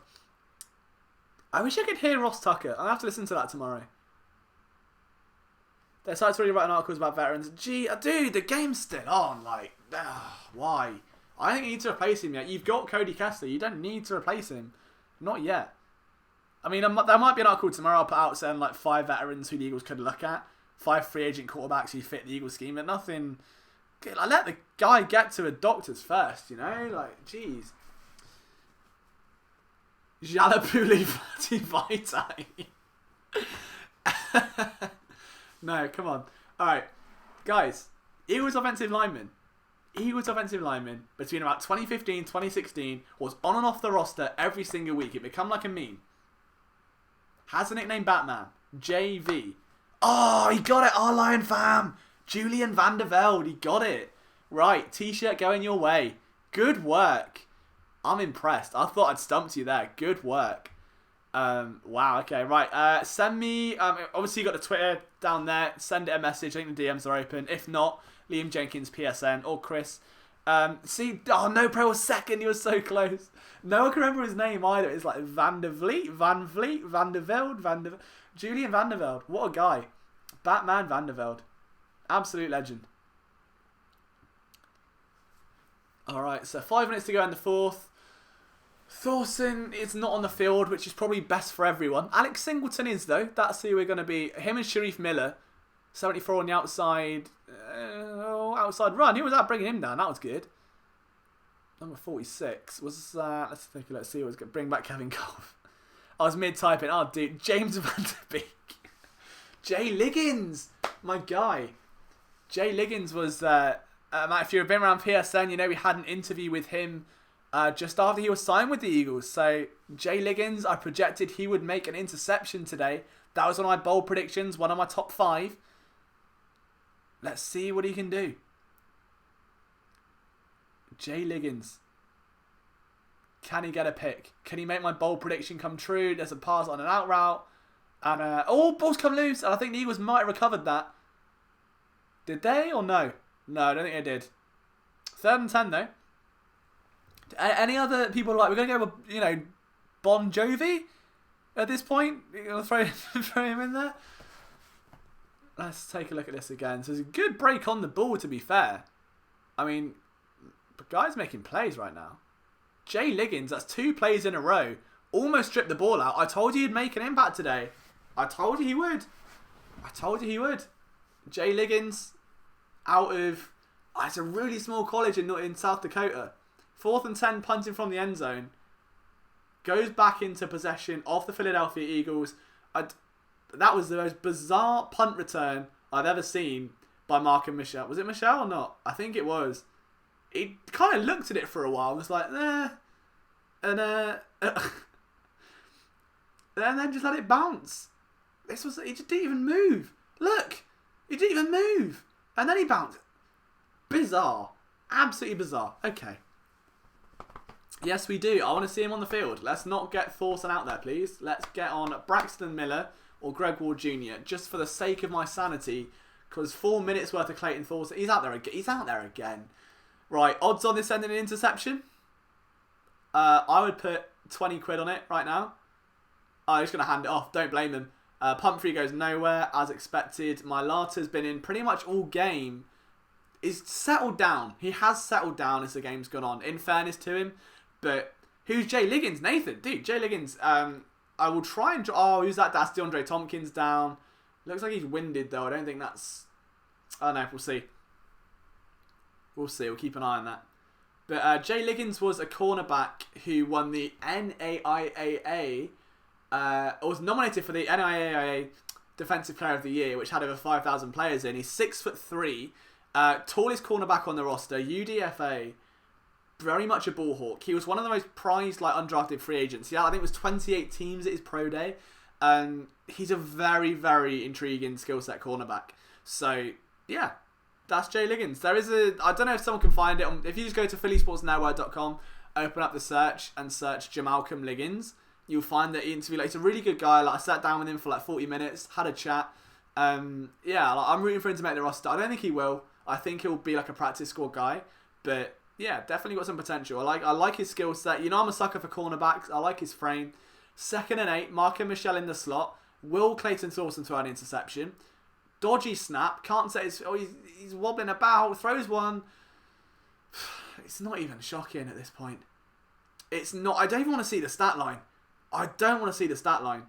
I wish I could hear Ross Tucker. I'll have to listen to that tomorrow. Their site's already writing articles about veterans. Gee, dude, the game's still on. Like, why? I think you need to replace him yet. You've got Cody Kessler. You don't need to replace him. Not yet. I mean, there might be an article tomorrow I'll put out saying like 5 veterans who the Eagles could look at. 5 free agent quarterbacks who fit the Eagles scheme. But nothing... I let the guy get to a doctor's first, you know? Like, jeez. Jalapuli Vati Vitae. No, come on. Alright. Guys, Eagles offensive lineman between about 2015 and 2016 was on and off the roster every single week. It became like a meme. Has the nickname Batman. JV. Oh, he got it. Our Lion fam. Julian Van der Velde. He got it. Right. T-shirt going your way. Good work. I'm impressed. I thought I'd stumped you there. Good work. Wow. Okay. Right. Send me... obviously, you got the Twitter down there. Send it a message. I think the DMs are open. If not, Liam Jenkins, PSN, or Chris. See... Oh, no, Pro was second. He was so close. No one can remember his name either. It's like Van der Vliet, Van der Velde, Julian Van der Velde. What a guy. Batman Van der Velde. Absolute legend. Alright, so 5 minutes to go in the fourth. Thorson is not on the field, which is probably best for everyone. Alex Singleton is, though. That's who we're going to be. Him and Sharif Miller. 74 on the outside. Outside run. Who was that bringing him down? That was good. Number 46. Was let's take a look. See what's going to bring back Kevin Cole. I was mid-typing. Oh, dude. James Van Der Beek. Jay Liggins. My guy. Jay Liggins was... if you've been around PSN, you know we had an interview with him just after he was signed with the Eagles. So, Jay Liggins, I projected he would make an interception today. That was one of my bold predictions, one of my top 5. Let's see what he can do. Jay Liggins. Can he get a pick? Can he make my bold prediction come true? There's a pass on an out route. And, balls come loose. And I think the Eagles might have recovered that. Did they or no? No, I don't think they did. 3rd and 10, though. Any other people like... We're going to go with, Bon Jovi? at this point. You're going to throw throw him in there? Let's take a look at this again. So it's a good break on the ball, to be fair. I mean, the guy's making plays right now. Jay Liggins, that's 2 plays in a row. Almost stripped the ball out. I told you he'd make an impact today. I told you he would. Jay Liggins, out of... it's a really small college in South Dakota. 4th and 10, punting from the end zone. Goes back into possession of the Philadelphia Eagles. That was the most bizarre punt return I've ever seen by Mark and Michelle. Was it Michelle or not? I think it was. He kind of looked at it for a while and was like, and then just let it bounce. He just didn't even move. Look, he didn't even move. And then he bounced. Bizarre. Absolutely bizarre. Okay. Yes, we do. I want to see him on the field. Let's not get Thorson out there, please. Let's get on Braxton Miller or Greg Ward Jr. just for the sake of my sanity, because 4 minutes worth of Clayton Thorson. He's out there again. Right, odds on this ending an interception. I would put 20 quid on it right now. I'm just going to hand it off. Don't blame him. Punt free goes nowhere, as expected. Mailata's been in pretty much all game. He's settled down. He has settled down as the game's gone on, in fairness to him. But who's Jay Liggins? Nathan. Dude, Jay Liggins. I will try and... who's that? That's DeAndre Tompkins down. Looks like he's winded, though. I don't think that's... I don't know. We'll see. We'll keep an eye on that. But Jay Liggins was a cornerback who won the NAIAA... was nominated for the NAIAA Defensive Player of the Year, which had over 5,000 players in. He's 6'3", tallest cornerback on the roster, UDFA, very much a ball hawk. He was one of the most prized undrafted free agents. Yeah, I think it was 28 teams at his pro day. He's a very, very intriguing skill set cornerback. So, yeah, that's Jay Liggins. I don't know if someone can find it. If you just go to phillysportsnetwork.com, open up the search and search Jamalcolm Liggins, you'll find that interview. He's a really good guy. I sat down with him for 40 minutes, had a chat. I'm rooting for him to make the roster. I don't think he will. I think he'll be a practice squad guy. But yeah, definitely got some potential. I like his skill set. I'm a sucker for cornerbacks. I like his frame. 2nd and 8, Mark and Michelle in the slot. Will Clayton Thorson throw an interception? Dodgy snap. Can't say he's wobbling about. Throws one. It's not even shocking at this point. It's not. I don't even want to see the stat line. I don't want to see the stat line.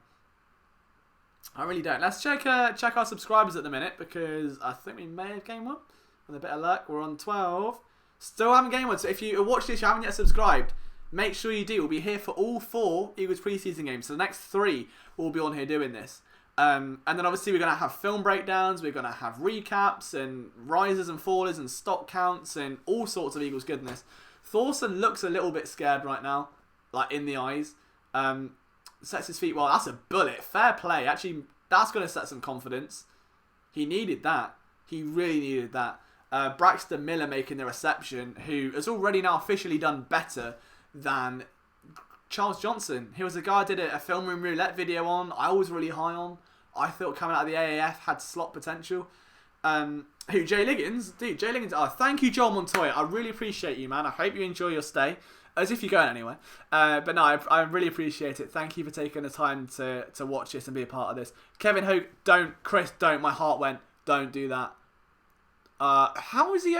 I really don't. Let's check our subscribers at the minute, because I think we may have gained one. With a bit of luck, we're on 12. Still haven't gained one. So if you watch this, you haven't yet subscribed, make sure you do. We'll be here for all 4 Eagles preseason games. So the next 3 we'll be on here doing this. And then obviously we're going to have film breakdowns. We're going to have recaps and risers and fallers and stock counts and all sorts of Eagles goodness. Thorson looks a little bit scared right now, in the eyes. Sets his feet well. That's a bullet. Fair play. Actually, that's going to set some confidence. He needed that. He really needed that. Braxton Miller making the reception, who has already now officially done better than Charles Johnson. He was the guy I did a film room roulette video on. I was really high on. I thought coming out of the AAF had slot potential. Jay Liggins? Dude, Jay Liggins. Oh, thank you, Joel Montoya. I really appreciate you, man. I hope you enjoy your stay. As if you're going anywhere. But no, I really appreciate it. Thank you for taking the time to watch this and be a part of this. Kevin Hogue, don't. Chris, don't. My heart went. Don't do that. How is he?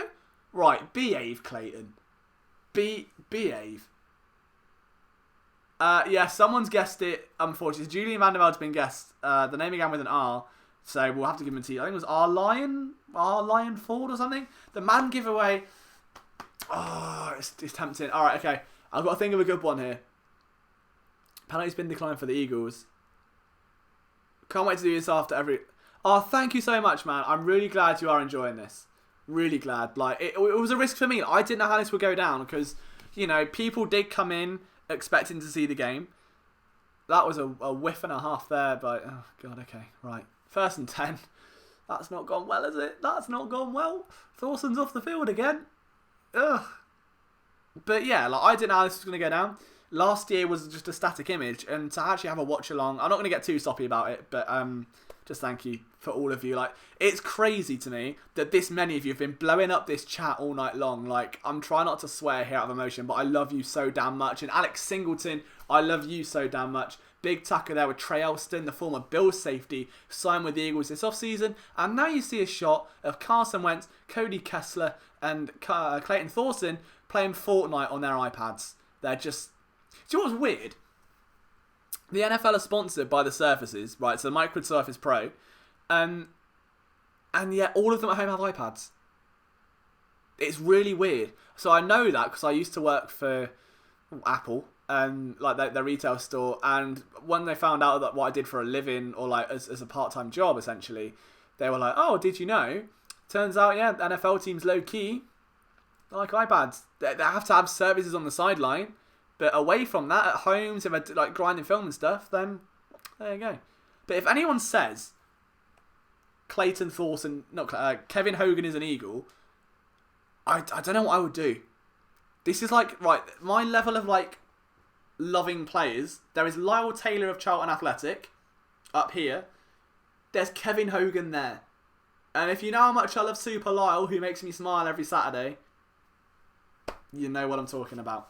Right, behave, Clayton. Behave. Yeah, someone's guessed it, unfortunately. Julian Vanderveld's been guessed. The name began with an R, so we'll have to give him a T. I think it was R Lion Ford or something. The Madden giveaway. Oh, it's tempting. Alright, okay. I've got to think of a good one here. Penalty's been declined for the Eagles. Can't wait to do this after every... Oh, thank you so much, man. I'm really glad you are enjoying this. Really glad. It was a risk for me. I didn't know how this would go down because, people did come in expecting to see the game. That was a whiff and a half there, but... Oh, God, okay. Right. 1st and 10. That's not gone well, is it? That's not gone well. Thorson's off the field again. Ugh. But yeah, I didn't know how this was going to go down. Last year was just a static image, and to actually have a watch along, I'm not going to get too soppy about it, but just thank you for all of you. It's crazy to me that this many of you have been blowing up this chat all night long. I'm trying not to swear here out of emotion, but I love you so damn much. And Alex Singleton, I love you so damn much. big tackle there with Trey Elston, the former Bills safety, signed with the Eagles this offseason. And now you see a shot of Carson Wentz, Cody Kessler, and Clayton Thorson playing Fortnite on their iPads. They're just... Do you know what's weird? The NFL is sponsored by the Surfaces, right? So the Micro Surface Pro. And yet all of them at home have iPads. It's really weird. So I know that because I used to work for Apple and like their retail store, and when they found out that what I did for a living or like as a part-time job essentially, they were like, oh, did you know? Turns out, yeah, NFL teams low key like iPads. They have to have services on the sideline, but away from that, at homes, if they're like grinding film and stuff, then there you go. But if anyone says Clayton Thorson, Kevin Hogan is an Eagle, I don't know what I would do. This is like, right, my level of like loving players. There is Lyle Taylor of Charlton Athletic up here. There's Kevin Hogan there. And if you know how much I love Super Lyle, who makes me smile every Saturday, you know what I'm talking about.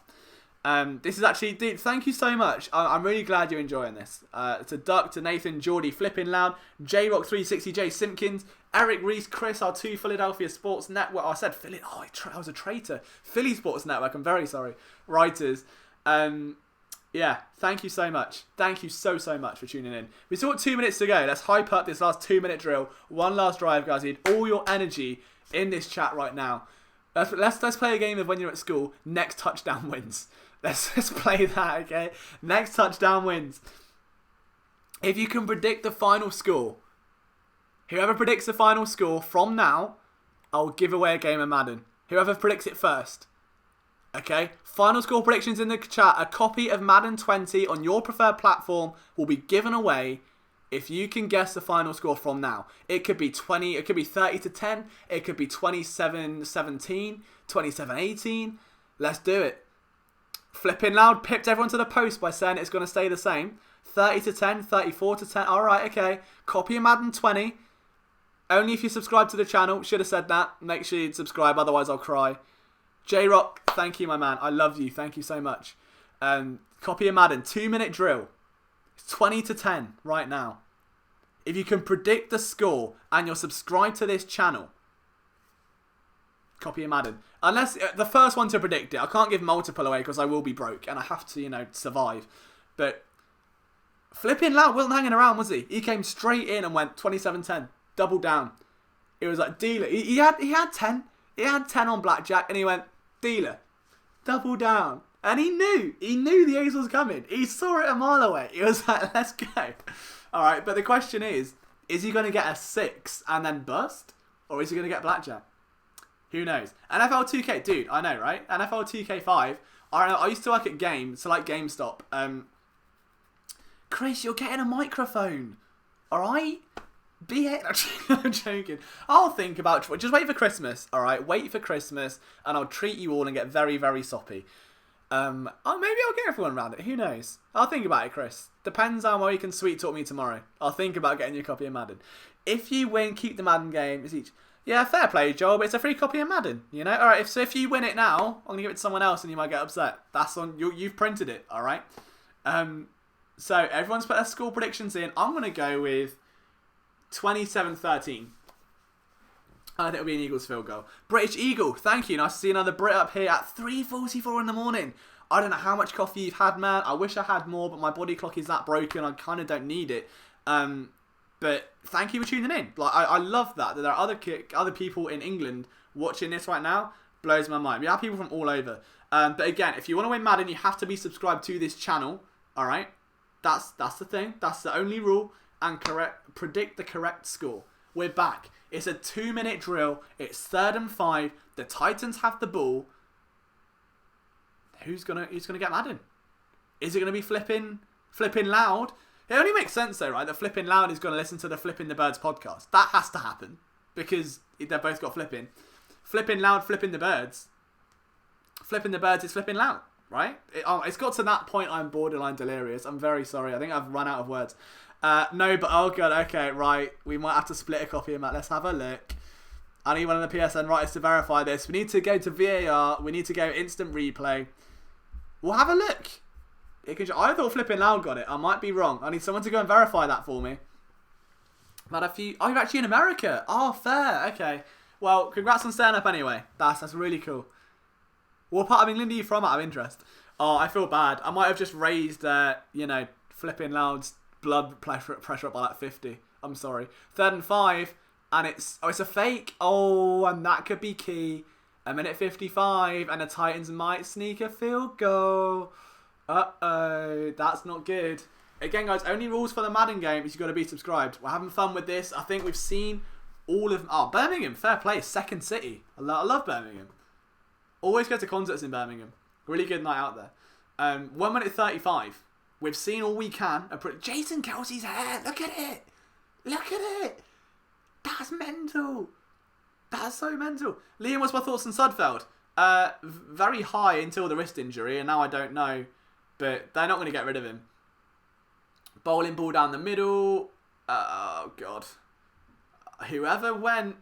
This is actually, dude, thank you so much. I'm really glad you're enjoying this. To Duck, to Nathan, Geordie, Flipping Loud, J-Rock360, J Simpkins, Eric Reese, Chris, our two Philadelphia Sports Network. Oh, I said Philly. Oh, I was a traitor. Philly Sports Network. I'm very sorry. Writers. Yeah, thank you so much. Thank you so much for tuning in. We've still got 2 minutes to go. Let's hype up this last 2-minute drill. One last drive, guys. I need all your energy in this chat right now. Let's play a game of when you're at school. Next touchdown wins. Let's play that, okay? Next touchdown wins. If you can predict the final score, whoever predicts the final score from now, I'll give away a game of Madden. Whoever predicts it first. Okay? Final score predictions in the chat. A copy of Madden 20 on your preferred platform will be given away if you can guess the final score from now. It could be 20, it could be 30-10, it could be 27-17, 27-18. Let's do it. Flipping Loud pipped everyone to the post by saying it's going to stay the same. 30-10, 34-10. Alright, okay. Copy of Madden 20. Only if you subscribe to the channel. Should have said that. Make sure you subscribe, otherwise I'll cry. J-Rock, thank you, my man. I love you. Thank you so much. Copy of Madden. 2-minute drill. It's 20-10 right now. If you can predict the score and you're subscribed to this channel, copy of Madden. Unless the first one to predict it. I can't give multiple away because I will be broke and I have to, survive. But Flipping Loud wasn't hanging around, was he? He came straight in and went 27-10. Double down. It was like, dealer. He had 10. He had 10 on blackjack and he went, dealer. Double down. And he knew the ace was coming. He saw it a mile away. He was like, let's go. Alright, but the question is he going to get a 6 and then bust? Or is he going to get blackjack? Who knows? NFL 2K, dude, I know, right? NFL 2K5. I used to work at GameStop. Chris, you're getting a microphone. Alright? I'm joking. I'll think about it. Just wait for Christmas, alright? Wait for Christmas, and I'll treat you all and get very, very soppy. Maybe I'll get everyone around it. Who knows? I'll think about it, Chris. Depends how well you can sweet talk me tomorrow. I'll think about getting you a copy of Madden. If you win, keep the Madden game. It's each... Yeah, fair play, Joel, but it's a free copy of Madden, Alright, if you win it now, I'm going to give it to someone else and you might get upset. That's on... You've printed it, alright? So, everyone's put their score predictions in. I'm going to go with 27-13. I think it'll be an Eagles field goal. British Eagle, thank you. Nice to see another Brit up here at 3:44 in the morning. I don't know how much coffee you've had, man. I wish I had more, but my body clock is that broken. I kind of don't need it. But thank you for tuning in. Like I love that there are other people in England watching this right now. Blows my mind. We have people from all over. But again, if you want to win Madden, you have to be subscribed to this channel. All right, that's the thing. That's the only rule. And predict the correct score. We're back. It's a 2-minute drill. It's 3rd and 5. The Titans have the ball. Who's gonna get Madden? Is it gonna be Flipping Loud? It only makes sense though, right? That Flipping Loud is gonna listen to the Flipping the Birds podcast. That has to happen because they've both got flipping. Flipping Loud, Flipping the Birds. Flipping the Birds is Flipping Loud, right? It's got to that point. I'm borderline delirious. I'm very sorry. I think I've run out of words. No, but oh god, okay, right. We might have to split a copy of that. Let's have a look. I need one of the PSN writers to verify this. We need to go to VAR. We need to go instant replay. We'll have a look. I thought Flipping Loud got it. I might be wrong. I need someone to go and verify that for me. But a few... Oh, you're actually in America. Oh, fair. Okay. Well, congrats on staying up anyway. That's really cool. What part of England are you from out of interest? Oh, I feel bad. I might have just raised, Flipping Loud's blood pressure up by like 50. I'm sorry. 3rd and 5. And it's a fake. Oh, and that could be key. A minute 55. And the Titans might sneak a field goal. Uh-oh. That's not good. Again, guys, only rules for the Madden game is you've got to be subscribed. We're having fun with this. I think we've seen all of... Oh, Birmingham. Fair play. Second city. I love Birmingham. Always go to concerts in Birmingham. Really good night out there. 1 minute 35. We've seen all we can. Jason Kelsey's hair. Look at it. Look at it. That's mental. That's so mental. Liam, what's my thoughts on Sudfeld? Very high until the wrist injury, and now I don't know. But they're not going to get rid of him. Bowling ball down the middle. Oh, God. Whoever went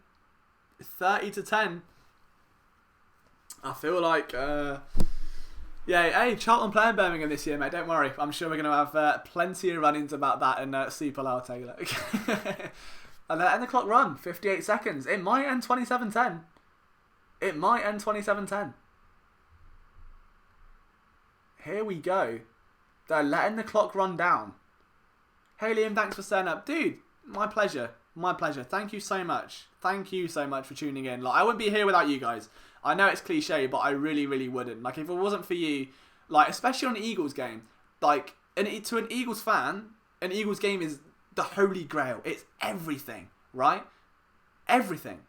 30-10. I feel like... Yeah, hey, Charlton playing Birmingham this year, mate. Don't worry. I'm sure we're going to have plenty of run-ins about that in Super Loud Taylor. And then end the clock run. 58 seconds. It might end 27-10. It might end 27-10. Here we go. They're letting the clock run down. Hey, Liam, thanks for staying up. Dude, my pleasure. My pleasure. Thank you so much. Thank you so much for tuning in. Like, I wouldn't be here without you guys. I know it's cliche, but I really, really wouldn't. Like, if it wasn't for you, like, especially on an Eagles game, like, to an Eagles fan, an Eagles game is the holy grail. It's everything, right? Everything.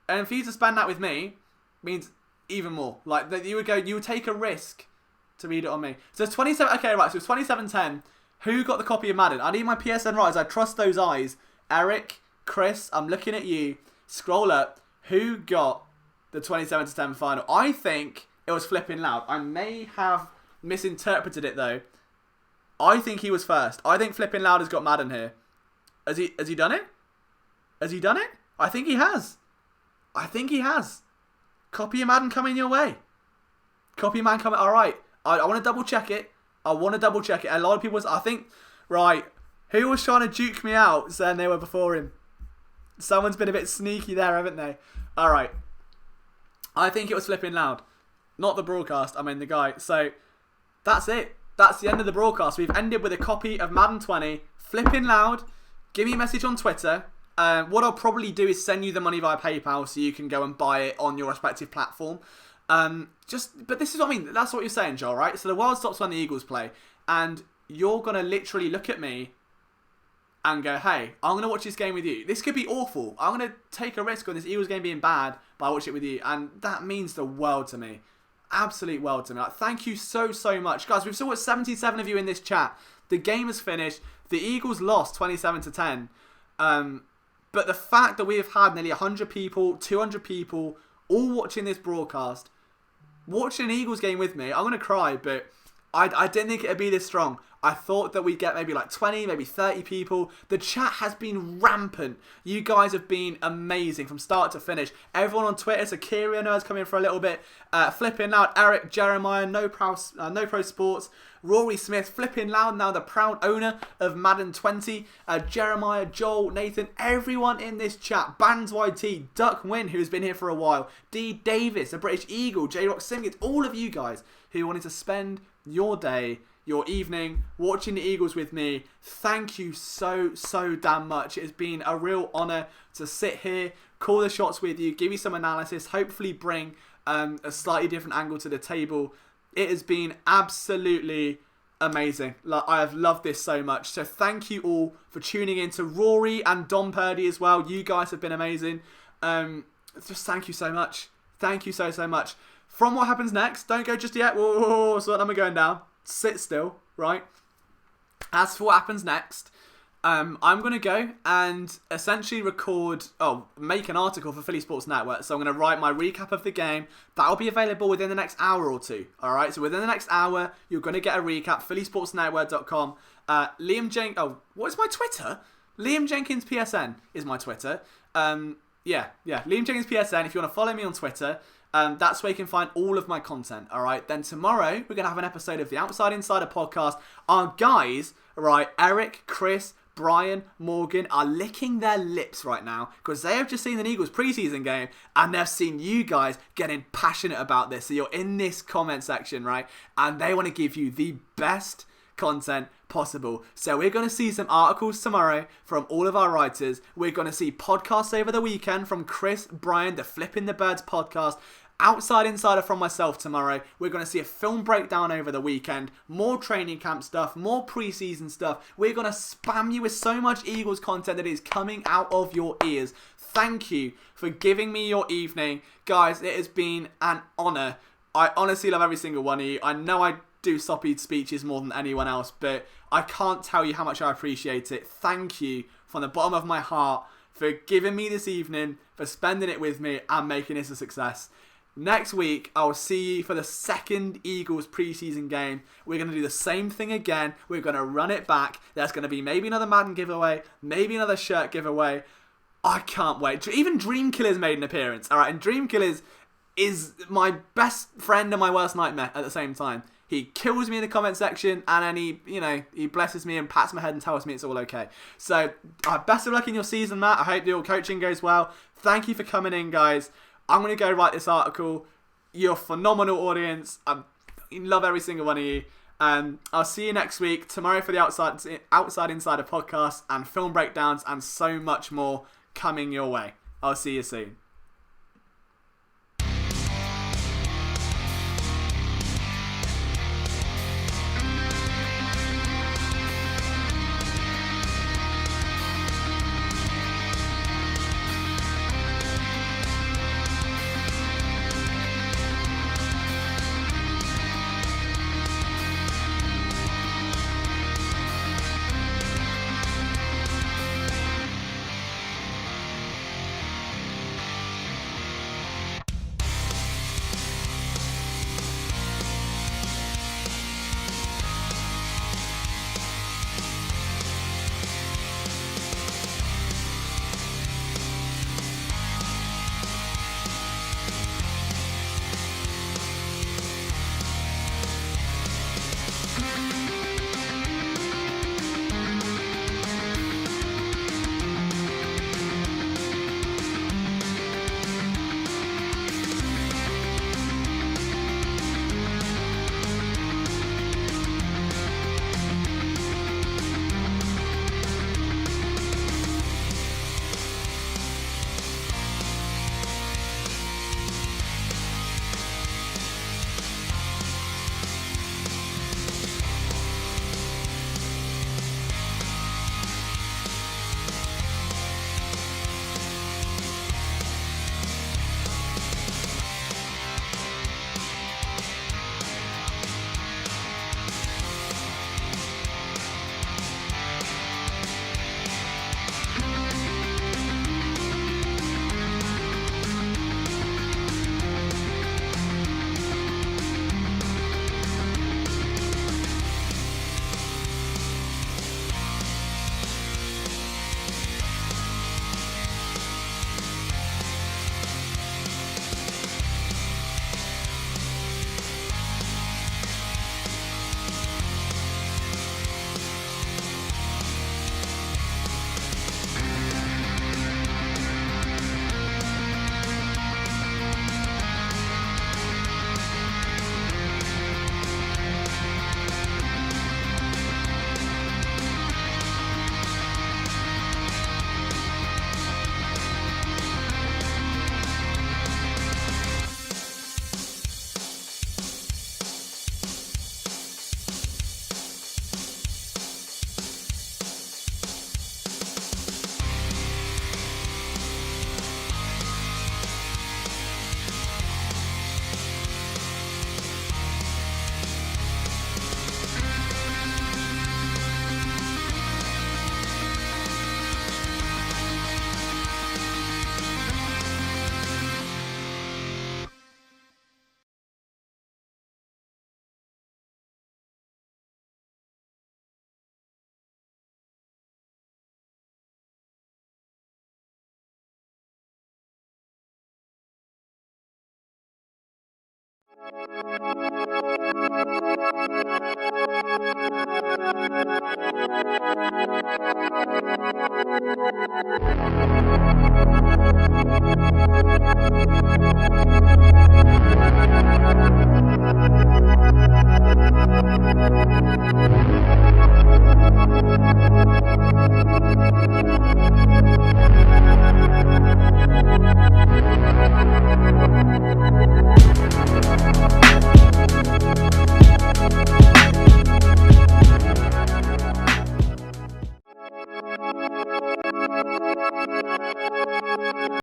And for you to spend that with me means even more. Like, that you would take a risk to read it on me. So it's 27, okay, right, so it's 27-10. Who got the copy of Madden? I need my PSN writers. I trust those eyes. Eric, Chris, I'm looking at you. Scroll up. Who got the 27-10 final? I think it was Flipping Loud. I may have misinterpreted it though. I think he was first. I think Flipping Loud has got Madden here. Has he done it? Has he done it? I think he has. I think he has. Copy of Madden coming your way. Copy of Madden coming. All right. I want to double check it. A lot of people, I think, right, who was trying to juke me out saying they were before him? Someone's been a bit sneaky there, haven't they? All right. I think it was Flipping Loud. Not the broadcast, I mean the guy. So, that's it. That's the end of the broadcast. We've ended with a copy of Madden 20. Flipping Loud. Give me a message on Twitter. What I'll probably do is send you the money via PayPal so you can go and buy it on your respective platform. But this is what I mean. That's what you're saying, Joel, right? So the world stops when the Eagles play, and you're gonna literally look at me and go, "Hey, I'm gonna watch this game with you. This could be awful. I'm gonna take a risk on this Eagles game being bad, but I watch it with you," and that means the world to me. Absolute world to me. Like, thank you so much, guys. We've still got 77 of you in this chat. The game is finished. The Eagles lost 27-10. But the fact that we have had nearly 100 people, 200 people, all watching this broadcast, watching an Eagles game with me, I'm going to cry, but I didn't think it would be this strong. I thought that we'd get maybe like 20, maybe 30 people. The chat has been rampant. You guys have been amazing from start to finish. Everyone on Twitter, so Kiri, I know, is coming for a little bit. Flipping Loud, Eric, Jeremiah, No Pro Sports, Rory Smith, Flipping Loud, now the proud owner of Madden 20. Jeremiah, Joel, Nathan, everyone in this chat. Bands YT, Duck Win, who's been here for a while. D. Davis, the British Eagle, J-Rock Simkins, all of you guys who wanted to spend your day, your evening, watching the Eagles with me. Thank you so damn much. It has been a real honour to sit here, call the shots with you, give you some analysis, hopefully bring a slightly different angle to the table. It has been absolutely amazing. Like, I have loved this so much. So thank you all for tuning in. To Rory and Dom Purdy as well. You guys have been amazing. Just thank you so much. Thank you so much. From what happens next, don't go just yet. Whoa, so what am I going down? Sit still, right? As for what happens next, I'm going to go and essentially make an article for Philly Sports Network. So I'm going to write my recap of the game. That'll be available within the next hour or two. All right. So within the next hour, you're going to get a recap. PhillySportsNetwork.com. Liam Jenkins. Oh, what is my Twitter? Liam Jenkins PSN is my Twitter. Yeah. Liam Jenkins PSN. If you want to follow me on Twitter, That's where you can find all of my content, all right? Then tomorrow, we're going to have an episode of the Outside Insider podcast. Our guys, right, Eric, Chris, Brian, Morgan are licking their lips right now because they have just seen an Eagles preseason game and they've seen you guys getting passionate about this. So you're in this comment section, right? And they want to give you the best content possible. So we're going to see some articles tomorrow from all of our writers. We're going to see podcasts over the weekend from Chris, Brian, the Flipping the Birds podcast. Outside Insider from myself tomorrow. We're going to see a film breakdown over the weekend. More training camp stuff. More preseason stuff. We're going to spam you with so much Eagles content that is coming out of your ears. Thank you for giving me your evening. Guys, it has been an honour. I honestly love every single one of you. I know I do soppy speeches more than anyone else, but I can't tell you how much I appreciate it. Thank you from the bottom of my heart for giving me this evening, for spending it with me and making this a success. Next week, I'll see you for the second Eagles preseason game. We're going to do the same thing again. We're going to run it back. There's going to be maybe another Madden giveaway, maybe another shirt giveaway. I can't wait. Even Dream Killers made an appearance. All right, and Dream Killers is my best friend and my worst nightmare at the same time. He kills me in the comment section and then he blesses me and pats my head and tells me it's all okay. So, best of luck in your season, Matt. I hope your coaching goes well. Thank you for coming in, guys. I'm going to go write this article. You're a phenomenal audience. I love every single one of you. I'll see you next week. Tomorrow for the Outside Insider podcast and film breakdowns and so much more coming your way. I'll see you soon.